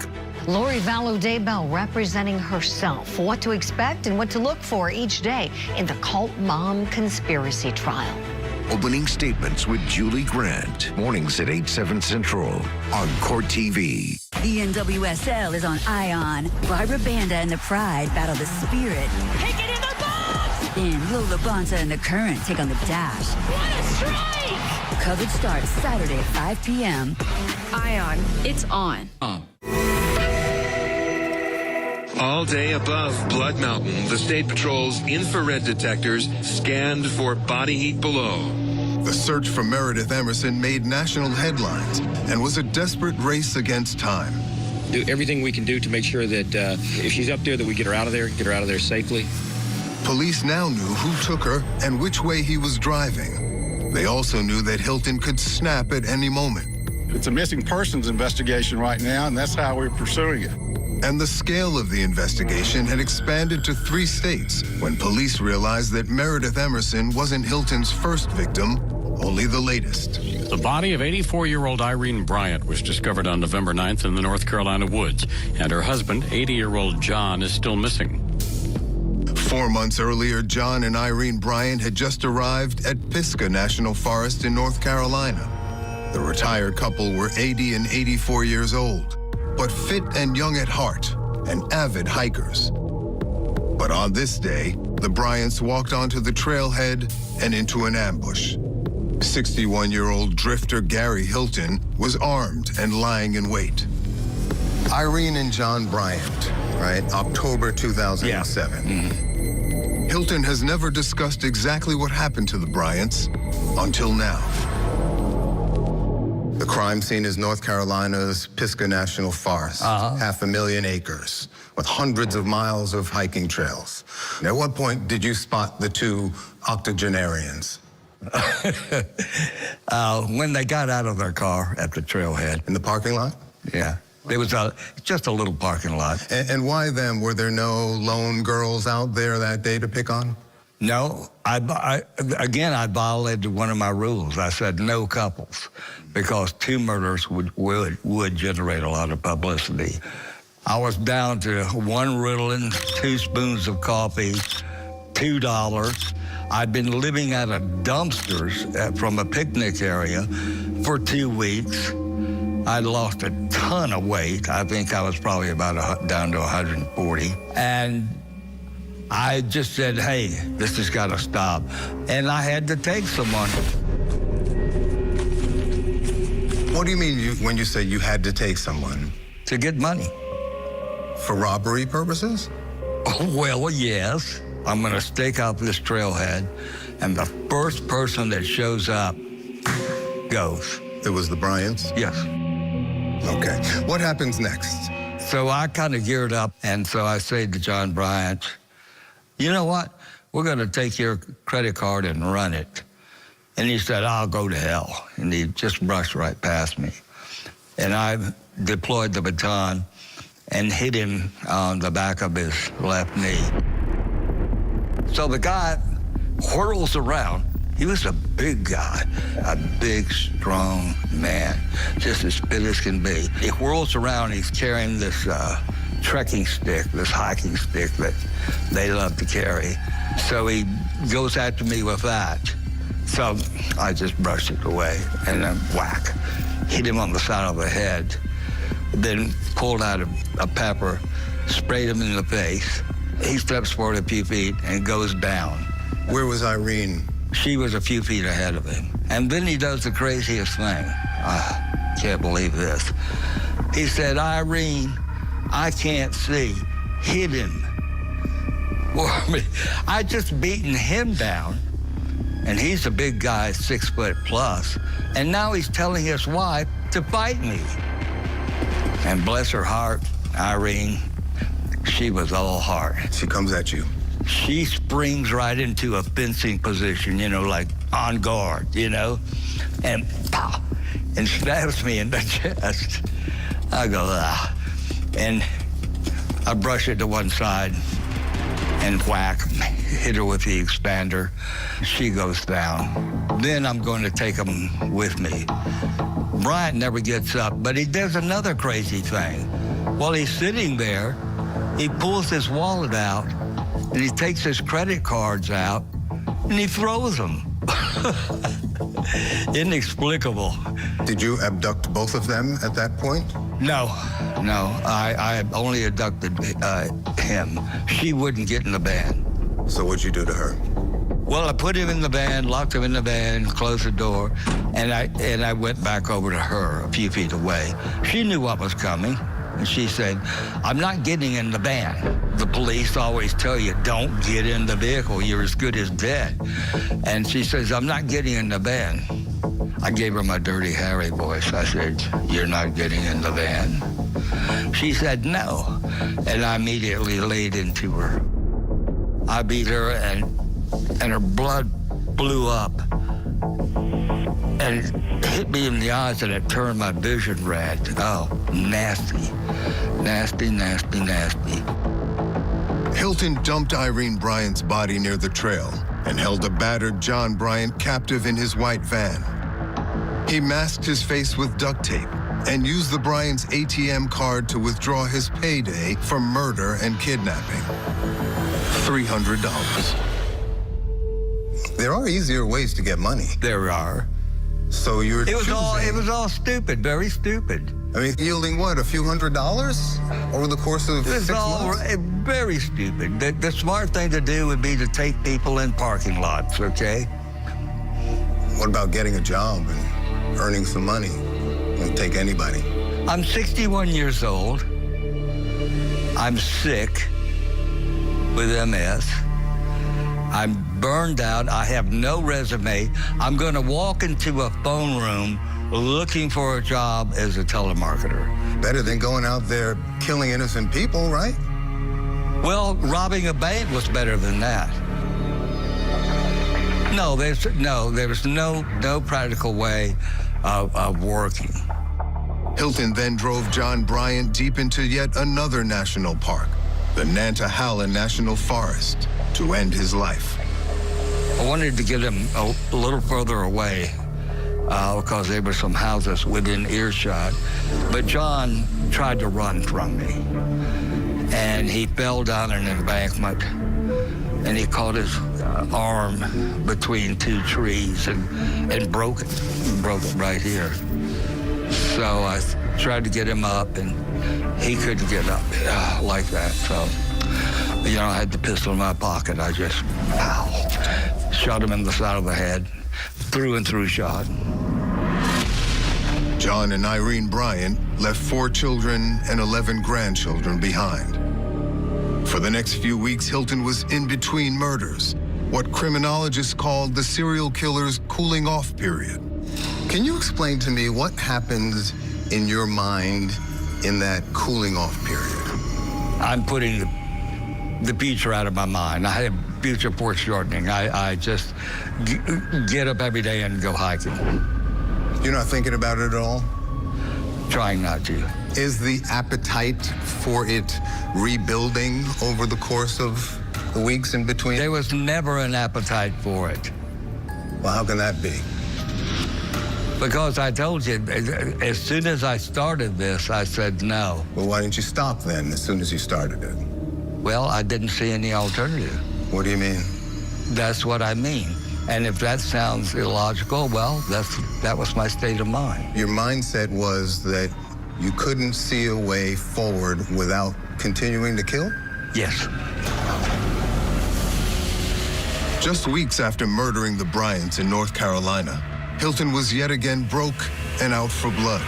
Lori Vallow-Daybell representing herself. What to expect and what to look for each day in the cult mom conspiracy trial. Opening statements with Julie Grant. Mornings at 8/7 Central on Court TV. The NWSL is on Ion. Barbara Banda and the Pride battle the Spirit. Take it in the box! And Lola Bonta and the Current take on the Dash. What a strike! Coverage starts Saturday at 5 p.m. Ion. It's on. All day above Blood Mountain, the State Patrol's infrared detectors scanned for body heat below. The search for Meredith Emerson made national headlines and was a desperate race against time. Do everything we can do to make sure that if she's up there, that we get her out of there safely. Police now knew who took her and which way he was driving. They also knew that Hilton could snap at any moment. It's a missing persons investigation right now, and that's how we're pursuing it. And the scale of the investigation had expanded to 3 states when police realized that Meredith Emerson wasn't Hilton's first victim, only the latest. The body of 84-year-old Irene Bryant was discovered on November 9th in the North Carolina woods, and her husband, 80-year-old John, is still missing. 4 months earlier, John and Irene Bryant had just arrived at Pisgah National Forest in North Carolina. The retired couple were 80 and 84 years old, but fit and young at heart, and avid hikers. But on this day, the Bryants walked onto the trailhead and into an ambush. 61-year-old drifter Gary Hilton was armed and lying in wait. Irene and John Bryant, right? October 2007. Yeah. Hilton has never discussed exactly what happened to the Bryants until now. The crime scene is North Carolina's Pisgah National Forest, 500,000 acres, with hundreds of miles of hiking trails. And at what point did you spot the 2 octogenarians? When they got out of their car at the trailhead. In the parking lot? Yeah. It was just a little parking lot. And why them? Were there no lone girls out there that day to pick on? No, I violated one of my rules. I said no couples, because 2 murders would generate a lot of publicity. I was down to 1 Ritalin, 2 spoons of coffee, $2. I'd been living out of dumpsters from a picnic area for 2 weeks. I'd lost a ton of weight. I think I was probably about down to 140. And I just said, hey, this has got to stop. And I had to take someone. What do you mean when you say you had to take someone? To get money. For robbery purposes? Oh, well, yes. I'm going to stake out this trailhead, and the first person that shows up goes. It was the Bryants? Yes. Okay. What happens next? So I kind of geared up, and so I say to John Bryant, you know what? We're going to take your credit card and run it. And he said, I'll go to hell. And he just brushed right past me. And I deployed the baton and hit him on the back of his left knee. So the guy whirls around. He was a big guy, a big, strong man, just as fit as can be. He whirls around, he's carrying this trekking stick, this hiking stick that they love to carry. So he goes after me with that. So I just brushed it away and then whack, hit him on the side of the head, then pulled out a pepper, sprayed him in the face. He steps forward a few feet and goes down. Where was Irene? She was a few feet ahead of him. And then he does the craziest thing. I can't believe this. He said, Irene, I can't see. Hit him. Well, I just beaten him down. And he's a big guy, 6 foot plus. And now he's telling his wife to fight me. And bless her heart, Irene, she was all heart. She comes at you. She springs right into a fencing position, you know, like on guard, you know, and pow, and stabs me in the chest. I go, ah. And I brush it to one side and whack, hit her with the expander. She goes down. Then I'm going to take him with me. Bryant never gets up, but he does another crazy thing. While he's sitting there, he pulls his wallet out, and he takes his credit cards out, and he throws them. Inexplicable. Did you abduct both of them at that point? No. I only abducted him. She wouldn't get in the van. So what'd you do to her? Well, I put him in the van, locked him in the van, closed the door, and I went back over to her a few feet away. She knew what was coming, and she said, "I'm not getting in the van." The police always tell you, don't get in the vehicle, you're as good as dead. And she says, "I'm not getting in the van." I gave her my Dirty Harry voice. I said, "You're not getting in the van?" She said, "No." And I immediately laid into her. I beat her, and her blood blew up. And it hit me in the eyes, and it turned my vision red. Oh, nasty. Nasty, nasty, nasty. Hilton dumped Irene Bryant's body near the trail and held a battered John Bryant captive in his white van. He masked his face with duct tape and used the Bryant's ATM card to withdraw his payday for murder and kidnapping. $300. There are easier ways to get money. There are. So you're It was all stupid, very stupid. I mean, yielding what, a few $100s over the course of 6 months? Very stupid. The smart thing to do would be to take people in parking lots, okay? What about getting a job and earning some money? Won't take anybody. I'm 61 years old. I'm sick with MS. I'm burned out. I have no resume. I'm going to walk into a phone room looking for a job as a telemarketer. Better than going out there killing innocent people, right? Well, robbing a bank was better than that. No, there's no practical way of working. Hilton then drove John Bryant deep into yet another national park, the Nantahala National Forest, to end his life. I wanted to get him a little further away because there were some houses within earshot. But John tried to run from me, and he fell down an embankment, and he caught his arm between two trees and broke it right here. So I tried to get him up, and he couldn't get up like that. So, I had the pistol in my pocket. I just, shot him in the side of the head, through and through shot. John and Irene Bryant left 4 children and 11 grandchildren behind. For the next few weeks, Hilton was in between murders, what criminologists called the serial killer's cooling off period. Can you explain to me what happens in your mind in that cooling off period? I'm putting the future out of my mind. I have future foreshortening. I just get up every day and go hiking. You're not thinking about it at all? Trying not to. Is the appetite for it rebuilding over the course of the weeks in between? There was never an appetite for it. Well, how can that be? Because I told you, as soon as I started this, I said no. Well, why didn't you stop then, as soon as you started it? Well, I didn't see any alternative. What do you mean? That's what I mean. And if that sounds illogical, well, that was my state of mind. Your mindset was that you couldn't see a way forward without continuing to kill? Yes. Just weeks after murdering the Bryants in North Carolina, Hilton was yet again broke and out for blood.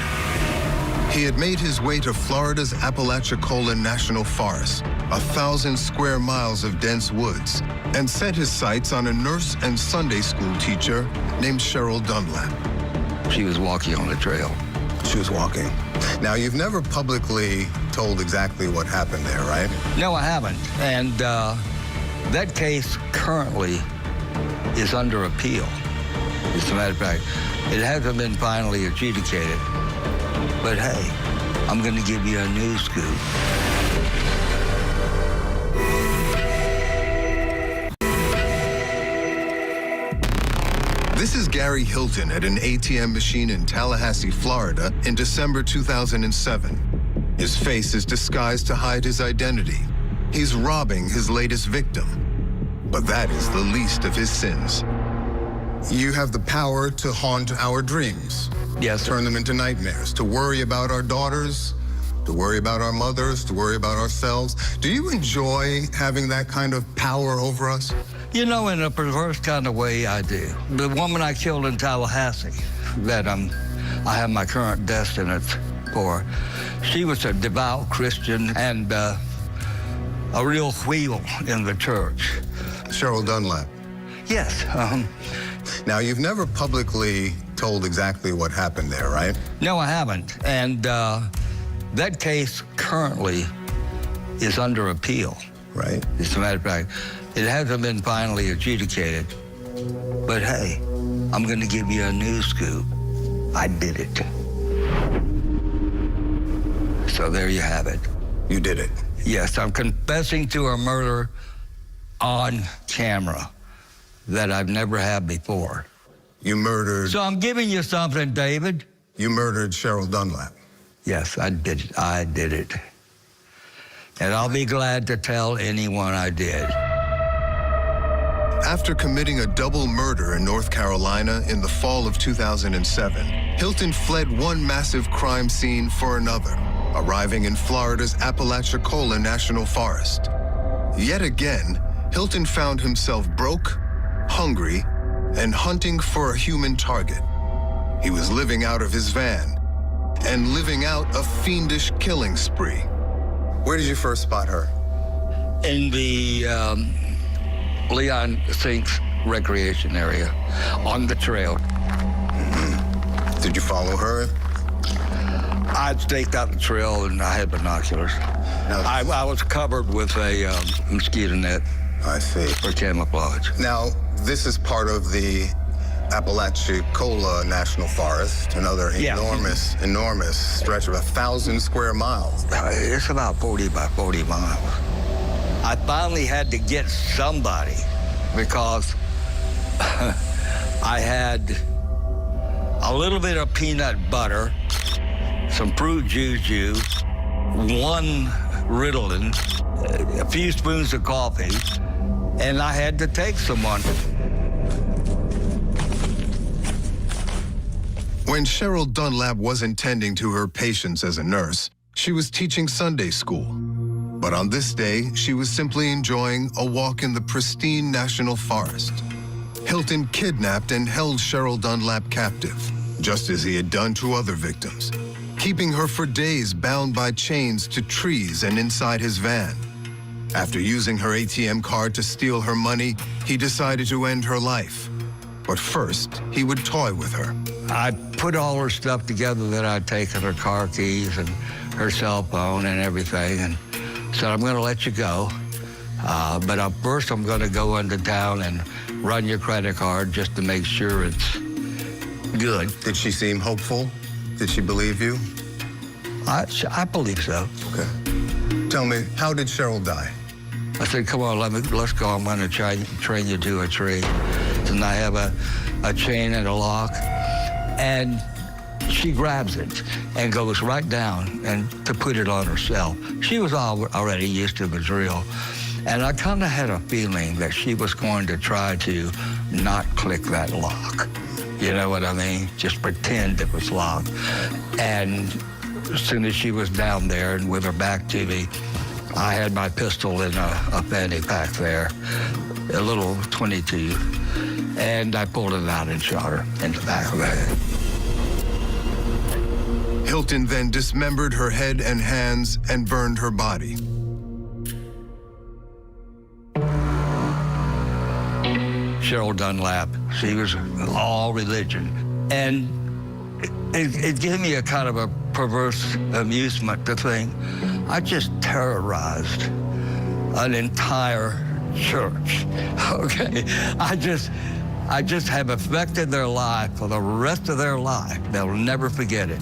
He had made his way to Florida's Apalachicola National Forest, 1,000 square miles of dense woods, and set his sights on a nurse and Sunday school teacher named Cheryl Dunlap. She was walking on the trail. She was walking. Now, you've never publicly told exactly what happened there, right? No, I haven't. And that case currently is under appeal. As a matter of fact, it hasn't been finally adjudicated. But hey, I'm going to give you a new scoop. This is Gary Hilton at an ATM machine in Tallahassee, Florida in December 2007. His face is disguised to hide his identity. He's robbing his latest victim. But that is the least of his sins. You have the power to haunt our dreams. Yes, sir. Turn them into nightmares, to worry about our daughters, to worry about our mothers, to worry about ourselves. Do you enjoy having that kind of power over us? You know, in a perverse kind of way, I do. The woman I killed in Tallahassee, that I have my current death sentence for, she was a devout Christian and a real wheel in the church. Cheryl Dunlap. Yes. Now, you've never publicly told exactly what happened there, right? No, I haven't. And that case currently is under appeal. Right. As a matter of fact, it hasn't been finally adjudicated. But hey, I'm going to give you a news scoop. I did it. So there you have it. You did it? Yes, I'm confessing to a murder on camera that I've never had before. You murdered... So I'm giving you something, David. You murdered Cheryl Dunlap. Yes, I did it. I did it. And I'll be glad to tell anyone I did. After committing a double murder in North Carolina in the fall of 2007, Hilton fled one massive crime scene for another, arriving in Florida's Apalachicola National Forest. Yet again, Hilton found himself broke, hungry, and hunting for a human target. He was living out of his van and living out a fiendish killing spree. Where did you first spot her? In the Leon Sinks recreation area, on the trail. Mm-hmm. Did you follow her? I staked out the trail and I had binoculars. I was covered with a mosquito net. I see. For camouflage. Now, this is part of the Apalachicola National Forest, another enormous stretch of 1,000 square miles. It's about 40 by 40 miles. I finally had to get somebody because I had a little bit of peanut butter, some fruit juju, one Ritalin, a few spoons of coffee, and I had to take someone. When Cheryl Dunlap wasn't tending to her patients as a nurse, she was teaching Sunday school. But on this day, she was simply enjoying a walk in the pristine national forest. Hilton kidnapped and held Cheryl Dunlap captive, just as he had done to other victims, keeping her for days bound by chains to trees and inside his van. After using her ATM card to steal her money, he decided to end her life. But first, he would toy with her. I put all her stuff together that I'd taken, her car keys and her cell phone and everything, and said, I'm going to let you go. But first, I'm going to go into town and run your credit card just to make sure it's good. Did she seem hopeful? Did she believe you? I believe so. Okay. Tell me, how did Cheryl die? I said, come on, let's go. I'm going to train you to a tree. And I have a chain and a lock. And she grabs it and goes right down and to put it on herself. She was already used to the drill. And I kind of had a feeling that she was going to try to not click that lock. You know what I mean? Just pretend it was locked. And as soon as she was down there and with her back to me, I had my pistol in a fanny pack there, a little .22, and I pulled it out and shot her in the back of the head. Hilton then dismembered her head and hands and burned her body. Cheryl Dunlap, she was all religion. And it gave me a kind of a perverse amusement to think I just terrorized an entire church, okay? I just have affected their life for the rest of their life. They'll never forget it.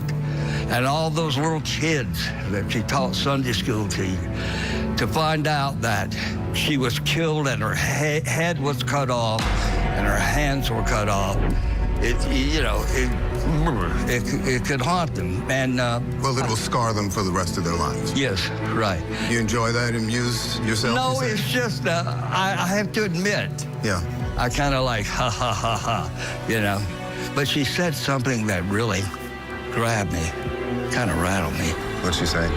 And all those little kids that she taught Sunday school to find out that she was killed and her head was cut off and her hands were cut off, it could haunt them. And well, it will scar them for the rest of their lives. Yes, right. You enjoy that and amuse yourself? No, it's just I have to admit. Yeah. I kind of like ha ha ha ha, you know. But she said something that really grabbed me, kind of rattled me. What'd she say?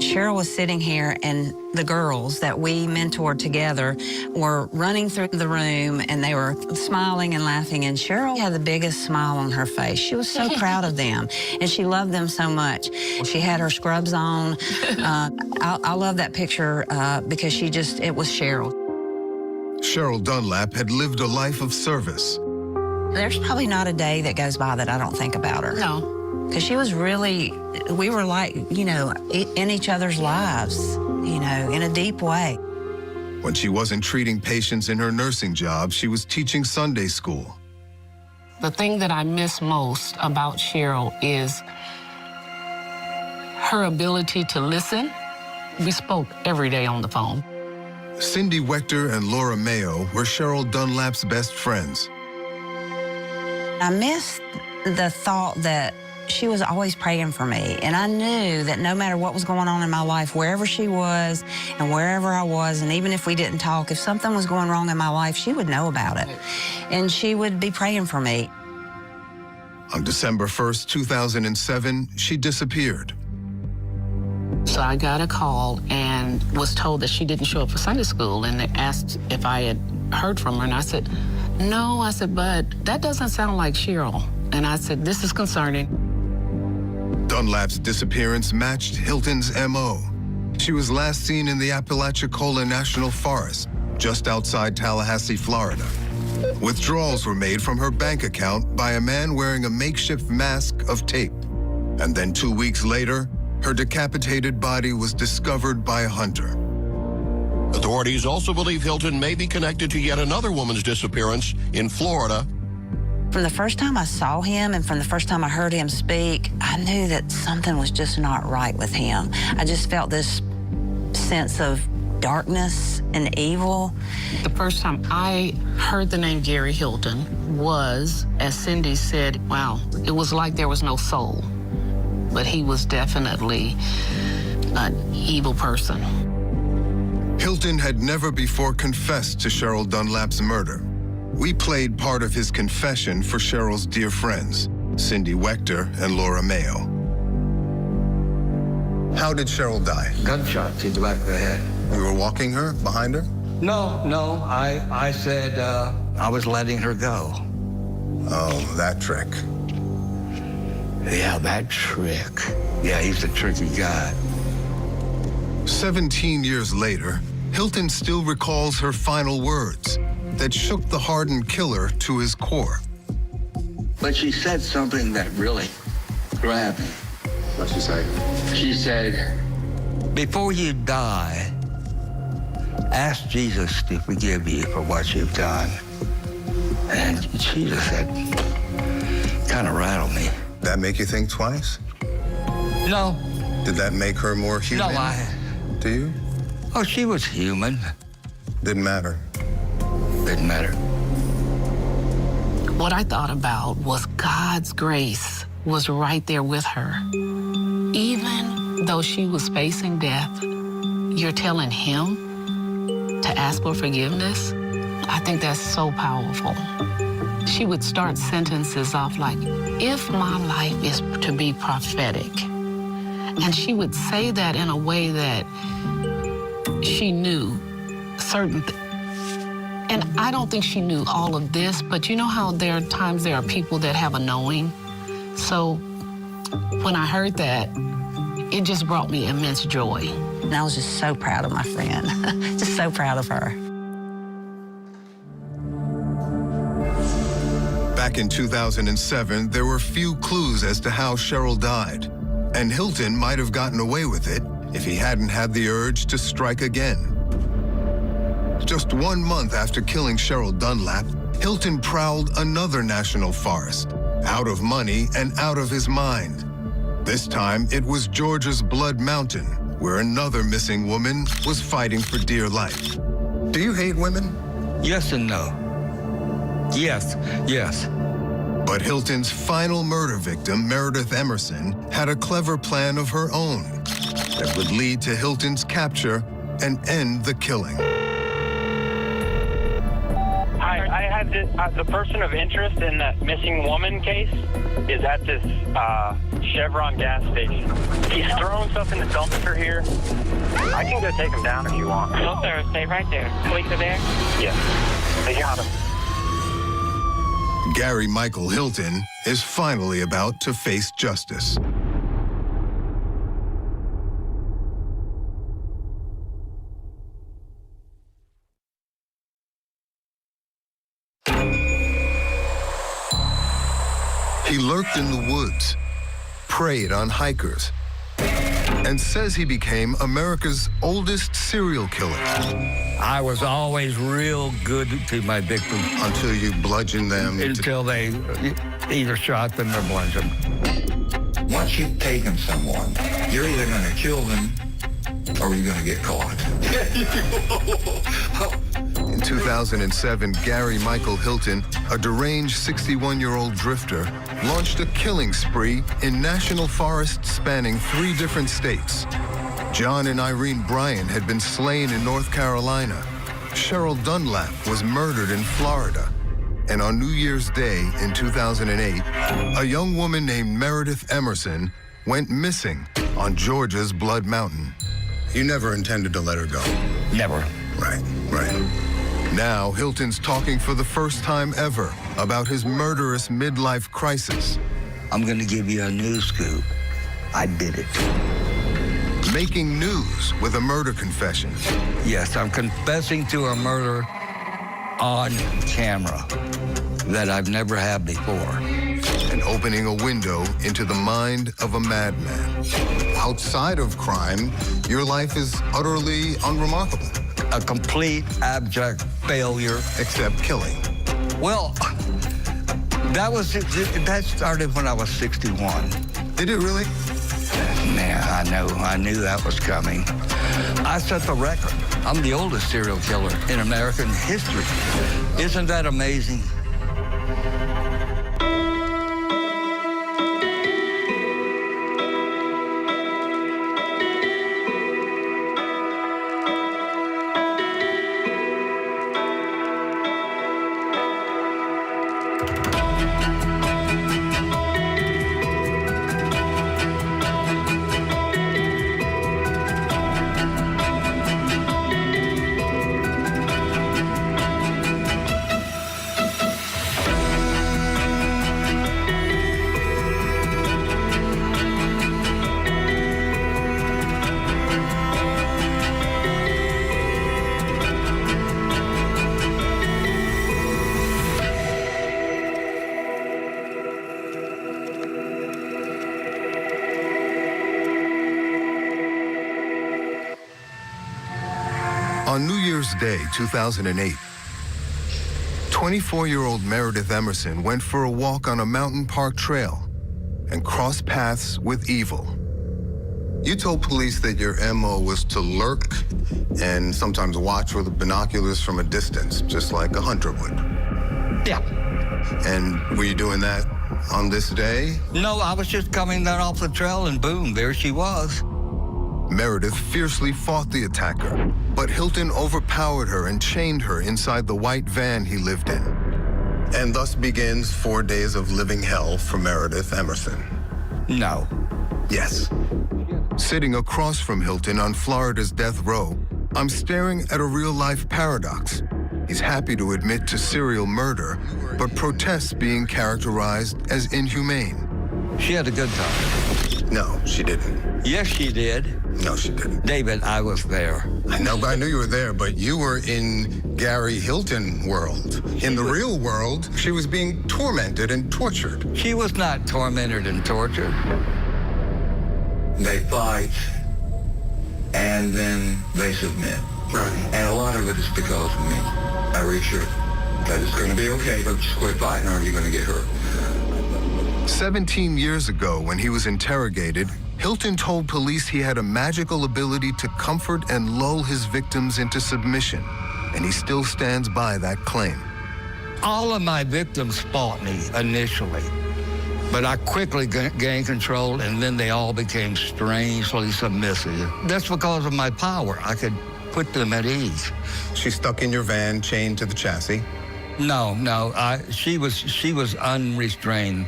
Cheryl was sitting here, and the girls that we mentored together were running through the room, and they were smiling and laughing, and Cheryl had the biggest smile on her face. She was so proud of them, and she loved them so much. She had her scrubs on. I love that picture because it was Cheryl. Cheryl Dunlap had lived a life of service. There's probably not a day that goes by that I don't think about her. No. Because she was really, we were like, you know, in each other's lives, you know, in a deep way. When she wasn't treating patients in her nursing job, she was teaching Sunday school. The thing that I miss most about Cheryl is her ability to listen. We spoke every day on the phone. Cindy Wechter and Laura Mayo were Cheryl Dunlap's best friends. I miss the thought that she was always praying for me, and I knew that no matter what was going on in my life, wherever she was and wherever I was, and even if we didn't talk, if something was going wrong in my life, she would know about it, and she would be praying for me. On December 1st, 2007, she disappeared. So I got a call and was told that she didn't show up for Sunday school, and they asked if I had heard from her, and I said, no. I said, but that doesn't sound like Cheryl. And I said, this is concerning. Dunlap's disappearance matched Hilton's M.O. She was last seen in the Apalachicola National Forest, just outside Tallahassee, Florida. Withdrawals were made from her bank account by a man wearing a makeshift mask of tape. And then 2 weeks later, her decapitated body was discovered by a hunter. Authorities also believe Hilton may be connected to yet another woman's disappearance in Florida. From the first time I saw him and from the first time I heard him speak, I knew that something was just not right with him. I just felt this sense of darkness and evil. The first time I heard the name Gary Hilton was, as Cindy said, wow, it was like there was no soul. But he was definitely an evil person. Hilton had never before confessed to Cheryl Dunlap's murder. We played part of his confession for Cheryl's dear friends, Cindy Wechter and Laura Mayo. How did Cheryl die? Gunshots in the back of the head. You were walking her, behind her? No, I said I was letting her go. Oh, that trick. Yeah, that trick. Yeah, he's a tricky guy. 17 years later, Hilton still recalls her final words that shook the hardened killer to his core. But she said something that really grabbed me. What'd she say? She said, before you die, ask Jesus to forgive you for what you've done. And Jesus said, kind of rattled me. That make you think twice? No. Did that make her more human? No, Do you? Oh, she was human. Didn't matter. Didn't matter. What I thought about was God's grace was right there with her. Even though she was facing death, you're telling him to ask for forgiveness? I think that's so powerful. She would start sentences off like, if my life is to be prophetic. And she would say that in a way that she knew certain things. And I don't think she knew all of this, but you know how there are times there are people that have a knowing? So when I heard that, it just brought me immense joy. And I was just so proud of my friend, just so proud of her. Back in 2007, there were few clues as to how Cheryl died, and Hilton might have gotten away with it if he hadn't had the urge to strike again. Just 1 month after killing Cheryl Dunlap, Hilton prowled another national forest, out of money and out of his mind. This time, it was Georgia's Blood Mountain, where another missing woman was fighting for dear life. Do you hate women? Yes and no. Yes, yes. But Hilton's final murder victim, Meredith Emerson, had a clever plan of her own that would lead to Hilton's capture and end the killing. Hi, I have this, the person of interest in that missing woman case is at this Chevron gas station. He's throwing stuff in the dumpster here. I can go take him down if you want. No, sir. Stay right there. Police are there? Yes. They got him. Gary Michael Hilton is finally about to face justice. He lurked in the woods, preyed on hikers, and says he became America's oldest serial killer. I was always real good to my victims. Until you bludgeoned them? Until they either shot them or bludgeoned them. Once you've taken someone, you're either going to kill them or you're going to get caught. In 2007, Gary Michael Hilton, a deranged 61-year-old drifter, launched a killing spree in national forests spanning 3 different states. John and Irene Bryant had been slain in North Carolina. Cheryl Dunlap was murdered in Florida. And on New Year's Day in 2008, a young woman named Meredith Emerson went missing on Georgia's Blood Mountain. You never intended to let her go? Never. Right. Now, Hilton's talking for the first time ever about his murderous midlife crisis. I'm going to give you a news scoop. I did it. Making news with a murder confession. Yes, I'm confessing to a murder on camera that I've never had before. And opening a window into the mind of a madman. Outside of crime, your life is utterly unremarkable. A complete abject failure. Except killing. Well, that started when I was 61. Did it really? Yeah, I knew that was coming. I set the record. I'm the oldest serial killer in American history. Isn't that amazing? On New Year's Day, 2008, 24-year-old Meredith Emerson went for a walk on a mountain park trail and crossed paths with evil. You told police that your MO was to lurk and sometimes watch with binoculars from a distance, just like a hunter would. Yeah. And were you doing that on this day? No, I was just coming down off the trail and boom, there she was. Meredith fiercely fought the attacker, but Hilton overpowered her and chained her inside the white van he lived in. And thus begins 4 days of living hell for Meredith Emerson. No. Yes. Sitting across from Hilton on Florida's death row, I'm staring at a real-life paradox. He's happy to admit to serial murder, but protests being characterized as inhumane. She had a good time. No, she didn't. Yes, she did. No, she didn't. David, I was there. I know, but I knew you were there, but you were in Gary Hilton world. In the real world, she was being tormented and tortured. She was not tormented and tortured. They fight, and then they submit. Right. And a lot of it is because of me. I reassure that it's going to be okay, but just quit fighting or you're going to get hurt. 17 years ago, when he was interrogated, Hilton told police he had a magical ability to comfort and lull his victims into submission, and he still stands by that claim. All of my victims fought me initially, but I quickly gained control, and then they all became strangely submissive. That's because of my power. I could put them at ease. She's stuck in your van, chained to the chassis? No. She was unrestrained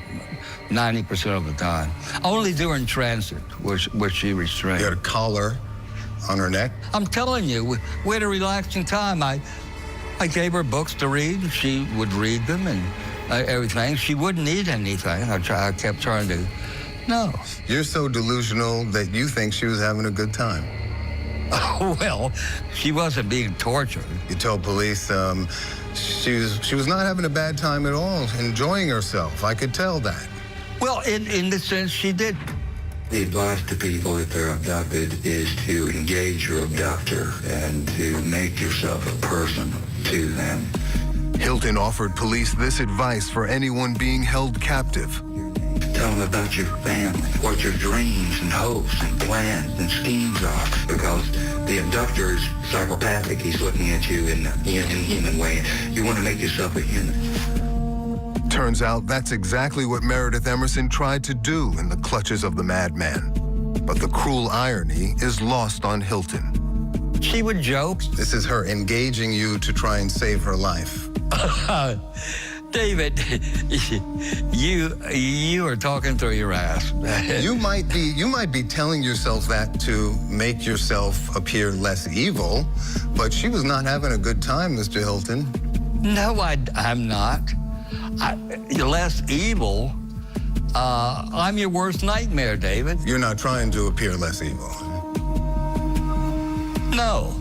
90% of the time. Only during transit was she restrained. You had a collar on her neck? I'm telling you, we had a relaxing time. I gave her books to read. She would read them and everything. She wouldn't eat anything. I kept trying to, no. You're so delusional that you think she was having a good time. Oh, well, she wasn't being tortured. You told police she was not having a bad time at all, enjoying herself. I could tell that. Well, in the sense she did. The advice to people if they're abducted is to engage your abductor and to make yourself a person to them. Hilton offered police this advice for anyone being held captive. Tell them about your family, what your dreams and hopes and plans and schemes are, because the abductor is psychopathic. He's looking at you in a human way. You want to make yourself a human. Turns out that's exactly what Meredith Emerson tried to do in the clutches of the madman. But the cruel irony is lost on Hilton. She would joke. This is her engaging you to try and save her life. David, you are talking through your ass. You might be telling yourself that to make yourself appear less evil, but she was not having a good time, Mr. Hilton. No, I'm not. You're less evil. I'm your worst nightmare, David. You're not trying to appear less evil. No.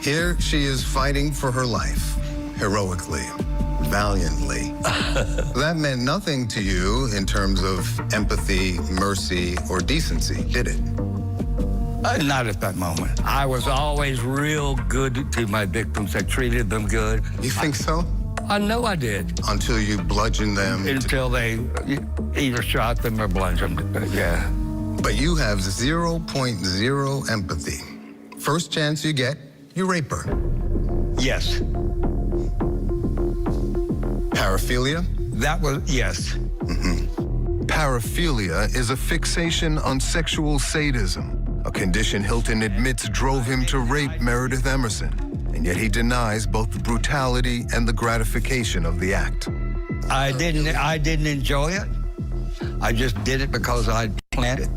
Here she is fighting for her life, heroically, valiantly. That meant nothing to you in terms of empathy, mercy, or decency, did it? Not at that moment. I was always real good to my victims. I treated them good. You think so? I know I did. Until you bludgeoned them? Until they either shot them or bludgeoned them, yeah. But you have 0.0 empathy. First chance you get, you rape her. Yes. Paraphilia? That was, yes. Mm-hmm. Paraphilia is a fixation on sexual sadism, a condition Hilton admits drove him to rape Meredith Emerson, and yet he denies both the brutality and the gratification of the act. I didn't enjoy it. I just did it because I planned it.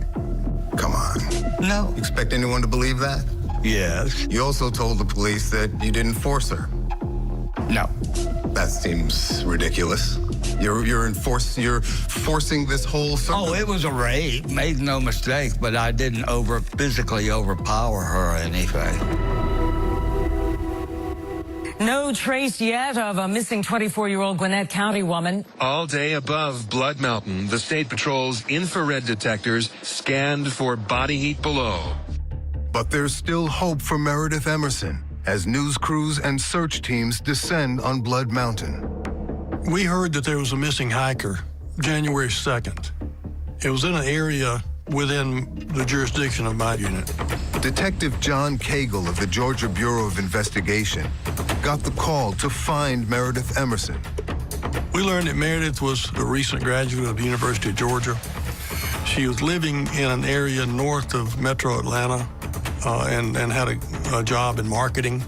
Come on. No. You expect anyone to believe that? Yes. You also told the police that you didn't force her. No. That seems ridiculous. You're forcing this whole circle. Oh, it was a rape, make no mistake, but I didn't physically overpower her or anything. No trace yet of a missing 24-year-old Gwinnett County woman. All day above Blood Mountain, the State Patrol's infrared detectors scanned for body heat below. But there's still hope for Meredith Emerson as news crews and search teams descend on Blood Mountain. We heard that there was a missing hiker January 2nd. It was in an area within the jurisdiction of my unit. Detective John Cagle of the Georgia Bureau of Investigation got the call to find Meredith Emerson. We learned that Meredith was a recent graduate of the University of Georgia. She was living in an area north of Metro Atlanta and had a job in marketing.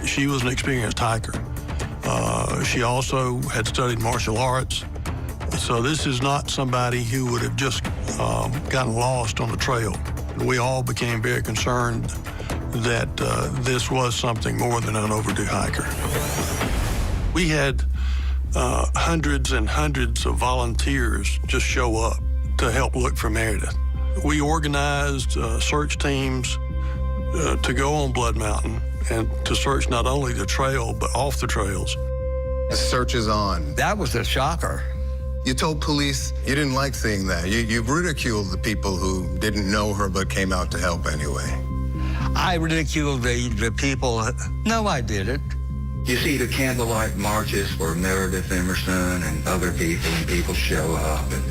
She was an experienced hiker. She also had studied martial arts. So this is not somebody who would have just gotten lost on the trail. We all became very concerned that this was something more than an overdue hiker. We had hundreds and hundreds of volunteers just show up to help look for Meredith. We organized search teams to go on Blood Mountain and to search not only the trail, but off the trails. The search is on. That was a shocker. You told police you didn't like seeing that. You ridiculed the people who didn't know her but came out to help anyway. I ridiculed the people. No, I didn't. You see the candlelight marches for Meredith Emerson and other people, and people show up and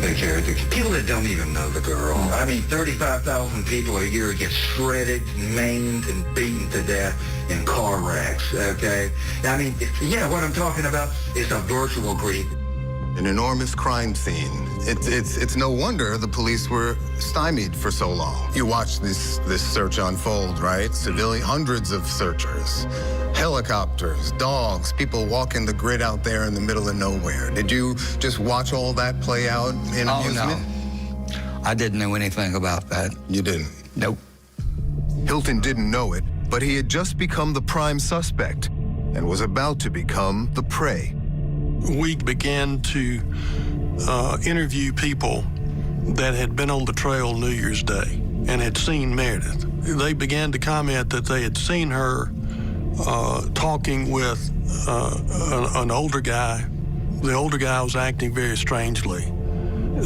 they carry the people that don't even know the girl. I mean, 35,000 people a year get shredded, maimed, and beaten to death in car wrecks, okay? I mean, yeah, what I'm talking about is a virtual grief. An enormous crime scene. It's no wonder the police were stymied for so long. You watch this search unfold, right? Hundreds of searchers, helicopters, dogs, people walking the grid out there in the middle of nowhere. Did you just watch all that play out in amusement? No. I didn't know anything about that. You didn't? Nope. Hilton didn't know it, but he had just become the prime suspect and was about to become the prey. We began to interview people that had been on the trail New Year's Day and had seen Meredith. They began to comment that they had seen her talking with an older guy. The older guy was acting very strangely.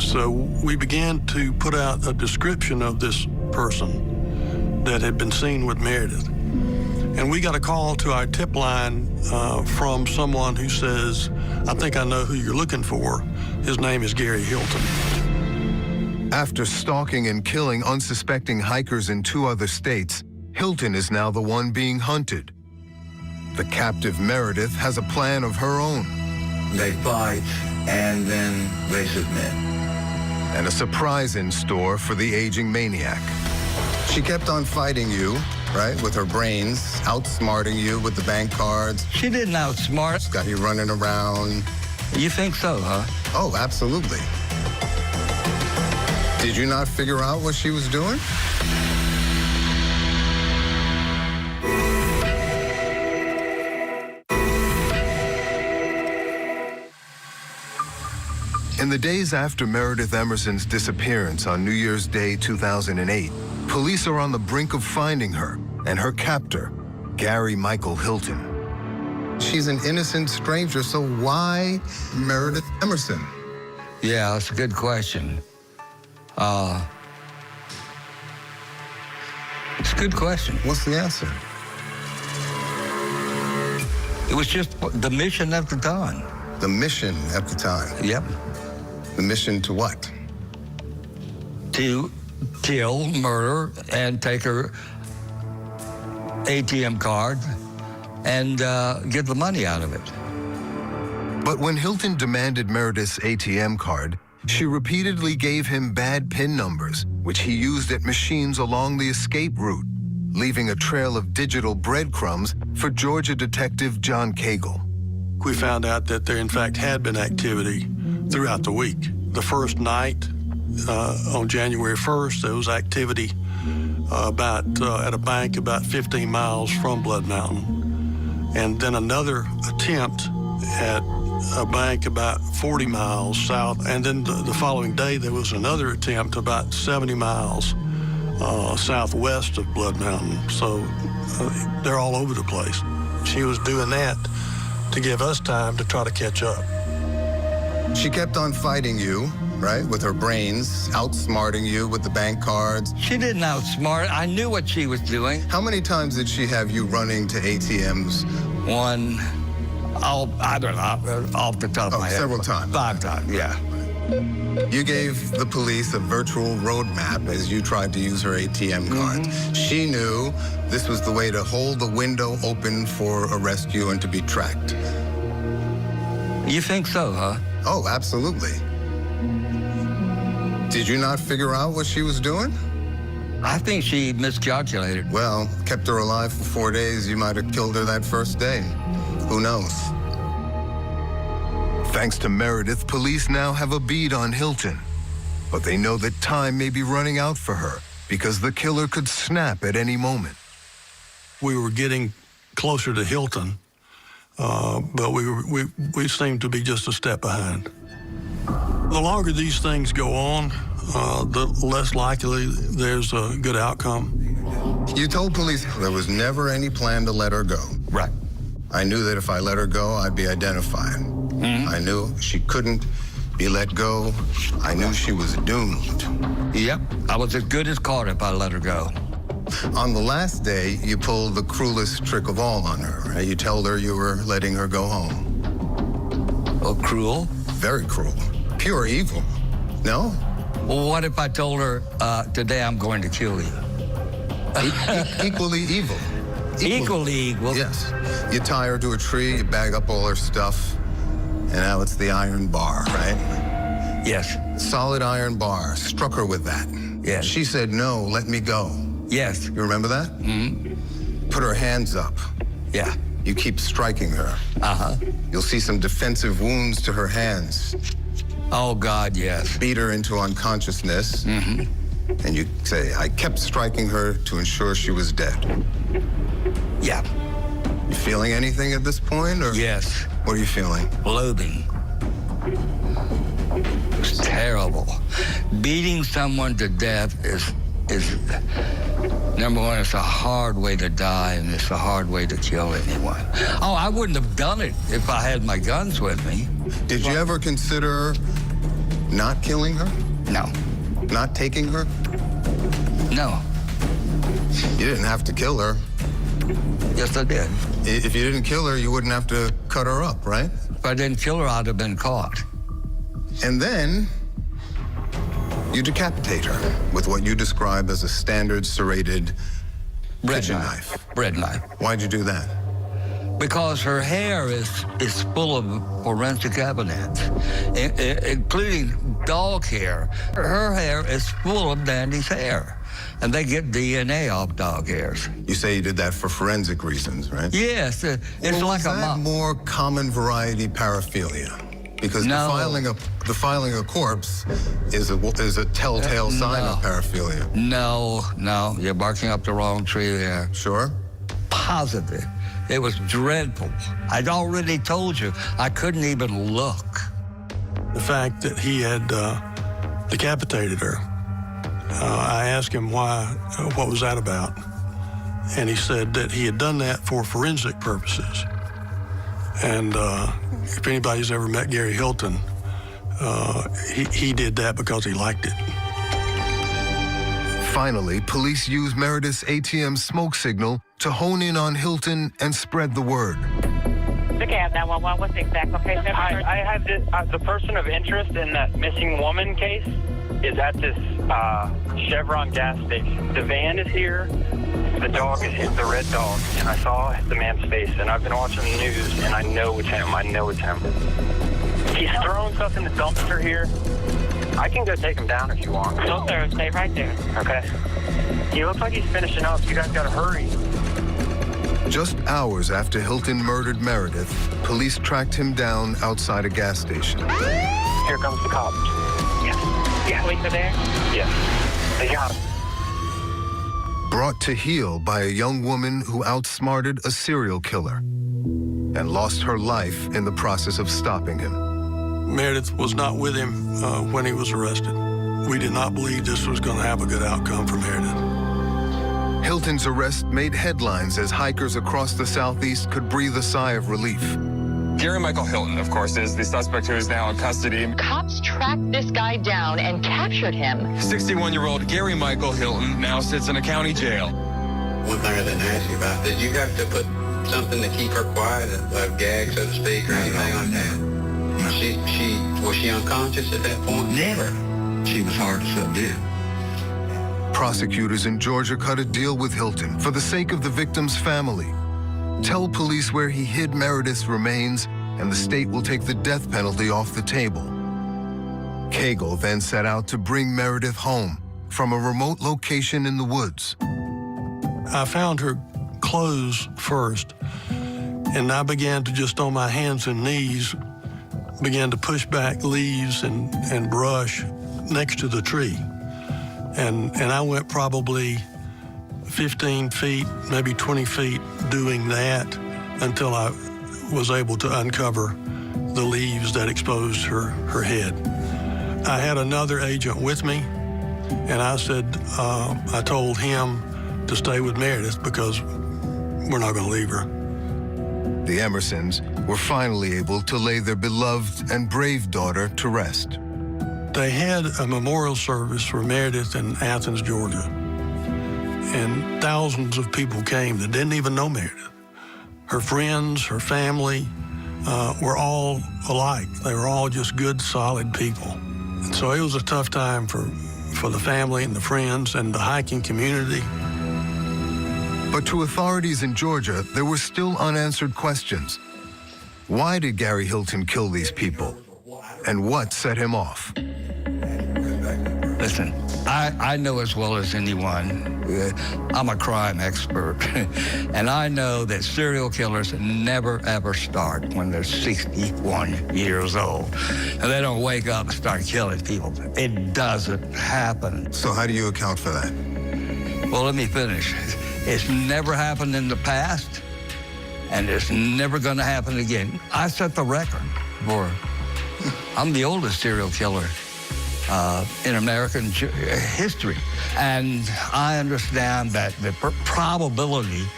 So we began to put out a description of this person that had been seen with Meredith. And we got a call to our tip line from someone who says, I think I know who you're looking for. His name is Gary Hilton. After stalking and killing unsuspecting hikers in 2 other states, Hilton is now the one being hunted. The captive Meredith has a plan of her own. They fight, and then they submit. And a surprise in store for the aging maniac. She kept on fighting you, right, with her brains, outsmarting you with the bank cards. She didn't outsmart. She's got you running around. You think so, huh? Oh, absolutely. Did you not figure out what she was doing? In the days after Meredith Emerson's disappearance on New Year's Day 2008, police are on the brink of finding her and her captor, Gary Michael Hilton. She's an innocent stranger, so why Meredith Emerson? Yeah, that's a good question. It's a good question. What's the answer? It was just the mission at the time. The mission at the time? Yep. The mission to what? To kill, murder, and take her ATM card and get the money out of it. But when Hilton demanded Meredith's ATM card, she repeatedly gave him bad PIN numbers, which he used at machines along the escape route, leaving a trail of digital breadcrumbs for Georgia detective John Cagle. We found out that there, in fact, had been activity throughout the week. The first night, on January 1st, there was activity at a bank about 15 miles from Blood Mountain. And then another attempt at a bank about 40 miles south. And then the following day, there was another attempt about 70 miles southwest of Blood Mountain. So they're all over the place. She was doing that to give us time to try to catch up. She kept on fighting you, right, with her brains, outsmarting you with the bank cards. She didn't outsmart. I knew what she was doing. How many times did she have you running to ATMs? One, I don't know, off the top of my head. Several times. 5 times, yeah. You gave the police a virtual roadmap as you tried to use her ATM cards. Mm-hmm. She knew this was the way to hold the window open for a rescue and to be tracked. You think so, huh? Oh, absolutely. Did you not figure out what she was doing? I think she miscalculated. Well, kept her alive for 4 days. You might have killed her that first day. Who knows? Thanks to Meredith, police now have a bead on Hilton. But they know that time may be running out for her because the killer could snap at any moment. We were getting closer to Hilton, but we seemed to be just a step behind. The longer these things go on, the less likely there's a good outcome. You told police there was never any plan to let her go. Right. I knew that if I let her go, I'd be identified. Mm-hmm. I knew she couldn't be let go. I knew she was doomed. Yep. I was as good as caught if I let her go. On the last day, you pulled the cruelest trick of all on her, right? You told her you were letting her go home. Oh, cruel? Very cruel. Pure evil. No? Well, what if I told her, today I'm going to kill you? Equally evil. Equally evil? Yes. You tie her to a tree, you bag up all her stuff, and now it's the iron bar, right? Yes. Solid iron bar. Struck her with that. Yes. She said, no, let me go. Yes. You remember that? Mm-hmm. Put her hands up. Yeah. You keep striking her. Uh-huh. You'll see some defensive wounds to her hands. Oh, God, yes. Beat her into unconsciousness. Mm-hmm. And you say, I kept striking her to ensure she was dead. Yeah. You feeling anything at this point? Or yes. What are you feeling? Loathing. It's terrible. Beating someone to death is number one, it's a hard way to die, and it's a hard way to kill anyone. Oh, I wouldn't have done it if I had my guns with me. Did you ever consider not killing her? No. Not taking her? No. You didn't have to kill her. Yes, I did. If you didn't kill her, you wouldn't have to cut her up, right? If I didn't kill her, I'd have been caught. And then you decapitate her with what you describe as a standard serrated kitchen knife. Bread knife. Why'd you do that? Because her hair is full of forensic evidence, including dog hair. Her hair is full of Dandy's hair, and they get DNA off dog hairs. You say you did that for forensic reasons, right? Yes, it's like that more common variety paraphilia. Because the filing a corpse is a telltale sign of paraphilia. No, you're barking up the wrong tree there. Sure? Positive. It was dreadful. I'd already told you I couldn't even look. The fact that he had decapitated her, I asked him why, what was that about? And he said that he had done that for forensic purposes. And if anybody's ever met Gary Hilton, he did that because he liked it. Finally, police used Meredith's ATM smoke signal to hone in on Hilton and spread the word. Okay, I have 911. What's the exact location? I have the person of interest in that missing woman case is at this Chevron gas station. The van is here. The dog is hit, the red dog, and I saw the man's face, and I've been watching the news, and I know it's him. I know it's him. He's throwing stuff in the dumpster here. I can go take him down if you want. No, sir. Stay right there. Okay. He looks like he's finishing up. You guys gotta hurry. Just hours after Hilton murdered Meredith, police tracked him down outside a gas station. Here comes the cops. Yeah. Police are there? Yeah. They got him. Brought to heel by a young woman who outsmarted a serial killer and lost her life in the process of stopping him. Meredith was not with him when he was arrested. We did not believe this was going to have a good outcome for Meredith. Hilton's arrest made headlines as hikers across the Southeast could breathe a sigh of relief. Gary Michael Hilton, of course, is the suspect who is now in custody. Cops tracked this guy down and captured him. 61-year-old Gary Michael Hilton now sits in a county jail. One thing I didn't ask you about, did you have to put something to keep her quiet, a gag, so to speak, or anything like that? Was she unconscious at that point? Never. She was hard to subdue. Prosecutors in Georgia cut a deal with Hilton for the sake of the victim's family. Tell police where he hid Meredith's remains, and the state will take the death penalty off the table. Cagle then set out to bring Meredith home from a remote location in the woods. I found her clothes first, and I began to just on my hands and knees began to push back leaves and brush next to the tree. And I went probably 15 feet, maybe 20 feet doing that until I was able to uncover the leaves that exposed her head. I had another agent with me, and I said, I told him to stay with Meredith because we're not going to leave her. The Emersons were finally able to lay their beloved and brave daughter to rest. They had a memorial service for Meredith in Athens, Georgia. and thousands of people came that didn't even know Meredith. Her friends, her family were all alike. They were all just good, solid people. And so it was a tough time for the family and the friends and the hiking community. But to authorities in Georgia, there were still unanswered questions. Why did Gary Hilton kill these people? And what set him off? Listen, I know as well as anyone, I'm a crime expert, and I know that serial killers never, ever start when they're 61 years old. And they don't wake up and start killing people. It doesn't happen. So how do you account for that? Well, let me finish. It's never happened in the past, and it's never going to happen again. I set the record for, I'm the oldest serial killer in American history. And I understand that the probability,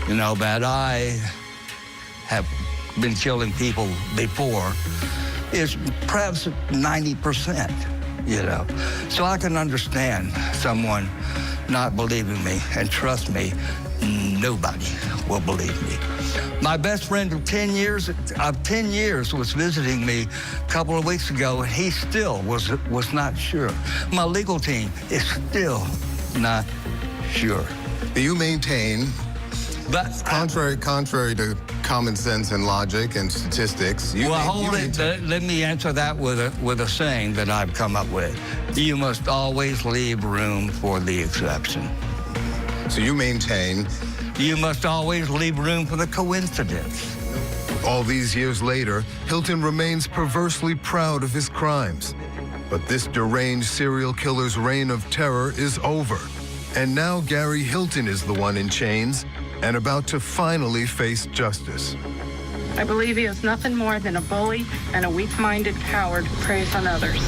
that I have been killing people before is perhaps 90%, So I can understand someone not believing me, and trust me, nobody will believe me. My best friend of 10 years was visiting me a couple of weeks ago, and he still was not sure. My legal team is still not sure. You maintain, but contrary to common sense and logic and statistics, let me answer that with a saying that I've come up with. You must always leave room for the exception. So you maintain you must always leave room for the coincidence. All these years later, Hilton remains perversely proud of his crimes. But this deranged serial killer's reign of terror is over. And now Gary Hilton is the one in chains and about to finally face justice. I believe he is nothing more than a bully and a weak-minded coward who preys on others.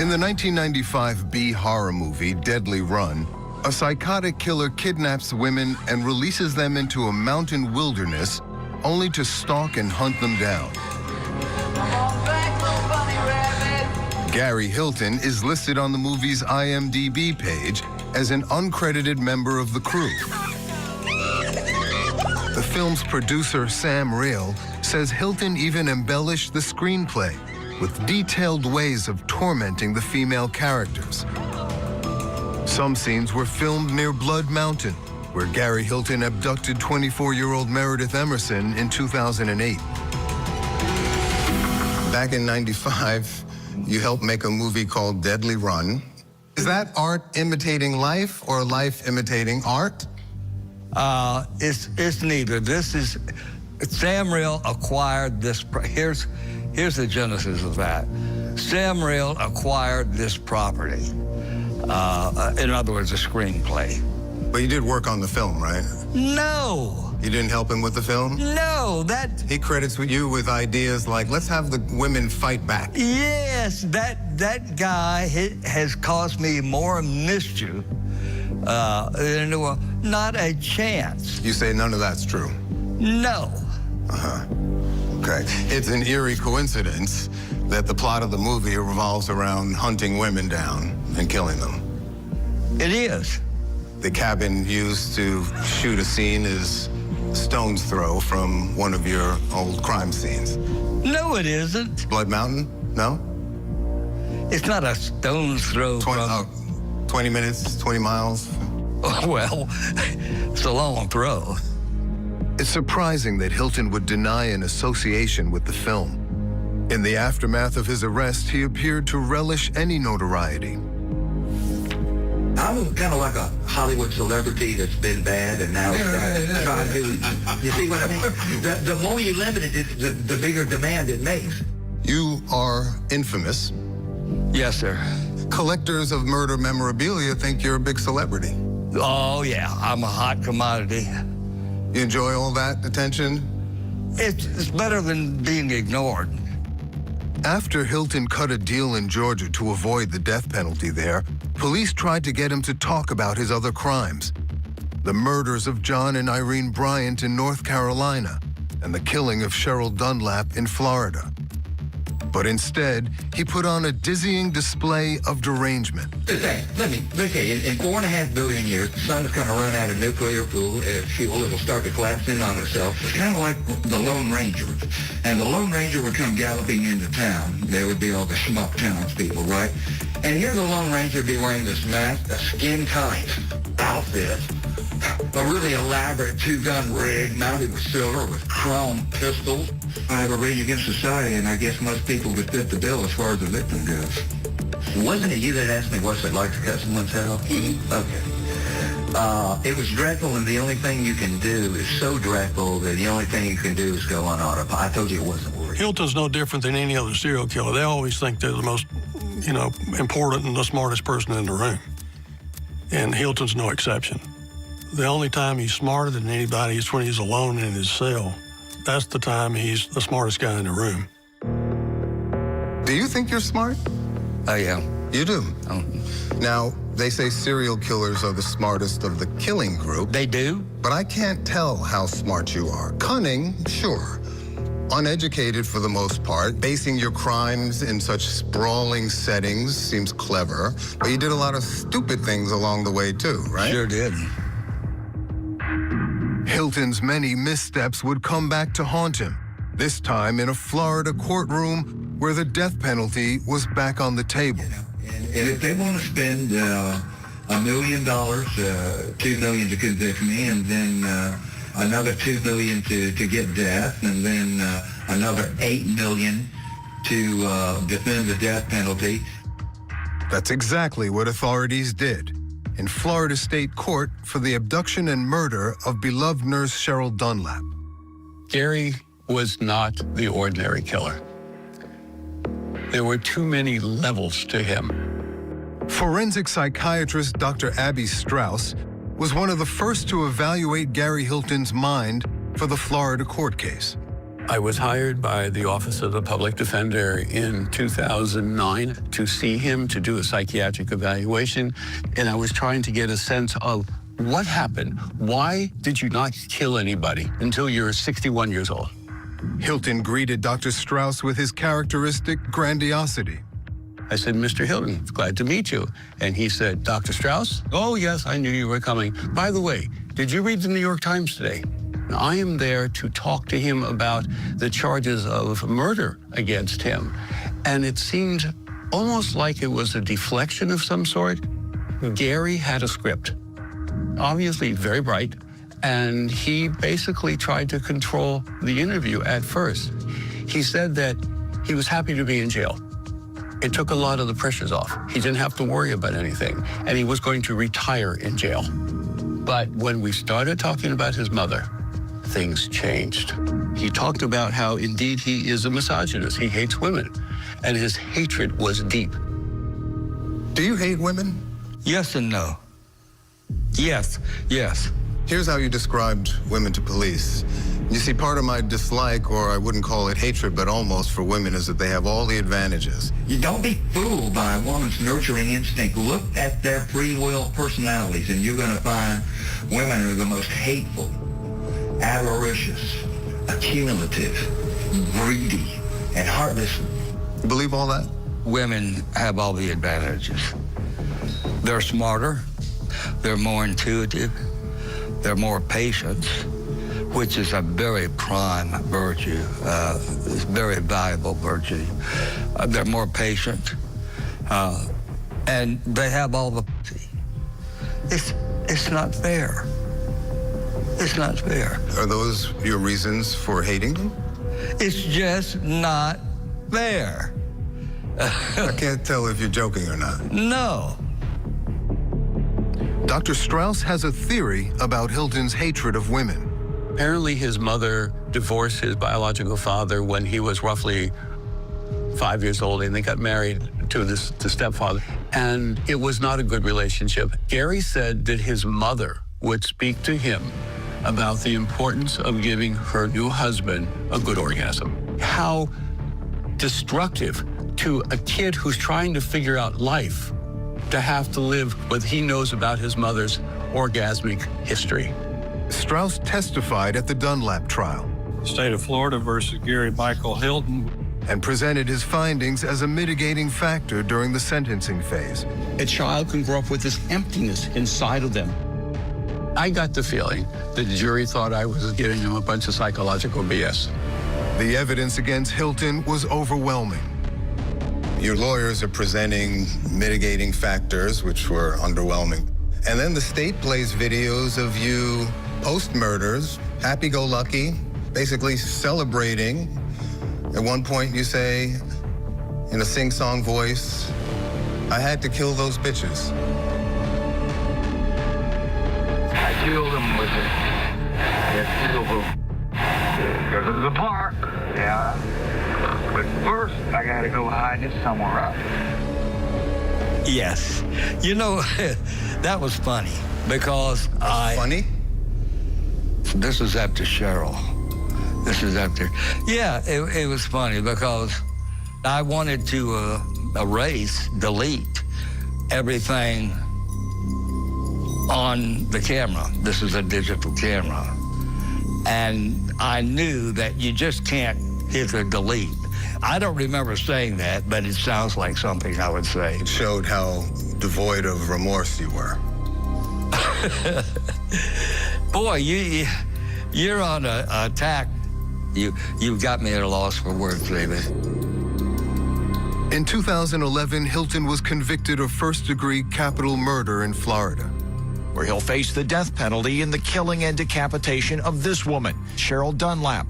In the 1995 B horror movie, Deadly Run, a psychotic killer kidnaps women and releases them into a mountain wilderness only to stalk and hunt them down. Gary Hilton is listed on the movie's IMDb page as an uncredited member of the crew. The film's producer, Sam Rail, says Hilton even embellished the screenplay with detailed ways of tormenting the female characters. Some scenes were filmed near Blood Mountain, where Gary Hilton abducted 24-year-old Meredith Emerson in 2008. Back in '95, you helped make a movie called Deadly Run. Is that art imitating life or life imitating art? It's neither. This is, Sam Rail acquired this, here's the genesis of that. Sam Rail acquired this property. In other words, a screenplay. But you did work on the film, right? No. You didn't help him with the film? No, He credits you with ideas like, let's have the women fight back. Yes, that guy has caused me more mischief than not a chance. You say none of that's true? No. Uh-huh. Okay. It's an eerie coincidence that the plot of the movie revolves around hunting women down and killing them. It is. The cabin used to shoot a scene is a stone's throw from one of your old crime scenes. No, it isn't. Blood Mountain? No? It's not a stone's throw 20 minutes, 20 miles? Well, it's a long throw. It's surprising that Hilton would deny an association with the film. In the aftermath of his arrest, he appeared to relish any notoriety. I'm kind of like a Hollywood celebrity that's been bad and now trying to, you see what I mean? The more you limit it, the bigger demand it makes. You are infamous. Yes, sir. Collectors of murder memorabilia think you're a big celebrity. Oh, yeah, I'm a hot commodity. You enjoy all that attention? It's better than being ignored. After Hilton cut a deal in Georgia to avoid the death penalty there, police tried to get him to talk about his other crimes. the murders of John and Irene Bryant in North Carolina, and the killing of Cheryl Dunlap in Florida. But instead, he put on a dizzying display of derangement. Let me tell you, in 4.5 billion years, the sun is going to run out of nuclear fuel. It will start to collapse in on itself. It's kind of like the Lone Ranger. And the Lone Ranger would come galloping into town. There would be all the schmuck townspeople, right? And here the Lone Ranger would be wearing this mask, a skin-tight outfit, a really elaborate 2-gun rig mounted with silver with chrome pistols. I have a Rage Against Society, and I guess most people would fit the bill as far as the victim goes. Wasn't it you that asked me what's it like to cut someone's head off? Okay. It was dreadful, and the only thing you can do is so dreadful that the only thing you can do is go on autopilot. I told you it wasn't worth it. Hilton's no different than any other serial killer. They always think they're the most, important and the smartest person in the room. And Hilton's no exception. The only time he's smarter than anybody is when he's alone in his cell. That's the time he's the smartest guy in the room. Do you think you're smart? I am. You do? Now, they say serial killers are the smartest of the killing group. They do? But I can't tell how smart you are. Cunning, sure. Uneducated for the most part. Basing your crimes in such sprawling settings seems clever. But you did a lot of stupid things along the way, too, right? Sure did. Hilton's many missteps would come back to haunt him, this time in a Florida courtroom where the death penalty was back on the table. And if they want to spend $1 million, $2 million to convict me, and then another $2 million to get death, and then another $8 million to defend the death penalty. That's exactly what authorities did in Florida State Court for the abduction and murder of beloved nurse Cheryl Dunlap. Gary was not the ordinary killer. There were too many levels to him. Forensic psychiatrist Dr. Abby Strauss was one of the first to evaluate Gary Hilton's mind for the Florida court case. I was hired by the Office of the Public Defender in 2009 to see him, to do a psychiatric evaluation, and I was trying to get a sense of what happened. Why did you not kill anybody until you're 61 years old? Hilton greeted Dr. Strauss with his characteristic grandiosity. I said, Mr. Hilton, glad to meet you. And he said, Dr. Strauss? Oh, yes, I knew you were coming. By the way, did you read the New York Times today? I am there to talk to him about the charges of murder against him. And it seemed almost like it was a deflection of some sort. Gary had a script, obviously very bright, and he basically tried to control the interview at first. He said that he was happy to be in jail. It took a lot of the pressures off. He didn't have to worry about anything, and he was going to retire in jail. But when we started talking about his mother, things changed. He talked about how, indeed, he is a misogynist. He hates women, and his hatred was deep. Do you hate women? Yes and no. Yes. Here's how you described women to police. You see, part of my dislike, or I wouldn't call it hatred, but almost, for women is that they have all the advantages. You don't be fooled by a woman's nurturing instinct. Look at their free will personalities, and you're going to find women are the most hateful, avaricious, accumulative, greedy, and heartless. You believe all that? Women have all the advantages. They're smarter, they're more intuitive, they're more patient, which is a very prime virtue, very valuable virtue. They're more patient, and they have all the... It's not fair. It's not fair. Are those your reasons for hating them? It's just not fair. I can't tell if you're joking or not. No. Dr. Strauss has a theory about Hilton's hatred of women. Apparently, his mother divorced his biological father when he was roughly 5 years old, and they got married to the stepfather. And it was not a good relationship. Gary said that his mother would speak to him about the importance of giving her new husband a good orgasm. How destructive to a kid who's trying to figure out life to have to live what he knows about his mother's orgasmic history. Strauss testified at the Dunlap trial. State of Florida versus Gary Michael Hilton. And presented his findings as a mitigating factor during the sentencing phase. A child can grow up with this emptiness inside of them. I got the feeling that the jury thought I was giving them a bunch of psychological BS. The evidence against Hilton was overwhelming. Your lawyers are presenting mitigating factors, which were underwhelming. And then the state plays videos of you post-murders, happy-go-lucky, basically celebrating. At one point you say, in a sing-song voice, I had to kill those bitches. I killed them with the park. Yeah. But first, I gotta go hide it somewhere else. Yes. You know, that was funny because Funny? This is after Cheryl. This is after. Yeah, it was funny because I wanted to delete everything on the camera. This is a digital camera. And I knew that you just can't hit the delete. I don't remember saying that, but it sounds like something I would say. It showed how devoid of remorse you were. Boy, you're on a attack. You've got me at a loss for words, David. In 2011, Hilton was convicted of first-degree capital murder in Florida, where he'll face the death penalty in the killing and decapitation of this woman, Cheryl Dunlap.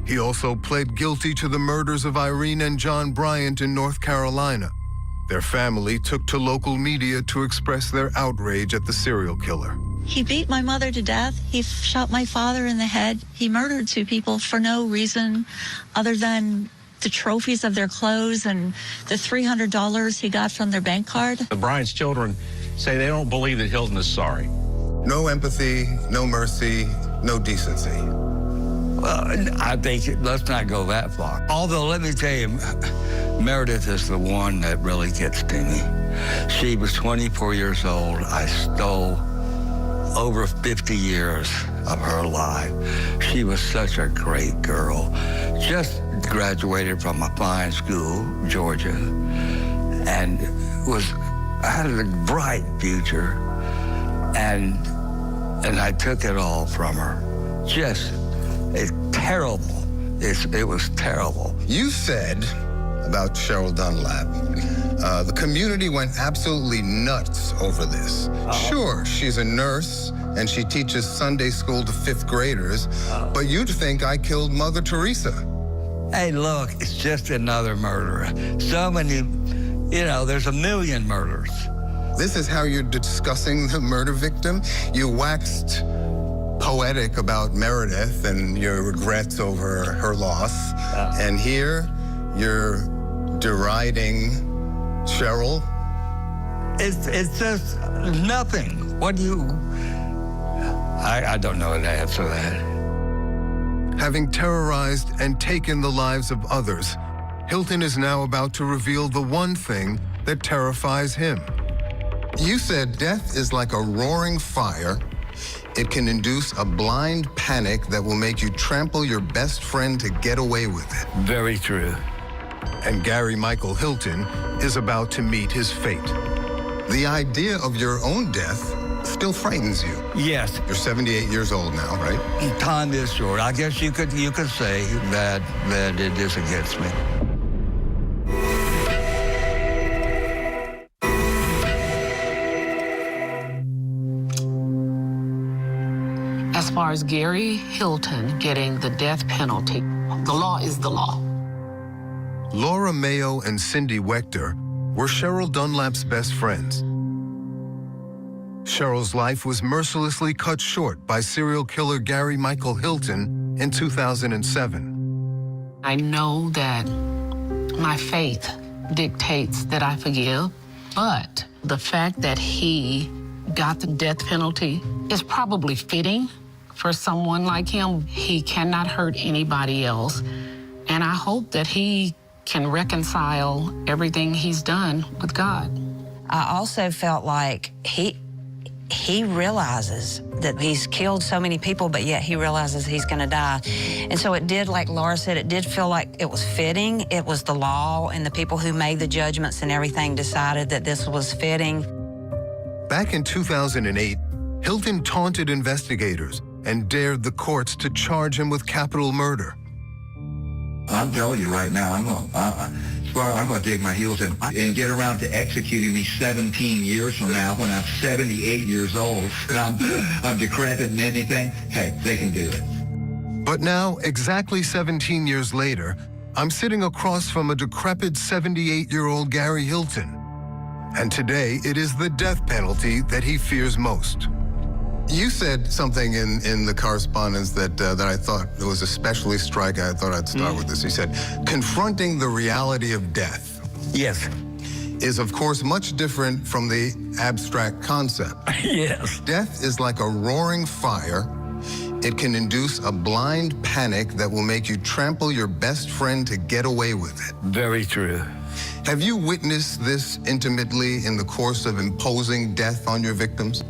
He also pled guilty to the murders of Irene and John Bryant in North Carolina. Their family took to local media to express their outrage at the serial killer. He beat my mother to death. He shot my father in the head. He murdered two people for no reason other than the trophies of their clothes and the $300 he got from their bank card. The Bryant's children say they don't believe that Hilton is sorry. No empathy, no mercy, no decency. Well, I think let's not go that far. Although, let me tell you, Meredith is the one that really gets to me. She was 24 years old. I stole over 50 years of her life. She was such a great girl. Just graduated from a fine school, Georgia, and had a bright future. And I took it all from her. Just, it's terrible. It was terrible. You said about Cheryl Dunlap, the community went absolutely nuts over this. Sure, she's a nurse and she teaches Sunday school to fifth graders, but you'd think I killed Mother Teresa. Hey, look, it's just another murderer. So many, there's a million murders. This is how you're discussing the murder victim? You waxed poetic about Meredith and your regrets over her loss. And here, you're deriding Cheryl? It's just nothing. What do you... I don't know how to answer that. Having terrorized and taken the lives of others, Hilton is now about to reveal the one thing that terrifies him. You said death is like a roaring fire. It can induce a blind panic that will make you trample your best friend to get away with it. Very true. And Gary Michael Hilton is about to meet his fate. The idea of your own death still frightens you. Yes. You're 78 years old now, right? Time is short. I guess you could say that it is against me. As far as Gary Hilton getting the death penalty, the law is the law. Laura Mayo and Cindy Wechter were Cheryl Dunlap's best friends. Cheryl's life was mercilessly cut short by serial killer Gary Michael Hilton in 2007. I know that my faith dictates that I forgive, but the fact that he got the death penalty is probably fitting for someone like him. He cannot hurt anybody else, and I hope that he can reconcile everything he's done with God. I also felt like he realizes that he's killed so many people, but yet he realizes he's going to die. And so it did, like Laura said, it did feel like it was fitting. It was the law, and the people who made the judgments and everything decided that this was fitting. Back in 2008, Hilton taunted investigators and dared the courts to charge him with capital murder. I'm telling you right now, I'm going to dig my heels in and get around to executing me 17 years from now when I'm 78 years old and I'm decrepit and anything. Hey, they can do it. But now, exactly 17 years later, I'm sitting across from a decrepit 78-year-old Gary Hilton. And today, it is the death penalty that he fears most. You said something in the correspondence that I thought was especially striking. I thought I'd start with this. You said, confronting the reality of death. Yes. Is, of course, much different from the abstract concept. Yes. Death is like a roaring fire. It can induce a blind panic that will make you trample your best friend to get away with it. Very true. Have you witnessed this intimately in the course of imposing death on your victims?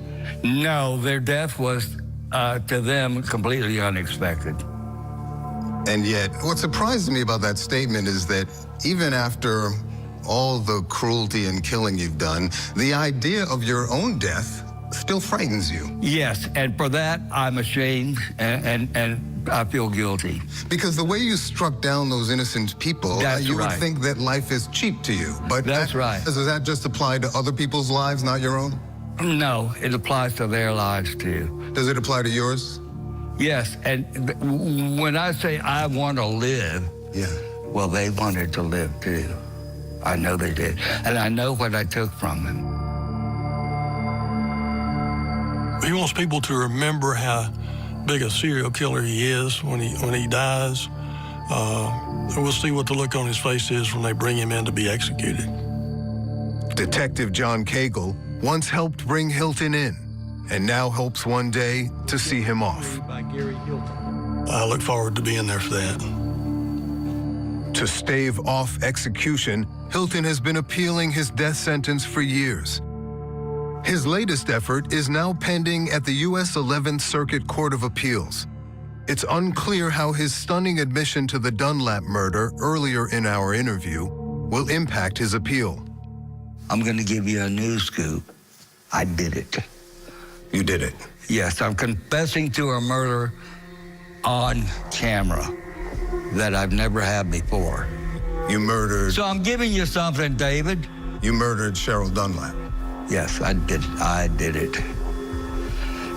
No, their death was, to them, completely unexpected. And yet, what surprises me about that statement is that even after all the cruelty and killing you've done, the idea of your own death still frightens you. Yes, and for that, I'm ashamed and I feel guilty. Because the way you struck down those innocent people, you would think that life is cheap to you. But that's right. Does that just apply to other people's lives, not your own? No, it applies to their lives too. Does it apply to yours? Yes, and when I say I want to live, well, they wanted to live too. I know they did, and I know what I took from them. He wants people to remember how big a serial killer he is when he dies. We'll see what the look on his face is when they bring him in to be executed. Detective John Cagle once helped bring Hilton in, and now hopes one day to see him off. I look forward to being there for that. To stave off execution, Hilton has been appealing his death sentence for years. His latest effort is now pending at the U.S. 11th Circuit Court of Appeals. It's unclear how his stunning admission to the Dunlap murder earlier in our interview will impact his appeal. I'm going to give you a news scoop. I did it. You did it? Yes, I'm confessing to a murder on camera that I've never had before. You murdered... So I'm giving you something, David. You murdered Cheryl Dunlap. Yes, I did. I did it.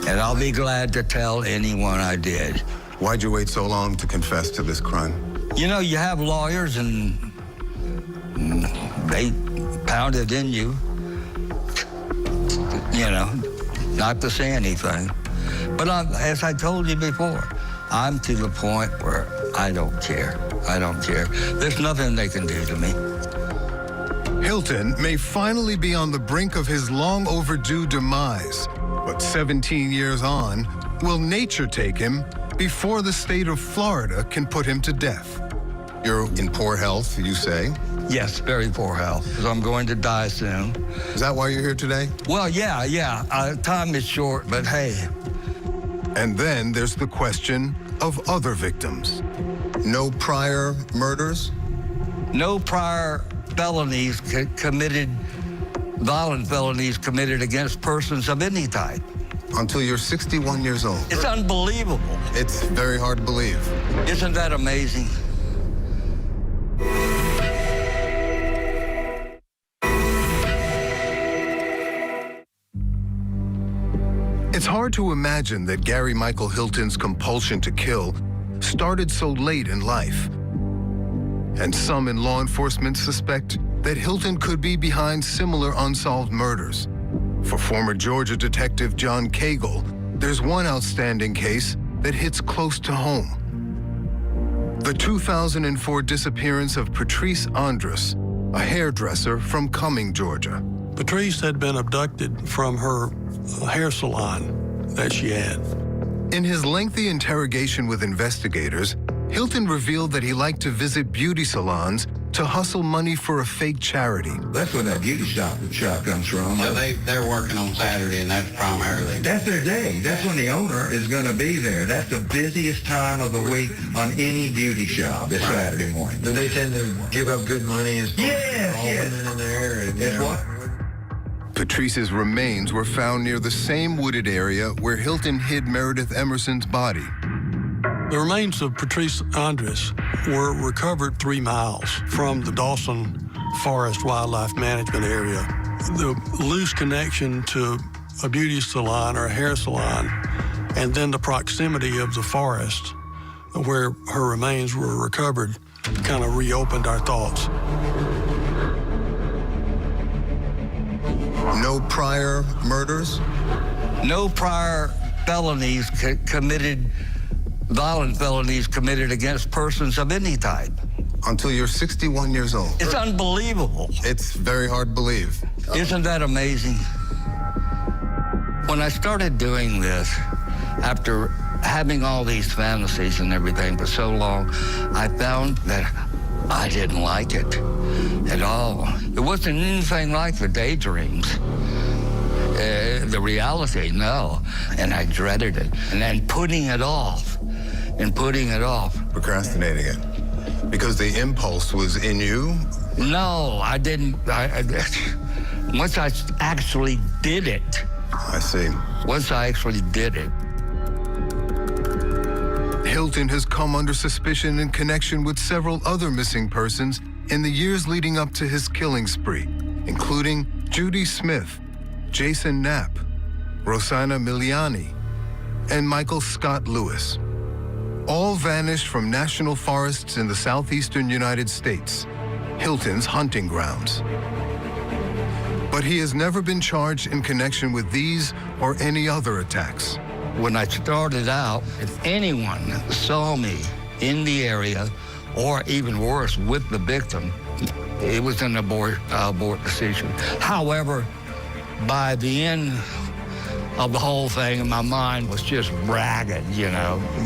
And I'll be glad to tell anyone I did. Why'd you wait so long to confess to this crime? You know, you have lawyers and they pound it in you, not to say anything. But as I told you before, I'm to the point where I don't care. I don't care. There's nothing they can do to me. Hilton may finally be on the brink of his long overdue demise, but 17 years on, will nature take him before the state of Florida can put him to death? You're in poor health, you say? Yes, very poor health, because I'm going to die soon. Is that why you're here today? Well, yeah. Time is short, but hey. And then there's the question of other victims. No prior murders? No prior felonies committed, violent felonies committed against persons of any type. Until you're 61 years old. It's unbelievable. It's very hard to believe. Isn't that amazing? It's hard to imagine that Gary Michael Hilton's compulsion to kill started so late in life. And some in law enforcement suspect that Hilton could be behind similar unsolved murders. For former Georgia detective John Cagle, there's one outstanding case that hits close to home. The 2004 disappearance of Patrice Andrus, a hairdresser from Cumming, Georgia. Patrice had been abducted from her hair salon that she had. In his lengthy interrogation with investigators, Hilton revealed that he liked to visit beauty salons to hustle money for a fake charity. That's where that beauty shop comes from. So they're working on Saturday, and that's primarily. That's their day. That's when the owner is going to be there. That's the busiest time of the week on any beauty shop. It's Saturday morning. Do they tend to give up good money as Yes. women in there? And, It's what? Patrice's remains were found near the same wooded area where Hilton hid Meredith Emerson's body. The remains of Patrice Andres were recovered 3 miles from the Dawson Forest Wildlife Management Area. The loose connection to a beauty salon or a hair salon, and then the proximity of the forest where her remains were recovered, kind of reopened our thoughts. No prior murders? No prior felonies committed, violent felonies committed against persons of any type. Until you're 61 years old. It's unbelievable. It's very hard to believe. Isn't that amazing? When I started doing this, after having all these fantasies and everything for so long, I found that I didn't like it at all. It wasn't anything like the daydreams. The reality, no. And I dreaded it. And then putting it off. Procrastinating it. Because the impulse was in you? No, I didn't. Once I actually did it. I see. Once I actually did it. Hilton has come under suspicion in connection with several other missing persons in the years leading up to his killing spree, including Judy Smith, Jason Knapp, Rosanna Miliani, and Michael Scott Lewis. All vanished from national forests in the southeastern United States, Hilton's hunting grounds. But he has never been charged in connection with these or any other attacks. When I started out, if anyone saw me in the area, or even worse, with the victim, it was an abort decision. However, by the end of the whole thing, my mind was just ragged,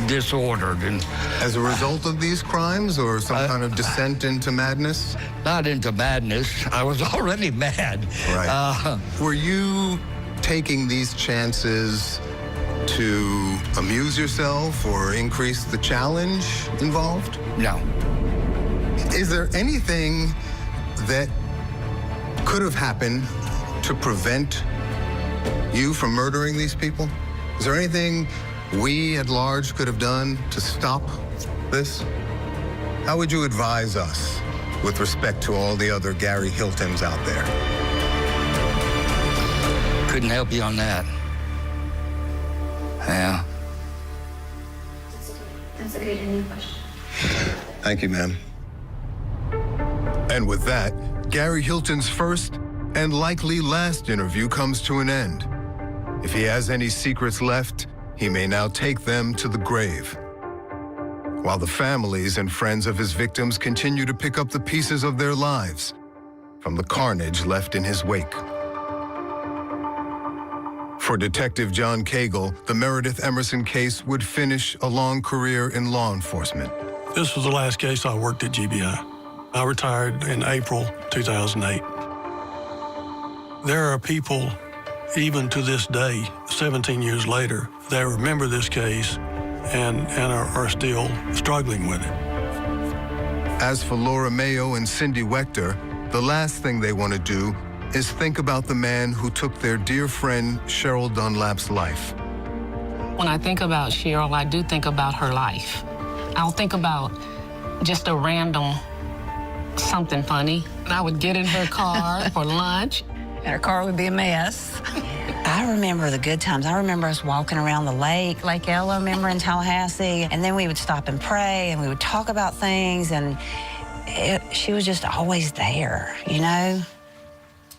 disordered. And as a result of these crimes, or some kind of descent into madness? Not into madness. I was already mad. Right. Were you taking these chances to amuse yourself or increase the challenge involved? No. Is there anything that could have happened to prevent you from murdering these people? Is there anything we at large could have done to stop this? How would you advise us with respect to all the other Gary Hiltons out there? Couldn't help you on that. Yeah. That's a good ending question. Thank you, ma'am. And with that, Gary Hilton's first and likely last interview comes to an end. If he has any secrets left, he may now take them to the grave. While the families and friends of his victims continue to pick up the pieces of their lives from the carnage left in his wake. For Detective John Cagle, the Meredith Emerson case would finish a long career in law enforcement. This was the last case I worked at GBI. I retired in April 2008. There are people, even to this day, 17 years later, that remember this case and are still struggling with it. As for Laura Mayo and Cindy Wechter, the last thing they want to do is think about the man who took their dear friend Cheryl Dunlap's life. When I think about Cheryl, I do think about her life. I don't think about just a random something funny. I would get in her car for lunch. And her car would be a mess. I remember the good times. I remember us walking around the lake, Lake Ella, remember, in Tallahassee. And then we would stop and pray, and we would talk about things, and she was just always there,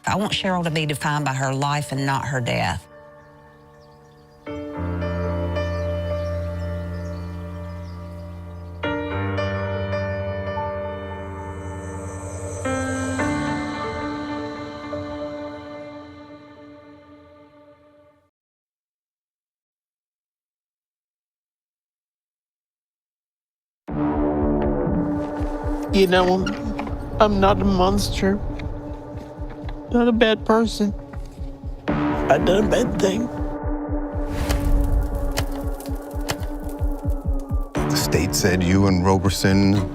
I want Cheryl to be defined by her life and not her death. You know, I'm not a monster. Not a bad person. I done a bad thing. The state said you and Roberson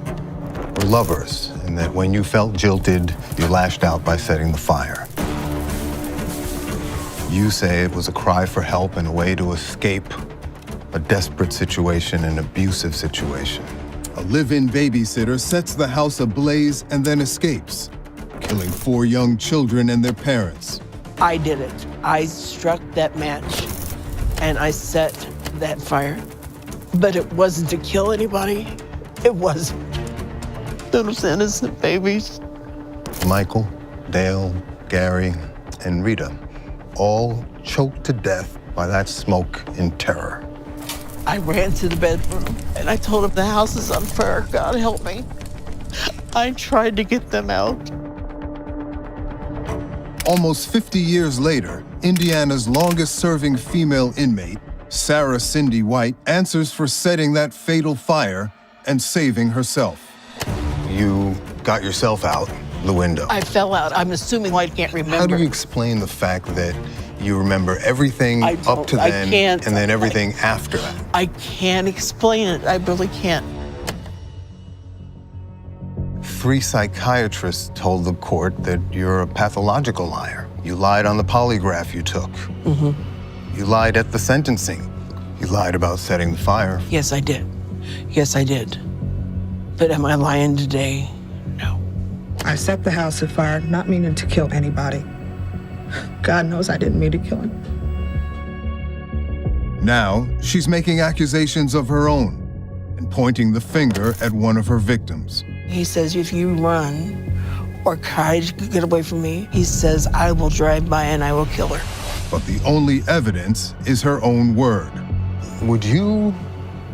were lovers, and that when you felt jilted, you lashed out by setting the fire. You say it was a cry for help and a way to escape a desperate situation, an abusive situation. A live-in babysitter sets the house ablaze and then escapes, killing 4 young children and their parents. I did it. I struck that match and I set that fire. But it wasn't to kill anybody. It wasn't. Those innocent babies. Michael, Dale, Gary, and Rita, all choked to death by that smoke in terror. I ran to the bedroom and I told him the house is on fire. God help me. I tried to get them out. Almost 50 years later, Indiana's longest-serving female inmate, Sarah Cindy White, answers for setting that fatal fire and saving herself. You got yourself out the window. I fell out. I'm assuming I can't remember. How do you explain the fact that you remember everything up to then and then everything after that? I can't explain it. I really can't. 3 psychiatrists told the court that you're a pathological liar. You lied on the polygraph you took. You lied at the sentencing. You lied about setting the fire. Yes, I did. Yes, I did. But am I lying today? No. I set the house afire, not meaning to kill anybody. God knows I didn't mean to kill him. Now, she's making accusations of her own and pointing the finger at one of her victims. He says, if you run or try to get away from me, he says, I will drive by and I will kill her. But the only evidence is her own word. Would you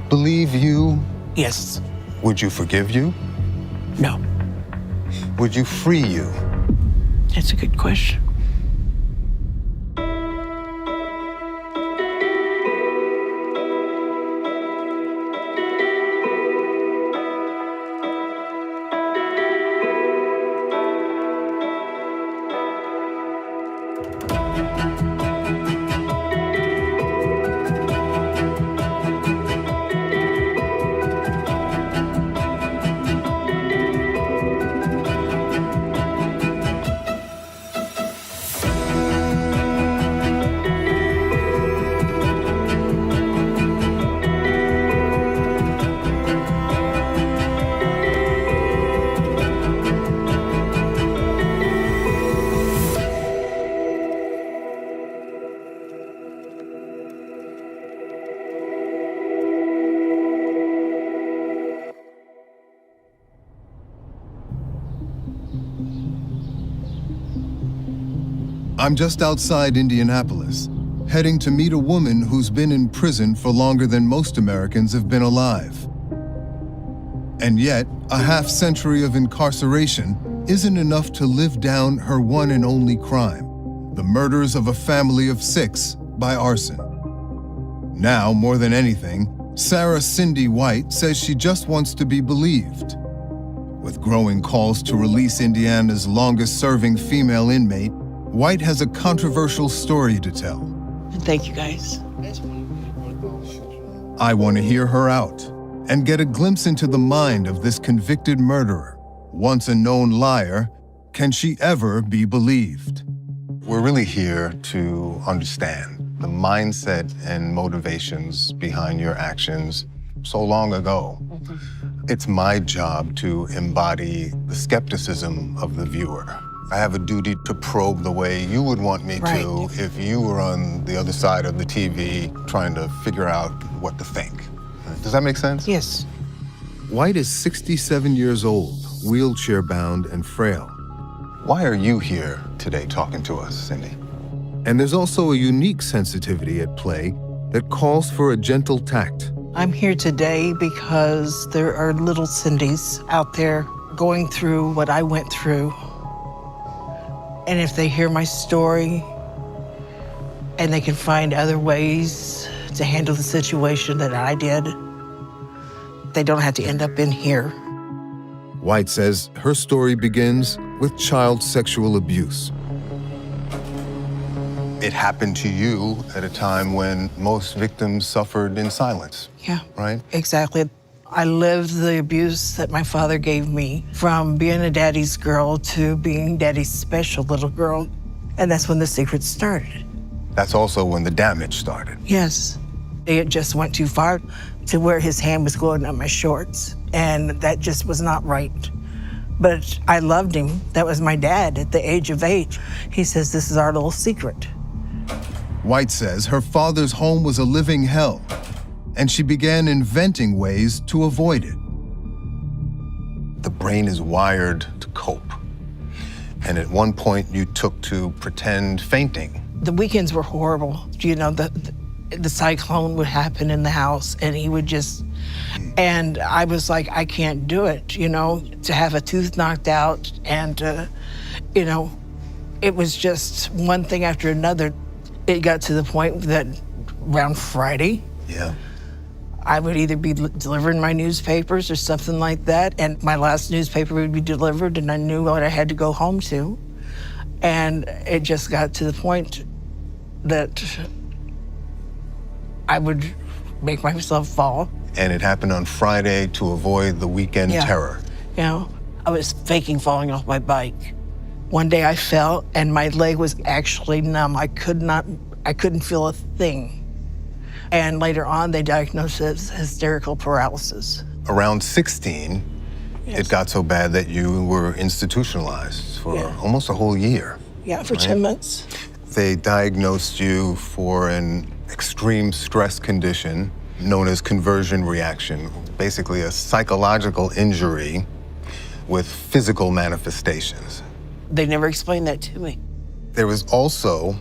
believe you? Yes. Would you forgive you? No. Would you free you? That's a good question. I'm just outside Indianapolis, heading to meet a woman who's been in prison for longer than most Americans have been alive. And yet, a half-century of incarceration isn't enough to live down her one and only crime, the murders of a family of 6 by arson. Now, more than anything, Sarah Cindy White says she just wants to be believed. With growing calls to release Indiana's longest-serving female inmate, White has a controversial story to tell. Thank you, guys. I want to hear her out and get a glimpse into the mind of this convicted murderer. Once a known liar, can she ever be believed? We're really here to understand the mindset and motivations behind your actions so long ago. It's my job to embody the skepticism of the viewer. I have a duty to probe the way you would want me to if you were on the other side of the TV trying to figure out what to think. Does that make sense? Yes. White is 67 years old, wheelchair-bound and frail. Why are you here today talking to us, Cindy? And there's also a unique sensitivity at play that calls for a gentle tact. I'm here today because there are little Cindys out there going through what I went through. And if they hear my story and they can find other ways to handle the situation that I did, they don't have to end up in here. White says her story begins with child sexual abuse. It happened to you at a time when most victims suffered in silence. Yeah. Right? Exactly. I lived the abuse that my father gave me, from being a daddy's girl to being daddy's special little girl. And that's when the secret started. That's also when the damage started. Yes. It just went too far to where his hand was going up my shorts. And that just was not right. But I loved him. That was my dad at the age of 8. He says, this is our little secret. White says her father's home was a living hell, and she began inventing ways to avoid it. The brain is wired to cope. And at one point you took to pretend fainting. The weekends were horrible. You know, the cyclone would happen in the house, and he would just, and I was like, I can't do it, you know, to have a tooth knocked out, and, you know, it was just one thing after another. It got to the point that around Friday, I would either be delivering my newspapers or something like that, and my last newspaper would be delivered, and I knew what I had to go home to. And it just got to the point that I would make myself fall. And it happened on Friday to avoid the weekend terror. You know, I was faking falling off my bike. One day I fell and my leg was actually numb. I couldn't feel a thing. And later on, they diagnosed it as hysterical paralysis. Around 16, it got so bad that you were institutionalized for almost a whole year. Yeah, for 10 months. They diagnosed you for an extreme stress condition known as conversion reaction, basically a psychological injury with physical manifestations. They never explained that to me. There was also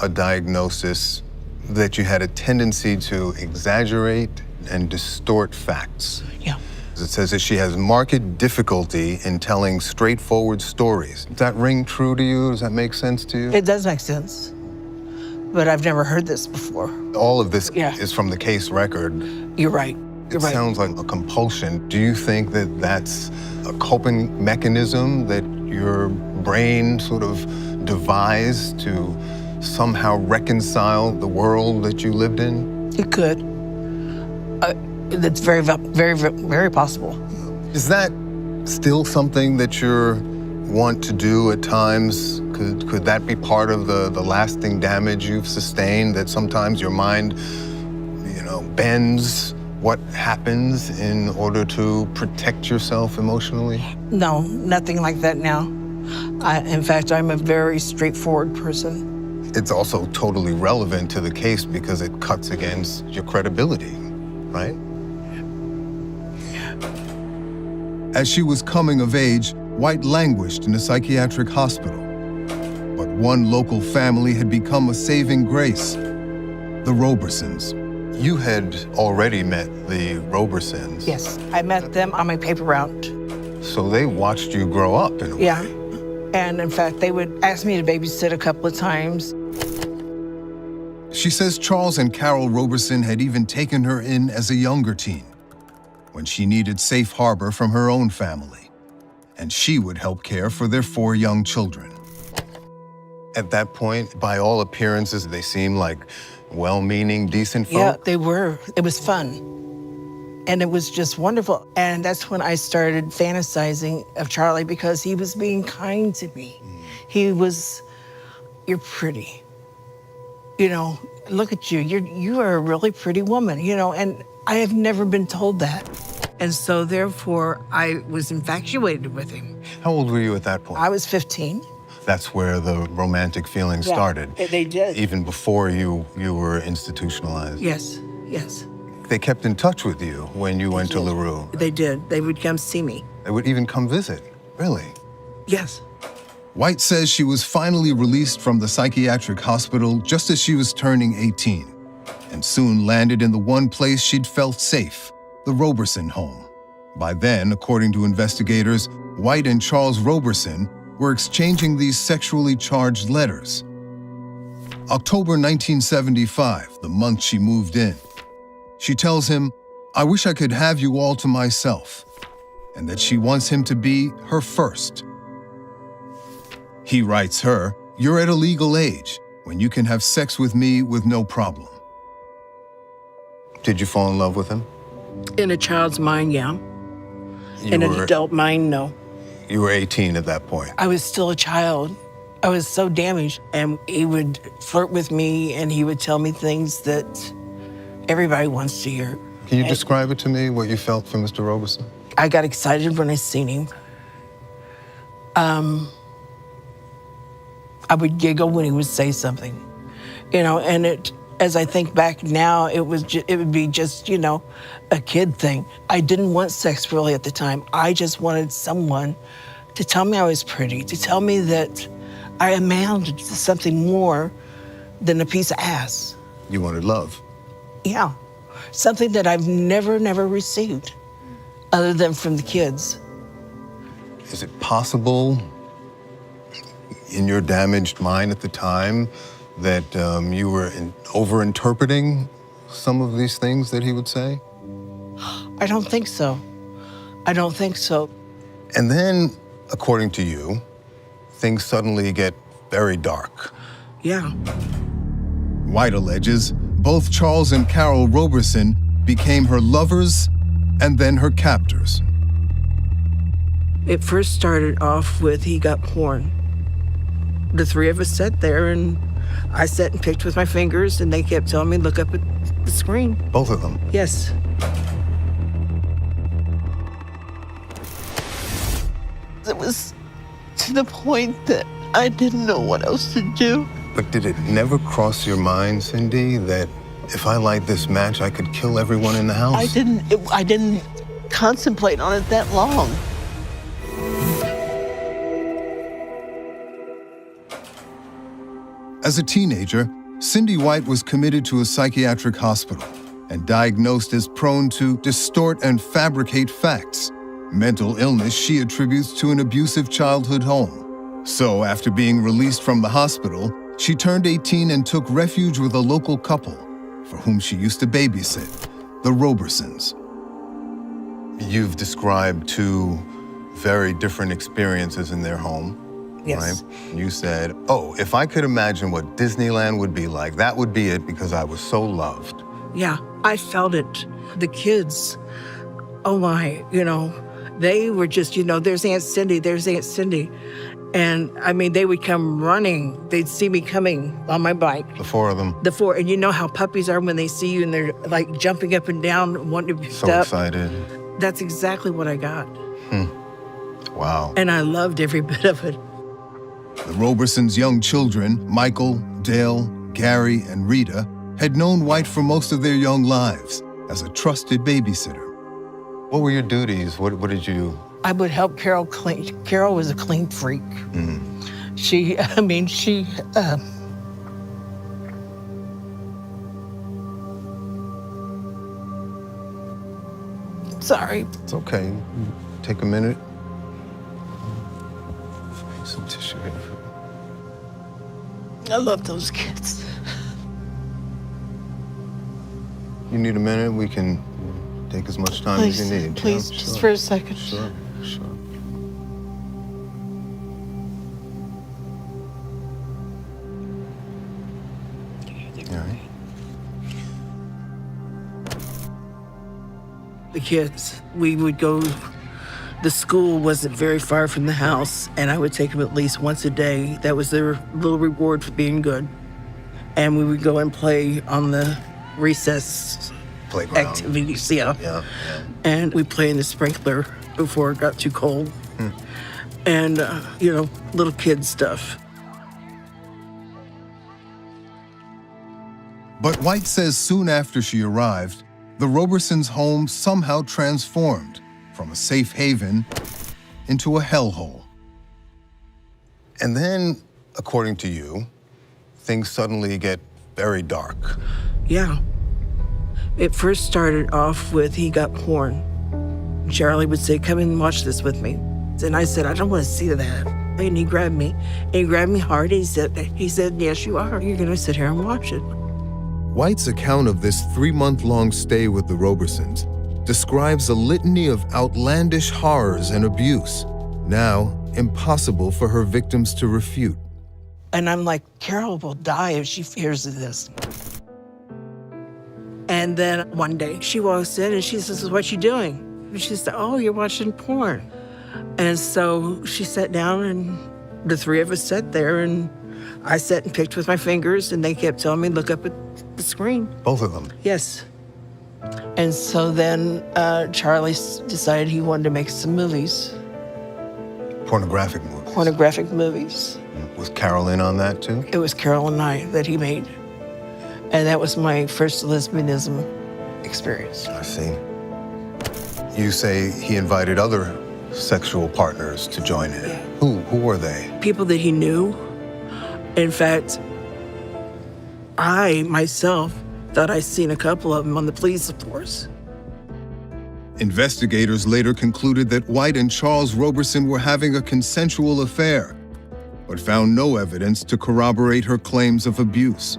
a diagnosis that you had a tendency to exaggerate and distort facts. Yeah. It says that she has marked difficulty in telling straightforward stories. Does that ring true to you? Does that make sense to you? It does make sense. But I've never heard this before. All of this is from the case record. You're right. It sounds like a compulsion. Do you think that that's a coping mechanism that your brain sort of devised to somehow reconcile the world that you lived in? It could. That's very, very, very possible. Is that still something that you want to do at times? Could that be part of the lasting damage you've sustained, that sometimes your mind, you know, bends what happens in order to protect yourself emotionally? No, nothing like that now. In fact, I'm a very straightforward person. It's also totally relevant to the case because it cuts against your credibility, right? As she was coming of age, White languished in a psychiatric hospital. But one local family had become a saving grace, the Robersons. You had already met the Robersons. Yes, I met them on my paper route. So they watched you grow up in a way. Yeah, and in fact, they would ask me to babysit a couple of times. She says Charles and Carol Roberson had even taken her in as a younger teen, when she needed safe harbor from her own family, and she would help care for their 4 young children. At that point, by all appearances, they seemed like well-meaning, decent folk? Yeah, they were. It was fun. And it was just wonderful. And that's when I started fantasizing of Charlie, because he was being kind to me. He was, you're pretty. You know, look at you. You are a really pretty woman, you know, and I have never been told that. And so therefore, I was infatuated with him. How old were you at that point? I was 15. That's where the romantic feelings started. They did. Even before you were institutionalized. Yes, yes. They kept in touch with you when you went to LaRue. They did. They would come see me. They would even come visit, really? Yes. White says she was finally released from the psychiatric hospital just as she was turning 18, and soon landed in the one place she'd felt safe, the Roberson home. By then, according to investigators, White and Charles Roberson were exchanging these sexually charged letters. October 1975, the month she moved in. She tells him, "I wish I could have you all to myself." and that she wants him to be her first. He writes her, "You're at a legal age when you can have sex with me with no problem." Did you fall in love with him? In a child's mind, yeah. In an adult mind, no. You were 18 at that point. I was still a child. I was so damaged. And he would flirt with me, and he would tell me things that everybody wants to hear. Can you describe it to me, what you felt for Mr. Roberson? I got excited when I seen him. I would giggle when he would say something, and as I think back now, it would be just, a kid thing. I didn't want sex really at the time. I just wanted someone to tell me I was pretty, to tell me that I amounted to something more than a piece of ass. You wanted love. Yeah, something that I've never received, other than from the kids. Is it possible, in your damaged mind at the time, that you were over-interpreting some of these things that he would say? I don't think so. I don't think so. And then, according to you, things suddenly get very dark. Yeah. White alleges both Charles and Carol Roberson became her lovers and then her captors. It first started off with he got porn. The three of us sat there, and I sat and picked with my fingers, and they kept telling me, look up at the screen. Both of them? Yes. It was to the point that I didn't know what else to do. But did it never cross your mind, Cindy, that if I light this match, I could kill everyone in the house? I didn't contemplate on it that long. As a teenager, Cindy White was committed to a psychiatric hospital and diagnosed as prone to distort and fabricate facts. Mental illness she attributes to an abusive childhood home. So after being released from the hospital, she turned 18 and took refuge with a local couple for whom she used to babysit, the Robersons. You've described two very different experiences in their home. Yes. Right? You said, oh, if I could imagine what Disneyland would be like, that would be it because I was so loved. Yeah, I felt it. The kids, oh my, they were just, there's Aunt Cindy, there's Aunt Cindy. And I mean, they would come running. They'd see me coming on my bike. The four of them. The four. And you know how puppies are when they see you and they're like jumping up and down, wanting to be picked up. So excited. That's exactly what I got. Wow. And I loved every bit of it. The Robersons' young children, Michael, Dale, Gary, and Rita, had known White for most of their young lives as a trusted babysitter. What were your duties? What did you... I would help Carol clean. Carol was a clean freak. She. Sorry. It's okay. Take a minute. Some tissue here. I love those kids. You need a minute? We can take as much time as you need. Please, Yeah, just sure. for a second. Sure. All right. The kids, we would go, the school wasn't very far from the house, and I would take them at least once a day. That was their little reward for being good. And we would go and play on the recess Playground. activities, yeah. And we'd play in the sprinkler before it got too cold. And, little kid stuff. But White says soon after she arrived, the Robersons' home somehow transformed from a safe haven into a hellhole. And then, according to you, things suddenly get very dark. Yeah. It first started off with he got porn. Charlie would say, come and watch this with me. And I said, I don't want to see that. And he grabbed me. And he grabbed me hard. He said, yes, you are. You're going to sit here and watch it. White's account of this 3-month-long stay with the Robersons describes a litany of outlandish horrors and abuse, now impossible for her victims to refute. And I'm like, Carol will die if she hears of this. And then one day she walks in and she says, "What you doing?" And she said, "Oh, you're watching porn." And so she sat down and the three of us sat there and I sat and picked with my fingers and they kept telling me, "Look up at the screen." Both of them? Yes. And so then Charlie decided he wanted to make some movies. Pornographic movies? Pornographic movies. Was Carol in on that too? It was Carol and I that he made. And that was my first lesbianism experience. I see. You say he invited other sexual partners to join in. Yeah. Who were they? People that he knew. In fact, I myself thought I'd seen a couple of them on the police force. Investigators later concluded that White and Charles Roberson were having a consensual affair, but found no evidence to corroborate her claims of abuse.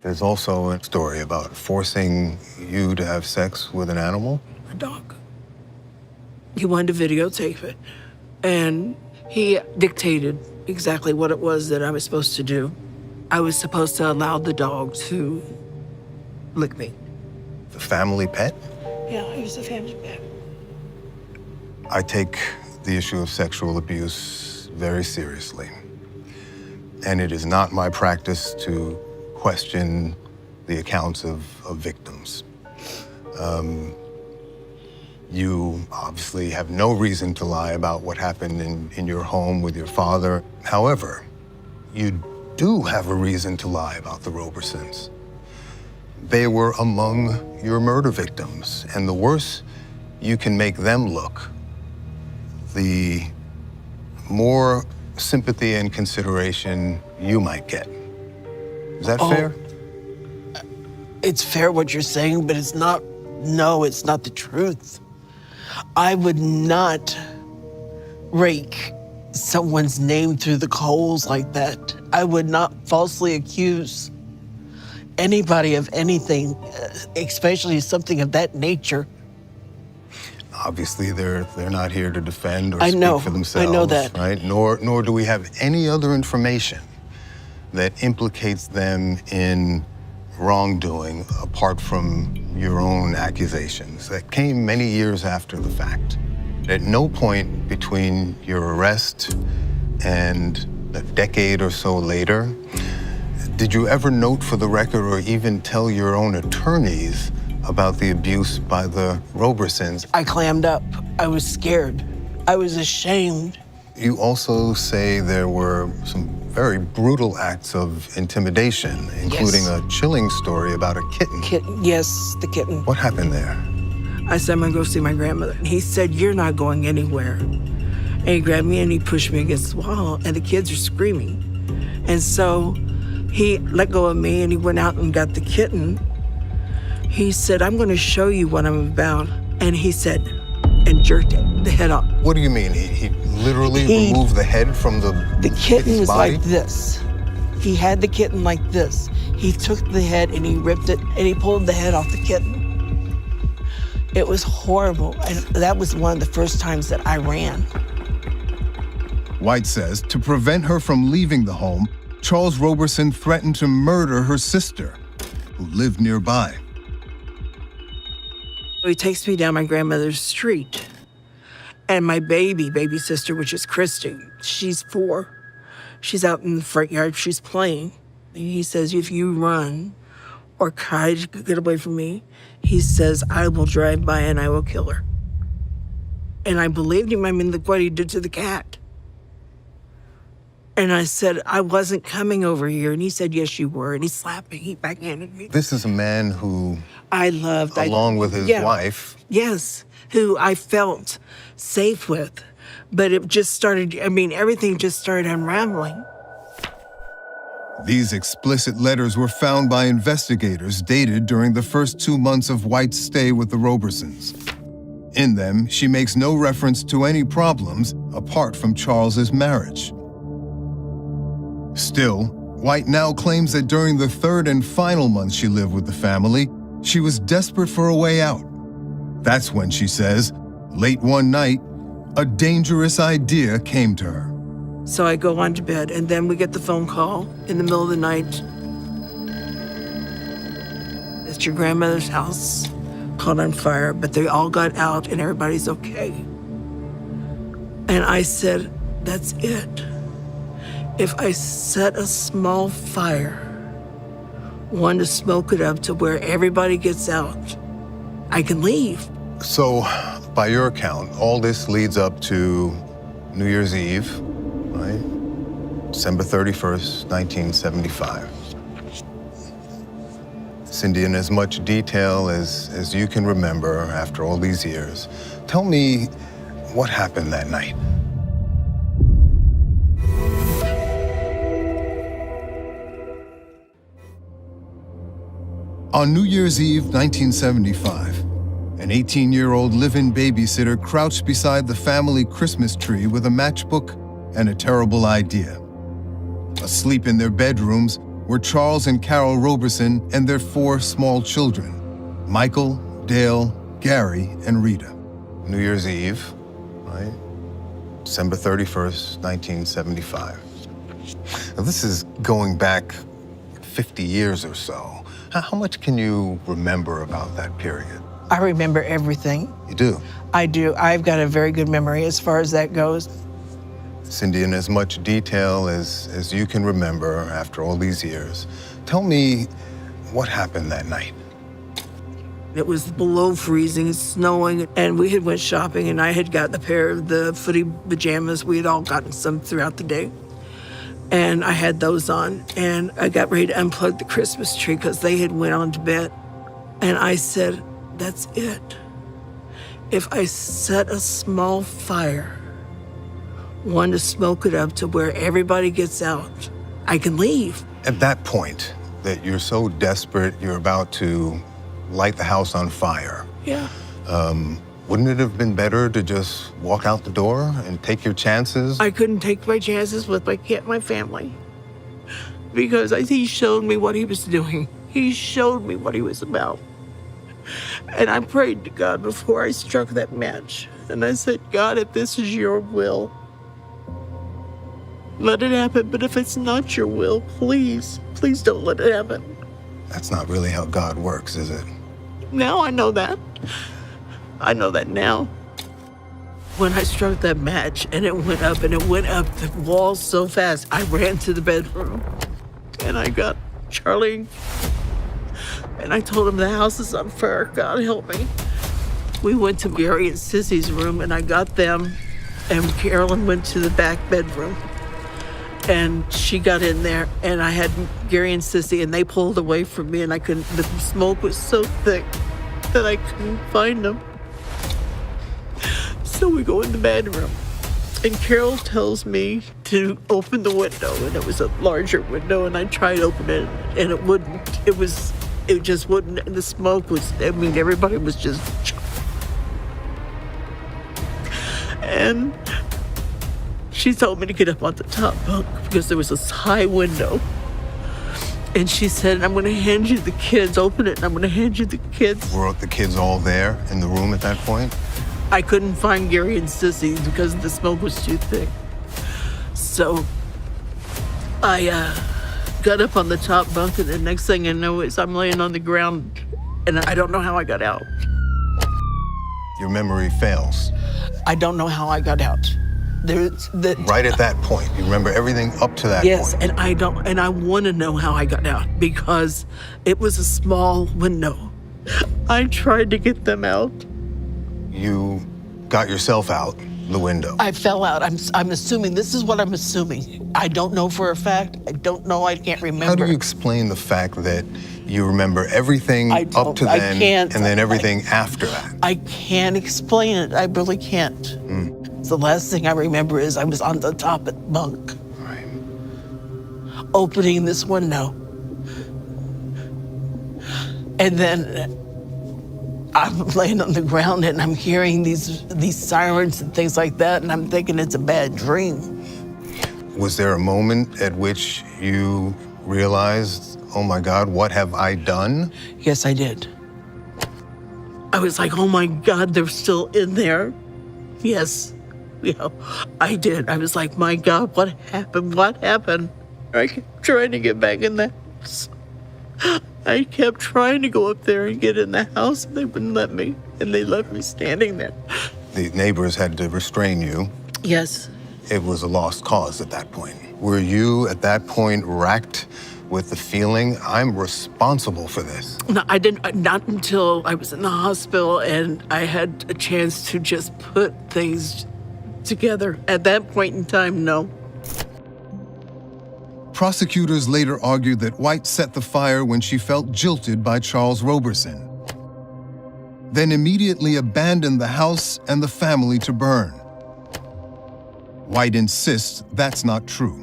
There's also a story about forcing you to have sex with an animal? A dog. He wanted to videotape it, and he dictated exactly what it was that I was supposed to do. I was supposed to allow the dog to lick me. The family pet? Yeah, he was a family pet. I take the issue of sexual abuse very seriously. And it is not my practice to question the accounts of victims. You obviously have no reason to lie about what happened in your home with your father. However, you do have a reason to lie about the Robersons. They were among your murder victims, and the worse you can make them look, the more sympathy and consideration you might get. Is that fair? It's fair what you're saying, but it's not, no, it's not the truth. I would not rake someone's name through the coals like that. I would not falsely accuse anybody of anything, especially something of that nature. Obviously, they're not here to defend or I know, speak for themselves. I know that. Right? Nor do we have any other information that implicates them in wrongdoing apart from your own accusations that came many years after the fact. At no point between your arrest and a decade or so later did you ever note for the record or even tell your own attorneys about the abuse by the Robersons? I clammed up. I was scared. I was ashamed. You also say there were some very brutal acts of intimidation, including a chilling story about a kitten. Yes, the kitten. What happened there? I said, "I'm gonna go see my grandmother." And he said, "You're not going anywhere." And he grabbed me and he pushed me against the wall, and the kids are screaming. And so he let go of me and he went out and got the kitten. He said, "I'm gonna show you what I'm about." And he said, and jerked the head off. What do you mean? He literally removed the head from the kitten was body? like this. He had the kitten like this. He took the head and he ripped it and he pulled the head off the kitten. It was horrible. And that was one of the first times that I ran. White says to prevent her from leaving the home, Charles Roberson threatened to murder her sister, who lived nearby. He takes me down my grandmother's street. And my baby sister, which is Christy, she's 4. She's out in the front yard, she's playing. And he says, "If you run or try to get away from me," he says, "I will drive by and I will kill her." And I believed him. I mean, look what he did to the cat. And I said, "I wasn't coming over here." And he said, "Yes, you were." And he slapped me, he backhanded me. This is a man who I loved. along with his wife. Yes, who I felt safe with. But it just started, I mean, everything just started unraveling. These explicit letters were found by investigators dated during the first 2 months of White's stay with the Robersons. In them, she makes no reference to any problems apart from Charles's marriage. Still, White now claims that during the third and final month she lived with the family, She was desperate for a way out. That's when, she says, late one night, a dangerous idea came to her. So I go on to bed, and then we get the phone call in the middle of the night. It's your grandmother's house caught on fire, but they all got out and everybody's okay. And I said, that's it. If I set a small fire, one to smoke it up to where everybody gets out, I can leave. So, by your account, all this leads up to New Year's Eve, right? December 31st, 1975. Cindy, in as much detail as you can remember after all these years, tell me what happened that night. On New Year's Eve, 1975, an 18-year-old live-in babysitter crouched beside the family Christmas tree with a matchbook and a terrible idea. Asleep in their bedrooms were Charles and Carol Roberson and their 4 small children, Michael, Dale, Gary, and Rita. New Year's Eve, right? December 31st, 1975. Now, this is going back 50 years or so. How much can you remember about that period? I remember everything. You do? I do. I've got a very good memory as far as that goes. Cindy, in as much detail as you can remember after all these years, tell me what happened that night. It was below freezing, snowing, and we had went shopping, and I had gotten a pair of the footy pajamas. We had all gotten some throughout the day. And I had those on, and I got ready to unplug the Christmas tree because they had went on to bed. And I said, that's it. If I set a small fire, one to smoke it up to where everybody gets out, I can leave. At that point, that you're so desperate, you're about to light the house on fire. Yeah. Wouldn't it have been better to just walk out the door and take your chances? I couldn't take my chances with my family because he showed me what he was doing. He showed me what he was about. And I prayed to God before I struck that match. And I said, God, if this is your will, let it happen. But if it's not your will, please don't let it happen. That's not really how God works, is it? Now I know that. I know that now. When I struck that match and it went up the walls so fast, I ran to the bedroom and I got Charlie and I told him the house is on fire. God help me. We went to Gary and Sissy's room and I got them, and Carolyn went to the back bedroom and she got in there and I had Gary and Sissy and they pulled away from me and the smoke was so thick that I couldn't find them. So we go in the bedroom, and Carol tells me to open the window, and it was a larger window, and I tried to open it, and it wouldn't. It just wouldn't, and the smoke was, everybody was just... And she told me to get up on the top bunk because there was this high window. And she said, I'm going to hand you the kids. Open it, and I'm going to hand you the kids. Were the kids all there in the room at that point? I couldn't find Gary and Sissy because the smoke was too thick. So I got up on the top bunk, and the next thing I know is I'm laying on the ground, and I don't know how I got out. Your memory fails. I don't know how I got out. Right at that point, you remember everything up to that point. Yes, and I want to know how I got out because it was a small window. I tried to get them out. You got yourself out the window. I fell out. I'm assuming. This is what I'm assuming. I don't know for a fact. I don't know. I can't remember. How do you explain the fact that you remember everything up to then and then everything after that? I can't explain it. I really can't. The last thing I remember is I was on the top of the bunk. Right. Opening this window. And then I'm laying on the ground and I'm hearing these sirens and things like that, and I'm thinking it's a bad dream. Was there a moment at which you realized, oh my God, what have I done? Yes, I did. I was like, oh my God, they're still in there. Yes, I did. I was like, my God, what happened? What happened? I kept trying to get back in the house. I kept trying to go up there and get in the house, and they wouldn't let me, and they left me standing there. The neighbors had to restrain you. Yes. It was a lost cause at that point. Were you, at that point, racked with the feeling, I'm responsible for this? No, I didn't, not until I was in the hospital and I had a chance to just put things together. At that point in time, no. Prosecutors later argued that White set the fire when she felt jilted by Charles Roberson, then immediately abandoned the house and the family to burn. White insists that's not true.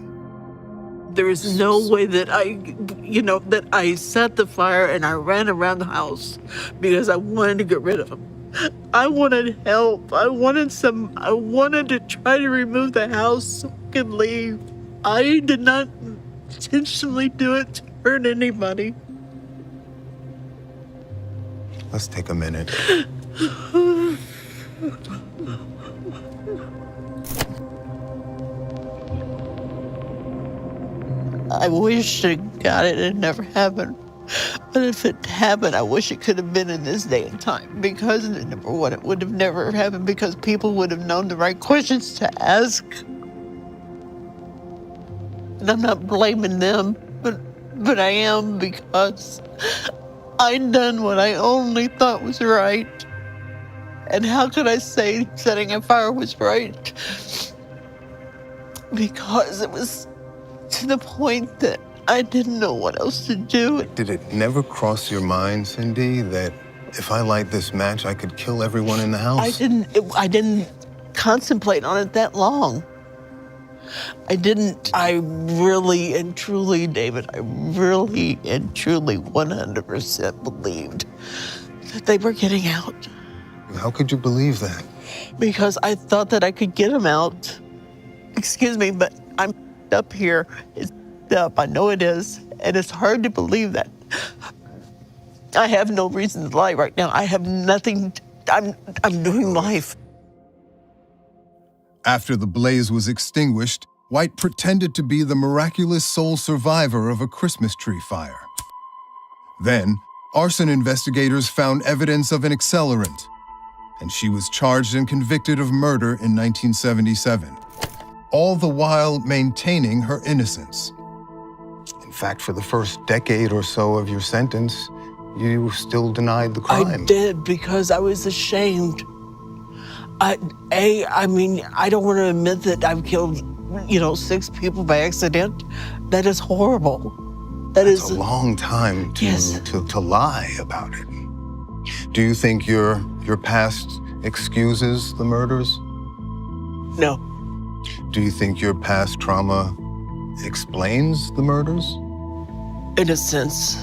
There is no way that that I set the fire and I ran around the house because I wanted to get rid of him. I wanted help. I wanted to try to remove the house so I could leave. I did not intentionally do it to hurt anybody. Let's take a minute. I wish to God it had never happened. But if it happened, I wish it could have been in this day and time. Because, number one, it would have never happened because people would have known the right questions to ask. And I'm not blaming them, but I am because I done what I only thought was right. And how could I say setting a fire was right? Because it was to the point that I didn't know what else to do. Did it never cross your mind, Cindy, that if I light this match, I could kill everyone in the house? I didn't contemplate on it that long. I really and truly, David, I really and truly 100% believed that they were getting out. How could you believe that? Because I thought that I could get them out. Excuse me, but I'm up here. It's up. I know it is. And it's hard to believe that. I have no reason to lie right now. I have nothing. I'm doing life. After the blaze was extinguished, White pretended to be the miraculous sole survivor of a Christmas tree fire. Then, arson investigators found evidence of an accelerant, and she was charged and convicted of murder in 1977, all the while maintaining her innocence. In fact, for the first decade or so of your sentence, you still denied the crime. I did because I was ashamed. I don't want to admit that I've killed, 6 people by accident. That is horrible. That's a long time to lie about it. Do you think your past excuses the murders? No. Do you think your past trauma explains the murders? In a sense,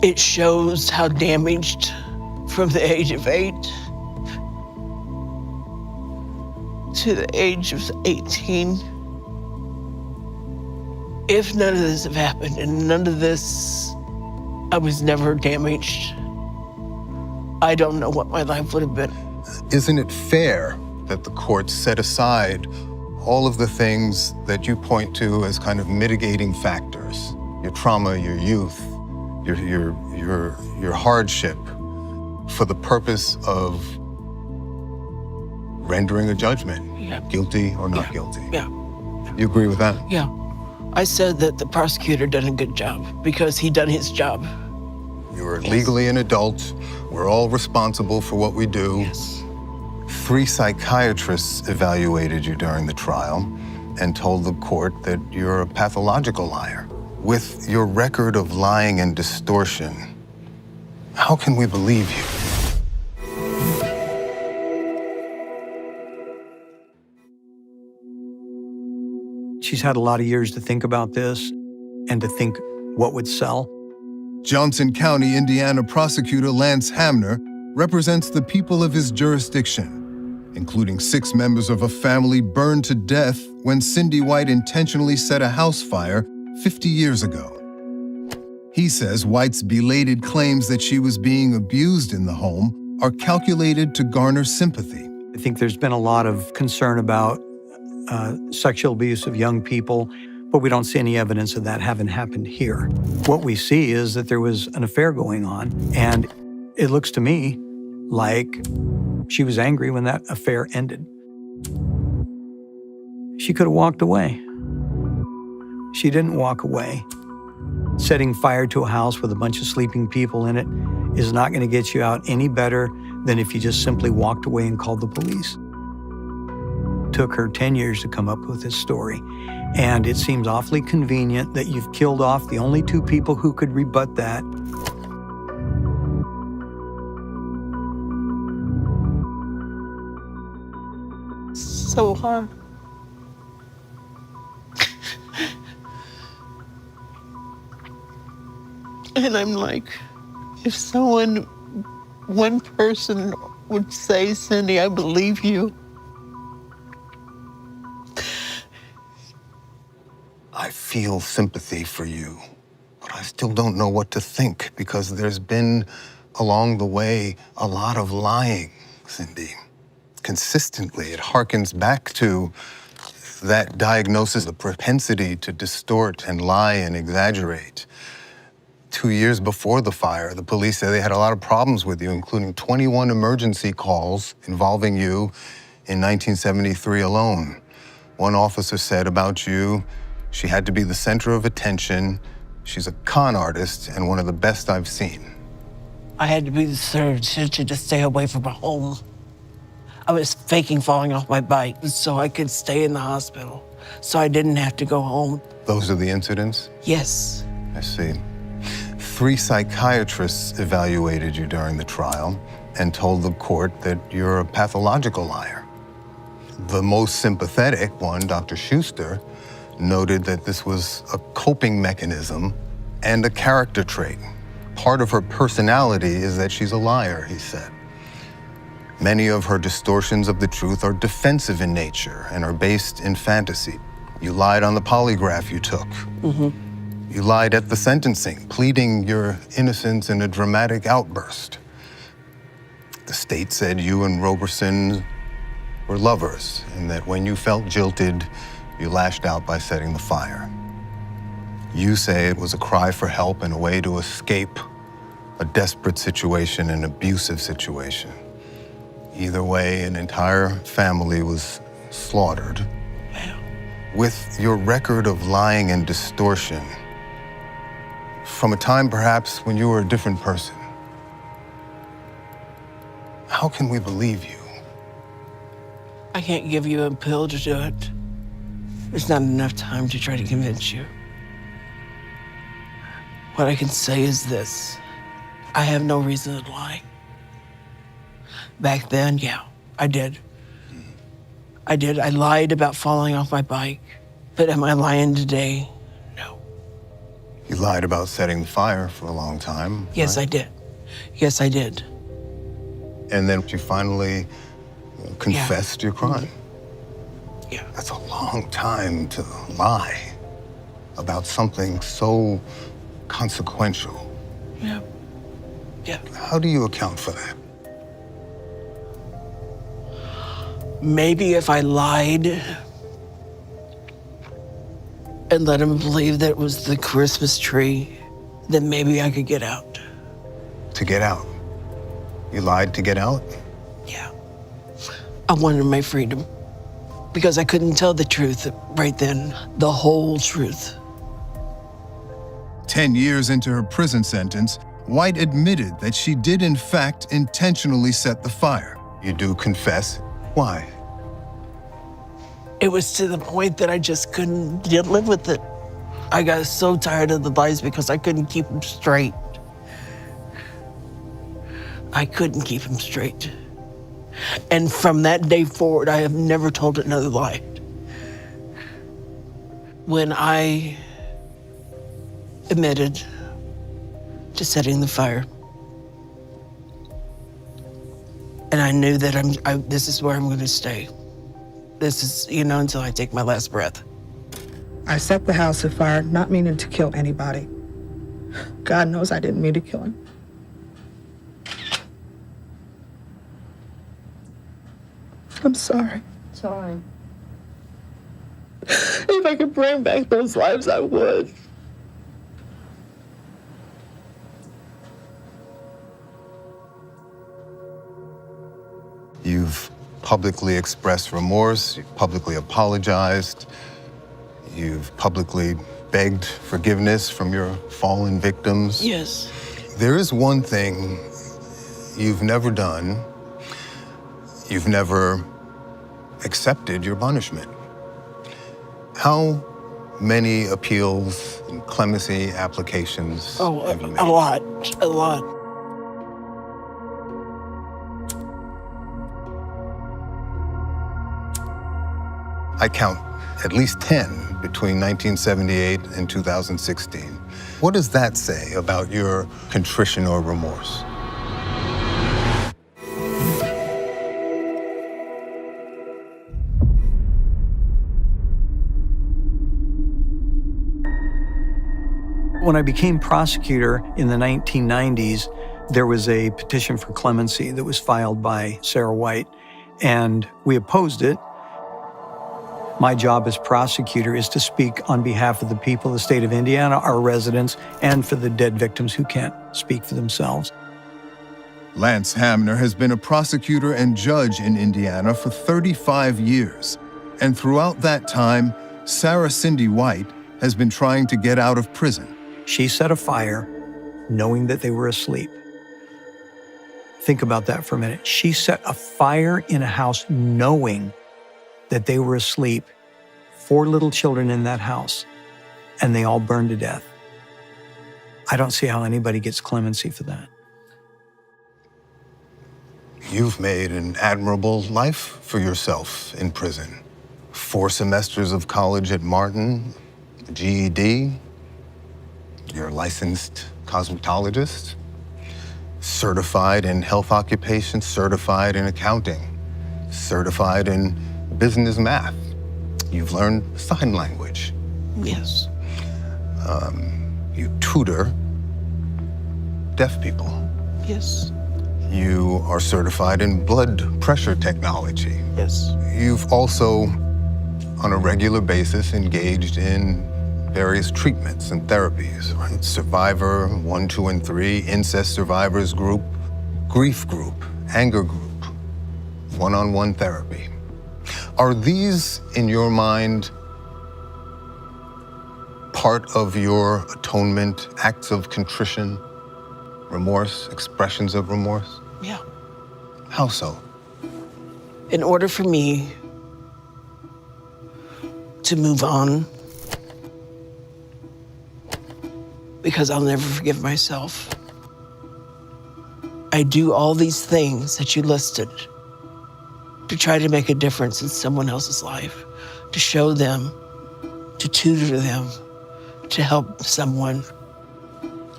it shows how damaged from the age of 8 to the age of 18. If none of this had happened and none of this, I was never damaged, I don't know what my life would have been. Isn't it fair that the court set aside all of the things that you point to as kind of mitigating factors? Your trauma, your youth, your hardship, for the purpose of rendering a judgment, guilty or not guilty? Yeah. You agree with that? Yeah. I said that the prosecutor done a good job because he done his job. You're legally an adult. We're all responsible for what we do. Yes. 3 psychiatrists evaluated you during the trial and told the court that you're a pathological liar. With your record of lying and distortion, how can we believe you? She's had a lot of years to think about this and to think what would sell. Johnson County, Indiana prosecutor Lance Hamner represents the people of his jurisdiction, including 6 members of a family burned to death when Cindy White intentionally set a house fire 50 years ago. He says White's belated claims that she was being abused in the home are calculated to garner sympathy. I think there's been a lot of concern about sexual abuse of young people, but we don't see any evidence of that having happened here. What we see is that there was an affair going on, and it looks to me like she was angry when that affair ended. She could have walked away. She didn't walk away. Setting fire to a house with a bunch of sleeping people in it is not going to get you out any better than if you just simply walked away and called the police. It took her 10 years to come up with this story, and it seems awfully convenient that you've killed off the only two people who could rebut that. So hard. And I'm like, if one person would say, Cindy, I believe you. I feel sympathy for you, but I still don't know what to think because there's been, along the way, a lot of lying, Cindy. Consistently, it harkens back to that diagnosis, the propensity to distort and lie and exaggerate. 2 years before the fire, the police said they had a lot of problems with you, including 21 emergency calls involving you in 1973 alone. One officer said about you, she had to be the center of attention. She's a con artist and one of the best I've seen. I had to be the center of attention to stay away from my home. I was faking falling off my bike so I could stay in the hospital, so I didn't have to go home. Those are the incidents? Yes. I see. 3 psychiatrists evaluated you during the trial and told the court that you're a pathological liar. The most sympathetic one, Dr. Schuster, noted that this was a coping mechanism and a character trait. Part of her personality is that she's a liar, he said. Many of her distortions of the truth are defensive in nature and are based in fantasy. You lied on the polygraph you took. Mm-hmm. You lied at the sentencing, pleading your innocence in a dramatic outburst. The state said you and Roberson were lovers, and that when you felt jilted, you lashed out by setting the fire. You say it was a cry for help and a way to escape a desperate situation, an abusive situation. Either way, an entire family was slaughtered. With your record of lying and distortion, from a time perhaps when you were a different person, how can we believe you? I can't give you a pill to do it. There's not enough time to try to convince you. What I can say is this. I have no reason to lie. Back then, yeah, I did. I did. I lied about falling off my bike. But am I lying today? No. You lied about setting the fire for a long time. Yes, right? I did. Yes, I did. And then you finally confessed your crime. Yeah. That's a long time to lie about something so consequential. Yeah. Yeah. How do you account for that? Maybe if I lied and let him believe that it was the Christmas tree, then maybe I could get out. To get out? You lied to get out? Yeah. I wanted my freedom because I couldn't tell the truth right then, the whole truth. 10 years into her prison sentence, White admitted that she did in fact intentionally set the fire. You do confess. Why? It was to the point that I just couldn't live with it. I got so tired of the lies because I couldn't keep them straight. I couldn't keep them straight. And from that day forward, I have never told another lie. When I admitted to setting the fire, and I knew that this is where I'm going to stay. This is, until I take my last breath. I set the house afire, not meaning to kill anybody. God knows I didn't mean to kill him. I'm sorry. Sorry. If I could bring back those lives, I would. You've publicly expressed remorse, you've publicly apologized, you've publicly begged forgiveness from your fallen victims. Yes. There is one thing you've never done. You've never accepted your punishment. How many appeals and clemency applications have you made? A lot. I count at least 10 between 1978 and 2016. What does that say about your contrition or remorse? When I became prosecutor in the 1990s, there was a petition for clemency that was filed by Sarah White, and we opposed it. My job as prosecutor is to speak on behalf of the people of the state of Indiana, our residents, and for the dead victims who can't speak for themselves. Lance Hamner has been a prosecutor and judge in Indiana for 35 years. And throughout that time, Sarah Cindy White has been trying to get out of prison. She set a fire knowing that they were asleep. Think about that for a minute. She set a fire in a house knowing that they were asleep, 4 little children in that house, and they all burned to death. I don't see how anybody gets clemency for that. You've made an admirable life for yourself in prison. 4 semesters of college at Martin, a GED, you're a licensed cosmetologist, certified in health occupations, certified in accounting, certified in business math. You've learned sign language. Yes. You tutor deaf people. Yes. You are certified in blood pressure technology. Yes. You've also, on a regular basis, engaged in various treatments and therapies, right? Survivor 1, 2, and 3, incest survivors group, grief group, anger group, one-on-one therapy. Are these, in your mind, part of your atonement, acts of contrition, remorse, expressions of remorse? Yeah. How so? In order for me to move on, because I'll never forgive myself, I do all these things that you listed to try to make a difference in someone else's life, to show them, to tutor them, to help someone.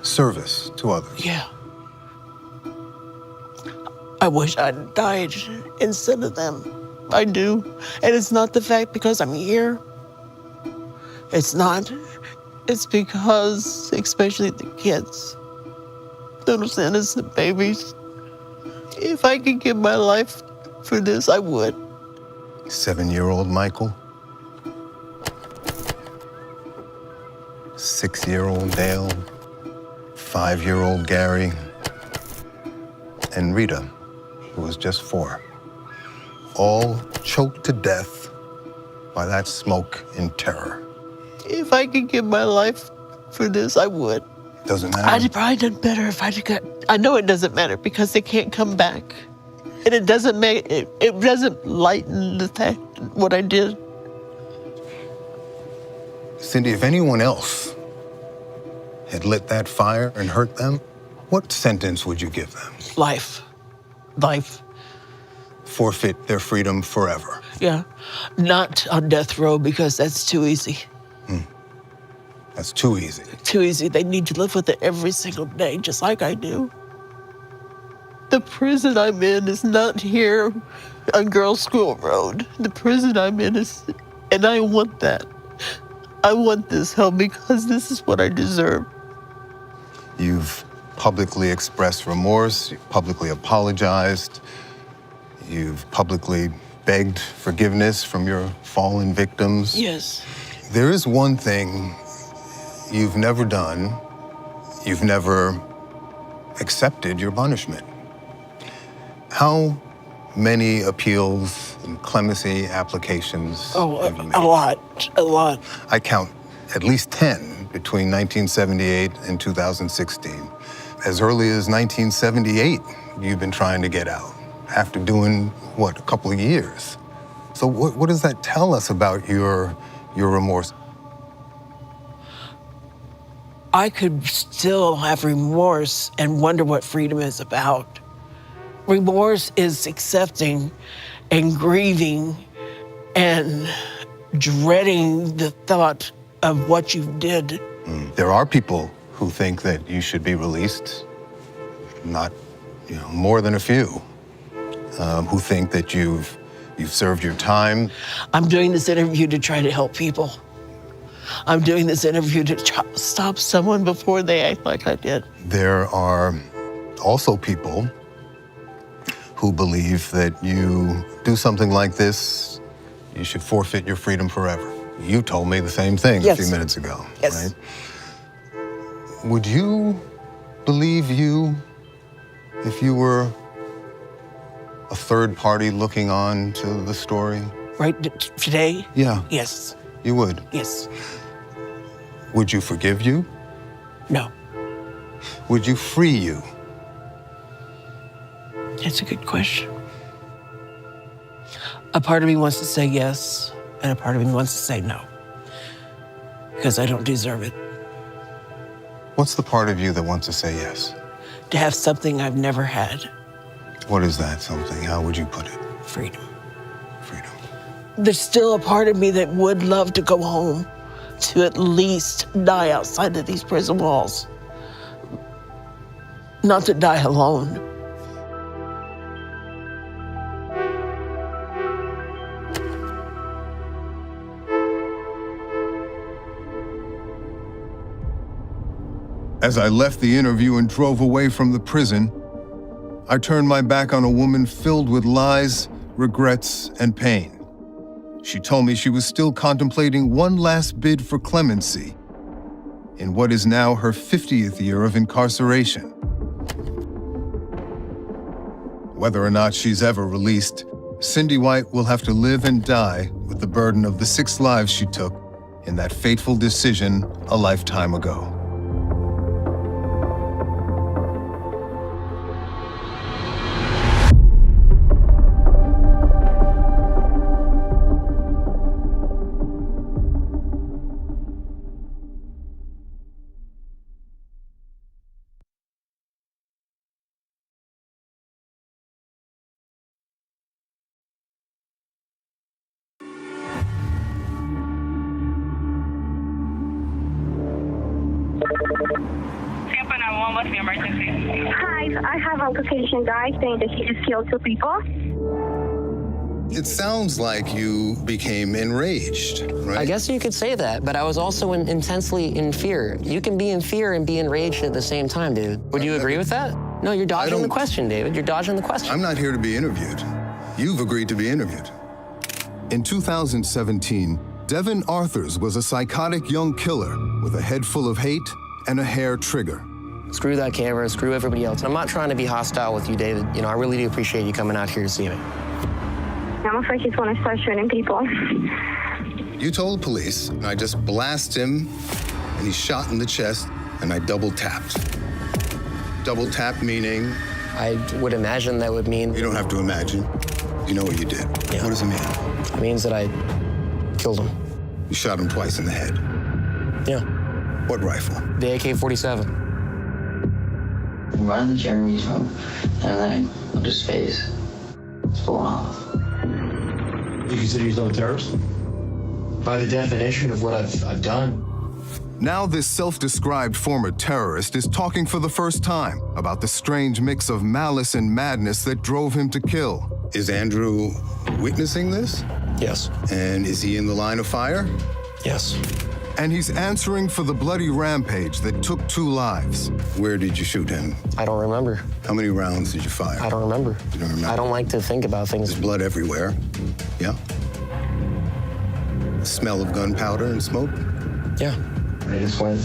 Service to others. Yeah. I wish I'd died instead of them. I do. And it's not the fact because I'm here. It's not. It's because, especially the kids, those innocent babies, if I could give my life for this, I would. 7-year-old Michael. 6-year-old Dale. 5-year-old Gary. And Rita, who was just 4. All choked to death by that smoke and terror. If I could give my life for this, I would. Doesn't matter. I'd probably done better if I'd got. I know it doesn't matter because they can't come back. And it doesn't make it doesn't lighten the fact what I did. Cindy, if anyone else had lit that fire and hurt them, what sentence would you give them? Life. Life. Forfeit their freedom forever. Yeah. Not on death row because that's too easy. That's too easy. Too easy. They need to live with it every single day, just like I do. The prison I'm in is not here on Girls School Road. The prison I'm in is, and I want that. I want this help because this is what I deserve. You've publicly expressed remorse, you've publicly apologized, you've publicly begged forgiveness from your fallen victims. Yes. There is one thing you've never done. You've never accepted your punishment. How many appeals and clemency applications have you made? A lot. I count at least 10 between 1978 and 2016. As early as 1978, you've been trying to get out after doing, what, a couple of years. So what does that tell us about your remorse? I could still have remorse and wonder what freedom is about. Remorse is accepting and grieving and dreading the thought of what you did. There are people who think that you should be released, not more than a few, who think that you've served your time. I'm doing this interview to try to help people. I'm doing this interview to stop someone before they act like I did. There are also people who believe that you do something like this, you should forfeit your freedom forever. You told me the same thing a few minutes ago, right? Would you believe you if you were a third party looking on to the story? Right today? Yeah. Yes. You would? Yes. Would you forgive you? No. Would you free you? That's a good question. A part of me wants to say yes, and a part of me wants to say no, because I don't deserve it. What's the part of you that wants to say yes? To have something I've never had. What is that something? How would you put it? Freedom. Freedom. There's still a part of me that would love to go home, to at least die outside of these prison walls. Not to die alone. As I left the interview and drove away from the prison, I turned my back on a woman filled with lies, regrets, and pain. She told me she was still contemplating one last bid for clemency in what is now her 50th year of incarceration. Whether or not she's ever released, Cindy White will have to live and die with the burden of the 6 lives she took in that fateful decision a lifetime ago. Hi, I have an application guy saying that he just killed 2 people. It sounds like you became enraged, right? I guess you could say that, but I was also intensely in fear. You can be in fear and be enraged at the same time, dude. Would you agree with that? No, you're dodging the question, David. You're dodging the question. I'm not here to be interviewed. You've agreed to be interviewed. In 2017, Devon Arthurs was a psychotic young killer with a head full of hate and a hair trigger. Screw that camera, screw everybody else. I'm not trying to be hostile with you, David. You know, I really do appreciate you coming out here to see me. I'm afraid he's going to start shooting people. You told police, and I just blast him, and he's shot in the chest, and I double tapped. Double tap meaning? I would imagine that would mean... You don't have to imagine. You know what you did. Yeah. What does it mean? It means that I killed him. You shot him twice in the head. Yeah. What rifle? The AK-47. Right in the Jeremy's room, and then I looked his face. It's full off. You consider yourself a terrorist? By the definition of what I've done. Now this self-described former terrorist is talking for the first time about the strange mix of malice and madness that drove him to kill. Is Andrew witnessing this? Yes. And is he in the line of fire? Yes. And he's answering for the bloody rampage that took 2 lives. Where did you shoot him? I don't remember. How many rounds did you fire? I don't remember. You don't remember? I don't like to think about things. There's blood everywhere. Yeah? The smell of gunpowder and smoke? Yeah. I just went.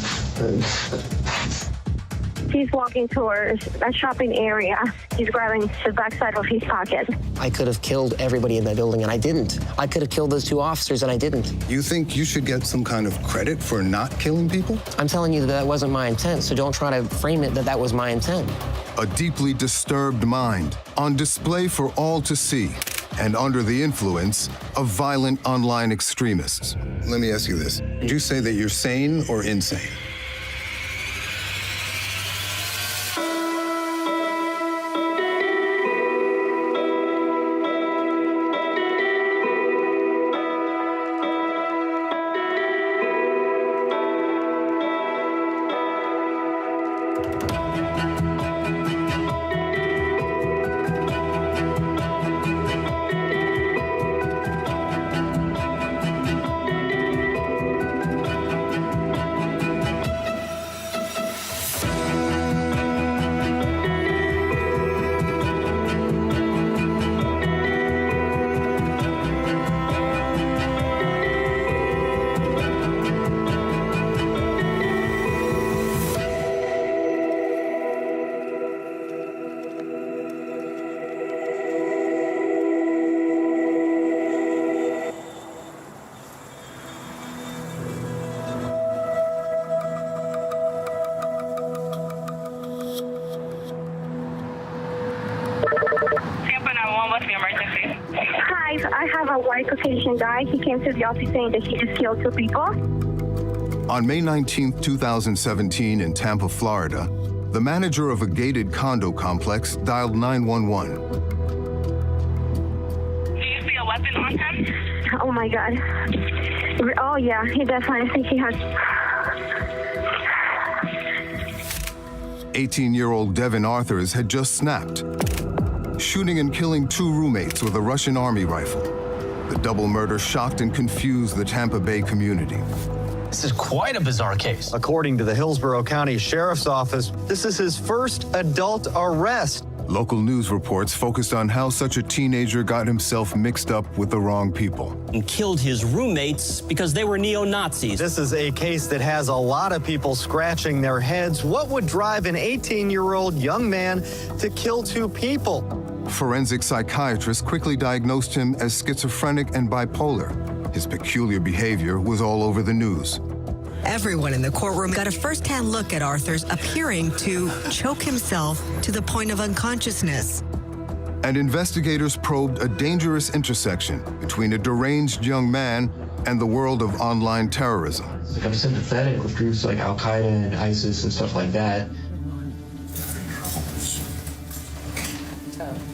He's walking towards a shopping area. He's grabbing the backside of his pocket. I could have killed everybody in that building, and I didn't. I could have killed those 2 officers, and I didn't. You think you should get some kind of credit for not killing people? I'm telling you that wasn't my intent, so don't try to frame it that was my intent. A deeply disturbed mind on display for all to see and under the influence of violent online extremists. Let me ask you this. Did you say that you're sane or insane? Hi, I have a white Caucasian guy. He came to the office saying that he just killed 2 people. On May 19, 2017, in Tampa, Florida, the manager of a gated condo complex dialed 911. Do you see a weapon on him? Oh my God. Oh yeah, he definitely, I think he has. 18-year-old Devon Arthurs had just snapped, shooting and killing 2 roommates with a Russian Army rifle. The double murder shocked and confused the Tampa Bay community. This is quite a bizarre case. According to the Hillsborough County Sheriff's Office, this is his first adult arrest. Local news reports focused on how such a teenager got himself mixed up with the wrong people. And killed his roommates because they were neo-Nazis. This is a case that has a lot of people scratching their heads. What would drive an 18-year-old young man to kill 2 people? Forensic psychiatrists quickly diagnosed him as schizophrenic and bipolar. His peculiar behavior was all over the news. Everyone in the courtroom got a first-hand look at Arthur's appearing to choke himself to the point of unconsciousness. And investigators probed a dangerous intersection between a deranged young man and the world of online terrorism. Like, I'm sympathetic with groups like Al-Qaeda and ISIS and stuff like that.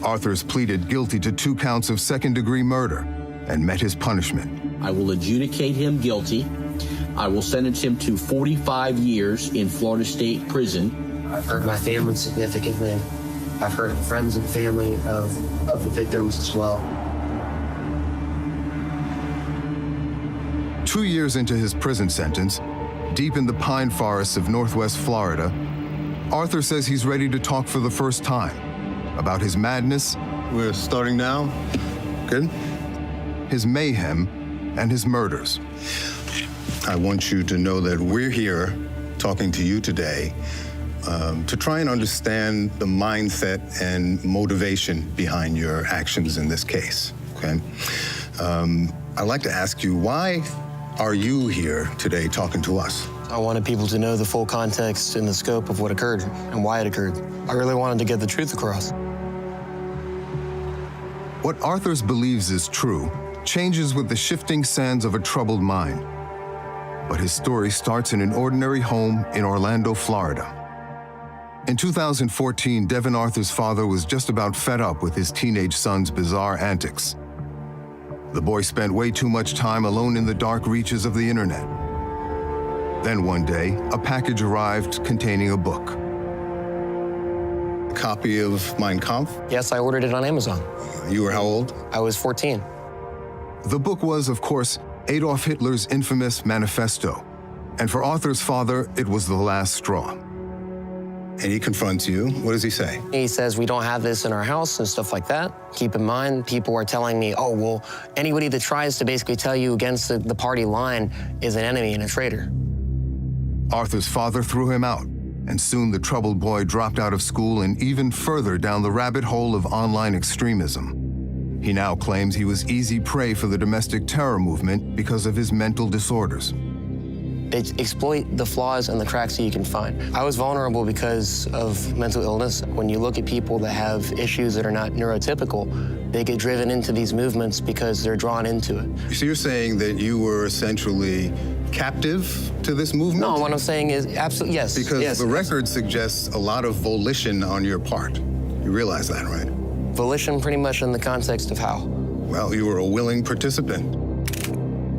Arthurs pleaded guilty to 2 counts of second-degree murder and met his punishment. I will adjudicate him guilty. I will sentence him to 45 years in Florida State Prison. I've hurt my family significantly. I've hurt friends and family of the victims as well. 2 years into his prison sentence, deep in the pine forests of Northwest Florida, Arthur says he's ready to talk for the first time about his madness. We're starting now. Good. His mayhem and his murders. I want you to know that we're here talking to you today to try and understand the mindset and motivation behind your actions in this case, okay? I'd like to ask you, why are you here today talking to us? I wanted people to know the full context and the scope of what occurred and why it occurred. I really wanted to get the truth across. What Arthurs believes is true changes with the shifting sands of a troubled mind. But his story starts in an ordinary home in Orlando, Florida. In 2014, Devon Arthur's father was just about fed up with his teenage son's bizarre antics. The boy spent way too much time alone in the dark reaches of the internet. Then one day, a package arrived containing a book. A copy of Mein Kampf? Yes, I ordered it on Amazon. You were how old? I was 14. The book was, of course, Adolf Hitler's infamous manifesto, And for Arthur's father, it was the last straw. And he confronts you. What does he say? He says, we don't have this in our house and stuff like that. Keep in mind, people are telling me, oh, well, anybody that tries to basically tell you against the party line is an enemy and a traitor. Arthur's father threw him out, and soon the troubled boy dropped out of school and even further down the rabbit hole of online extremism. He now claims he was easy prey for the domestic terror movement because of his mental disorders. They exploit the flaws and the cracks that you can find. I was vulnerable because of mental illness. When you look at people that have issues that are not neurotypical, they get driven into these movements because they're drawn into it. So you're saying that you were essentially captive to this movement? No, what I'm saying is absolutely, yes. Because yes, the record suggests a lot of volition on your part. You realize that, right? Volition pretty much in the context of how? Well, you were a willing participant.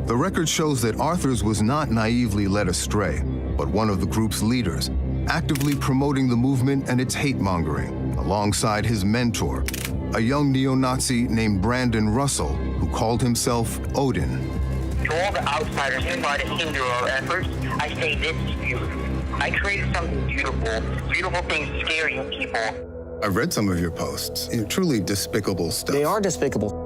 The record shows that Arthur's was not naively led astray, but one of the group's leaders, actively promoting the movement and its hate-mongering, alongside his mentor, a young neo-Nazi named Brandon Russell, who called himself Odin. To all the outsiders who try to hinder our efforts, I say this to you. I created something beautiful. Beautiful things scare you people. I've read some of your posts. Truly despicable stuff. They are despicable.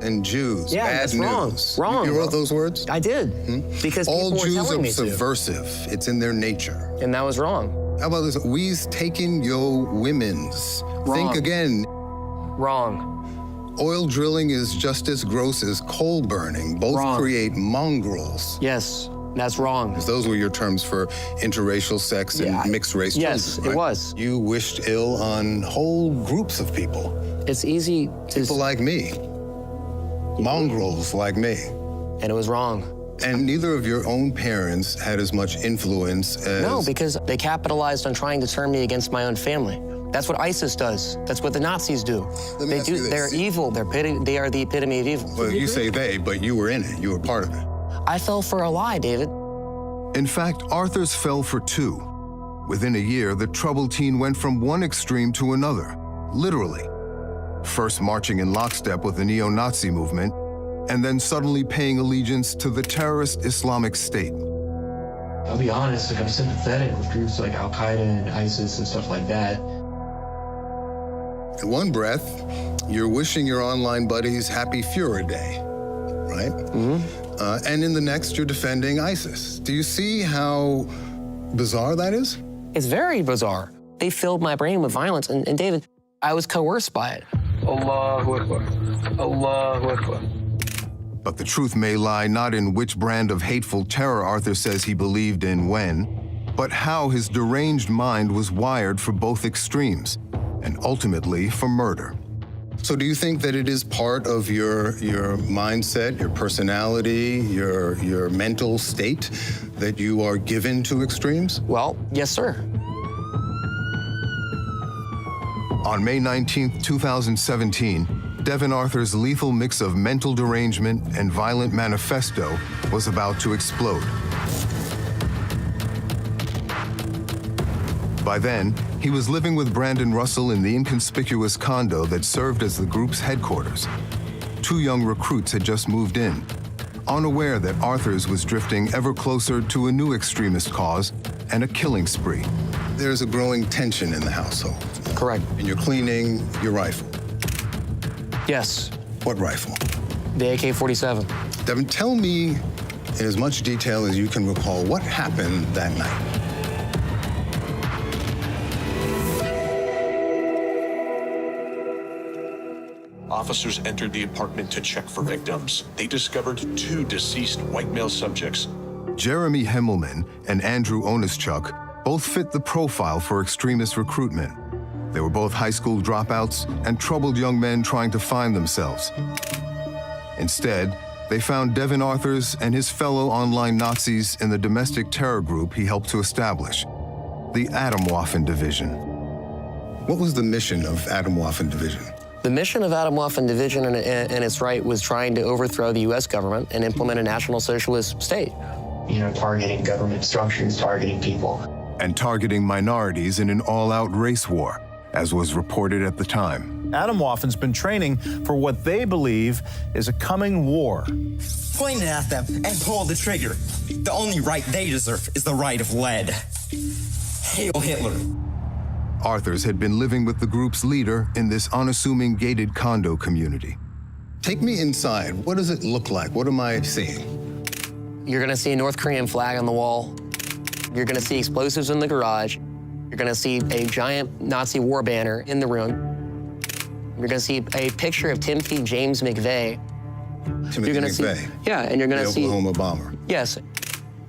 And Jews, yeah, bad that's news. Wrong. You wrote those words? I did. Because all people Jews were telling are me subversive. It's in their nature. And that was wrong. How about this? We's taking your women's. Wrong. Think again. Wrong. Oil drilling is just as gross as coal burning. Both create mongrels. Yes, that's wrong. Because those were your terms for interracial sex and mixed race children. Yes, right? it was. You wished ill on whole groups of people. It's easy to... People like me. Mongrels like me. And it was wrong. And neither of your own parents had as much influence as... No, because they capitalized on trying to turn me against my own family. That's what ISIS does. That's what the Nazis do. They're evil. They are the epitome of evil. Well, you say they, but you were in it. You were part of it. I fell for a lie, David. In fact, Arthur's fell for two. Within a year, the troubled teen went from one extreme to another, literally. First marching in lockstep with the neo-Nazi movement, and then suddenly paying allegiance to the terrorist Islamic State. I'll be honest, I'm sympathetic with groups like Al-Qaeda and ISIS and stuff like that. In one breath, you're wishing your online buddies Happy Führer Day, right? Mm-hmm. And in the next, you're defending ISIS. Do you see how bizarre that is? It's very bizarre. They filled my brain with violence, and David, I was coerced by it. Allahu Akbar. Allahu Akbar. But the truth may lie not in which brand of hateful terror Arthur says he believed in when, but how his deranged mind was wired for both extremes, and ultimately for murder. So do you think that it is part of your mindset, your personality, your mental state that you are given to extremes? Well, yes, sir. On May 19, 2017, Devon Arthur's lethal mix of mental derangement and violent manifesto was about to explode. By then, he was living with Brandon Russell in the inconspicuous condo that served as the group's headquarters. Two young recruits had just moved in, unaware that Arthur's was drifting ever closer to a new extremist cause and a killing spree. There's a growing tension in the household. Correct. And you're cleaning your rifle. Yes. What rifle? The AK-47. Devon, tell me in as much detail as you can recall what happened that night. Officers entered the apartment to check for victims. They discovered two deceased white male subjects. Jeremy Himmelman and Andrew Onischuk both fit the profile for extremist recruitment. They were both high school dropouts and troubled young men trying to find themselves. Instead, they found Devon Arthur's and his fellow online Nazis in the domestic terror group he helped to establish, the Atomwaffen Division. What was the mission of Atomwaffen Division? The mission of Atomwaffen Division and its right was trying to overthrow the U.S. government and implement a national socialist state. You know, targeting government structures, targeting people. And targeting minorities in an all-out race war, as was reported at the time. Atomwaffen's been training for what they believe is a coming war. Point it at them and pull the trigger. The only right they deserve is the right of lead. Hail Hitler. Arthurs had been living with the group's leader in this unassuming gated condo community. Take me inside. What does it look like? What am I seeing? You're gonna see a North Korean flag on the wall. You're gonna see explosives in the garage. You're gonna see a giant Nazi war banner in the room. You're gonna see a picture of Timothy James McVeigh. Timothy McVeigh. Yeah, and you're gonna the see Oklahoma bomber. Yes.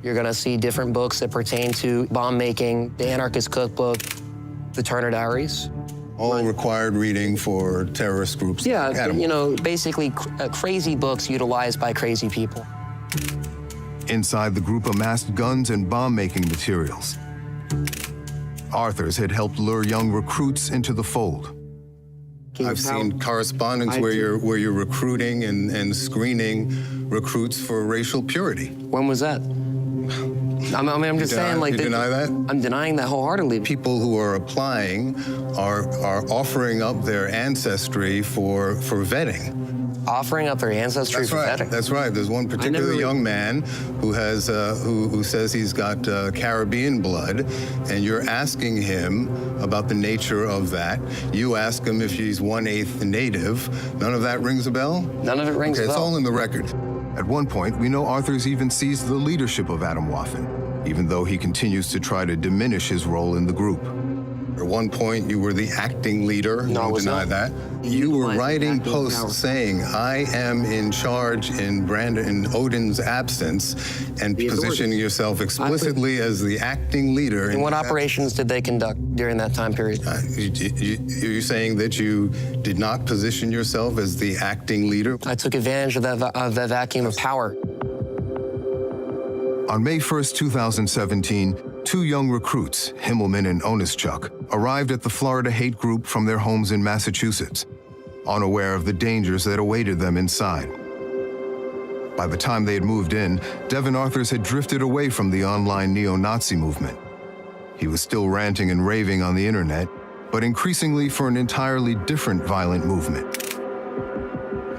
You're gonna see different books that pertain to bomb making, the Anarchist Cookbook, the Turner Diaries. All required reading for terrorist groups. Yeah, you know, basically crazy books utilized by crazy people. Inside, the group amassed guns and bomb-making materials. Arthurs had helped lure young recruits into the fold. I've seen correspondence where you're recruiting and screening recruits for racial purity. When was that? I'm just saying, like, you deny that? I'm denying that wholeheartedly. People who are applying are offering up their ancestry for vetting. Offering up their ancestry for vetting. That's right. There's one particular young man who has who says he's got Caribbean blood, and you're asking him about the nature of that. You ask him if he's 1/8 native. None of that rings a bell? None of it rings a bell. It's all in the record. At one point, we know Arthurs even seized the leadership of Atomwaffen, even though he continues to try to diminish his role in the group. At one point, you were the acting leader. No, I was deny not. that. You were writing posts saying, I am in charge in Brandon Odin's absence, and positioning yourself explicitly as the acting leader. And what operations did they conduct during that time period? You're saying that you did not position yourself as the acting leader? I took advantage of that vacuum of power. On May 1st, 2017, two young recruits, Himmelman and Onischuk, arrived at the Florida Hate Group from their homes in Massachusetts, unaware of the dangers that awaited them inside. By the time they had moved in, Devon Arthurs had drifted away from the online neo-Nazi movement. He was still ranting and raving on the internet, but increasingly for an entirely different violent movement,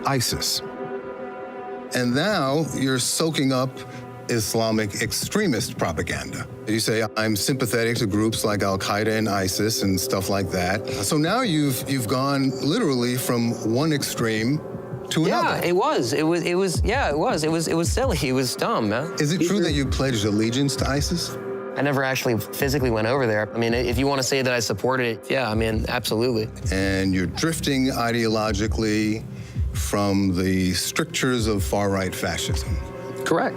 ISIS. And now you're soaking up Islamic extremist propaganda. You say, I'm sympathetic to groups like Al-Qaeda and ISIS and stuff like that. So now you've gone literally from one extreme to another. Yeah, it was silly. It was dumb, man. Is it true that you pledged allegiance to ISIS? I never actually physically went over there. I mean, if you want to say that I supported it, yeah, I mean, absolutely. And you're drifting ideologically from the strictures of far-right fascism. Correct.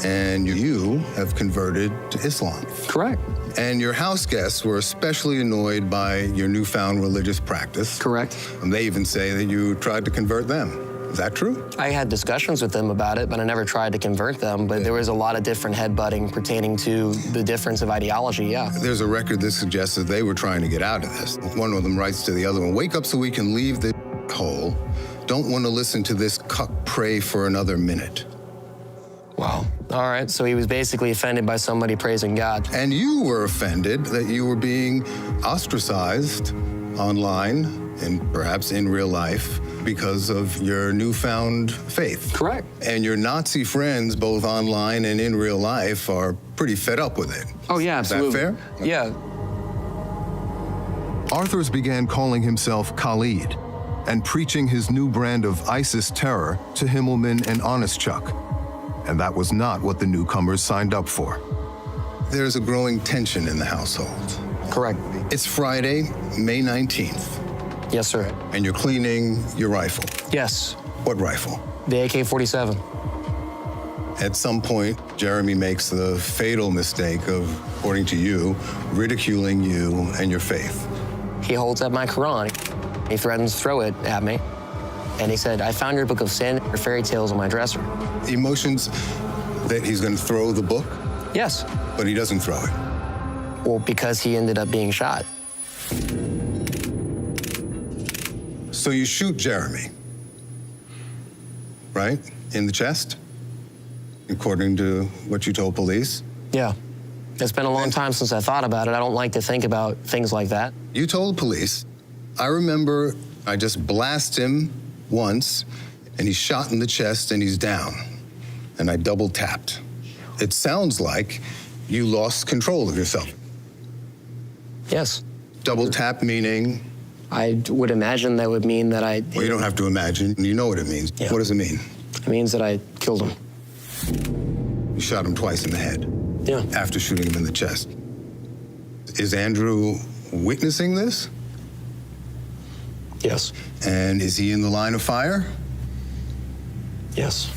And you have converted to Islam. Correct. And your house guests were especially annoyed by your newfound religious practice. Correct. And they even say that you tried to convert them. Is that true? I had discussions with them about it, but I never tried to convert them. But there was a lot of different headbutting pertaining to the difference of ideology, yeah. There's a record that suggests that they were trying to get out of this. One of them writes to the other one, wake up so we can leave the hole. Don't want to listen to this cuck pray for another minute. Wow. All right, so he was basically offended by somebody praising God. And you were offended that you were being ostracized online and perhaps in real life because of your newfound faith. Correct. And your Nazi friends, both online and in real life, are pretty fed up with it. Oh, yeah, absolutely. Is that fair? Yeah. Arthurs began calling himself Khalid and preaching his new brand of ISIS terror to Himmelman and Onischuk. And that was not what the newcomers signed up for. There's a growing tension in the household. Correct. It's Friday, May 19th. Yes, sir. And you're cleaning your rifle. Yes. What rifle? The AK-47. At some point, Jeremy makes the fatal mistake of, according to you, ridiculing you and your faith. He holds up my Quran. He threatens to throw it at me. And he said, I found your book of sin or fairy tales on my dresser. Emotions that he's going to throw the book? Yes. But he doesn't throw it. Well, because he ended up being shot. So you shoot Jeremy, right? In the chest? According to what you told police? Yeah. It's been a long time since I thought about it. I don't like to think about things like that. You told police, I remember I just blast him once, and he's shot in the chest, and he's down. And I double tapped. It sounds like you lost control of yourself. Yes. Double tap meaning? I would imagine that would mean that I... Well, you don't have to imagine. You know what it means. Yeah. What does it mean? It means that I killed him. You shot him twice in the head. Yeah. After shooting him in the chest. Is Andrew witnessing this? Yes. And is he in the line of fire? Yes.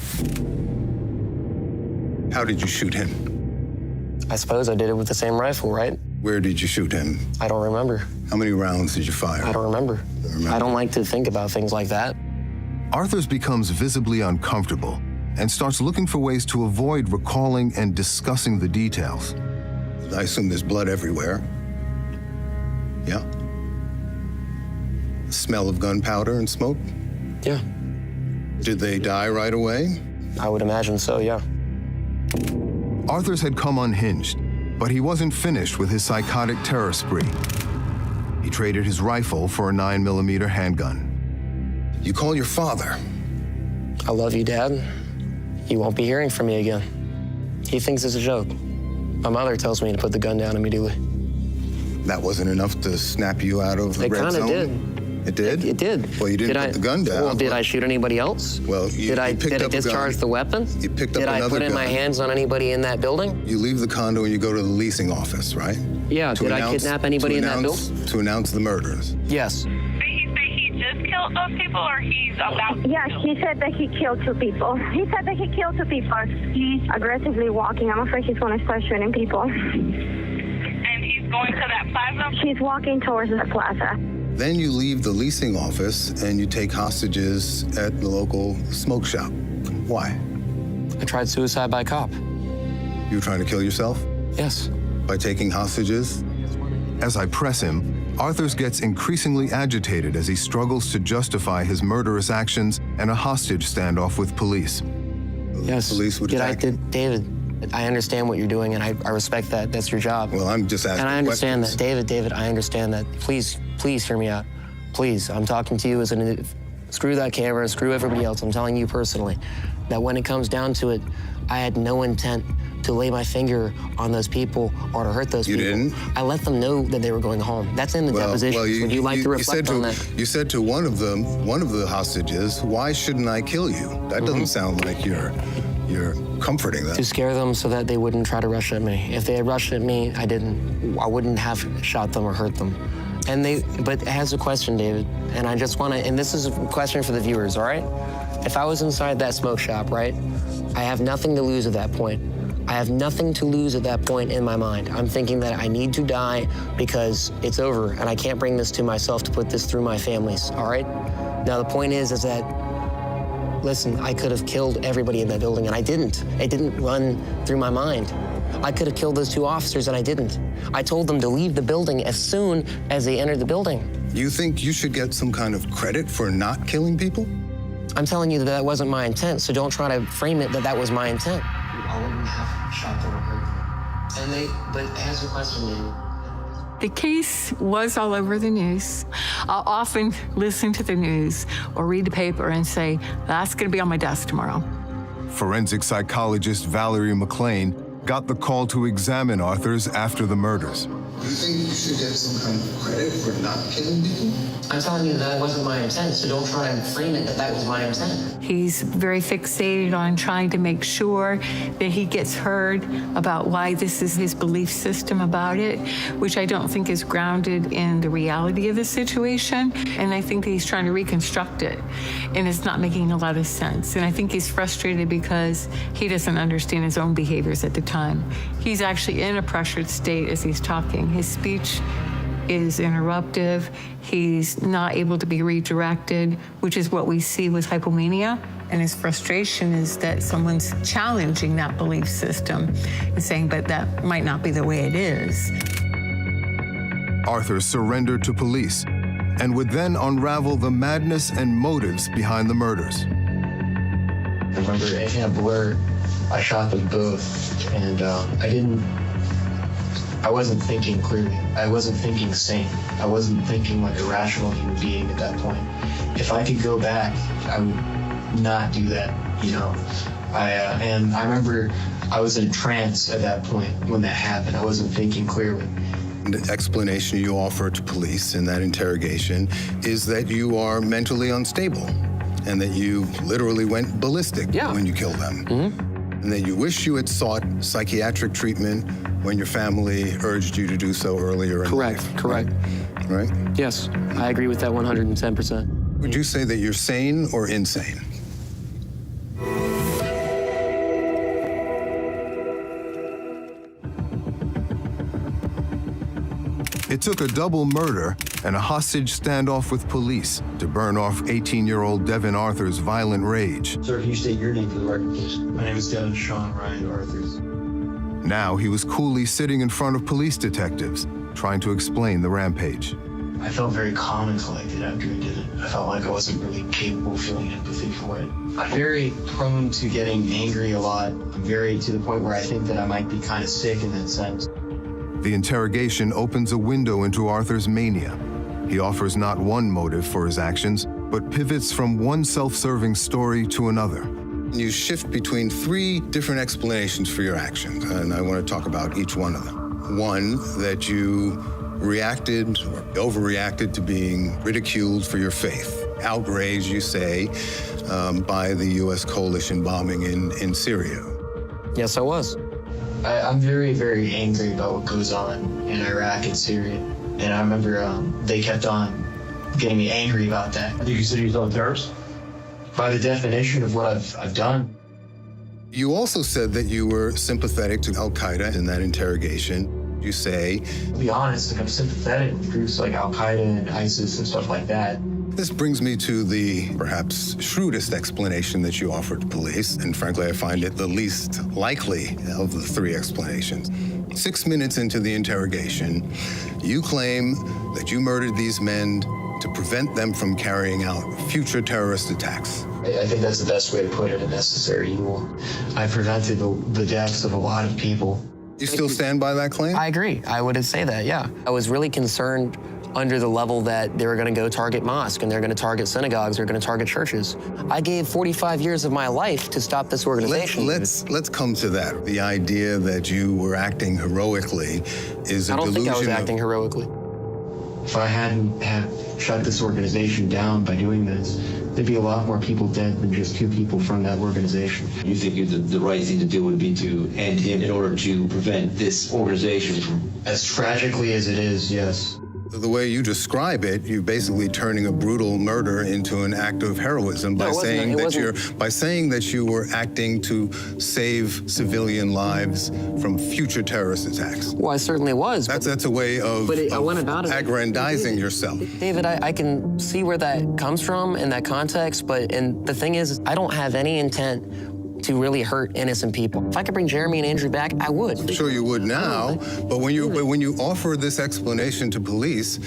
How did you shoot him? I suppose I did it with the same rifle, right? Where did you shoot him? I don't remember. How many rounds did you fire? I don't remember. I don't like to think about things like that. Arthurs becomes visibly uncomfortable and starts looking for ways to avoid recalling and discussing the details. I assume there's blood everywhere. Yeah? Smell of gunpowder and smoke? Yeah. Did they die right away? I would imagine so, yeah. Arthurs had come unhinged, but he wasn't finished with his psychotic terror spree. He traded his rifle for a 9mm handgun. You call your father. I love you, Dad. You won't be hearing from me again. He thinks it's a joke. My mother tells me to put the gun down immediately. That wasn't enough to snap you out of the red zone? It kind of did. It did? It did. Well, you didn't put the gun down. Well, did I shoot anybody else? Well, did I discharge the weapon? You picked up another gun. Did I put in my hands on anybody in that building? You leave the condo and you go to the leasing office, right? Yeah. Did I kidnap anybody in that building? To announce the murders? Yes. Did he say he just killed those people, or he's about to? Yeah, he said that he killed 2 people. He said that he killed 2 people. He's aggressively walking. I'm afraid he's going to start shooting people. And he's going to that plaza? She's walking towards the plaza. Then you leave the leasing office and you take hostages at the local smoke shop. Why? I tried suicide by cop. You were trying to kill yourself? Yes. By taking hostages? As I press him, Arthurs gets increasingly agitated as he struggles to justify his murderous actions and a hostage standoff with police. Yes. Police would attack him. David, I understand what you're doing, and I respect that. That's your job. Well, I'm just asking And I understand questions. that. David, I understand that. Please hear me out. Please, I'm talking to you as an... Screw that camera, screw everybody else. I'm telling you personally that when it comes down to it, I had no intent to lay my finger on those people or to hurt those people. You didn't? I let them know that they were going home. That's in the deposition. Would you like to reflect on that? You said to one of the hostages, why shouldn't I kill you? That doesn't sound like you're comforting them. To scare them so that they wouldn't try to rush at me. If they had rushed at me, I wouldn't have shot them or hurt them. But it has a question, David, and I just want to, and this is a question for the viewers, all right? If I was inside that smoke shop, right, I have nothing to lose at that point. I have nothing to lose at that point in my mind. I'm thinking that I need to die because it's over, and I can't bring this to myself to put this through my families, all right? Now, the point is that, listen, I could have killed everybody in that building, and I didn't. It didn't run through my mind. I could have killed those 2 officers, and I didn't. I told them to leave the building as soon as they entered the building. You think you should get some kind of credit for not killing people? I'm telling you that wasn't my intent, so don't try to frame it that was my intent. I wouldn't have shot them or hurt them. But it has a question, David. The case was all over the news. I'll often listen to the news or read the paper and say, that's going to be on my desk tomorrow. Forensic psychologist Valerie McLean got the call to examine Arthurs after the murders. You think you should get some kind of credit for not killing people? I'm telling you that wasn't my intent, so don't try to frame it that was my intent. He's very fixated on trying to make sure that he gets heard about why this is his belief system about it, which I don't think is grounded in the reality of the situation. And I think that he's trying to reconstruct it, and it's not making a lot of sense. And I think he's frustrated because he doesn't understand his own behaviors at the time. He's actually in a pressured state as he's talking. His speech is interruptive. He's not able to be redirected, which is what we see with hypomania. And his frustration is that someone's challenging that belief system and saying, but that might not be the way it is. Arthur surrendered to police and would then unravel the madness and motives behind the murders. I remember in a blur, I shot them both, and I didn't I wasn't thinking clearly. I wasn't thinking sane. I wasn't thinking like a rational human being at that point. If I could go back, I would not do that, you know. And I remember I was in a trance at that point when that happened. I wasn't thinking clearly. The explanation you offer to police in that interrogation is that you are mentally unstable and that you literally went ballistic when you killed them. And that you wish you had sought psychiatric treatment when your family urged you to do so earlier in life. Correct. Right? Yes, I agree with that 110%. Would you say that you're sane or insane? It took a double murder and a hostage standoff with police to burn off 18-year-old Devon Arthur's violent rage. Sir, can you state your name for the record, please? My name is Devon Sean Ryan Arthurs. Now he was coolly sitting in front of police detectives, trying to explain the rampage. I felt very calm and collected after I did it. I felt like I wasn't really capable of feeling empathy for it. I'm very prone to getting angry a lot. I'm very to the point where I think that I might be kind of sick in that sense. The interrogation opens a window into Arthur's mania. He offers not one motive for his actions, but pivots from one self-serving story to another. You shift between 3 different explanations for your actions, and I want to talk about each one of them. One, that you reacted or overreacted to being ridiculed for your faith. Outraged, you say, by the U.S. coalition bombing in Syria. Yes, I was. I'm very, very angry about what goes on in Iraq and Syria. And I remember they kept on getting me angry about that. Do you consider yourself a terrorist? By the definition of what I've done. You also said that you were sympathetic to Al-Qaeda in that interrogation. You say, To be honest, like I'm sympathetic to groups like Al-Qaeda and ISIS and stuff like that. This brings me to the perhaps shrewdest explanation that you offered to police, and frankly, I find it the least likely of the 3 explanations. 6 minutes into the interrogation, you claim that you murdered these men to prevent them from carrying out future terrorist attacks. I think that's the best way to put it, a necessary evil. I prevented the deaths of a lot of people. You still stand by that claim? I agree. I would say that, yeah. I was really concerned under the level that they were going to go target mosques and they're going to target synagogues, they're going to target churches. I gave 45 years of my life to stop this organization. Let's come to that. The idea that you were acting heroically is a delusion. I don't think I was acting heroically. If I hadn't shut this organization down by doing this, there'd be a lot more people dead than just 2 people from that organization. You think the right thing to do would be to end him in order to prevent this organization from... As tragically as it is, yes. The way you describe it, you're basically turning a brutal murder into an act of heroism by saying that you were acting to save civilian lives from future terrorist attacks. Well, I certainly was. That's a way of aggrandizing yourself. David, I can see where that comes from in that context, and the thing is, I don't have any intent to really hurt innocent people. If I could bring Jeremy and Andrew back, I would. I'm sure you would now, but when you offer this explanation to police,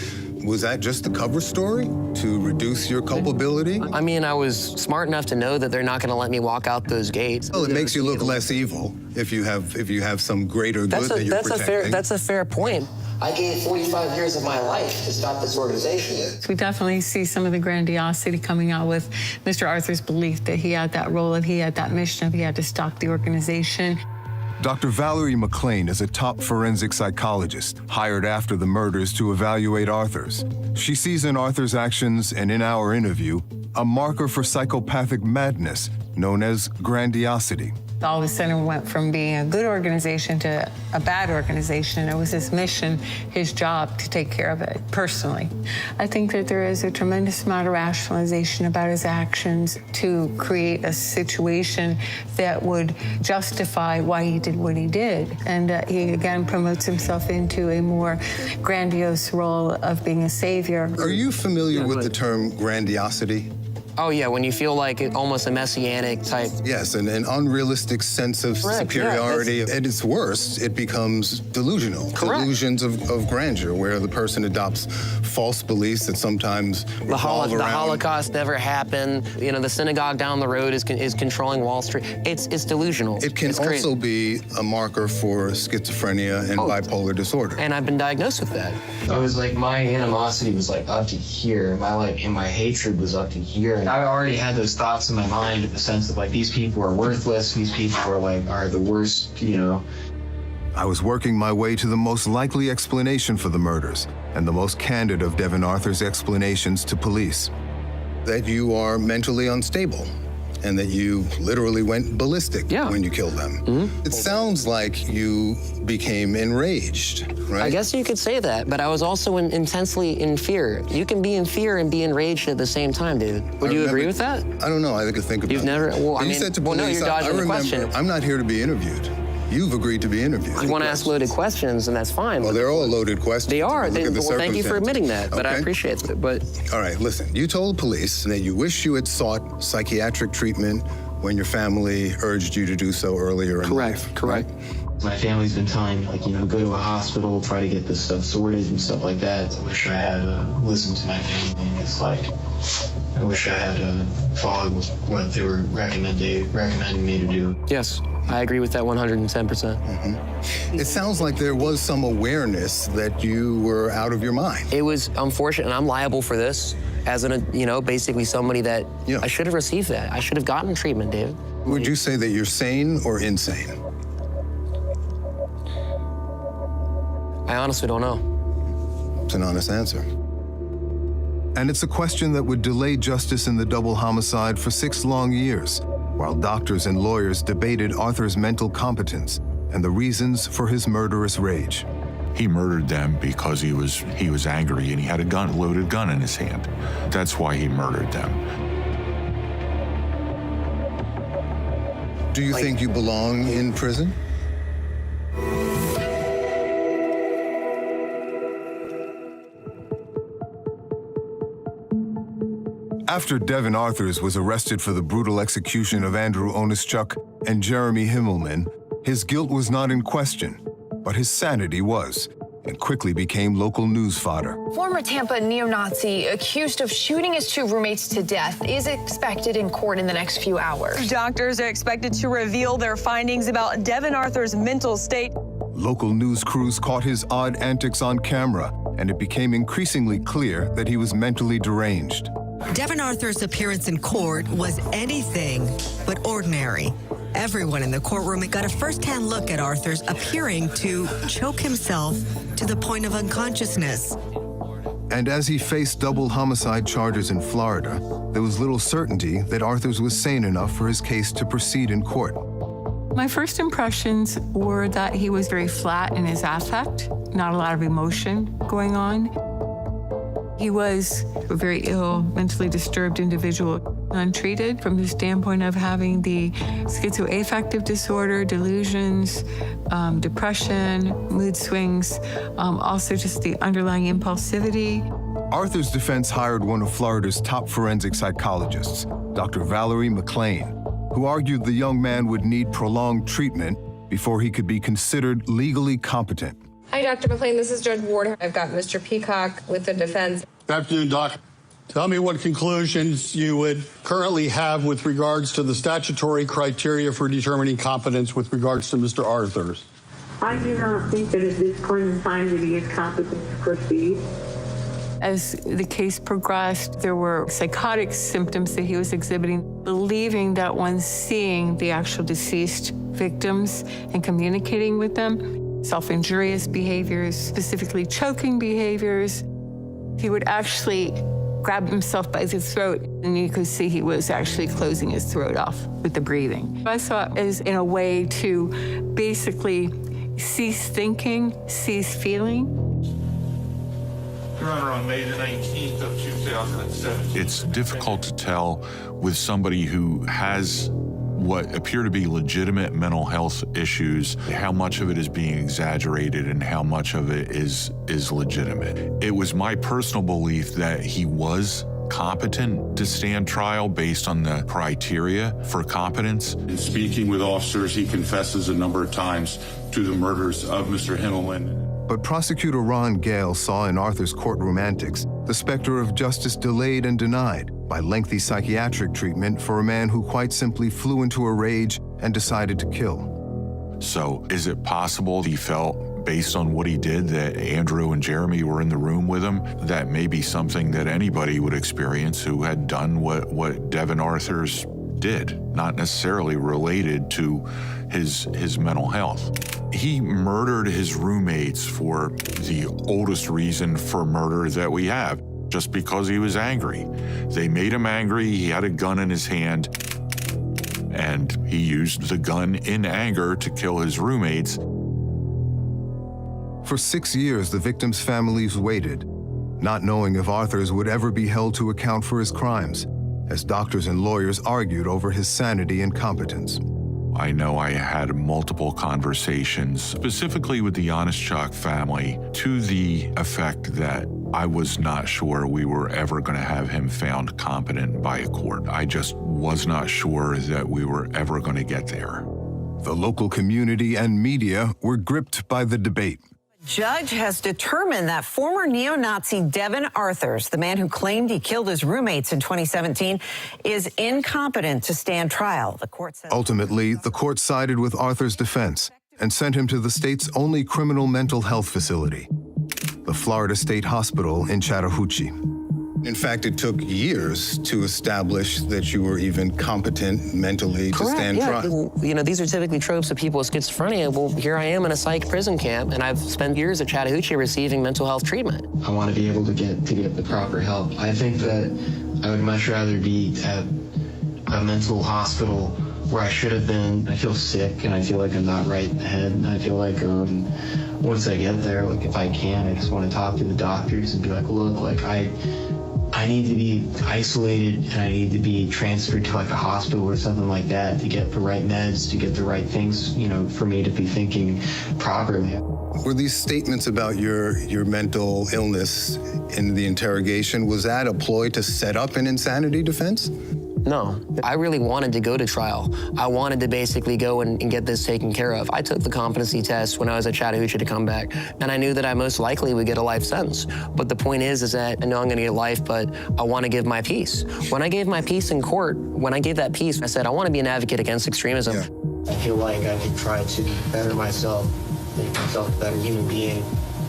was that just the cover story to reduce your culpability? I mean, I was smart enough to know that they're not going to let me walk out those gates. Well, it makes you look less evil if you have some greater good that you're protecting. That's a fair point. I gave 45 years of my life to stop this organization. We definitely see some of the grandiosity coming out with Mr. Arthur's belief that he had that role and he had that mission, he had to stop the organization. Dr. Valerie McLean is a top forensic psychologist hired after the murders to evaluate Arthur's. She sees in Arthur's actions and in our interview a marker for psychopathic madness known as grandiosity. All of a sudden it went from being a good organization to a bad organization, and it was his mission, his job to take care of it personally. I think that there is a tremendous amount of rationalization about his actions to create a situation that would justify why he did what he did. And he again promotes himself into a more grandiose role of being a savior. Are you familiar with the term grandiosity? Oh, yeah, when you feel like almost a messianic type. Yes, an unrealistic sense of superiority. At its worst, it becomes delusional. Correct. Delusions of grandeur, where the person adopts false beliefs that sometimes revolve around. The Holocaust never happened. You know, the synagogue down the road is controlling Wall Street. It's delusional. It can also be a marker for schizophrenia and bipolar disorder. And I've been diagnosed with that. I was like, my animosity was like up to here. My hatred was up to here. And I already had those thoughts in my mind in the sense of like, these people are worthless. These people are the worst, you know. I was working my way to the most likely explanation for the murders and the most candid of Devon Arthur's explanations to police. That you are mentally unstable and that you literally went ballistic when you killed them. It sounds like you became enraged, right? I guess you could say that, but I was also intensely in fear. You can be in fear and be enraged at the same time, David. Would you agree with that? I don't know. I could think about it. You've never, well, I mean, you said to police, no, you're dodging the question. I'm not here to be interviewed. You've agreed to be interviewed. You want to ask loaded questions, and that's fine. Well, they're all loaded questions. They are. Well, thank you for admitting that, but I appreciate it. But all right, listen. You told police that you wish you had sought psychiatric treatment when your family urged you to do so earlier in life. Correct. My family's been telling me, like, you know, go to a hospital, try to get this stuff sorted and stuff like that. I wish I had listened to my family. It's like, I wish I had followed what they were recommending me to do. Yes, I agree with that 110%. It sounds like there was some awareness that you were out of your mind. It was unfortunate, and I'm liable for this as basically somebody that I should have received that. I should have gotten treatment, David. Would you say that you're sane or insane? I honestly don't know. It's an honest answer. And it's a question that would delay justice in the double homicide for 6 long years, while doctors and lawyers debated Arthur's mental competence and the reasons for his murderous rage. He murdered them because he was angry and he had a loaded gun in his hand. That's why he murdered them. Do you think you belong in prison? After Devon Arthurs was arrested for the brutal execution of Andrew Onischuk and Jeremy Himmelman, his guilt was not in question, but his sanity was, and quickly became local news fodder. Former Tampa neo-Nazi accused of shooting his 2 roommates to death is expected in court in the next few hours. Doctors are expected to reveal their findings about Devon Arthur's mental state. Local news crews caught his odd antics on camera, and it became increasingly clear that he was mentally deranged. Devon Arthur's appearance in court was anything but ordinary. Everyone in the courtroom got a first-hand look at Arthur's appearing to choke himself to the point of unconsciousness. And as he faced double homicide charges in Florida, there was little certainty that Arthurs was sane enough for his case to proceed in court. My first impressions were that he was very flat in his affect, not a lot of emotion going on. He was a very ill, mentally disturbed individual, untreated from the standpoint of having the schizoaffective disorder, delusions, depression, mood swings, also just the underlying impulsivity. Arthur's defense hired one of Florida's top forensic psychologists, Dr. Valerie McLean, who argued the young man would need prolonged treatment before he could be considered legally competent. Hi, Dr. McLean. This is Judge Ward. I've got Mr. Peacock with the defense. Good afternoon, Doc. Tell me what conclusions you would currently have with regards to the statutory criteria for determining competence with regards to Mr. Arthurs. I do not think that at this point in time that he is competent to proceed. As the case progressed, there were psychotic symptoms that he was exhibiting, believing that when seeing the actual deceased victims and communicating with them, self-injurious behaviors, specifically choking behaviors. He would actually grab himself by the throat, and you could see he was actually closing his throat off with the breathing. I saw it as in a way to basically cease thinking, cease feeling. Your Honor, on May the 19th of 2007. It's difficult to tell with somebody who has what appear to be legitimate mental health issues, how much of it is being exaggerated and how much of it is legitimate. It was my personal belief that he was competent to stand trial based on the criteria for competence. In speaking with officers, he confesses a number of times to the murders of Mr. Himmelman. But prosecutor Ron Gale saw in Arthur's courtroom antics the specter of justice delayed and denied by lengthy psychiatric treatment for a man who quite simply flew into a rage and decided to kill. So is it possible he felt, based on what he did, that Andrew and Jeremy were in the room with him? That may be something that anybody would experience who had done what Devon Arthurs did, not necessarily related to his mental health. He murdered his roommates for the oldest reason for murder that we have, just because he was angry. They made him angry, he had a gun in his hand, and he used the gun in anger to kill his roommates. For 6 years, the victims' families waited, not knowing if Arthurs would ever be held to account for his crimes, as doctors and lawyers argued over his sanity and competence. I know I had multiple conversations, specifically with the Yaser family, to the effect that I was not sure we were ever going to have him found competent by a court. I just was not sure that we were ever going to get there. The local community and media were gripped by the debate. Judge has determined that former neo-Nazi Devon Arthurs, the man who claimed he killed his roommates in 2017, is incompetent to stand trial. The court said Ultimately, the court sided with Arthur's defense and sent him to the state's only criminal mental health facility, the Florida State Hospital in Chattahoochee. In fact, it took years to establish that you were even competent mentally to stand trial. You know, these are typically tropes of people with schizophrenia. Well, here I am in a psych prison camp, and I've spent years at Chattahoochee receiving mental health treatment. I want to be able to get the proper help. I think that I would much rather be at a mental hospital where I should have been. I feel sick, and I feel like I'm not right in the head, and I feel like once I get there, like if I can, I just want to talk to the doctors and be like, look, like I need to be isolated and I need to be transferred to like a hospital or something like that to get the right meds, to get the right things, you know, for me to be thinking properly. Were these statements about your mental illness in the interrogation, was that a ploy to set up an insanity defense? No, I really wanted to go to trial. I wanted to basically go and get this taken care of. I took the competency test when I was at Chattahoochee to come back, and I knew that I most likely would get a life sentence. But the point is that I know I'm gonna get life, but I wanna give my piece. When I gave my piece in court, when I gave that piece, I said, I wanna be an advocate against extremism. Yeah. I feel like I can try to better myself, make myself a better human being,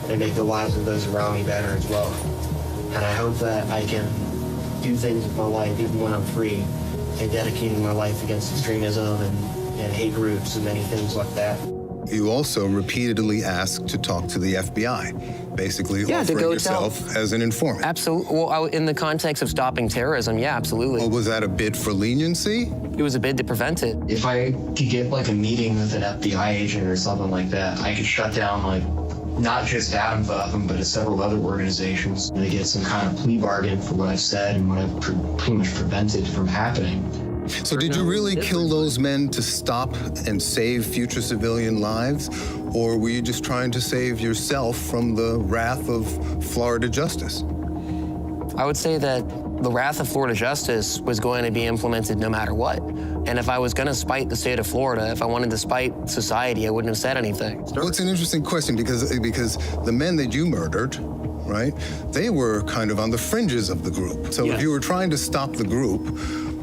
and make the lives of those around me better as well. And I hope that I can do things with my life even when I'm free, and dedicating my life against extremism and hate groups and many things like that. You also repeatedly asked to talk to the FBI, basically offering yourself as an informant. Absolutely. Well, in the context of stopping terrorism, yeah, absolutely. Well, was that a bid for leniency? It was a bid to prevent it. If I could get like a meeting with an FBI agent or something like that, I could shut down like not just Adam Buffum, but several other organizations to get some kind of plea bargain for what I've said and what I've pretty much prevented from happening. So did you really kill those men to stop and save future civilian lives? Or were you just trying to save yourself from the wrath of Florida justice? I would say that the wrath of Florida justice was going to be implemented no matter what. And if I was going to spite the state of Florida, if I wanted to spite society, I wouldn't have said anything. Well, it's an interesting question because the men that you murdered, right, they were kind of on the fringes of the group. So if you were trying to stop the group,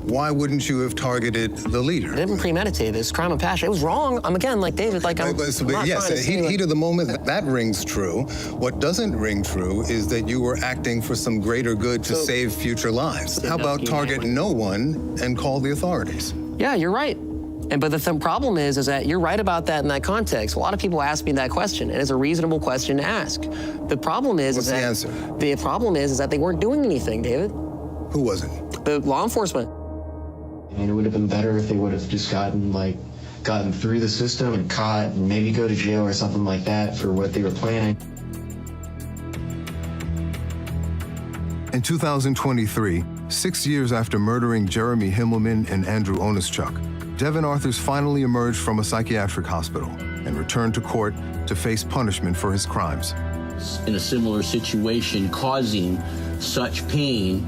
why wouldn't you have targeted the leader? I didn't premeditate this crime of passion. It was wrong. I'm again like David, like I'm. Yes, heat of the moment, that rings true. What doesn't ring true is that you were acting for some greater good to save future lives. How about target no one and call the authorities? Yeah, you're right. But the problem is that you're right about that in that context. A lot of people ask me that question, and it's a reasonable question to ask. The problem is What's the answer? The problem is that they weren't doing anything, David. Who wasn't? The law enforcement. I mean, it would have been better if they would have just gotten through the system and caught and maybe go to jail or something like that for what they were planning. In 2023, 6 years after murdering Jeremy Himmelman and Andrew Onischuk, Devon Arthurs finally emerged from a psychiatric hospital and returned to court to face punishment for his crimes. In a similar situation, causing such pain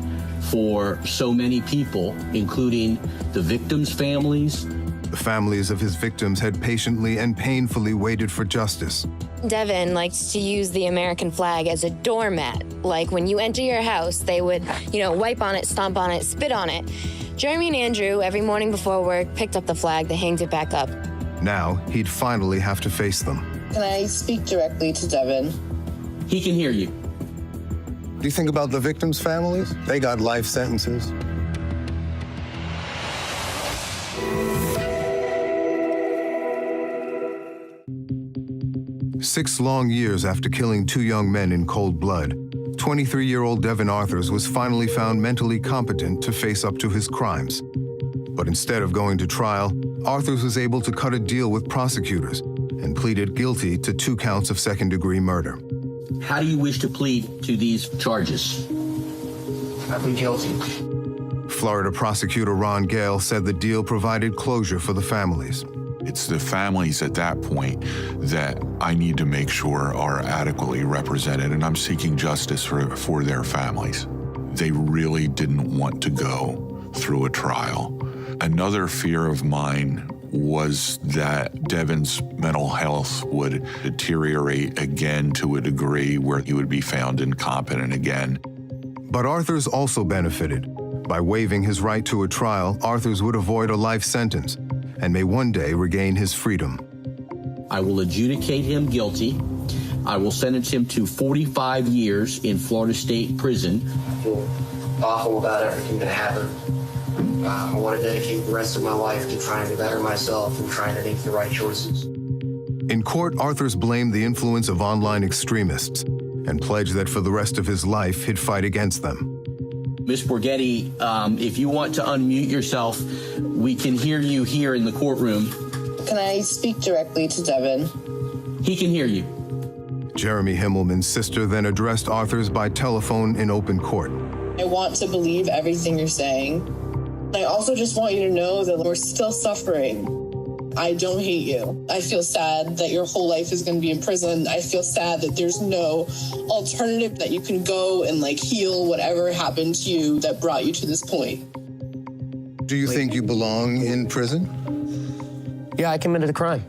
for so many people, including the victims' families. The families of his victims had patiently and painfully waited for justice. Devon likes to use the American flag as a doormat. Like when you enter your house, they would, wipe on it, stomp on it, spit on it. Jeremy and Andrew, every morning before work, picked up the flag, they hanged it back up. Now, he'd finally have to face them. Can I speak directly to Devon? He can hear you. Do you think about the victims' families? They got life sentences. Six long years after killing two young men in cold blood, 23-year-old Devon Arthurs was finally found mentally competent to face up to his crimes. But instead of going to trial, Arthurs was able to cut a deal with prosecutors and pleaded guilty to 2 counts of second-degree murder. How do you wish to plead to these charges? I plead guilty. Florida prosecutor Ron Gale said the deal provided closure for the families. It's the families at that point that I need to make sure are adequately represented, and I'm seeking justice for their families. They really didn't want to go through a trial. Another fear of mine was that Devon's mental health would deteriorate again to a degree where he would be found incompetent again. But Arthurs also benefited. By waiving his right to a trial, Arthurs would avoid a life sentence and may one day regain his freedom. I will adjudicate him guilty. I will sentence him to 45 years in Florida State Prison. I feel awful about everything that happened. I want to dedicate the rest of my life to trying to better myself and trying to make the right choices. In court, Arthurs blamed the influence of online extremists and pledged that for the rest of his life, he'd fight against them. Ms. Borghetti, if you want to unmute yourself, we can hear you here in the courtroom. Can I speak directly to Devon? He can hear you. Jeremy Himmelman's sister then addressed Arthurs by telephone in open court. I want to believe everything you're saying. I also just want you to know that we're still suffering. I don't hate you. I feel sad that your whole life is going to be in prison. I feel sad that there's no alternative, that you can go and heal whatever happened to you that brought you to this point. Do you think you belong in prison? Yeah, I committed a crime.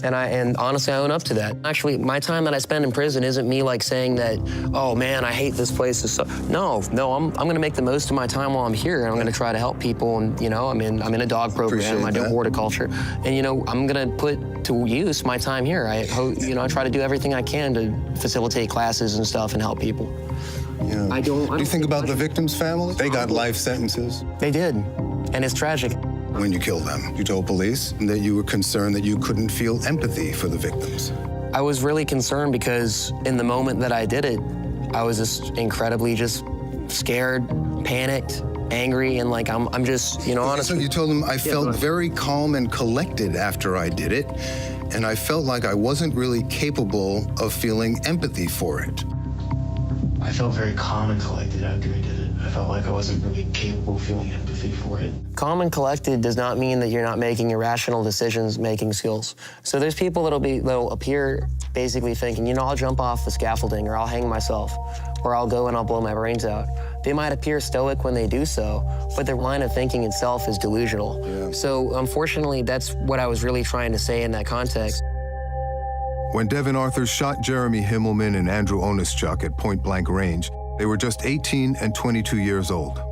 And honestly, I own up to that. Actually, my time that I spend in prison isn't me saying that, oh man, I hate this place. No, I'm gonna make the most of my time while I'm here, and I'm gonna try to help people. And I'm in a dog program. I do horticulture, and I'm gonna put to use my time here. I hope, I try to do everything I can to facilitate classes and stuff and help people. Yeah. Do you think about the victims' families? They got life sentences. They did, and it's tragic. When you killed them, you told police that you were concerned that you couldn't feel empathy for the victims. I was really concerned because in the moment that I did it, I was just incredibly scared, panicked, angry, and I'm just, honestly. So you told them I felt very calm and collected after I did it, and I felt like I wasn't really capable of feeling empathy for it. I felt very calm and collected after I did it. I felt like I wasn't really capable of feeling empathy for it. Calm and collected does not mean that you're not making irrational decisions-making skills. So there's people that'll appear basically thinking, I'll jump off the scaffolding, or I'll hang myself, or I'll go and I'll blow my brains out. They might appear stoic when they do so, but their line of thinking itself is delusional. Yeah. So unfortunately, that's what I was really trying to say in that context. When Devon Arthurs shot Jeremy Himmelman and Andrew Onischuk at point-blank range, they were just 18 and 22 years old.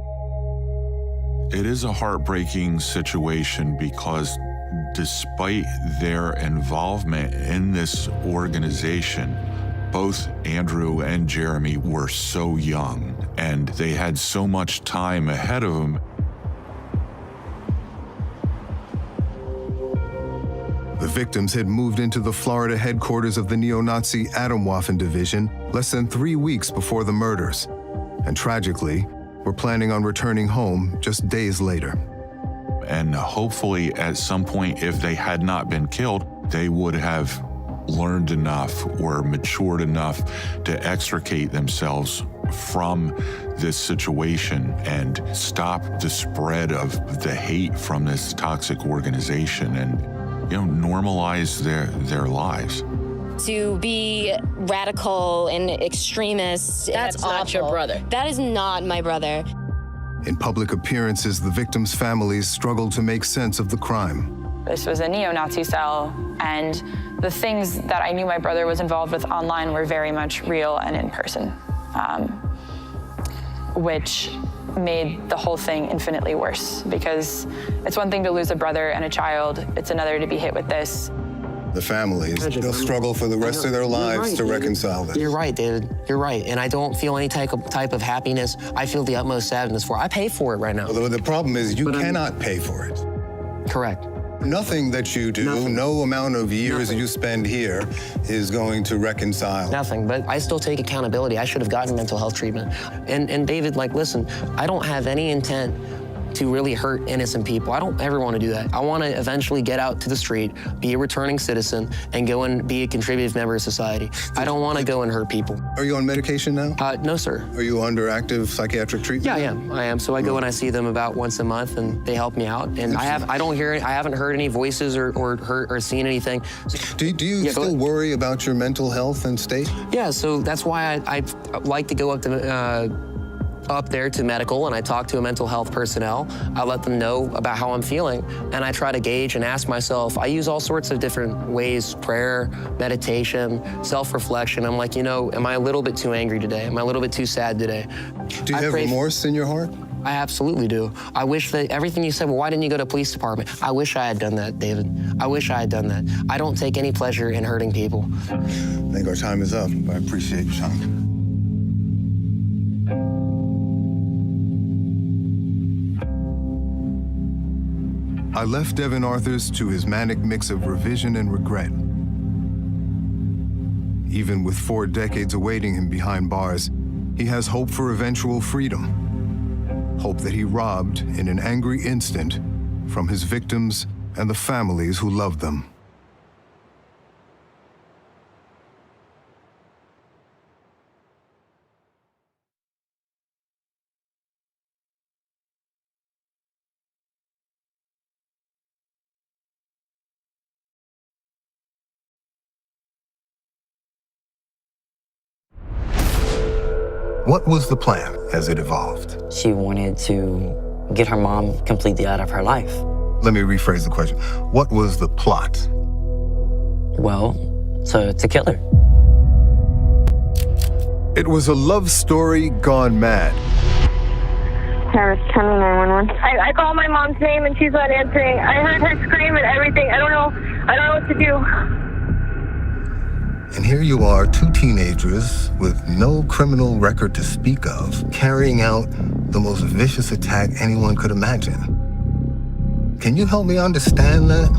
It is a heartbreaking situation because despite their involvement in this organization, both Andrew and Jeremy were so young and they had so much time ahead of them. The victims had moved into the Florida headquarters of the neo-Nazi Atomwaffen Division less than 3 weeks before the murders, and tragically, were planning on returning home just days later. And hopefully at some point, if they had not been killed, they would have learned enough or matured enough to extricate themselves from this situation and stop the spread of the hate from this toxic organization and normalize their lives. To be radical and extremist, that's not awful. your brother. That is not my brother. In public appearances, the victims' families struggled to make sense of the crime. This was a neo-Nazi cell, and the things that I knew my brother was involved with online were very much real and in person, which made the whole thing infinitely worse, because it's one thing to lose a brother and a child, it's another to be hit with this. The families, they'll struggle for the rest of their lives to reconcile this. You're right, David. You're right. And I don't feel any type of happiness. I feel the utmost sadness for it. I pay for it right now. Although the problem is you cannot pay for it. Correct. Nothing that you do, no amount of years you spend here is going to reconcile. Nothing, but I still take accountability. I should have gotten mental health treatment. And David, like, listen, I don't have any intent to really hurt innocent people. I don't ever want to do that. I want to eventually get out to the street, be a returning citizen, and go and be a contributive member of society. I don't want to go and hurt people. Are you on medication now? No, sir. Are you under active psychiatric treatment? Yeah, I am. So I go and I see them about once a month, and they help me out. And I haven't heard any voices or seen anything. Do you still worry about your mental health and state? Yeah, so that's why I like to go up there to medical, and I talk to a mental health personnel. I let them know about how I'm feeling, and I try to gauge and ask myself. I use all sorts of different ways: prayer, meditation, self-reflection. I'm like, am I a little bit too angry today? Am I a little bit too sad today? Do you have remorse in your heart? I absolutely do. I wish that everything you said, well, why didn't you go to police department? I wish I had done that, David. I wish I had done that. I don't take any pleasure in hurting people. I think our time is up. I appreciate you, Sean. I left Devon Arthurs to his manic mix of revision and regret. Even with 4 decades awaiting him behind bars, he has hope for eventual freedom. Hope that he robbed in an angry instant from his victims and the families who loved them. What was the plan as it evolved? She wanted to get her mom completely out of her life. Let me rephrase the question. What was the plot? Well, to kill her. It was a love story gone mad. Paris, tell me 911. I called my mom's name and she's not answering. I heard her scream and everything. I don't know what to do. And here you are, 2 teenagers with no criminal record to speak of, carrying out the most vicious attack anyone could imagine. Can you help me understand that?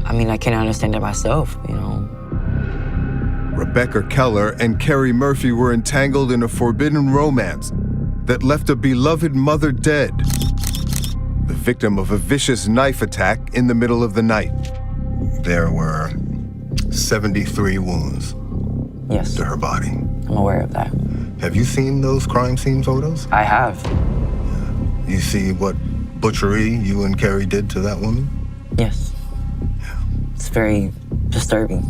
I mean, I can't understand it myself, Rebecca Keller and Kerry Murphy were entangled in a forbidden romance that left a beloved mother dead, the victim of a vicious knife attack in the middle of the night. There were 73 wounds to her body. I'm aware of that. Have you seen those crime scene photos? I have. You see what butchery you and Kerry did to that woman? Yes. It's very disturbing.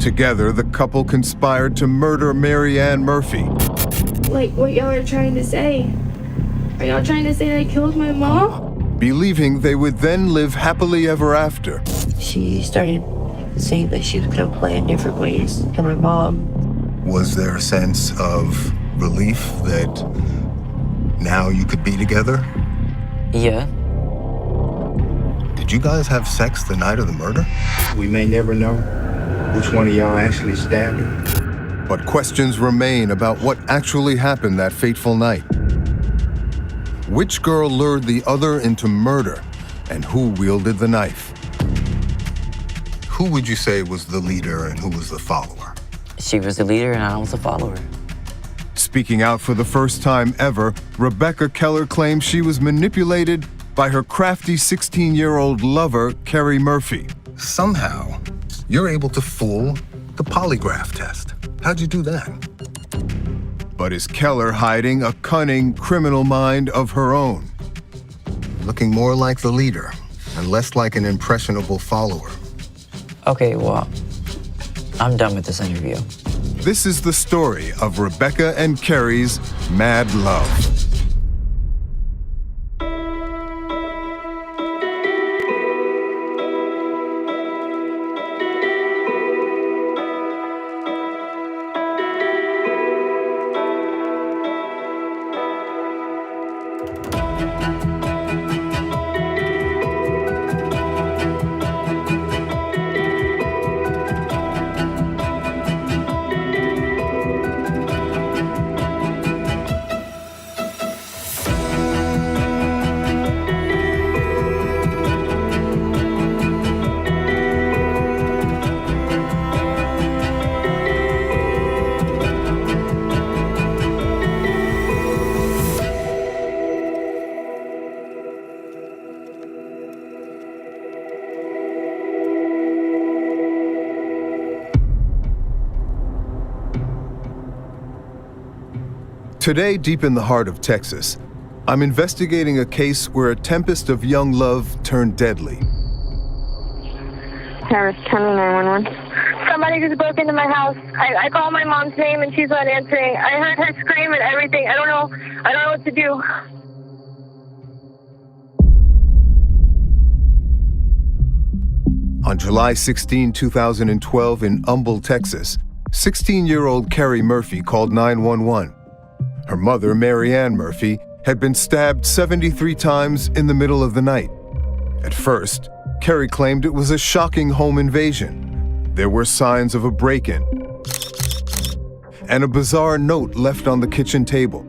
Together, the couple conspired to murder Mary Ann Murphy. Like what y'all are trying to say? Are y'all trying to say they killed my mom? Believing they would then live happily ever after. She started saying that she was going to plan different ways to my mom. Was there a sense of relief that now you could be together? Yeah. Did you guys have sex the night of the murder? We may never know which one of y'all actually stabbed her. But questions remain about what actually happened that fateful night. Which girl lured the other into murder, and who wielded the knife? Who would you say was the leader and who was the follower? She was the leader and I was the follower. Speaking out for the first time ever, Rebecca Keller claims she was manipulated by her crafty 16-year-old lover, Kerry Murphy. Somehow, you're able to fool the polygraph test. How'd you do that? But is Keller hiding a cunning criminal mind of her own? Looking more like the leader and less like an impressionable follower. Okay, well, I'm done with this interview. This is the story of Rebecca and Kerry's mad love. Today, deep in the heart of Texas, I'm investigating a case where a tempest of young love turned deadly. Harris, 911. Somebody just broke into my house. I called my mom's name and she's not answering. I heard her scream and everything. I don't know what to do. On July 16, 2012, in Humble, Texas, 16-year-old Kerry Murphy called 911. Her mother, Mary Ann Murphy, had been stabbed 73 times in the middle of the night. At first, Kerry claimed it was a shocking home invasion. There were signs of a break-in and a bizarre note left on the kitchen table.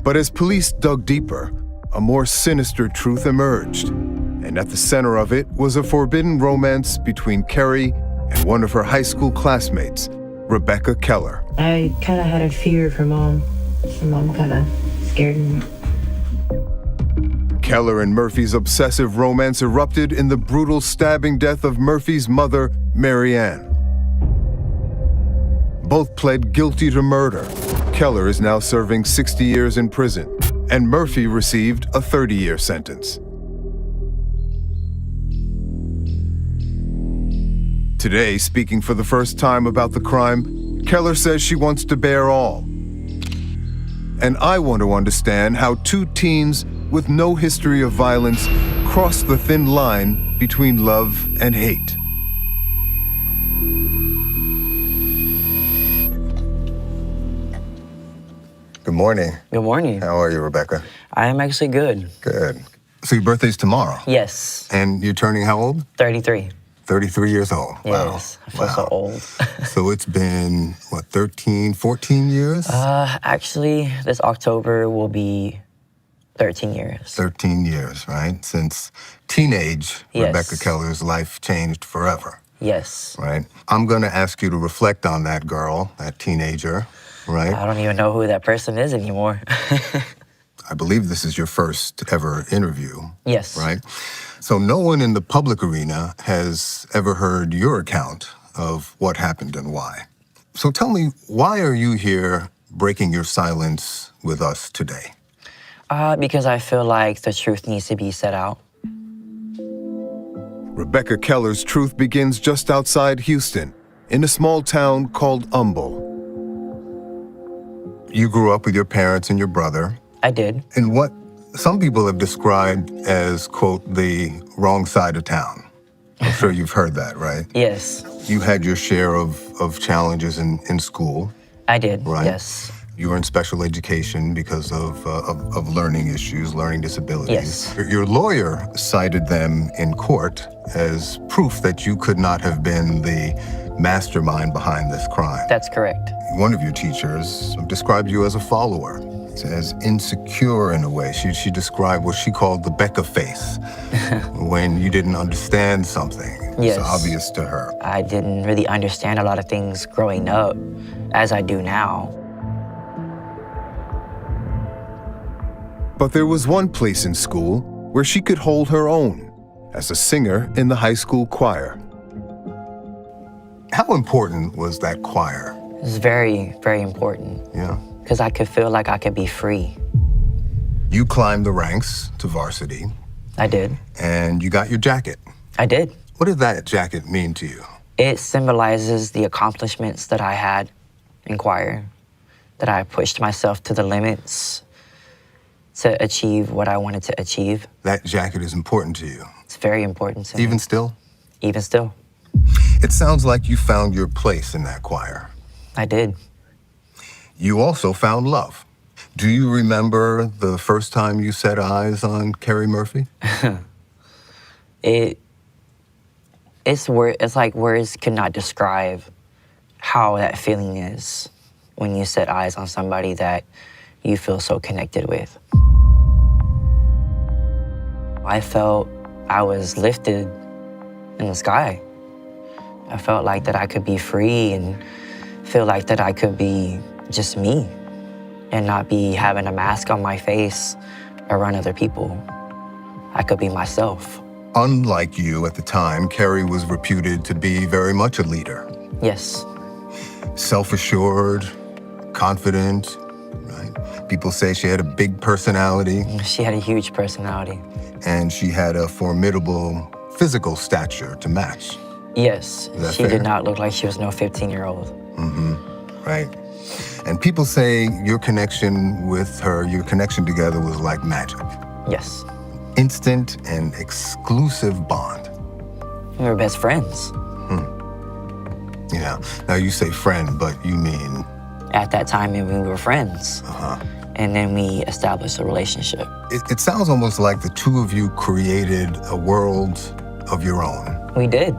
But as police dug deeper, a more sinister truth emerged. And at the center of it was a forbidden romance between Kerry and one of her high school classmates, Rebecca Keller. I kind of had a fear of her mom. Her mom kind of scared me. Keller and Murphy's obsessive romance erupted in the brutal stabbing death of Murphy's mother, Mary Ann. Both pled guilty to murder. Keller is now serving 60 years in prison, and Murphy received a 30-year sentence. Today, speaking for the first time about the crime, Keller says she wants to bear all. And I want to understand how two teens with no history of violence cross the thin line between love and hate. Good morning. Good morning. How are you, Rebecca? I am actually good. Good. So your birthday's tomorrow? Yes. And you're turning how old? 33. 33 years old. Yes. Wow. I feel so old. So it's been, 13, 14 years? Actually, this October will be 13 years. 13 years, right? Since teenage, Yes. Rebecca Keller's life changed forever. Yes. Right? I'm going to ask you to reflect on that girl, that teenager, right? I don't even know who that person is anymore. I believe this is your first ever interview. Yes. Right? So no one in the public arena has ever heard your account of what happened and why. So tell me, why are you here breaking your silence with us today? Because I feel like the truth needs to be set out. Rebecca Keller's truth begins just outside Houston, in a small town called Humble. You grew up with your parents and your brother. I did. In what some people have described as, quote, the wrong side of town. I'm sure you've heard that, right? Yes. You had your share of challenges in school. I did, right? Yes. You were in special education because of learning issues, learning disabilities. Yes. Your lawyer cited them in court as proof that you could not have been the mastermind behind this crime. That's correct. One of your teachers described you as a follower, as insecure in a way. She described what she called the Becca face, when you didn't understand something. Yes. It's obvious to her. I didn't really understand a lot of things growing up as I do now. But there was one place in school where she could hold her own, as a singer in the high school choir. How important was that choir? It was very, very important. Yeah. Because I could feel like I could be free. You climbed the ranks to varsity. I did. And you got your jacket. I did. What did that jacket mean to you? It symbolizes the accomplishments that I had inquire, that I pushed myself to the limits to achieve what I wanted to achieve. That jacket is important to you. It's very important to me. Even still? Even still. It sounds like you found your place in that choir. I did. You also found love. Do you remember the first time you set eyes on Carrie Murphy? It's like words could not describe how that feeling is when you set eyes on somebody that you feel so connected with. I felt I was lifted in the sky. I felt like that I could be free and feel like that I could be just me and not be having a mask on my face around other people. I could be myself. Unlike you at the time, Carrie was reputed to be very much a leader. Yes. Self-assured, confident, right? People say she had a big personality. She had a huge personality. And she had a formidable physical stature to match. Yes, she fair? did not look like she was no 15-year-old. Mm-hmm, right. And people say your connection with her, your connection together was like magic. Yes. Instant and exclusive bond. We were best friends. Yeah, now you say friend, but you mean? At that time, we were friends. Uh-huh. And then we established a relationship. It sounds almost like the two of you created a world of your own. We did.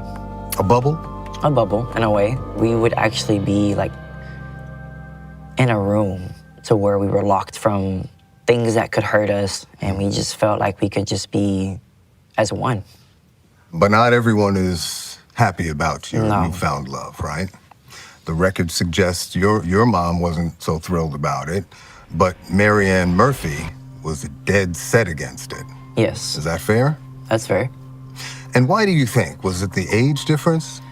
A bubble? A bubble, in a way. We would actually be like in a room to where we were locked from things that could hurt us, and we just felt like we could just be as one. But not everyone is happy about your newfound love, right? The record suggests your mom wasn't so thrilled about it, but Marianne Murphy was dead set against it. Yes. Is that fair? That's fair. And why do you think? Was it the age difference?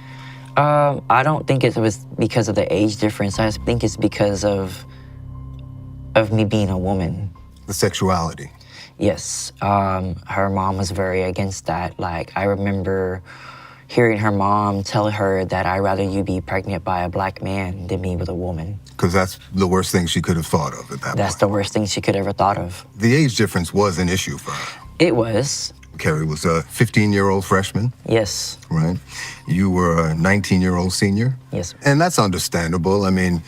I don't think it was because of the age difference. I think it's because of me being a woman. The sexuality? Yes. Her mom was very against that. Like, I remember hearing her mom tell her that I'd rather you be pregnant by a black man than me with a woman. Because that's the worst thing she could have thought of at that That's the worst thing she could ever thought of. The age difference was an issue for her. It was. Carrie was a 15-year-old freshman. Yes. Right. You were a 19-year-old senior. Yes. And that's understandable. I mean,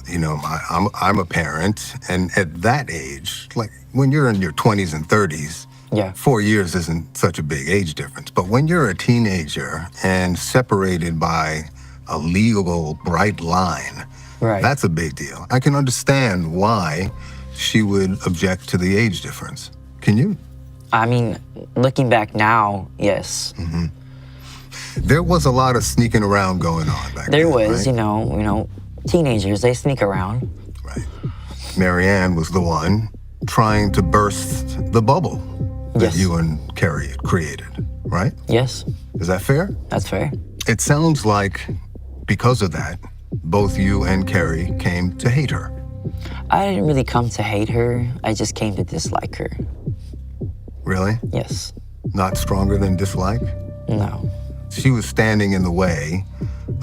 you know, I'm a parent, and at that age, like when you're in your 20s and 30s, 4 years isn't such a big age difference. But when you're a teenager and separated by a legal bright line, that's a big deal. I can understand why she would object to the age difference. Can you? I mean, looking back now, yes. Mm-hmm. There was a lot of sneaking around going on back then. There was, right? you know, teenagers, they sneak around. Right. Marianne was the one trying to burst the bubble that you and Carrie had created, right? Yes. Is that fair? That's fair. It sounds like because of that, both you and Carrie came to hate her. I didn't really come to hate her. I just came to dislike her. Really? Yes. Not stronger than dislike? No. She was standing in the way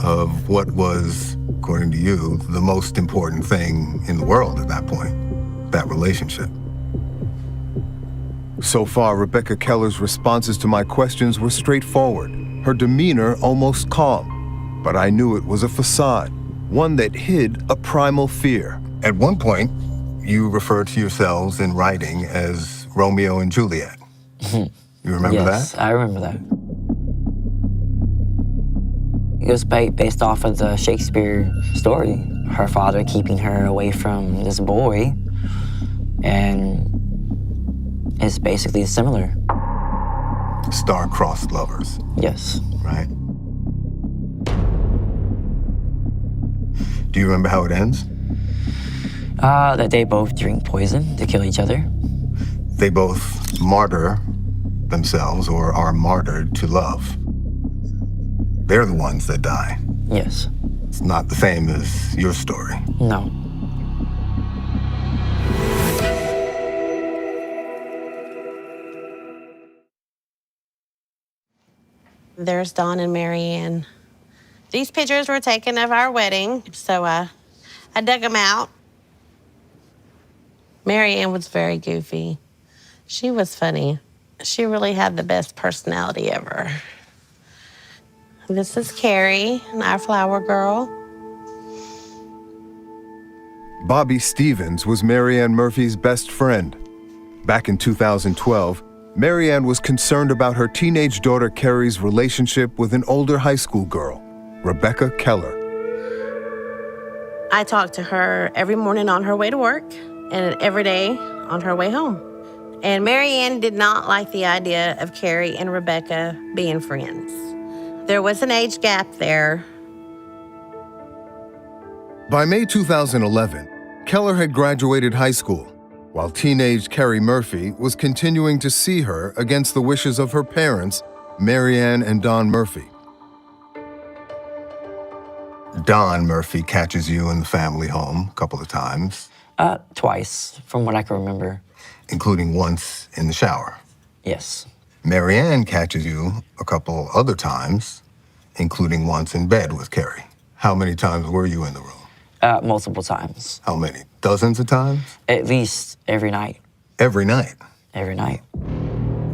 of what was, according to you, the most important thing in the world at that point, that relationship. So far, Rebecca Keller's responses to my questions were straightforward, her demeanor almost calm. But I knew it was a facade, one that hid a primal fear. At one point, you referred to yourselves in writing as Romeo and Juliet. You remember that? Yes, I remember that. It was based off of the Shakespeare story. Her father keeping her away from this boy, and it's basically similar. Star-crossed lovers. Yes. Right. Do you remember how it ends? That they both drink poison to kill each other. They both martyr themselves or are martyred to love. They're the ones that die. Yes. It's not the same as your story. No. There's Dawn and Marianne. These pictures were taken of our wedding, so I I dug them out. Mary Ann was very goofy. She was funny. She really had the best personality ever. This is Carrie, our flower girl. Bobby Stevens was Mary Ann Murphy's best friend. Back in 2012, Mary Ann was concerned about her teenage daughter Carrie's relationship with an older high school girl, Rebecca Keller. I talked to her every morning on her way to work and every day on her way home. And Mary Ann did not like the idea of Carrie and Rebecca being friends. There was an age gap there. By May 2011, Keller had graduated high school, while teenage Carrie Murphy was continuing to see her against the wishes of her parents, Mary Ann and Don Murphy. Don Murphy catches you in the family home a couple of times. Twice, from what I can remember. Including once in the shower. Yes. Mary Ann catches you a couple other times, including once in bed with Carrie. How many times were you in the room? Multiple times. How many? Dozens of times? At least every night. Every night? Every night.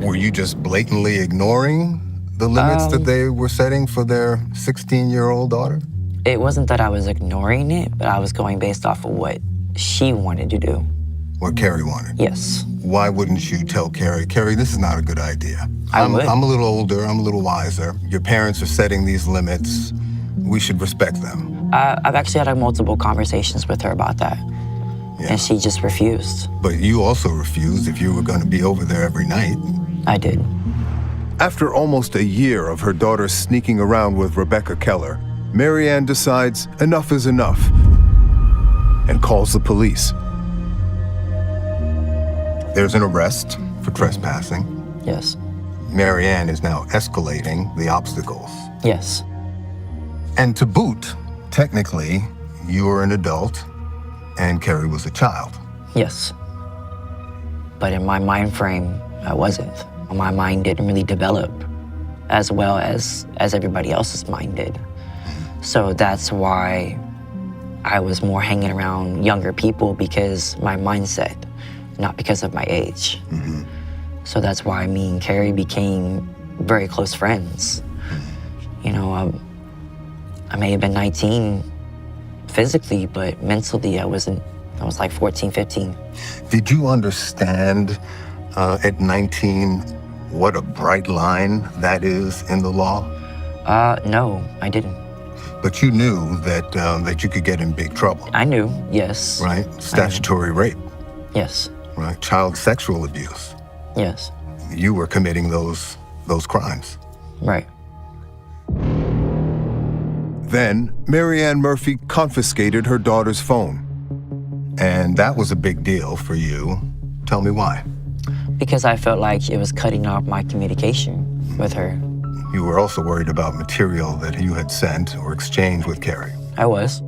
Were you just blatantly ignoring the limits that they were setting for their 16-year-old daughter? It wasn't that I was ignoring it, but I was going based off of what she wanted to do. What Carrie wanted? Yes. Why wouldn't you tell Carrie, Carrie, this is not a good idea. I'm a little older, I'm a little wiser. Your parents are setting these limits. We should respect them. I've actually had multiple conversations with her about that. Yeah. And she just refused. But you also refused if you were going to be over there every night. I did. After almost a year of her daughter sneaking around with Rebecca Keller, Mary Ann decides enough is enough and calls the police. There's an arrest for trespassing. Yes. Mary Ann is now escalating the obstacles. Yes. And to boot, technically, you were an adult and Carrie was a child. Yes. But in my mind frame, I wasn't. My mind didn't really develop as well as everybody else's mind did. So that's why I was more hanging around younger people, because my mindset, not because of my age. Mm-hmm. So that's why me and Carrie became very close friends. You know, I may have been 19 physically, but mentally I was like 14, 15. Did you understand at 19 what a bright line that is in the law? No, I didn't. But you knew that you could get in big trouble. I knew, yes. Right? Statutory rape. Yes. Right? Child sexual abuse. Yes. You were committing those crimes. Right. Then, Mary Ann Murphy confiscated her daughter's phone. And that was a big deal for you. Tell me why. Because I felt like it was cutting off my communication with her. You were also worried about material that you had sent or exchanged with Carrie. I was.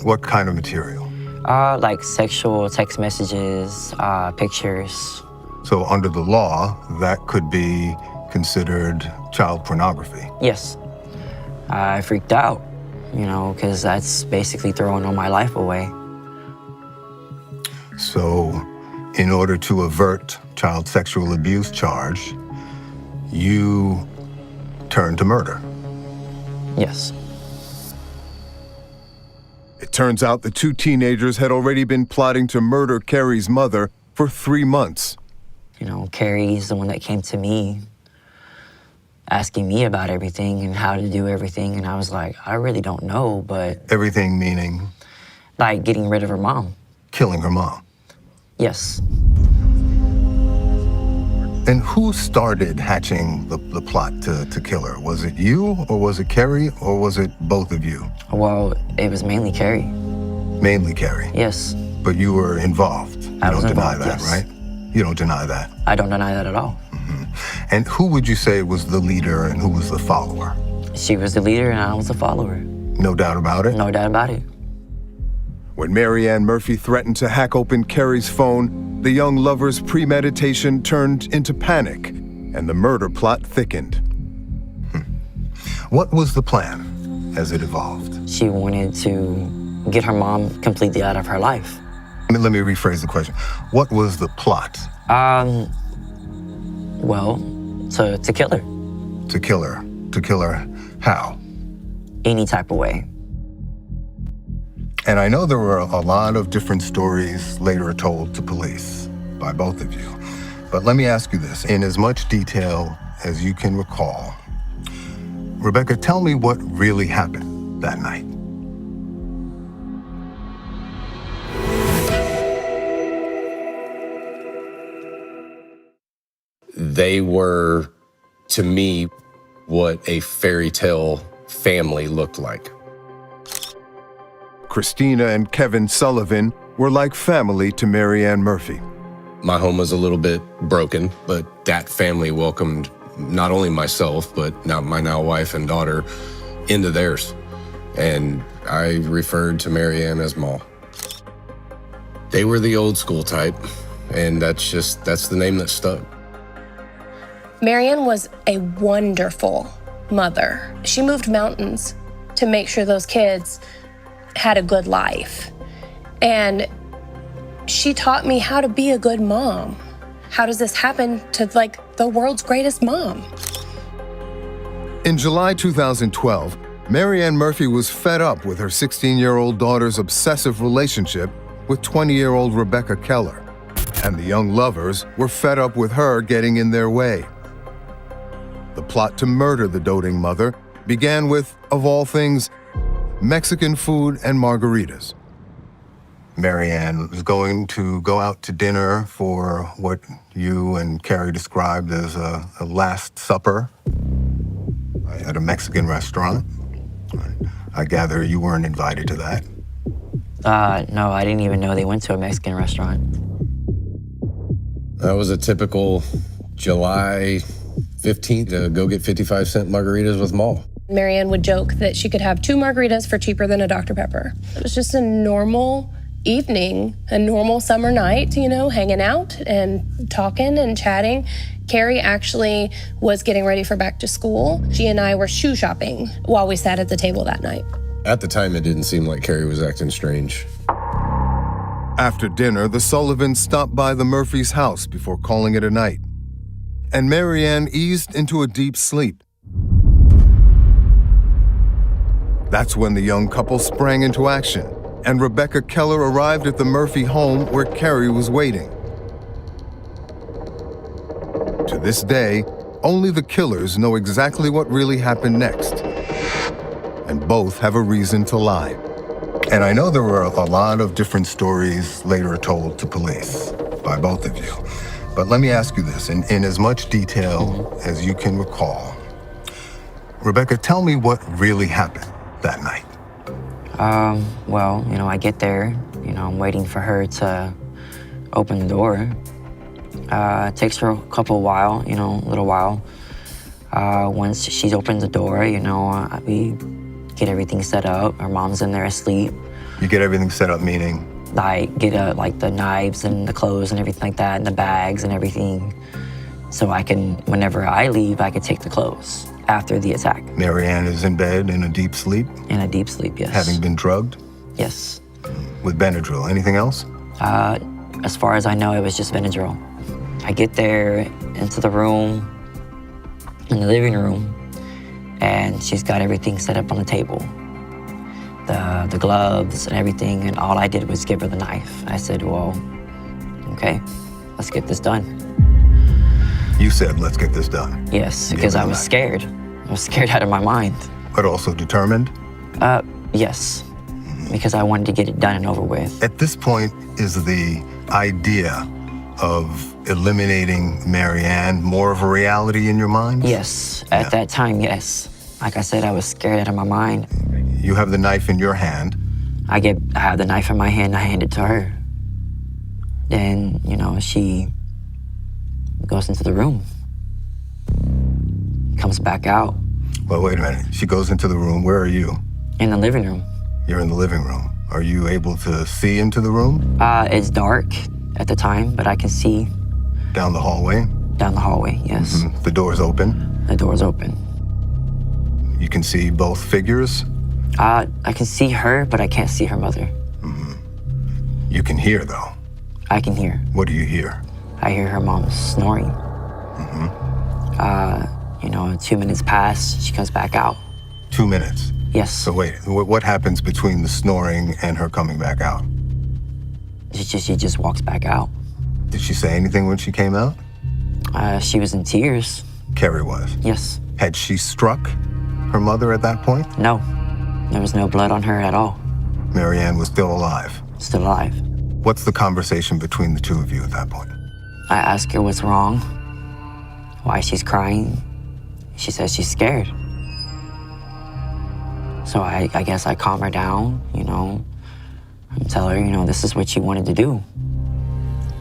What kind of material? Like sexual text messages, pictures. So under the law, that could be considered child pornography. Yes. I freaked out, you know, because that's basically throwing all my life away. So in order to avert child sexual abuse charge, you turned to murder. Yes. It turns out the two teenagers had already been plotting to murder Carrie's mother for 3 months. You know, Carrie's the one that came to me asking me about everything and how to do everything, and I was like, I really don't know, but... Everything meaning? Like getting rid of her mom. Killing her mom? Yes. And who started hatching the plot to kill her? Was it you, or was it Carrie, or was it both of you? Well, it was mainly Carrie. Mainly Carrie? Yes. But you were involved. You I was don't involved, deny that, yes. right? You don't deny that? I don't deny that at all. Mm-hmm. And who would you say was the leader and who was the follower? She was the leader and I was the follower. No doubt about it? No doubt about it. When Mary Ann Murphy threatened to hack open Carrie's phone, the young lovers' premeditation turned into panic, and the murder plot thickened. What was the plan as it evolved? She wanted to get her mom completely out of her life. Let me rephrase the question. What was the plot? Well, to kill her. To kill her? To kill her how? Any type of way. And I know there were a lot of different stories later told to police by both of you. But let me ask you this, in as much detail as you can recall. Rebecca, tell me what really happened that night. They were, to me, what a fairy tale family looked like. Christina and Kevin Sullivan were like family to Mary Ann Murphy. My home was a little bit broken, but that family welcomed not only myself, but my now wife and daughter into theirs. And I referred to Mary Ann as Ma. They were the old school type, and that's the name that stuck. Mary Ann was a wonderful mother. She moved mountains to make sure those kids had a good life. And she taught me how to be a good mom. How does this happen to the world's greatest mom? In July 2012, Mary Ann Murphy was fed up with her 16-year-old daughter's obsessive relationship with 20-year-old Rebecca Keller. And the young lovers were fed up with her getting in their way. The plot to murder the doting mother began with, of all things, Mexican food and margaritas. Mary Ann was going to go out to dinner for what you and Carrie described as a last supper at a Mexican restaurant. I gather you weren't invited to that. No, I didn't even know they went to a Mexican restaurant. That was a typical July 15th to go get 55-cent margaritas with Ma. Mary Ann would joke that she could have 2 margaritas for cheaper than a Dr. Pepper. It was just a normal evening, a normal summer night, hanging out and talking and chatting. Carrie actually was getting ready for back to school. She and I were shoe shopping while we sat at the table that night. At the time, it didn't seem like Carrie was acting strange. After dinner, the Sullivans stopped by the Murphys' house before calling it a night. And Mary Ann eased into a deep sleep. That's when the young couple sprang into action, and Rebecca Keller arrived at the Murphy home where Carrie was waiting. To this day, only the killers know exactly what really happened next. And both have a reason to lie. And I know there were a lot of different stories later told to police by both of you. But let me ask you this, in as much detail as you can recall. Rebecca, tell me what really happened that night. Well, I get there, I'm waiting for her to open the door. It takes her a little while. Once she's opened the door, we get everything set up. Her mom's in there asleep. You get everything set up, meaning? Get the knives and the clothes and everything like that, and the bags and everything. So I can, whenever I leave, I can take the clothes after the attack. Mary Ann is in bed in a deep sleep? In a deep sleep, yes. Having been drugged? Yes. With Benadryl. Anything else? As far as I know, it was just Benadryl. I get there into the room, in the living room, and she's got everything set up on the table. The gloves and everything, and all I did was give her the knife. I said, well, okay, let's get this done. You said, let's get this done? Yes, because I was scared. I was scared out of my mind. But also determined? Yes, because I wanted to get it done and over with. At this point, is the idea of eliminating Mary Ann more of a reality in your mind? Yes, at that time, yes. Like I said, I was scared out of my mind. You have the knife in your hand. I have the knife in my hand, I hand it to her. Then, she goes into the room, comes back out. Well, wait a minute. She goes into the room. Where are you? In the living room. You're in the living room. Are you able to see into the room? It's dark at the time, but I can see. Down the hallway? Down the hallway, yes. The door's open? The door's open. You can see both figures? I can see her, but I can't see her mother. You can hear, though. I can hear. What do you hear? I hear her mom snoring. 2 minutes pass, she comes back out. 2 minutes? Yes. So wait, what happens between the snoring and her coming back out? She just walks back out. Did she say anything when she came out? She was in tears. Carrie was? Yes. Had she struck her mother at that point? No. There was no blood on her at all. Marianne was still alive? Still alive. What's the conversation between the two of you at that point? I ask her what's wrong, why she's crying. She says she's scared. So I guess I calm her down, and tell her, this is what she wanted to do.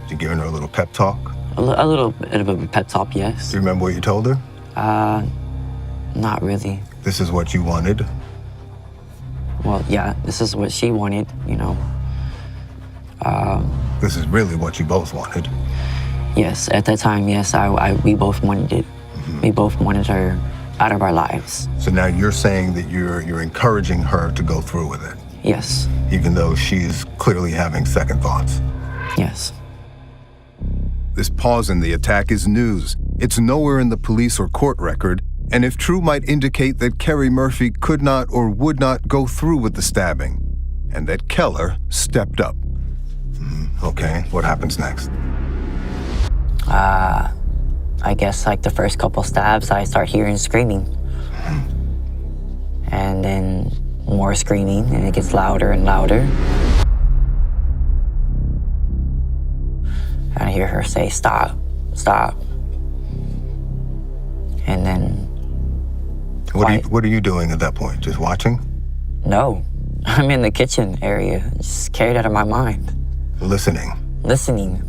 You giving her a little pep talk? A little bit of a pep talk, yes. Do you remember what you told her? Not really. This is what you wanted? Well, yeah, this is what she wanted, This is really what you both wanted? Yes, at that time, yes, we both wanted it. We both wanted her out of our lives. So now you're saying that you're encouraging her to go through with it? Yes. Even though she's clearly having second thoughts? Yes. This pause in the attack is news. It's nowhere in the police or court record, and if true, might indicate that Carrie Murphy could not or would not go through with the stabbing, and that Keller stepped up. Okay, what happens next? I guess like the first couple stabs, I start hearing screaming. And then more screaming, and it gets louder and louder. And I hear her say, "Stop, stop." And then... What are you doing at that point? Just watching? No, I'm in the kitchen area, just scared out of my mind. Listening? Listening.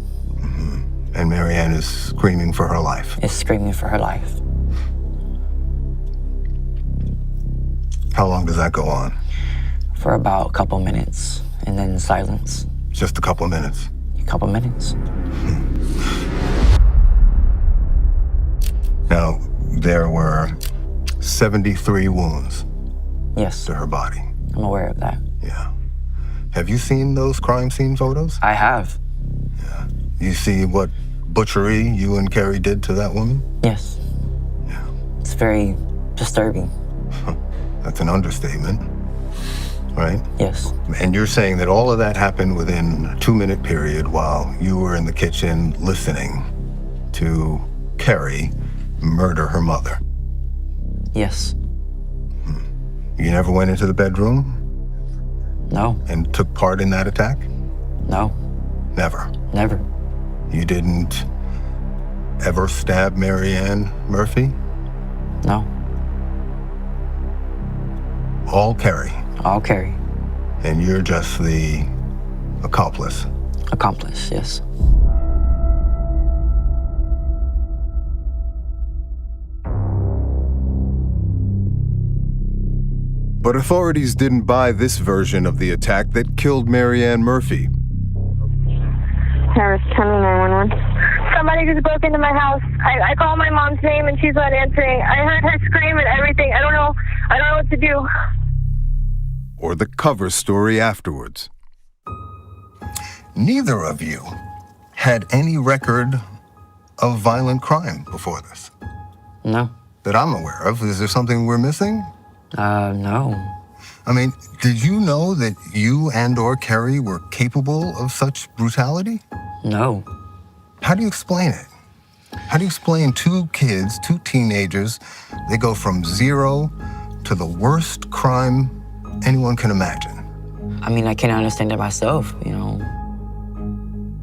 And Marianne is screaming for her life? Is screaming for her life. How long does that go on? For about a couple minutes, and then silence. Just a couple minutes? A couple minutes. Now, there were 73 wounds. Yes. To her body. I'm aware of that. Yeah. Have you seen those crime scene photos? I have. Yeah. You see what butchery you and Carrie did to that woman? Yes. Yeah. It's very disturbing. That's an understatement, right? Yes. And you're saying that all of that happened within a 2-minute period while you were in the kitchen listening to Carrie murder her mother? Yes. You never went into the bedroom? No. And took part in that attack? No. Never? Never. You didn't ever stab Marianne Murphy? No. All Carrie? All Carrie. And you're just the accomplice? Accomplice, yes. But authorities didn't buy this version of the attack that killed Marianne Murphy. Harris County 911. Somebody just broke into my house. I called my mom's name and she's not answering. I heard her scream and everything. I don't know what to do. Or the cover story afterwards. Neither of you had any record of violent crime before this? No. That I'm aware of. Is there something we're missing? No. I mean, did you know that you and/or Carrie were capable of such brutality? No. How do you explain it? How do you explain two kids, two teenagers, they go from zero to the worst crime anyone can imagine? I mean, I can't understand it myself,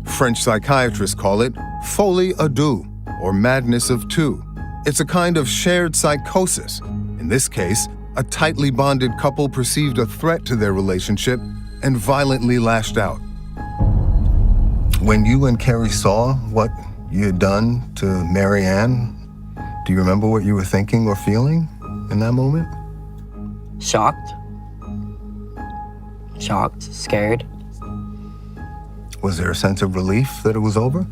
French psychiatrists call it folie à deux, or madness of two. It's a kind of shared psychosis. In this case, a tightly bonded couple perceived a threat to their relationship and violently lashed out. When you and Carrie saw what you had done to Marianne, do you remember what you were thinking or feeling in that moment? Shocked. Shocked, scared. Was there a sense of relief that it was over?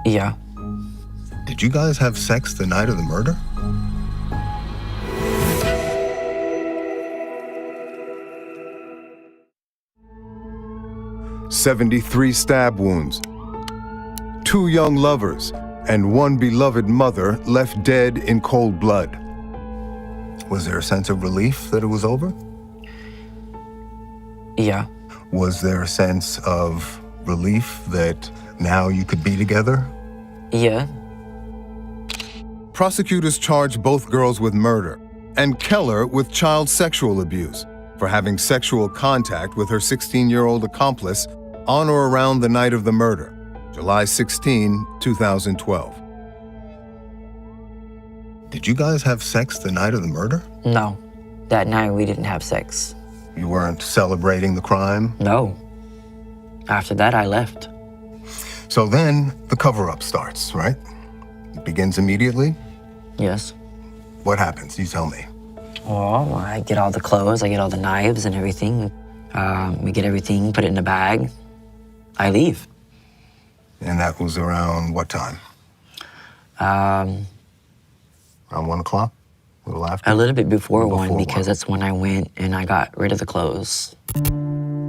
Yeah. Did you guys have sex the night of the murder? 73 stab wounds, 2 young lovers, and 1 beloved mother left dead in cold blood. Was there a sense of relief that it was over? Yeah. Was there a sense of relief that now you could be together? Yeah. Prosecutors charged both girls with murder and Keller with child sexual abuse for having sexual contact with her 16-year-old accomplice on or around the night of the murder, July 16, 2012. Did you guys have sex the night of the murder? No. That night we didn't have sex. You weren't celebrating the crime? No. After that, I left. So then the cover-up starts, right? It begins immediately? Yes. What happens? You tell me. Well, I get all the clothes, I get all the knives and everything. We get everything, put it in a bag. I leave. And that was around what time? Around 1 o'clock? A little after? A little bit before 1, because that's when I went and I got rid of the clothes.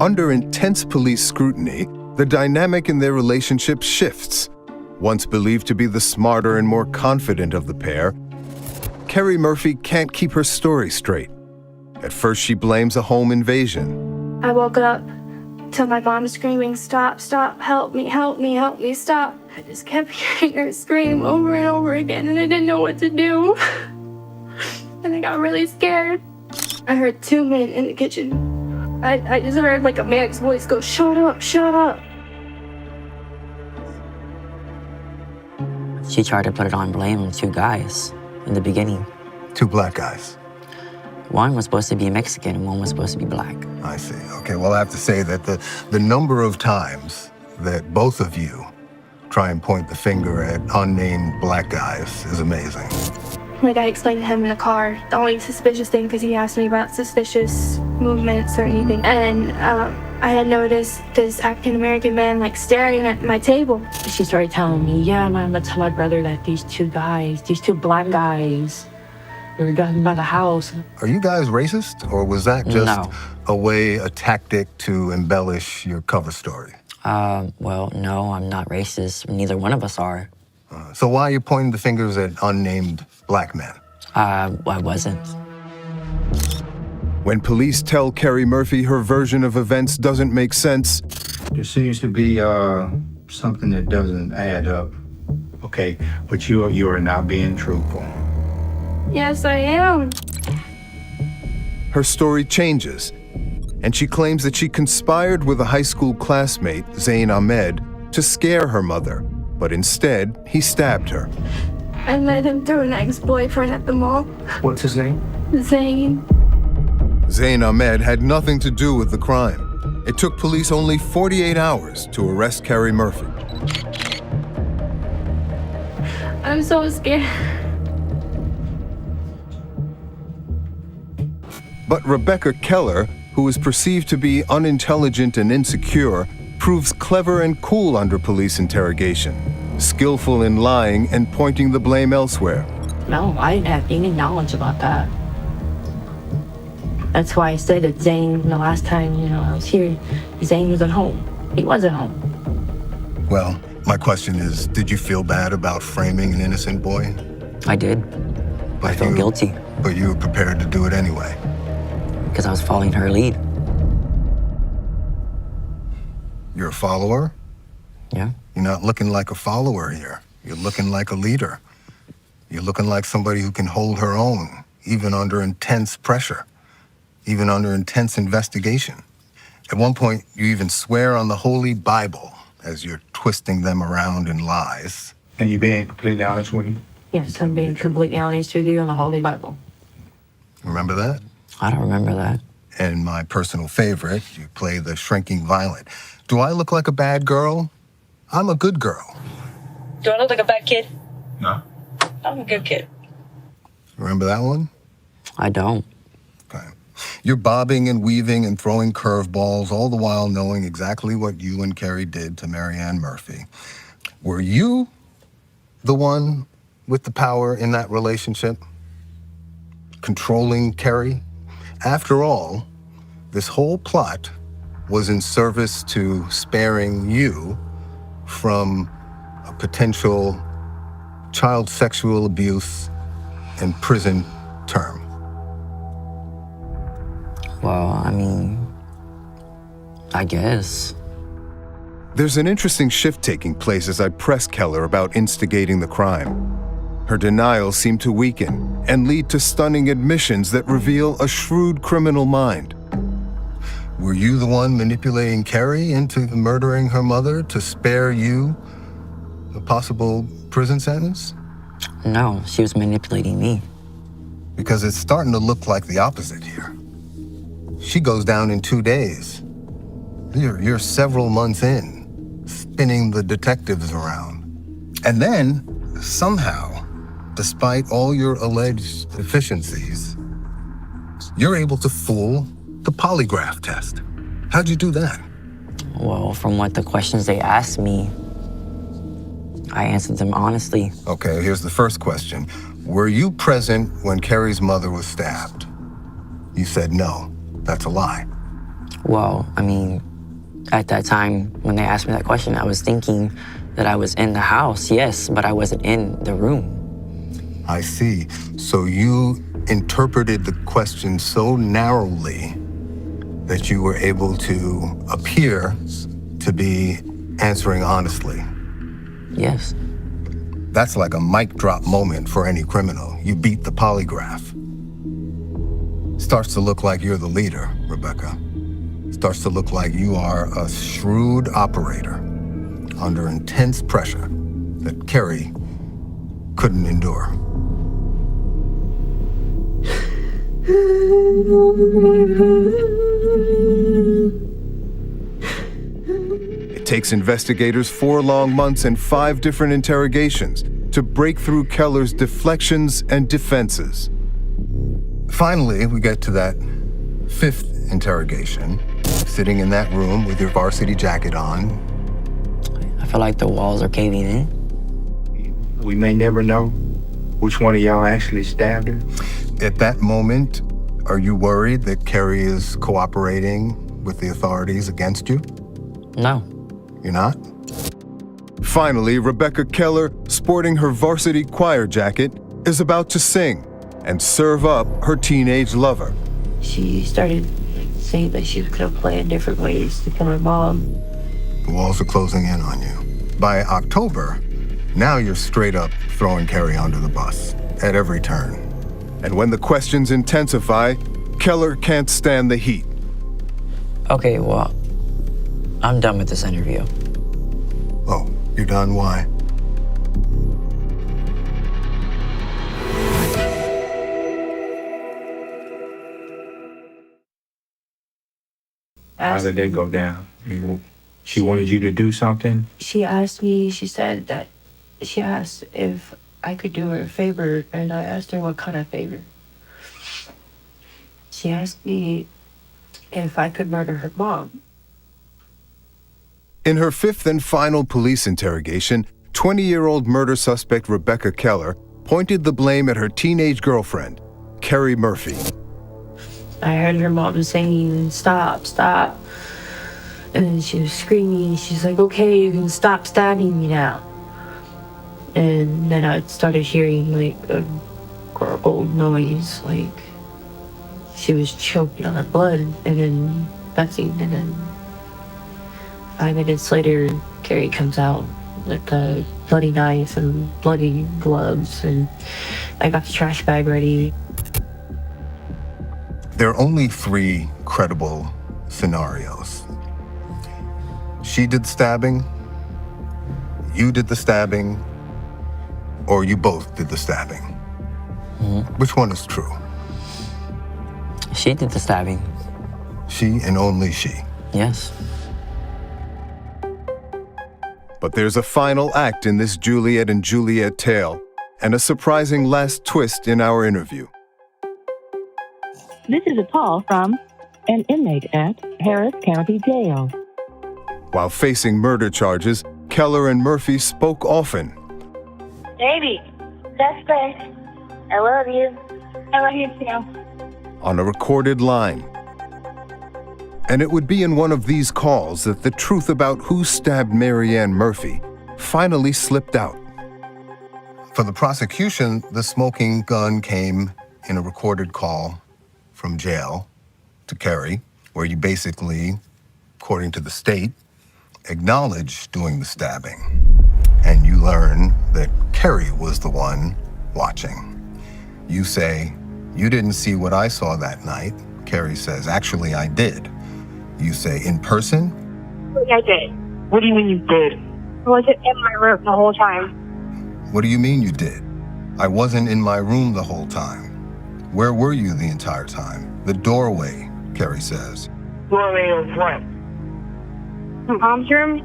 Under intense police scrutiny, the dynamic in their relationship shifts. Once believed to be the smarter and more confident of the pair, Carrie Murphy can't keep her story straight. At first, she blames a home invasion. I woke up to my mom screaming, "Stop, stop, help me, help me, help me, stop." I just kept hearing her scream over and over again, and I didn't know what to do. And I got really scared. I heard 2 men in the kitchen. I just heard like a man's voice go, "Shut up, shut up." She tried to put it on blame on 2 guys in the beginning. 2 black guys? One was supposed to be Mexican and one was supposed to be black. I see. Okay, well, I have to say that the number of times that both of you try and point the finger at unnamed black guys is amazing. Like I explained to him in the car, the only suspicious thing, because he asked me about suspicious movements or anything. And I had noticed this African-American man like staring at my table. She started telling me, "Yeah, I'm gonna tell my brother that these 2 guys, these 2 black guys, they were driving by the house." Are you guys racist, or was that just a tactic to embellish your cover story? Well, no, I'm not racist. Neither one of us are. So why are you pointing the fingers at unnamed black men? I wasn't. When police tell Carrie Murphy her version of events doesn't make sense, There seems to be something that doesn't add up. Okay, but you are not being truthful. Yes, I am. her story changes, and she claims that she conspired with a high school classmate, Zain Ahmed, to scare her mother, but instead, he stabbed her. I met him through an ex-boyfriend at the mall. What's his name? Zain. Zain Ahmed had nothing to do with the crime. It took police only 48 hours to arrest Carrie Murphy. I'm so scared. But Rebecca Keller, who is perceived to be unintelligent and insecure, proves clever and cool under police interrogation, skillful in lying and pointing the blame elsewhere. No, I didn't have any knowledge about that. That's why I said that Zain, the last time, I was here, Zain wasn't home. He wasn't home. Well, my question is, did you feel bad about framing an innocent boy? I did. I felt guilty. But you were prepared to do it anyway? Because I was following her lead. You're a follower? Yeah. You're not looking like a follower here. You're looking like a leader. You're looking like somebody who can hold her own, even under intense pressure, even under intense investigation. At one point, you even swear on the Holy Bible as you're twisting them around in lies. And you being completely honest with me? Yes, I'm being completely honest with you on the Holy Bible. Remember that? I don't remember that. And my personal favorite, you play the shrinking violet. Do I look like a bad girl? I'm a good girl. Do I look like a bad kid? No. I'm a good kid. Remember that one? I don't. Okay. You're bobbing and weaving and throwing curveballs, all the while knowing exactly what you and Carrie did to Marianne Murphy. Were you the one with the power in that relationship? Controlling Carrie? After all, this whole plot was in service to sparing you from a potential child sexual abuse and prison term. Well, I mean, I guess. There's an interesting shift taking place as I press Keller about instigating the crime. Her denials seem to weaken and lead to stunning admissions that reveal a shrewd criminal mind. Were you the one manipulating Carrie into murdering her mother to spare you a possible prison sentence? No, she was manipulating me. Because it's starting to look like the opposite here. She goes down in 2 days. You're several months in, spinning the detectives around. And then, somehow, despite all your alleged deficiencies, you're able to fool the polygraph test. How'd you do that? Well, from what the questions they asked me, I answered them honestly. Okay, here's the first question. Were you present when Carrie's mother was stabbed? You said no. That's a lie. Well, I mean, at that time, when they asked me that question, I was thinking that I was in the house, yes, but I wasn't in the room. I see. So you interpreted the question so narrowly that you were able to appear to be answering honestly. Yes. That's like a mic drop moment for any criminal. You beat the polygraph. Starts to look like you're the leader, Rebecca. Starts to look like you are a shrewd operator under intense pressure that Carrie couldn't endure. It takes investigators 4 long months and 5 different interrogations to break through Keller's deflections and defenses. Finally, we get to that 5th interrogation, sitting in that room with your varsity jacket on. I feel like the walls are caving in. We may never know which one of y'all actually stabbed her. At that moment, are you worried that Carrie is cooperating with the authorities against you? No. You're not? Finally, Rebecca Keller, sporting her varsity choir jacket, is about to sing and serve up her teenage lover. She started saying that she was going to plan different ways to kill her mom. The walls are closing in on you. By October, now you're straight up throwing Carrie under the bus at every turn. And when the questions intensify, Keller can't stand the heat. Okay, well, I'm done with this interview. Oh, you're done? Why? How did that go down? She wanted you to do something? She asked me, she said that she asked if I could do her a favor, and I asked her what kind of favor. She asked me if I could murder her mom. In her 5th and final police interrogation, 20-year-old murder suspect Rebecca Keller pointed the blame at her teenage girlfriend, Carrie Murphy. I heard her mom saying, "Stop, stop." And then she was screaming. She's like, "Okay, you can stop stabbing me now." And then I started hearing like a gargled noise, like she was choking on her blood, and then nothing. And then 5 minutes later, Carrie comes out with a bloody knife and bloody gloves, and I got the trash bag ready. There are only 3 credible scenarios. She did the stabbing, you did the stabbing, or you both did the stabbing. Which one is true? She did the stabbing. She and only she? Yes. But there's a final act in this Juliet and Juliet tale, and a surprising last twist in our interview. This is a call from an inmate at Harris County Jail. While facing murder charges, Keller and Murphy spoke often. Baby, that's great. I love you. I love you too. On a recorded line. And it would be in one of these calls that the truth about who stabbed Mary Ann Murphy finally slipped out. For the prosecution, the smoking gun came in a recorded call from jail to Kerry, where you basically, according to the state, acknowledged doing the stabbing. And you learn that Kerry was the one watching. You say, "You didn't see what I saw that night." Kerry says, "Actually, I did." You say, "In person?" I did. What do you mean you did? I wasn't in my room the whole time. What do you mean you did? I wasn't in my room the whole time. Where were you the entire time? The doorway, Kerry says. Doorway of what? My mom's room?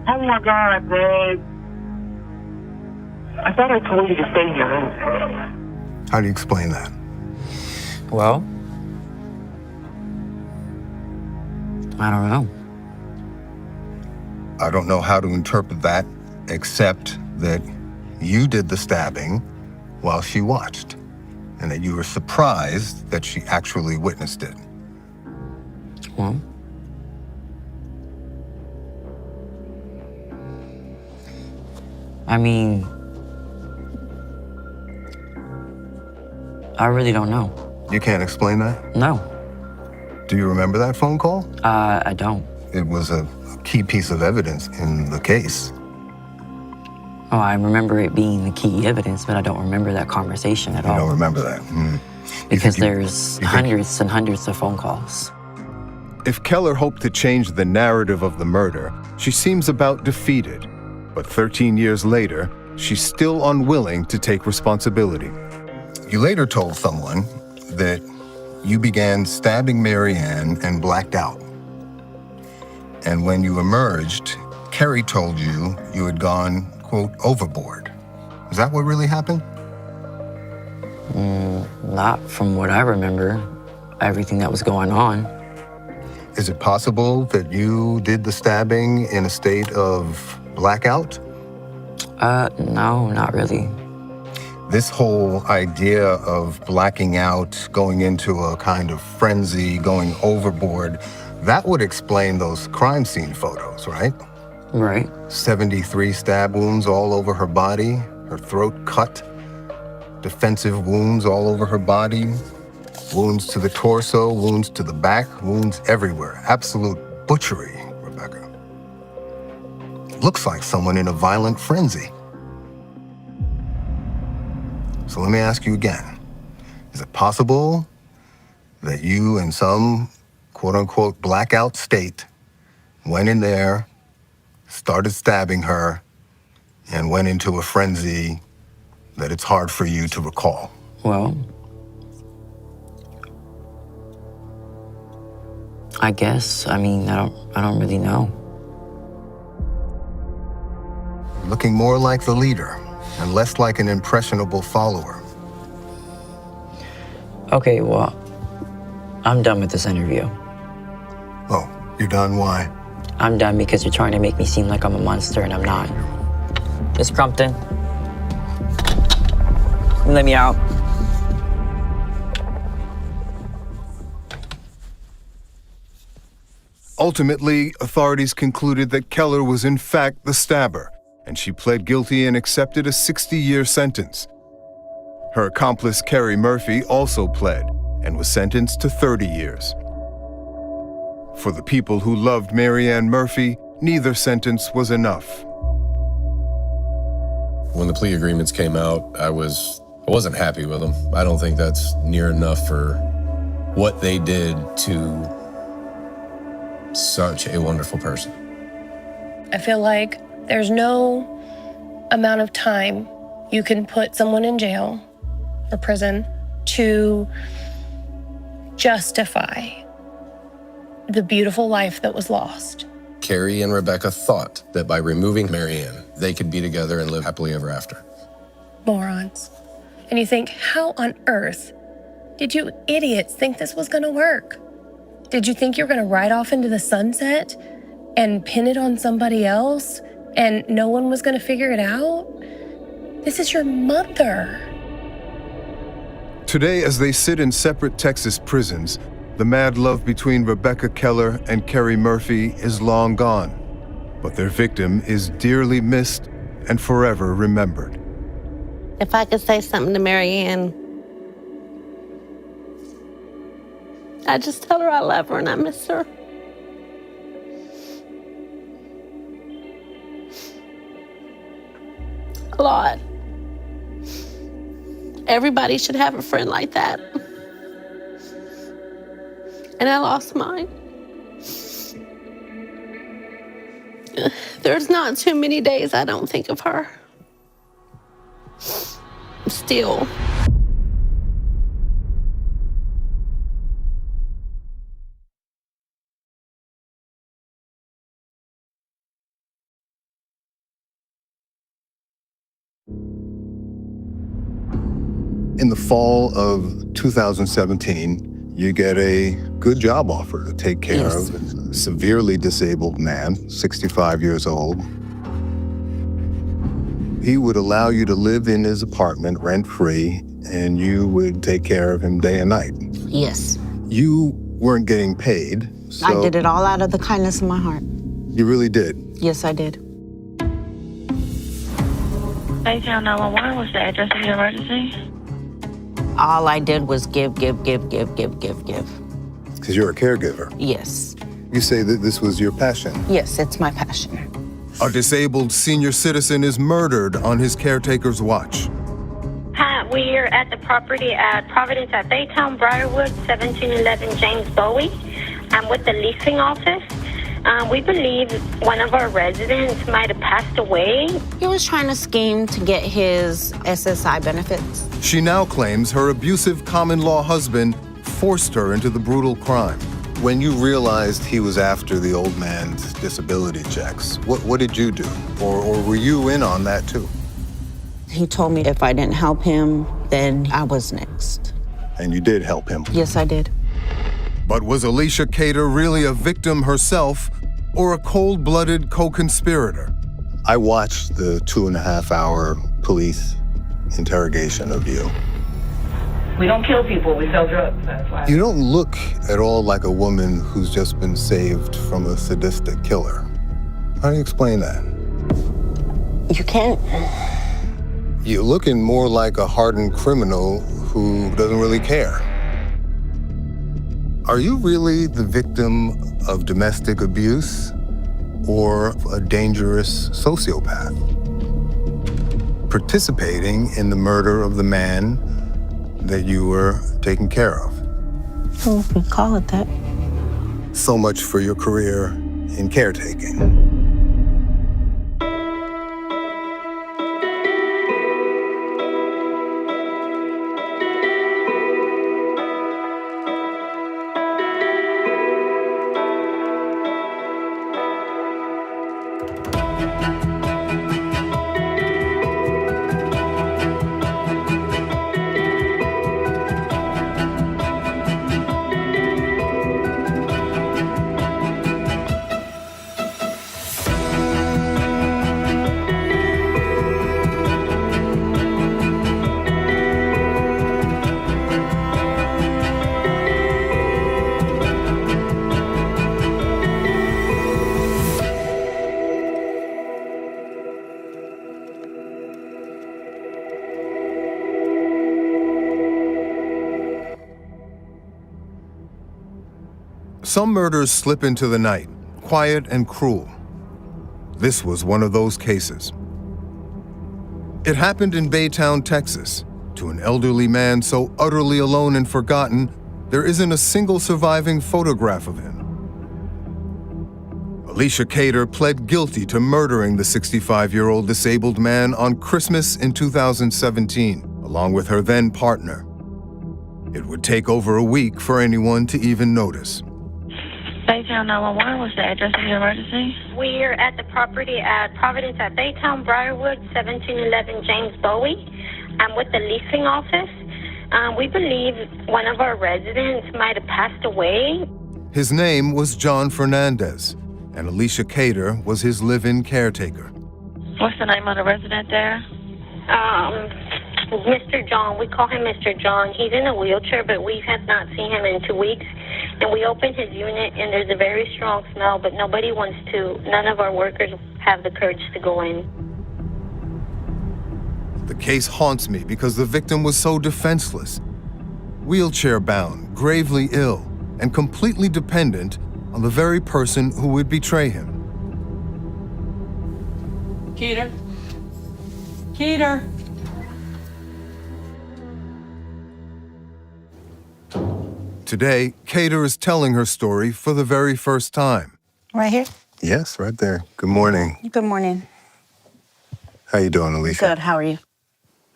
Oh my God, man. I thought I told you to stay in your room. How do you explain that? Well, I don't know. I don't know how to interpret that, except that you did the stabbing while she watched, and that you were surprised that she actually witnessed it. Well, I mean, I really don't know. You can't explain that? No. Do you remember that phone call? I don't. It was a key piece of evidence in the case. Oh, I remember it being the key evidence, but I don't remember that conversation at all. You don't remember that? Because there's hundreds and hundreds of phone calls. If Keller hoped to change the narrative of the murder, she seems about defeated. But 13 years later, she's still unwilling to take responsibility. You later told someone that you began stabbing Mary Ann and blacked out. And when you emerged, Kerry told you you had gone, quote, overboard. Is that what really happened? Not from what I remember, everything that was going on. Is it possible that you did the stabbing in a state of blackout? No, not really. This whole idea of blacking out, going into a kind of frenzy, going overboard, that would explain those crime scene photos, right? Right. 73 stab wounds all over her body, her throat cut, defensive wounds all over her body, wounds to the torso, wounds to the back, wounds everywhere. Absolute butchery, Rebecca. Looks like someone in a violent frenzy. So let me ask you again. Is it possible that you, in some quote-unquote blackout state, went in there, started stabbing her, and went into a frenzy that it's hard for you to recall? Well, I guess. I mean, I don't really know. Looking more like the leader and less like an impressionable follower. Okay, well, I'm done with this interview. Oh, you're done? Why? I'm done because you're trying to make me seem like I'm a monster and I'm not. Miss Crumpton, let me out. Ultimately, authorities concluded that Keller was in fact the stabber, and she pled guilty and accepted a 60-year sentence. Her accomplice, Kerry Murphy, also pled and was sentenced to 30 years. For the people who loved Mary Ann Murphy, neither sentence was enough. When the plea agreements came out, I wasn't happy with them. I don't think that's near enough for what they did to such a wonderful person. I feel like there's no amount of time you can put someone in jail or prison to justify the beautiful life that was lost. Kerry and Rebecca thought that by removing Mary Ann, they could be together and live happily ever after. Morons. And you think, how on earth did you idiots think this was gonna work? Did you think you were gonna ride off into the sunset and pin it on somebody else and no one was gonna figure it out? This is your mother. Today, as they sit in separate Texas prisons, The mad love between Rebecca Keller and Kerry Murphy is long gone, but their victim is dearly missed and forever remembered. If I could say something to Marianne, I'd just tell her I love her and I miss her. A lot. Everybody should have a friend like that. And I lost mine. There's not too many days I don't think of her. Still. In the fall of 2017, you get a good job offer to take care of a severely disabled man, 65 years old. He would allow you to live in his apartment rent-free, and you would take care of him day and night. Yes. You weren't getting paid, so... I did it all out of the kindness of my heart. You really did? Yes, I did. Baytown 911 was the address of your emergency? All I did was give. Because you're a caregiver. Yes. You say that this was your passion. Yes, it's my passion. A disabled senior citizen is murdered on his caretaker's watch. Hi, we're at the property at Providence at Baytown, Briarwood, 1711 James Bowie. I'm with the leasing office. We believe one of our residents might have passed away. He was trying to scheme to get his SSI benefits. She now claims her abusive common-law husband forced her into the brutal crime. When you realized he was after the old man's disability checks, what did you do? Or were you in on that too? He told me if I didn't help him, then I was next. And you did help him? Yes, I did. But was Alicia Keator really a victim herself or a cold-blooded co-conspirator? I watched the 2.5-hour police interrogation of you. We don't kill people, we sell drugs, that's why. You don't look at all like a woman who's just been saved from a sadistic killer. How do you explain that? You can't. You're looking more like a hardened criminal who doesn't really care. Are you really the victim of domestic abuse or a dangerous sociopath? Participating in the murder of the man that you were taking care of. Well, we call it that. So much for your career in caretaking. Some murders slip into the night, quiet and cruel. This was one of those cases. It happened in Baytown, Texas, to an elderly man so utterly alone and forgotten, there isn't a single surviving photograph of him. Alicia Keator pled guilty to murdering the 65-year-old disabled man on Christmas in 2017, along with her then partner. It would take over a week for anyone to even notice. Baytown 911 was the address of your emergency? We're at the property at Providence at Baytown, Briarwood, 1711 James Bowie. I'm with the leasing office. We believe one of our residents might have passed away. His name was John Fernandez, and Alicia Keator was his live-in caretaker. What's the name of the resident there? Mr. John, we call him Mr. John. He's in a wheelchair, but we have not seen him in 2 weeks. And we opened his unit, and there's a very strong smell, but nobody wants to. None of our workers have the courage to go in. The case haunts me because the victim was so defenseless, wheelchair-bound, gravely ill, and completely dependent on the very person who would betray him. Keator. Keator. Today, Keator is telling her story for the very first time. Right here? Yes, right there. Good morning. Good morning. How you doing, Alicia? Good, how are you?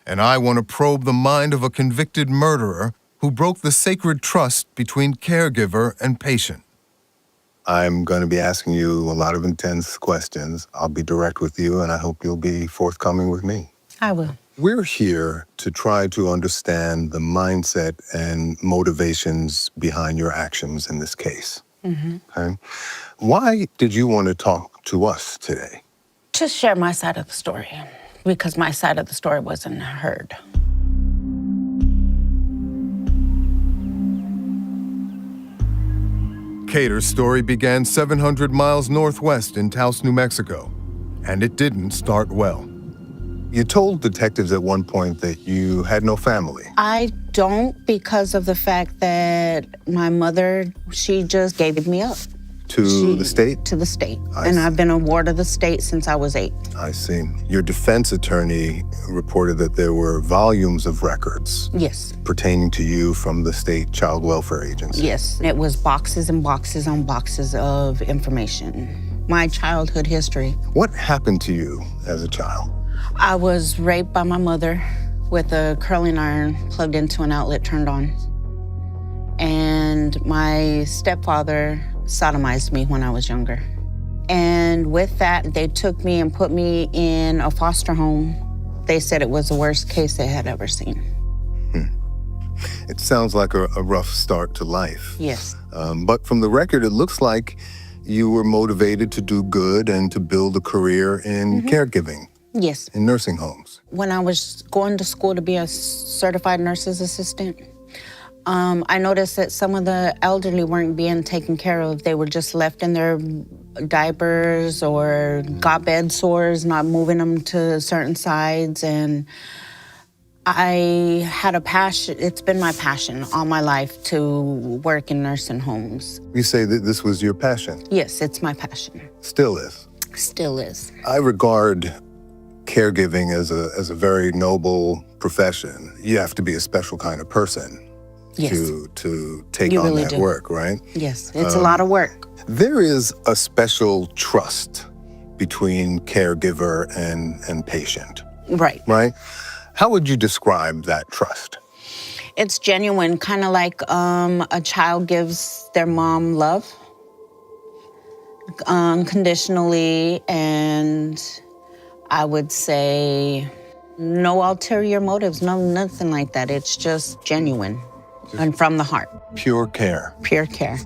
And I want to probe the mind of a convicted murderer who broke the sacred trust between caregiver and patient. I'm going to be asking you a lot of intense questions. I'll be direct with you, and I hope you'll be forthcoming with me. I will. We're here to try to understand the mindset and motivations behind your actions in this case. Okay? Why did you want to talk to us today? To share my side of the story, because my side of the story wasn't heard. Keator's story began 700 miles northwest in Taos, New Mexico, and it didn't start well. You told detectives at one point that you had no family. I don't, because of the fact that my mother, she just gave me up. To the state? To the state. And I've been a ward of the state since I was 8. I see. Your defense attorney reported that there were volumes of records. Yes. Pertaining to you from the state child welfare agency. Yes. It was boxes and boxes on boxes of information. My childhood history. What happened to you as a child? I was raped by my mother with a curling iron plugged into an outlet turned on. And my stepfather sodomized me when I was younger. And with that, they took me and put me in a foster home. They said it was the worst case they had ever seen. It sounds like a rough start to life. Yes. But from the record, it looks like you were motivated to do good and to build a career in caregiving. Yes. In nursing homes. When I was going to school to be a certified nurse's assistant, I noticed that some of the elderly weren't being taken care of. They were just left in their diapers or got bed sores, not moving them to certain sides. And I had a passion. It's been my passion all my life to work in nursing homes. You say that this was your passion? Yes, it's my passion. Still is? Still is. I regard caregiving as a very noble profession. You have to be a special kind of person. Yes. To take You on really that do. work, right? Yes, it's a lot of work. There is a special trust between caregiver and patient, Right. right? How would you describe that trust? It's genuine, kind of like a child gives their mom love unconditionally, and I would say no ulterior motives, nothing like that. It's just genuine and from the heart. Pure care. Pure care.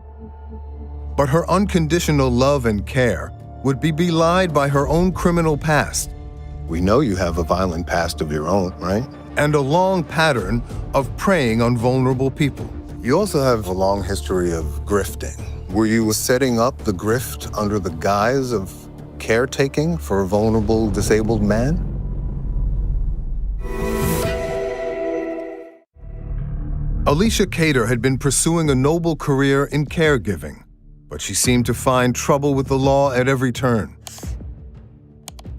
But her unconditional love and care would be belied by her own criminal past. We know you have a violent past of your own, right? And a long pattern of preying on vulnerable people. You also have a long history of grifting. Were you setting up the grift under the guise of caretaking for a vulnerable, disabled man? Alicia Keator had been pursuing a noble career in caregiving, but she seemed to find trouble with the law at every turn.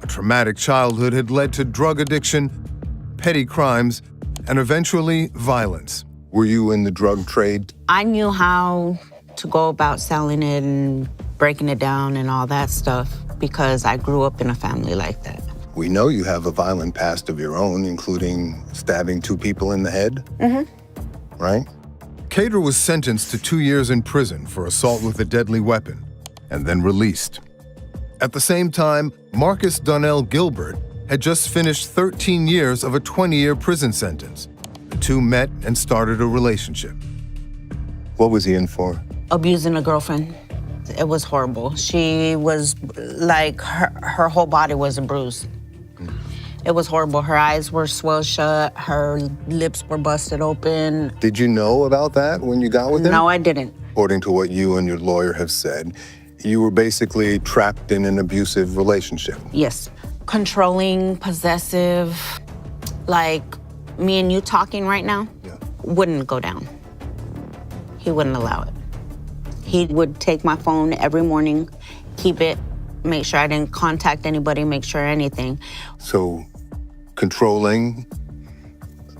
A traumatic childhood had led to drug addiction, petty crimes, and eventually violence. Were you in the drug trade? I knew how to go about selling it and breaking it down and all that stuff because I grew up in a family like that. We know you have a violent past of your own, including stabbing 2 people in the head, right? Keator was sentenced to 2 years in prison for assault with a deadly weapon and then released. At the same time, Marcus Donnell Gilbert had just finished 13 years of a 20-year prison sentence. The two met and started a relationship. What was he in for? Abusing a girlfriend. It was horrible. She was like, her whole body was a bruise. It was horrible. Her eyes were swelled shut. Her lips were busted open. Did you know about that when you got with him? No, I didn't. According to what you and your lawyer have said, you were basically trapped in an abusive relationship. Yes. Controlling, possessive, like me and you talking right now, wouldn't go down. He wouldn't allow it. He would take my phone every morning, keep it, make sure I didn't contact anybody, make sure anything. So, controlling,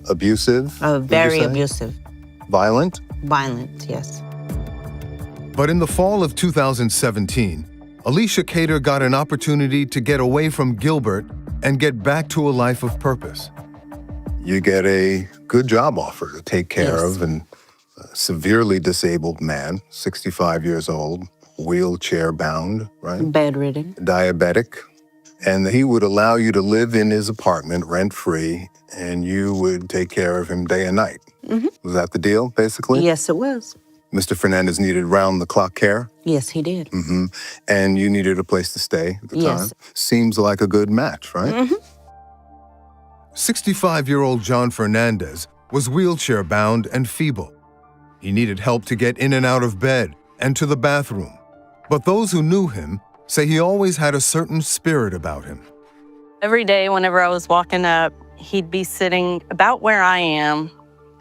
abusive? Very abusive. Violent? Violent, yes. But in the fall of 2017, Alicia Keator got an opportunity to get away from Gilbert and get back to a life of purpose. You get a good job offer to take care of a severely disabled man, 65 years old, wheelchair bound, right? Bedridden. Diabetic. And he would allow you to live in his apartment rent-free, and you would take care of him day and night. Was that the deal, basically? Yes, it was. Mr. Fernandez needed round-the-clock care? Yes, he did. And you needed a place to stay at the time? Seems like a good match, right? 65-year-old John Fernandez was wheelchair-bound and feeble. He needed help to get in and out of bed and to the bathroom. But those who knew him say he always had a certain spirit about him. Every day whenever I was walking up, he'd be sitting about where I am,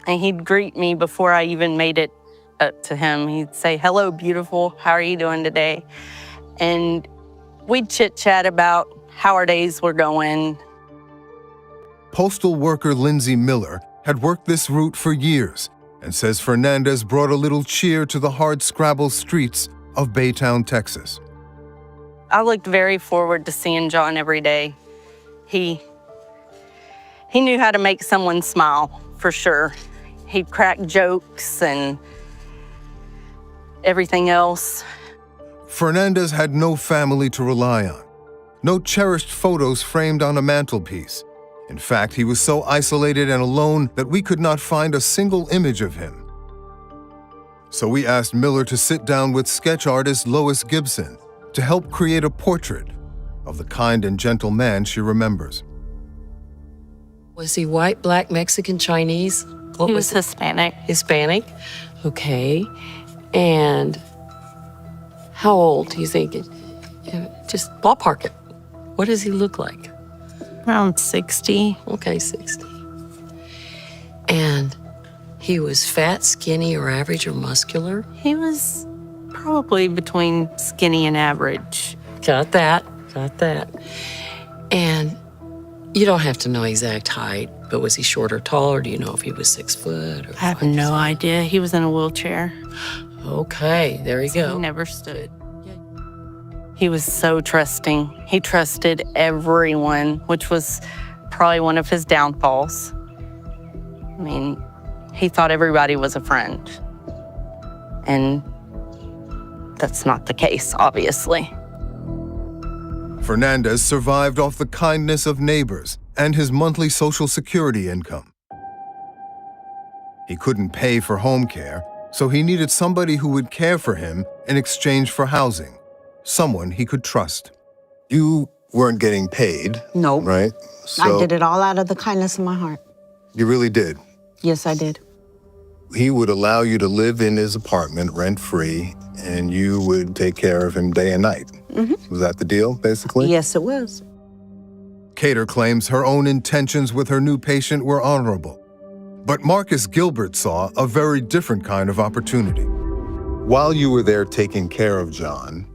and he'd greet me before I even made it up to him. He'd say, "Hello, beautiful. How are you doing today?" And we'd chit-chat about how our days were going. Postal worker Lindsay Miller had worked this route for years and says Fernandez brought a little cheer to the hard-scrabble streets of Baytown, Texas. I looked very forward to seeing John every day. He knew how to make someone smile, for sure. He'd crack jokes and everything else. Fernandez had no family to rely on, no cherished photos framed on a mantelpiece. In fact, he was so isolated and alone that we could not find a single image of him. So we asked Miller to sit down with sketch artist Lois Gibson to help create a portrait of the kind and gentle man she remembers. Was he white, black, Mexican, Chinese? He was Hispanic. Hispanic? Okay. And how old do you think? Just ballpark it. What does he look like? Around 60. Okay, 60. And he was fat, skinny, or average, or muscular? He was probably between skinny and average. Got that. And you don't have to know exact height, but was he short or tall, or do you know if he was 6 foot? Or I have no idea. He was in a wheelchair. Okay, there you go. He never stood. He was so trusting. He trusted everyone, which was probably one of his downfalls. I mean, he thought everybody was a friend. And that's not the case, obviously. Fernandez survived off the kindness of neighbors and his monthly Social Security income. He couldn't pay for home care, so he needed somebody who would care for him in exchange for housing, someone he could trust. You weren't getting paid. No. Right? I did it all out of the kindness of my heart. You really did? Yes, I did. He would allow you to live in his apartment rent-free, and you would take care of him day and night. Was that the deal, basically? Yes, it was. Keator claims her own intentions with her new patient were honorable. But Marcus Gilbert saw a very different kind of opportunity. While you were there taking care of John,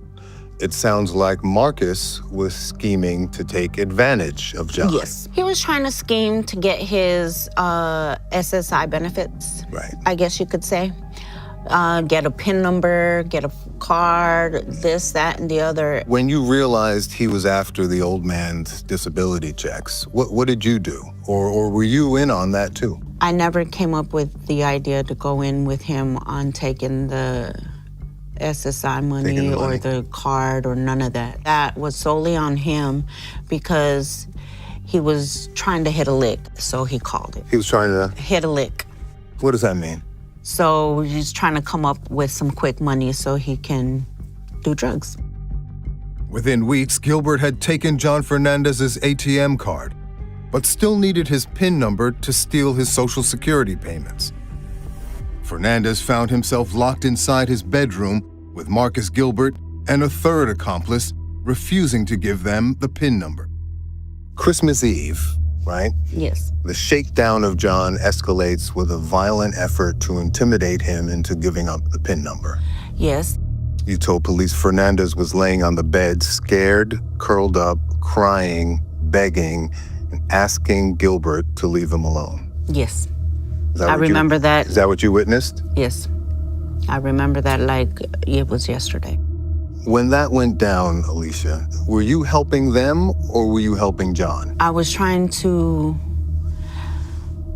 it sounds like Marcus was scheming to take advantage of John. Yes. He was trying to scheme to get his SSI benefits, right? I guess you could say. Get a PIN number, get a card, this, that, and the other. When you realized he was after the old man's disability checks, what did you do? Or were you in on that too? I never came up with the idea to go in with him on taking the SSI money or the card or none of that. That was solely on him because he was trying to hit a lick, so he called it. He was trying to? Hit a lick. What does that mean? So he's trying to come up with some quick money so he can do drugs. Within weeks, Gilbert had taken John Fernandez's ATM card. but still needed his PIN number to steal his Social Security payments. Fernandez found himself locked inside his bedroom with Marcus Gilbert and a third accomplice refusing to give them the PIN number. Christmas Eve, right? Yes. The shakedown of John escalates with a violent effort to intimidate him into giving up the PIN number. Yes. You told police Fernandez was laying on the bed, scared, curled up, crying, begging, and asking Gilbert to leave him alone. Yes. Is that I what you- remember that. Is that what you witnessed? Yes. I remember that like it was yesterday. When that went down, Alicia, were you helping them or were you helping John? I was trying to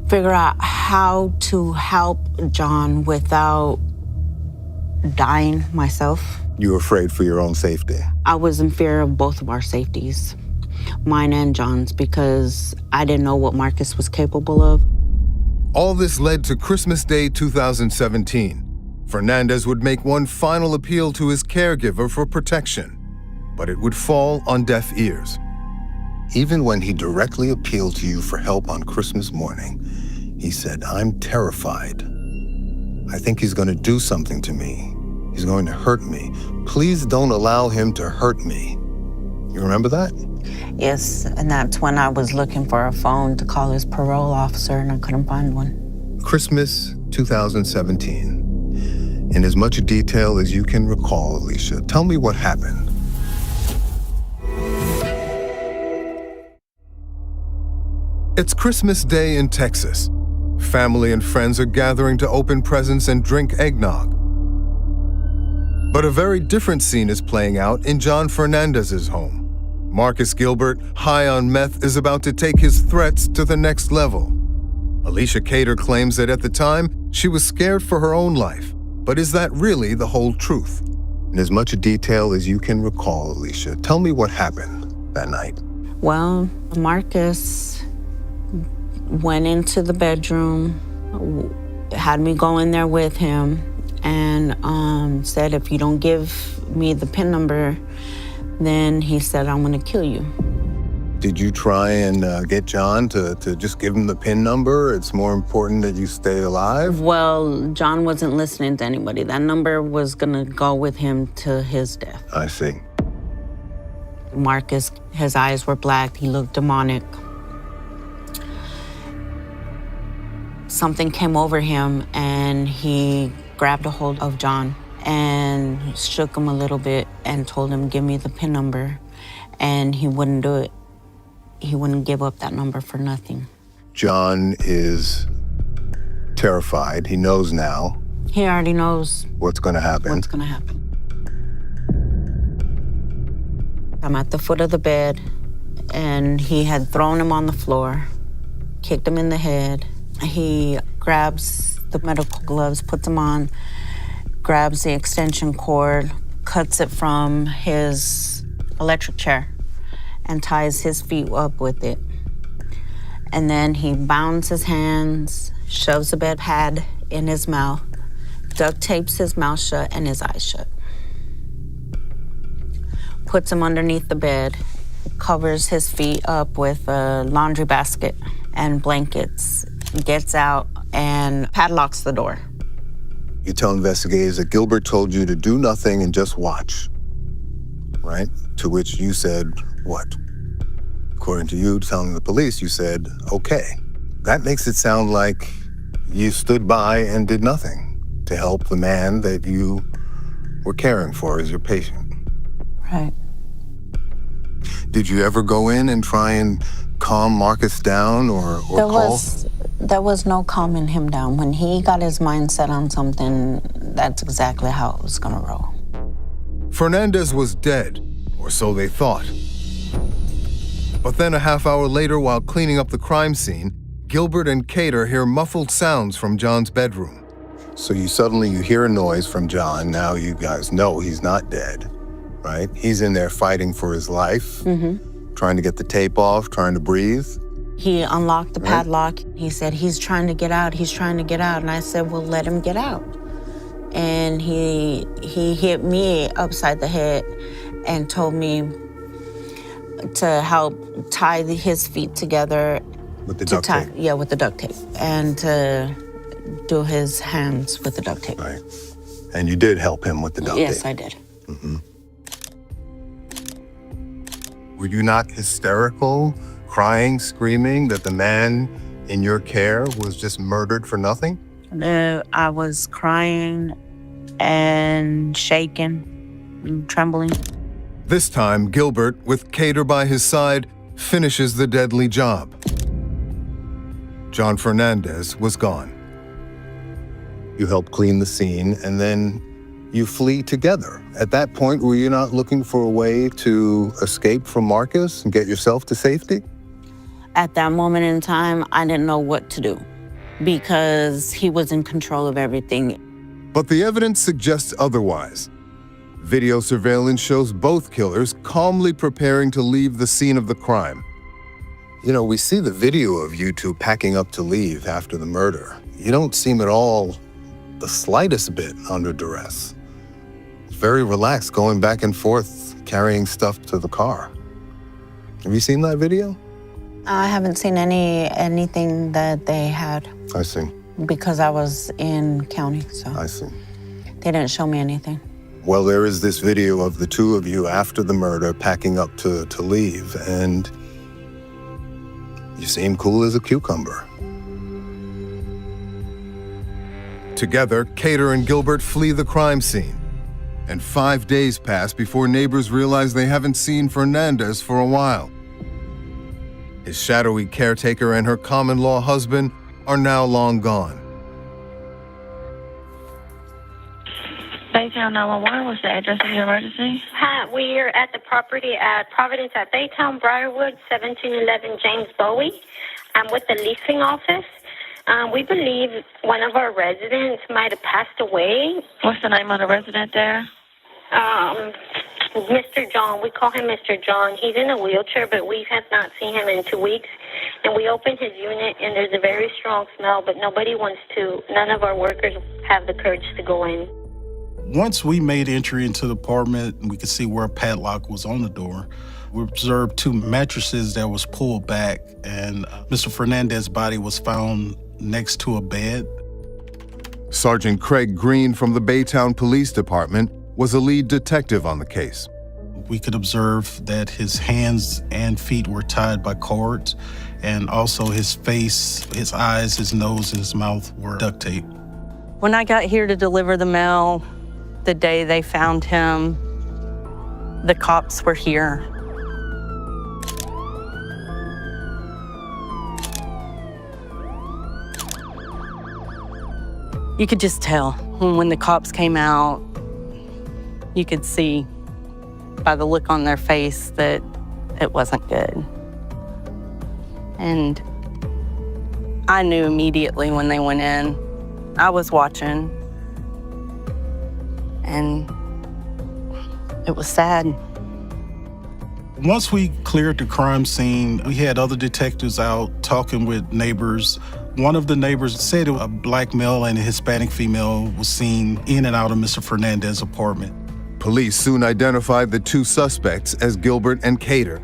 figure out how to help John without dying myself. You were afraid for your own safety. I was in fear of both of our safeties, mine and John's, because I didn't know what Marcus was capable of. All this led to Christmas Day 2017. Fernandez would make one final appeal to his caregiver for protection, but it would fall on deaf ears. Even when he directly appealed to you for help on Christmas morning, he said, "I'm terrified. I think he's going to do something to me. He's going to hurt me. Please don't allow him to hurt me." You remember that? Yes, and that's when I was looking for a phone to call his parole officer and I couldn't find one. Christmas 2017. In as much detail as you can recall, Alicia, tell me what happened. It's Christmas Day in Texas. Family and friends are gathering to open presents and drink eggnog. But a very different scene is playing out in John Fernandez's home. Marcus Gilbert, high on meth, is about to take his threats to the next level. Alicia Keator claims that at the time, she was scared for her own life. But is that really the whole truth? In as much detail as you can recall, Alicia, tell me what happened that night. Well, Marcus went into the bedroom, had me go in there with him, and said, if you don't give me the PIN number, then he said, I'm gonna kill you. Did you try and get John to just give him the PIN number? It's more important that you stay alive? Well, John wasn't listening to anybody. That number was gonna go with him to his death. I see. Marcus, his eyes were black, he looked demonic. Something came over him and he grabbed a hold of John and shook him a little bit and told him, give me the PIN number. And he wouldn't do it. He wouldn't give up that number for nothing. John is terrified. He knows now. He already knows what's going to happen. What's going to happen. I'm at the foot of the bed, and he had thrown him on the floor, kicked him in the head. He grabs the medical gloves, puts them on, grabs the extension cord, cuts it from his electric chair, and ties his feet up with it. And then he bounds his hands, shoves a bed pad in his mouth, duct tapes his mouth shut and his eyes shut. Puts him underneath the bed, covers his feet up with a laundry basket and blankets, gets out and padlocks the door. You tell investigators that Gilbert told you to do nothing and just watch, right? To which you said, what? According to you telling the police, you said, okay. That makes it sound like you stood by and did nothing to help the man that you were caring for as your patient. Right. Did you ever go in and try and calm Marcus down or call? There was no calming him down. When he got his mind set on something, that's exactly how it was gonna roll. Fernandez was dead, or so they thought. But then a half hour later, while cleaning up the crime scene, Gilbert and Keator hear muffled sounds from John's bedroom. So you hear a noise from John. Now you guys know he's not dead, right? He's in there fighting for his life, trying to get the tape off, trying to breathe. He unlocked the padlock. He said, he's trying to get out, he's trying to get out. And I said, well, let him get out. And he hit me upside the head and told me, to help tie his feet together. With the duct tape? Yeah, with the duct tape. And to do his hands with the duct tape. Right. And you did help him with the duct tape? Yes, I did. Mm-hmm. Were you not hysterical, crying, screaming that the man in your care was just murdered for nothing? No, I was crying and shaking and trembling. This time, Gilbert, with Keator by his side, finishes the deadly job. John Fernandez was gone. You help clean the scene, and then you flee together. At that point, were you not looking for a way to escape from Marcus and get yourself to safety? At that moment in time, I didn't know what to do because he was in control of everything. But the evidence suggests otherwise. Video surveillance shows both killers calmly preparing to leave the scene of the crime. You know, we see the video of you two packing up to leave after the murder. You don't seem at all the slightest bit under duress. Very relaxed, going back and forth, carrying stuff to the car. Have you seen that video? I haven't seen anything that they had. I see. Because I was in county, so. I see. They didn't show me anything. Well, there is this video of the two of you after the murder packing up to leave, and you seem cool as a cucumber. Together, Keator and Gilbert flee the crime scene. And 5 days pass before neighbors realize they haven't seen Fernandez for a while. His shadowy caretaker and her common-law husband are now long gone. Baytown 911, what's the address of your emergency? Hi, we're at the property at Providence at Baytown, Briarwood, 1711 James Bowie. I'm with the leasing office. We believe one of our residents might have passed away. What's the name of the resident there? Mr. John. We call him Mr. John. He's in a wheelchair, but we have not seen him in 2 weeks. And we opened his unit, and there's a very strong smell, but none of our workers have the courage to go in. Once we made entry into the apartment, we could see where a padlock was on the door. We observed 2 mattresses that was pulled back, and Mr. Fernandez's body was found next to a bed. Sergeant Craig Green from the Baytown Police Department was a lead detective on the case. We could observe that his hands and feet were tied by cords, and also his face, his eyes, his nose, and his mouth were duct taped. When I got here to deliver the mail, the day they found him, the cops were here. You could just tell when the cops came out, you could see by the look on their face that it wasn't good. And I knew immediately when they went in. I was watching, and it was sad. Once we cleared the crime scene, we had other detectives out talking with neighbors. One of the neighbors said a black male and a Hispanic female was seen in and out of Mr. Fernandez's apartment. Police soon identified the 2 suspects as Gilbert and Keator.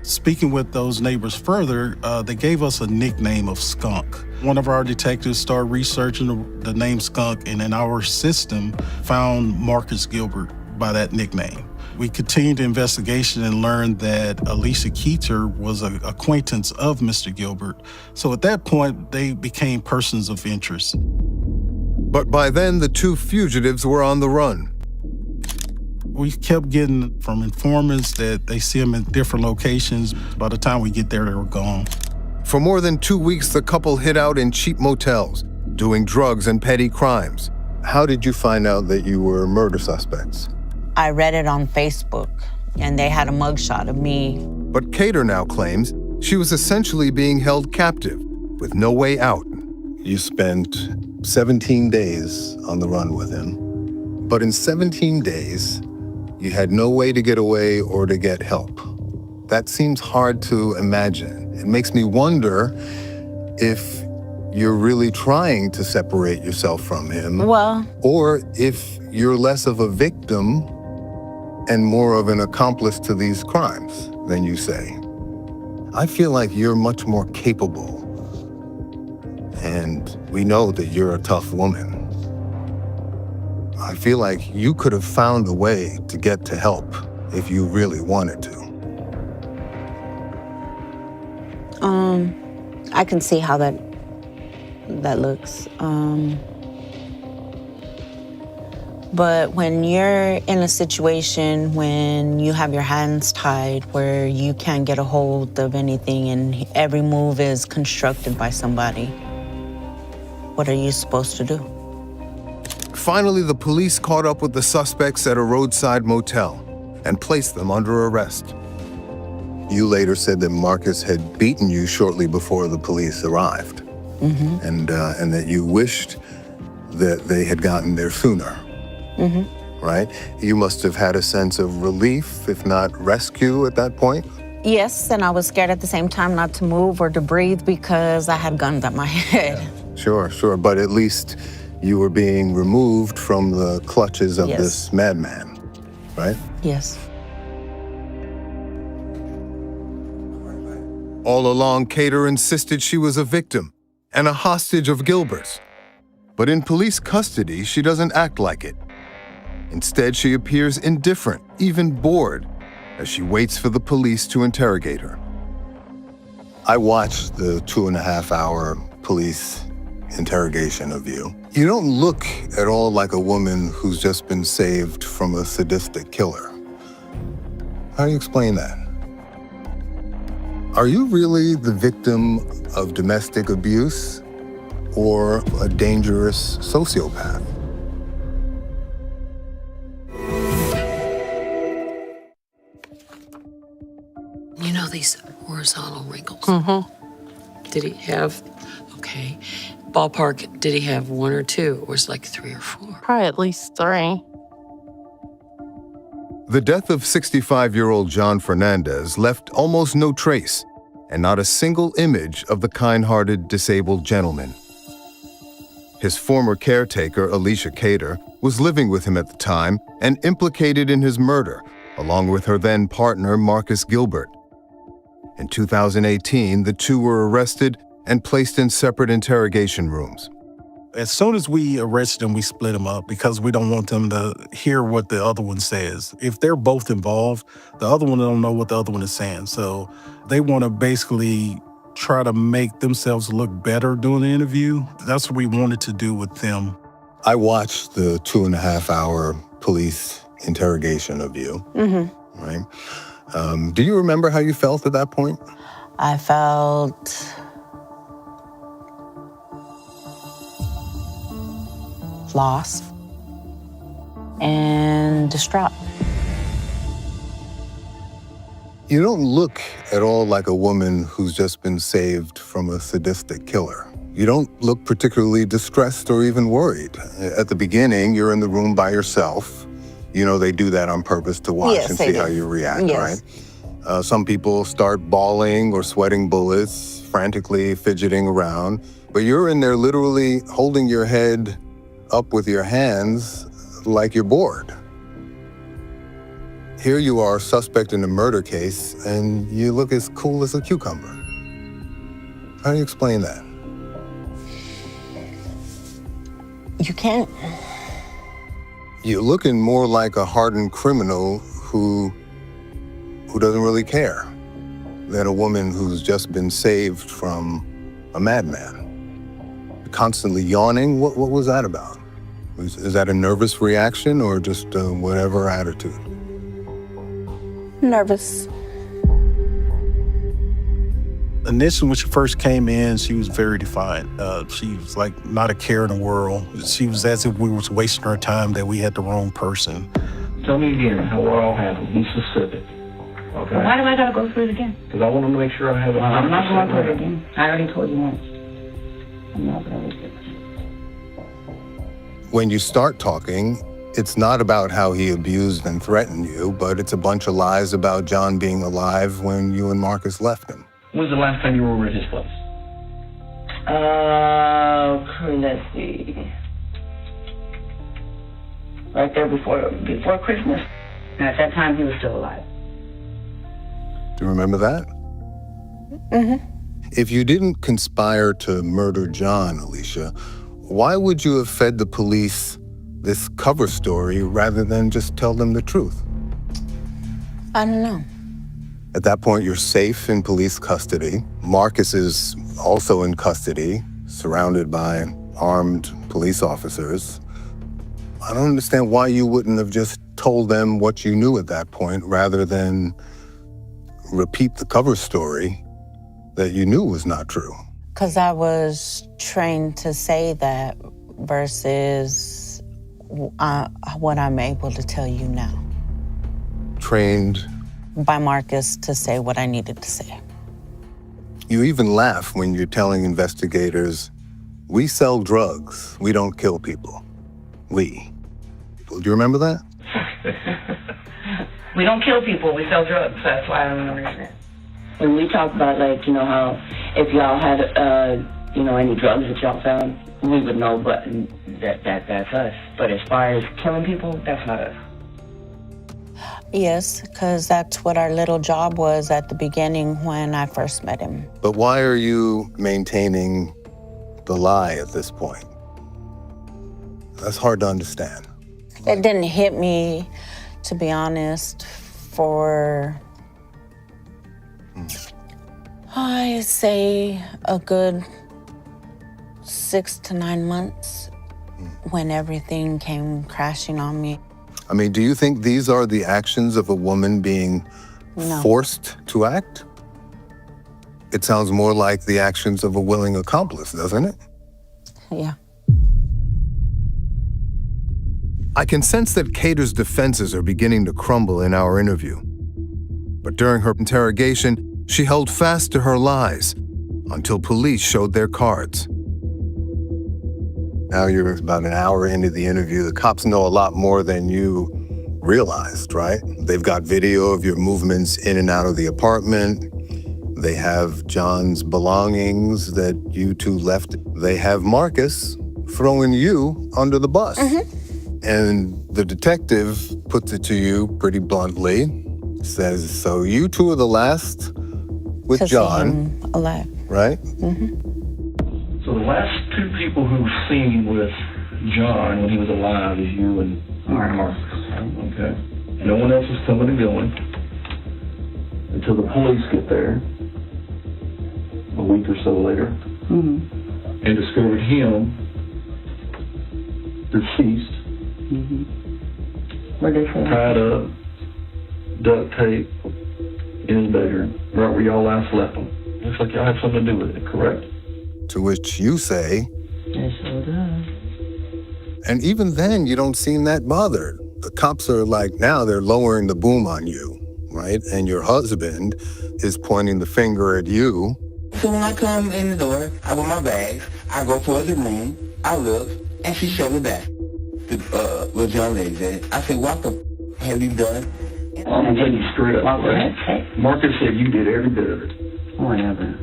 Speaking with those neighbors further, they gave us a nickname of Skunk. One of our detectives started researching the name Skunk, and in our system found Marcus Gilbert by that nickname. We continued the investigation and learned that Alicia Keator was an acquaintance of Mr. Gilbert. So at that point, they became persons of interest. But by then, the 2 fugitives were on the run. We kept getting from informants that they see them in different locations. By the time we get there, they were gone. For more than 2 weeks, the couple hid out in cheap motels, doing drugs and petty crimes. How did you find out that you were murder suspects? I read it on Facebook, and they had a mugshot of me. But Keator now claims she was essentially being held captive with no way out. You spent 17 days on the run with him. But in 17 days, you had no way to get away or to get help. That seems hard to imagine. It makes me wonder if you're really trying to separate yourself from him. Well, or if you're less of a victim and more of an accomplice to these crimes than you say. I feel like you're much more capable. And we know that you're a tough woman. I feel like you could have found a way to get to help if you really wanted to. I can see how that looks. But when you're in a situation when you have your hands tied, where you can't get a hold of anything and every move is constructed by somebody, what are you supposed to do? Finally, the police caught up with the suspects at a roadside motel and placed them under arrest. You later said that Marcus had beaten you shortly before the police arrived, and that you wished that they had gotten there sooner, right? You must have had a sense of relief, if not rescue, at that point? Yes, and I was scared at the same time not to move or to breathe because I had guns at my head. Sure, but at least you were being removed from the clutches of this madman, right? Yes. All along, Keator insisted she was a victim and a hostage of Gilbert's. But in police custody, she doesn't act like it. Instead, she appears indifferent, even bored, as she waits for the police to interrogate her. I watched the 2.5-hour police interrogation of you. You don't look at all like a woman who's just been saved from a sadistic killer. How do you explain that? Are you really the victim of domestic abuse or a dangerous sociopath? You know these horizontal wrinkles? Did he have, ballpark, did he have 1 or 2, or was it like 3 or 4? Probably at least 3. The death of 65-year-old John Fernandez left almost no trace and not a single image of the kind-hearted disabled gentleman. His former caretaker, Alicia Keator, was living with him at the time and implicated in his murder, along with her then partner, Marcus Gilbert. In 2018, the two were arrested and placed in separate interrogation rooms. As soon as we arrest them, we split them up because we don't want them to hear what the other one says. If they're both involved, the other one don't know what the other one is saying. So they want to basically try to make themselves look better during the interview. That's what we wanted to do with them. I watched the 2.5-hour police interrogation of you, right? Do you remember how you felt at that point? I felt lost and distraught. You don't look at all like a woman who's just been saved from a sadistic killer. You don't look particularly distressed or even worried. At the beginning, you're in the room by yourself. You know, they do that on purpose to watch and see how you react, right? Some people start bawling or sweating bullets, frantically fidgeting around, but you're in there literally holding your head up with your hands like you're bored. Here you are, suspect in a murder case, and you look as cool as a cucumber. How do you explain that? You can't. You're looking more like a hardened criminal who doesn't really care than a woman who's just been saved from a madman. Constantly yawning, what was that about? Is that a nervous reaction or just whatever attitude? Nervous. Initially, when she first came in, she was very defiant. She was like not a care in the world. She was as if we was wasting her time, that we had the wrong person. Tell me again how we're all handled. Be specific. Okay? Why do I gotta go through it again? Because I want to make sure I have it. I'm not going through it again. I already told you once. I'm not gonna do it. When you start talking, it's not about how he abused and threatened you, but it's a bunch of lies about John being alive when you and Marcus left him. When's the last time you were over at his place? Let's see. Right there before Christmas. And at that time, he was still alive. Do you remember that? Mm-hmm. If you didn't conspire to murder John, Alicia, why would you have fed the police this cover story rather than just tell them the truth? I don't know. At that point, you're safe in police custody. Marcus is also in custody, surrounded by armed police officers. I don't understand why you wouldn't have just told them what you knew at that point rather than repeat the cover story that you knew was not true. Because I was trained to say that versus what I'm able to tell you now. Trained? By Marcus to say what I needed to say. You even laugh when you're telling investigators, we sell drugs, we don't kill people. We. Do you remember that? We don't kill people, we sell drugs. That's why I don't understand. When we talk about, like, how if y'all had, any drugs that y'all found, we would know, but that's us. But as far as killing people, that's not us. Yes, because that's what our little job was at the beginning when I first met him. But why are you maintaining the lie at this point? That's hard to understand. It didn't hit me, to be honest, for, I say, a good 6 to 9 months when everything came crashing on me. I mean, do you think these are the actions of a woman being forced to act? It sounds more like the actions of a willing accomplice, doesn't it? Yeah. I can sense that Keator's defenses are beginning to crumble in our interview. But during her interrogation, she held fast to her lies until police showed their cards. Now you're about an hour into the interview. The cops know a lot more than you realized, right? They've got video of your movements in and out of the apartment. They have John's belongings that you two left. They have Marcus throwing you under the bus. And the detective puts it to you pretty bluntly, says, so you two are the last with John. Alive. Right? So the last two people who've seen with John when he was alive is you and Marcus. Okay. No one else is coming and going until the police get there a week or so later and discovered him deceased, What they say? tied up, duct tape in his bedroom, right where y'all last left him. Looks like y'all had something to do with it, correct? To which you say, Yes, it does. and even then you don't seem that bothered. The cops are like, now they're lowering the boom on you, right? And your husband is pointing the finger at you. So when I come in the door, I with my bags, I go towards the room, I look, and she showed me back to where John lays at. I said, what the have you done? I'm gonna tell you straight up, right? Marcus said you did every bit of it. Whatever.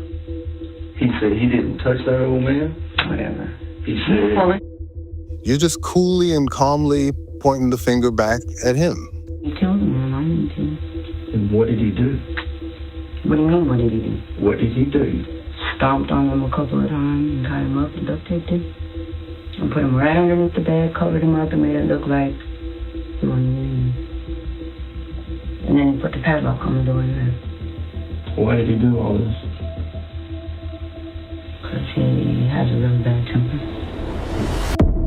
He said he didn't touch that old man. Whatever. He said You're just coolly and calmly pointing the finger back at him. You killed him, I didn't kill him. And what did he do? What do you mean, what did he do? What did he do? Stomped on him a couple of times and tied him up and duct taped him. And put him right underneath the bed, covered him up and made it look like he wasn't in. And then he put the padlock on the door and left. Why did he do all this? Because he has a really bad temper.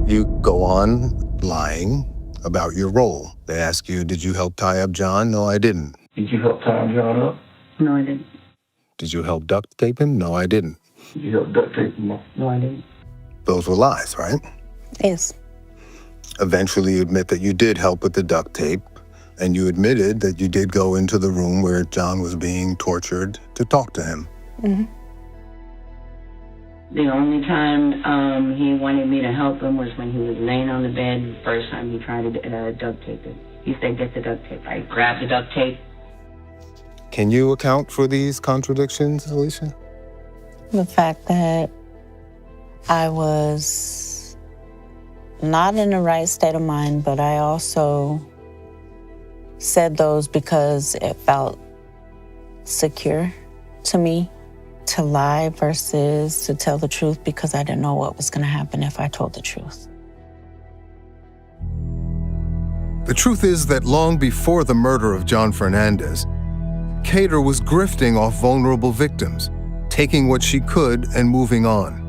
You go on lying about your role. They ask you, did you help tie up John? No, I didn't. Did you help tie John up? No, I didn't. Did you help duct tape him? No, I didn't. Did you help duct tape him up? No, I didn't. Those were lies, right? Yes. Eventually you admit that you did help with the duct tape, and you admitted that you did go into the room where John was being tortured to talk to him. The only time he wanted me to help him was when he was laying on the bed the first time he tried to duct tape it. He said, get the duct tape. I grabbed the duct tape. Can you account for these contradictions, Alicia? The fact that I was not in the right state of mind, but I also said those because it felt secure to me to lie versus to tell the truth because I didn't know what was going to happen if I told the truth. The truth is that long before the murder of John Fernandez, Keator was grifting off vulnerable victims, taking what she could and moving on.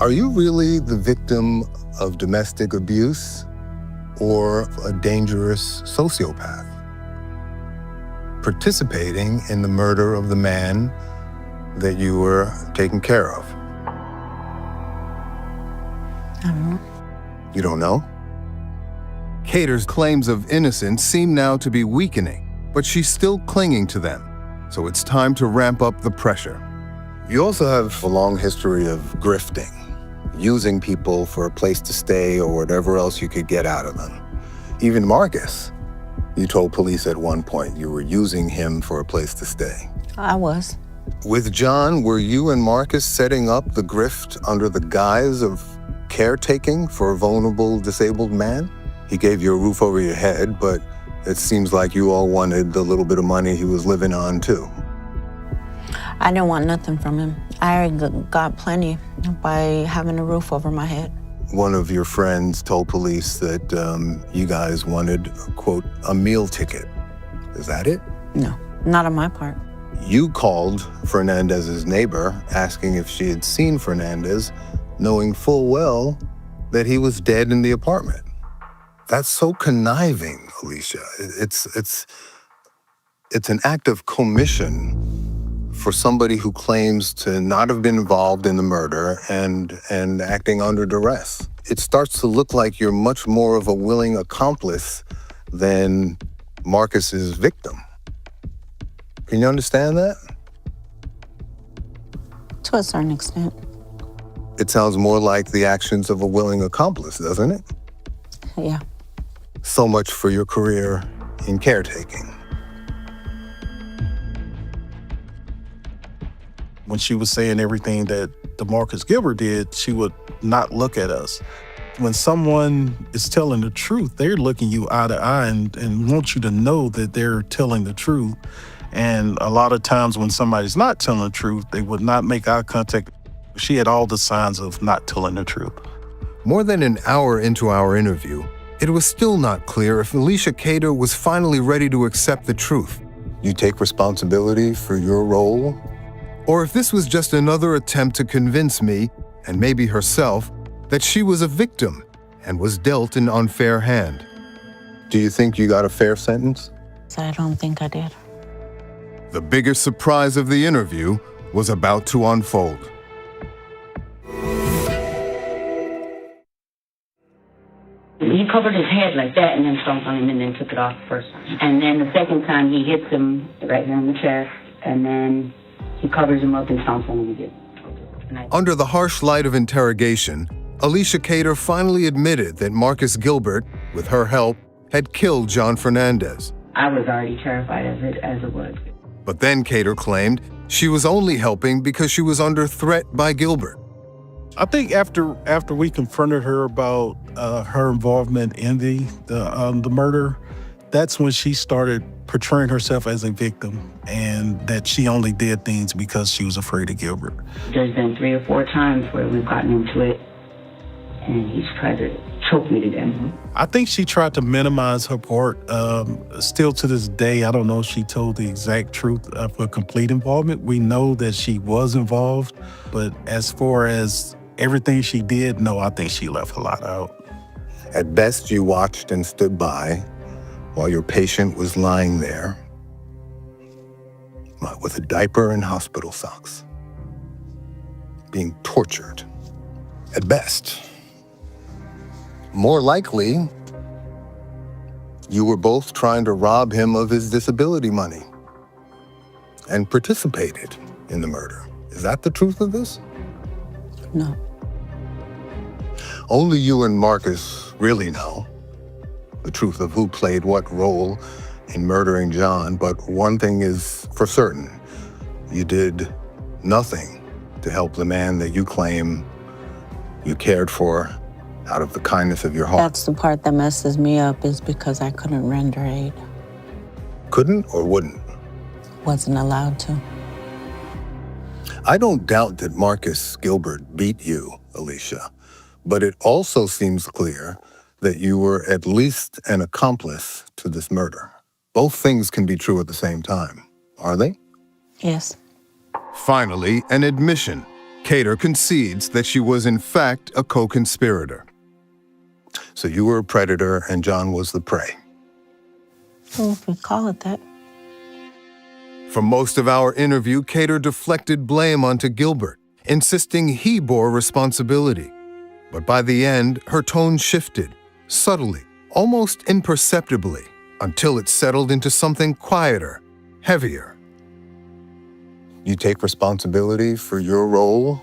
Are you really the victim of domestic abuse or a dangerous sociopath participating in the murder of the man that you were taking care of? I don't know. You don't know? Keator's claims of innocence seem now to be weakening, but she's still clinging to them, so it's time to ramp up the pressure. You also have a long history of grifting, using people for a place to stay or whatever else you could get out of them. Even Marcus, you told police at one point you were using him for a place to stay. I was. With John, were you and Marcus setting up the grift under the guise of caretaking for a vulnerable, disabled man? He gave you a roof over your head, but it seems like you all wanted the little bit of money he was living on, too. I didn't want nothing from him. I already got plenty by having a roof over my head. One of your friends told police that you guys wanted, quote, a meal ticket. Is that it? No, not on my part. You called Fernandez's neighbor asking if she had seen Fernandez, knowing full well that he was dead in the apartment. That's so conniving, Alicia. It's an act of commission for somebody who claims to not have been involved in the murder and acting under duress. It starts to look like you're much more of a willing accomplice than Marcus's victim. Can you understand that? To a certain extent. It sounds more like the actions of a willing accomplice, doesn't it? Yeah. So much for your career in caretaking. When she was saying everything that DeMarcus Gilbert did, she would not look at us. When someone is telling the truth, they're looking you eye to eye and want you to know that they're telling the truth. And a lot of times when somebody's not telling the truth, they would not make eye contact. She had all the signs of not telling the truth. More than an hour into our interview, it was still not clear if Alicia Keator was finally ready to accept the truth. You take responsibility for your role? Or if this was just another attempt to convince me, and maybe herself, that she was a victim and was dealt an unfair hand. Do you think you got a fair sentence? I don't think I did. The biggest surprise of the interview was about to unfold. He covered his head like that and then stomped on him and then took it off the first time. And then the second time he hits him right here in the chest and then he covers him up and stomps on him again. Under the harsh light of interrogation, Alicia Keator finally admitted that Marcus Gilbert, with her help, had killed John Fernandez. I was already terrified of it as it was. But then Keator claimed she was only helping because she was under threat by Gilbert. I think after we confronted her about her involvement in the murder, that's when she started portraying herself as a victim and that she only did things because she was afraid of Gilbert. There's been 3 or 4 times where we've gotten into it and he's tried to choke me to death. I think she tried to minimize her part. Still to this day, I don't know if she told the exact truth of her complete involvement. We know that she was involved, but as far as everything she did, no, I think she left a lot out. At best, you watched and stood by while your patient was lying there with a diaper and hospital socks, being tortured. At best. More likely, you were both trying to rob him of his disability money and participated in the murder. Is that the truth of this? No. Only you and Marcus really know the truth of who played what role in murdering John, but one thing is for certain. You did nothing to help the man that you claim you cared for out of the kindness of your heart. That's the part that messes me up is because I couldn't render aid. Couldn't or wouldn't? Wasn't allowed to. I don't doubt that Marcus Gilbert beat you, Alicia, but it also seems clear that you were at least an accomplice to this murder. Both things can be true at the same time, are they? Yes. Finally, an admission. Keator concedes that she was in fact a co-conspirator. So you were a predator and John was the prey. Well, if we call it that. For most of our interview, Keator deflected blame onto Gilbert, insisting he bore responsibility. But by the end, her tone shifted, subtly, almost imperceptibly, until it settled into something quieter, heavier. You take responsibility for your role?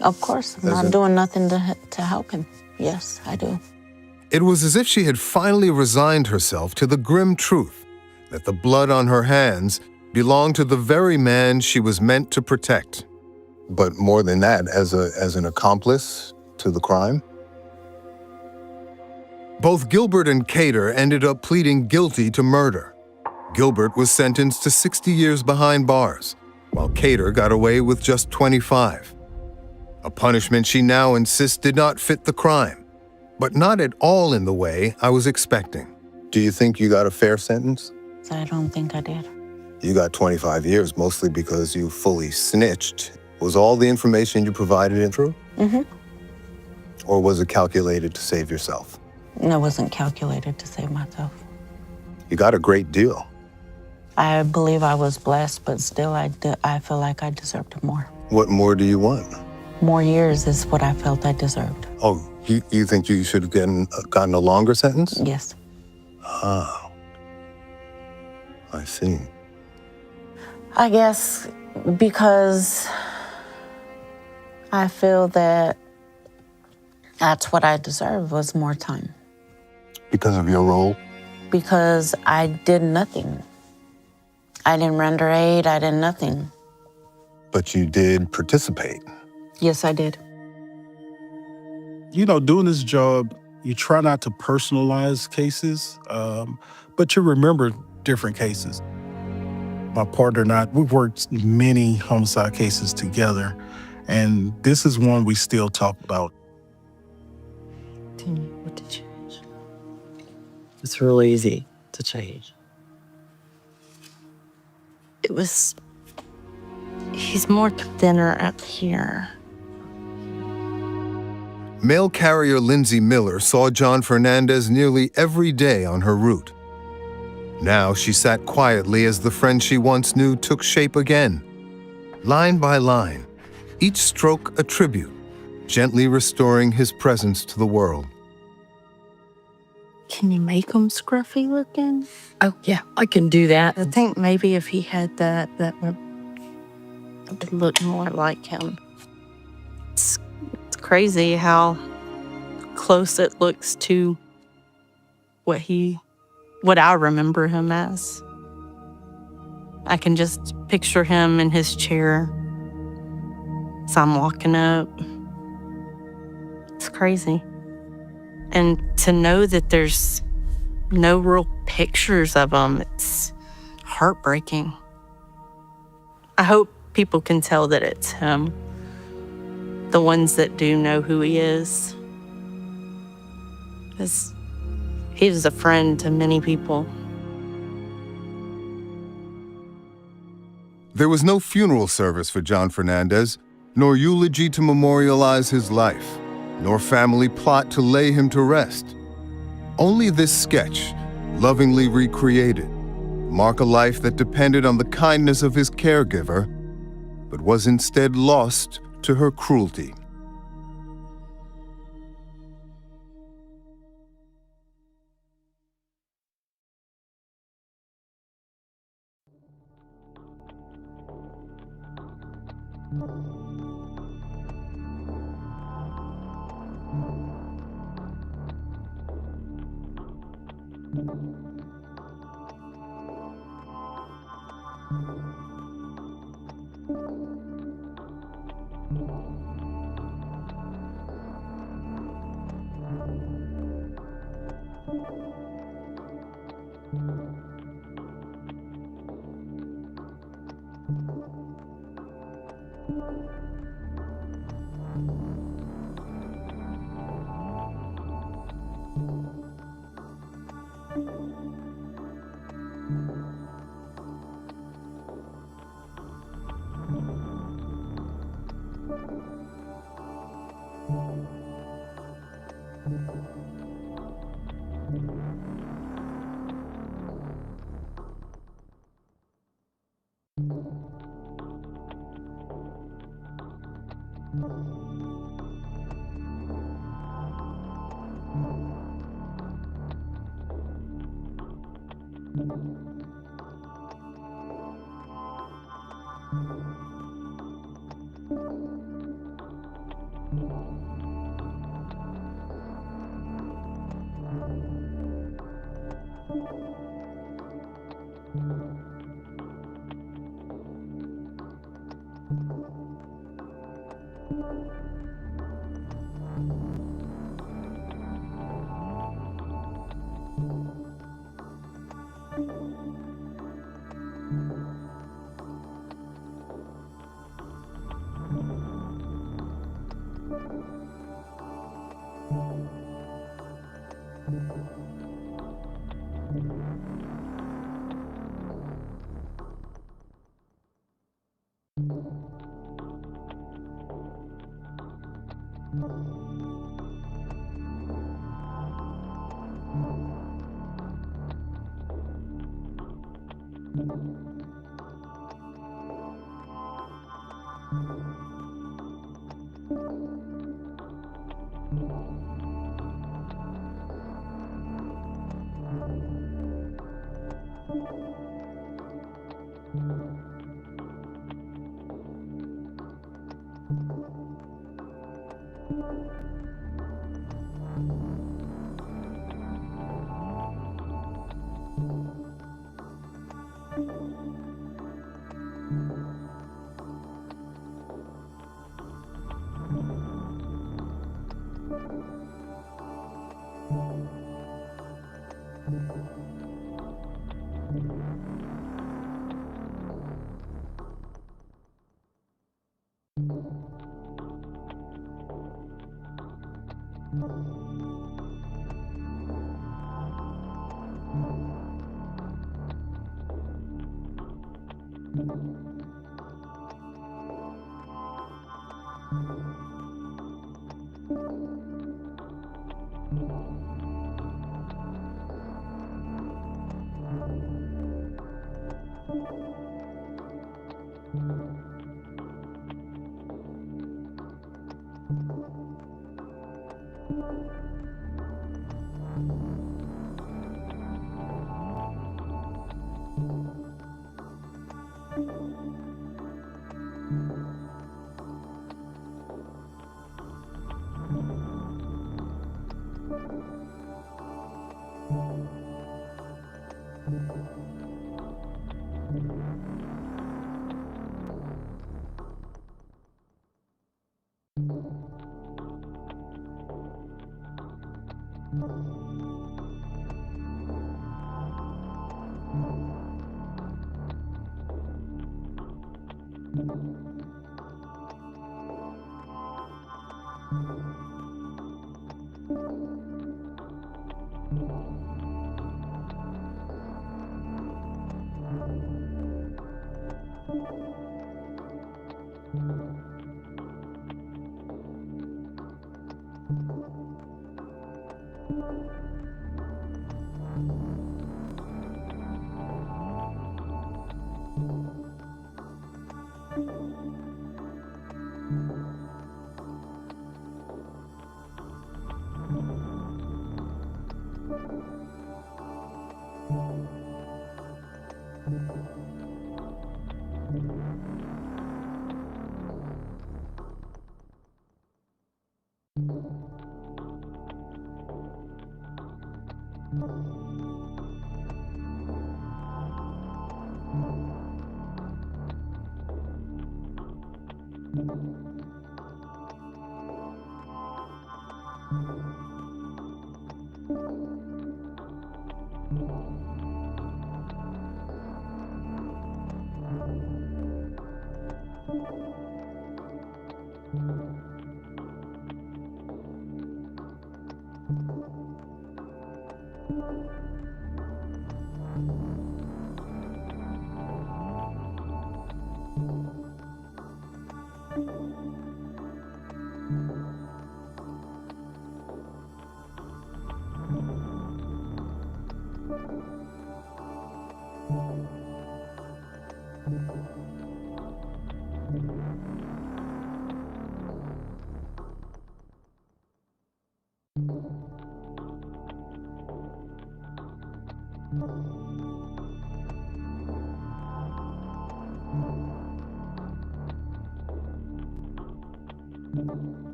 Of course, I'm not doing nothing to help him. Yes, I do. It was as if she had finally resigned herself to the grim truth that the blood on her hands belonged to the very man she was meant to protect. But more than that, as an accomplice to the crime? Both Gilbert and Keator ended up pleading guilty to murder. Gilbert was sentenced to 60 years behind bars, while Keator got away with just 25. A punishment she now insists did not fit the crime, but not at all in the way I was expecting. Do you think you got a fair sentence? I don't think I did. You got 25 years, mostly because you fully snitched. Was all the information you provided true? Mm-hmm. Or was it calculated to save yourself? It wasn't calculated to save myself. You got a great deal. I believe I was blessed, but still I feel like I deserved more. What more do you want? More years is what I felt I deserved. Oh, you think you should have gotten a longer sentence? Yes. Ah, I see. I guess because I feel that that's what I deserve, was more time. Because of your role? Because I did nothing. I didn't render aid, I did nothing. But you did participate. Yes, I did. You know, doing this job, you try not to personalize cases, but you remember different cases. My partner and I, we've worked many homicide cases together, and this is one we still talk about. What to change? It's really easy to change. He's more thinner up here. Mail carrier Lindsay Miller saw John Fernandez nearly every day on her route. Now she sat quietly as the friend she once knew took shape again. Line by line, each stroke a tribute, gently restoring his presence to the world. Can you make him scruffy looking? Oh, yeah, I can do that. I think maybe if he had that would look more like him. It's crazy how close it looks to what I remember him as. I can just picture him in his chair as I'm walking up. It's crazy. And to know that there's no real pictures of him, it's heartbreaking. I hope people can tell that it's him. The ones that do know who he is. Because he was a friend to many people. There was no funeral service for John Fernandez, nor eulogy to memorialize his life, nor family plot to lay him to rest. Only this sketch, lovingly recreated, mark a life that depended on the kindness of his caregiver, but was instead lost to her cruelty.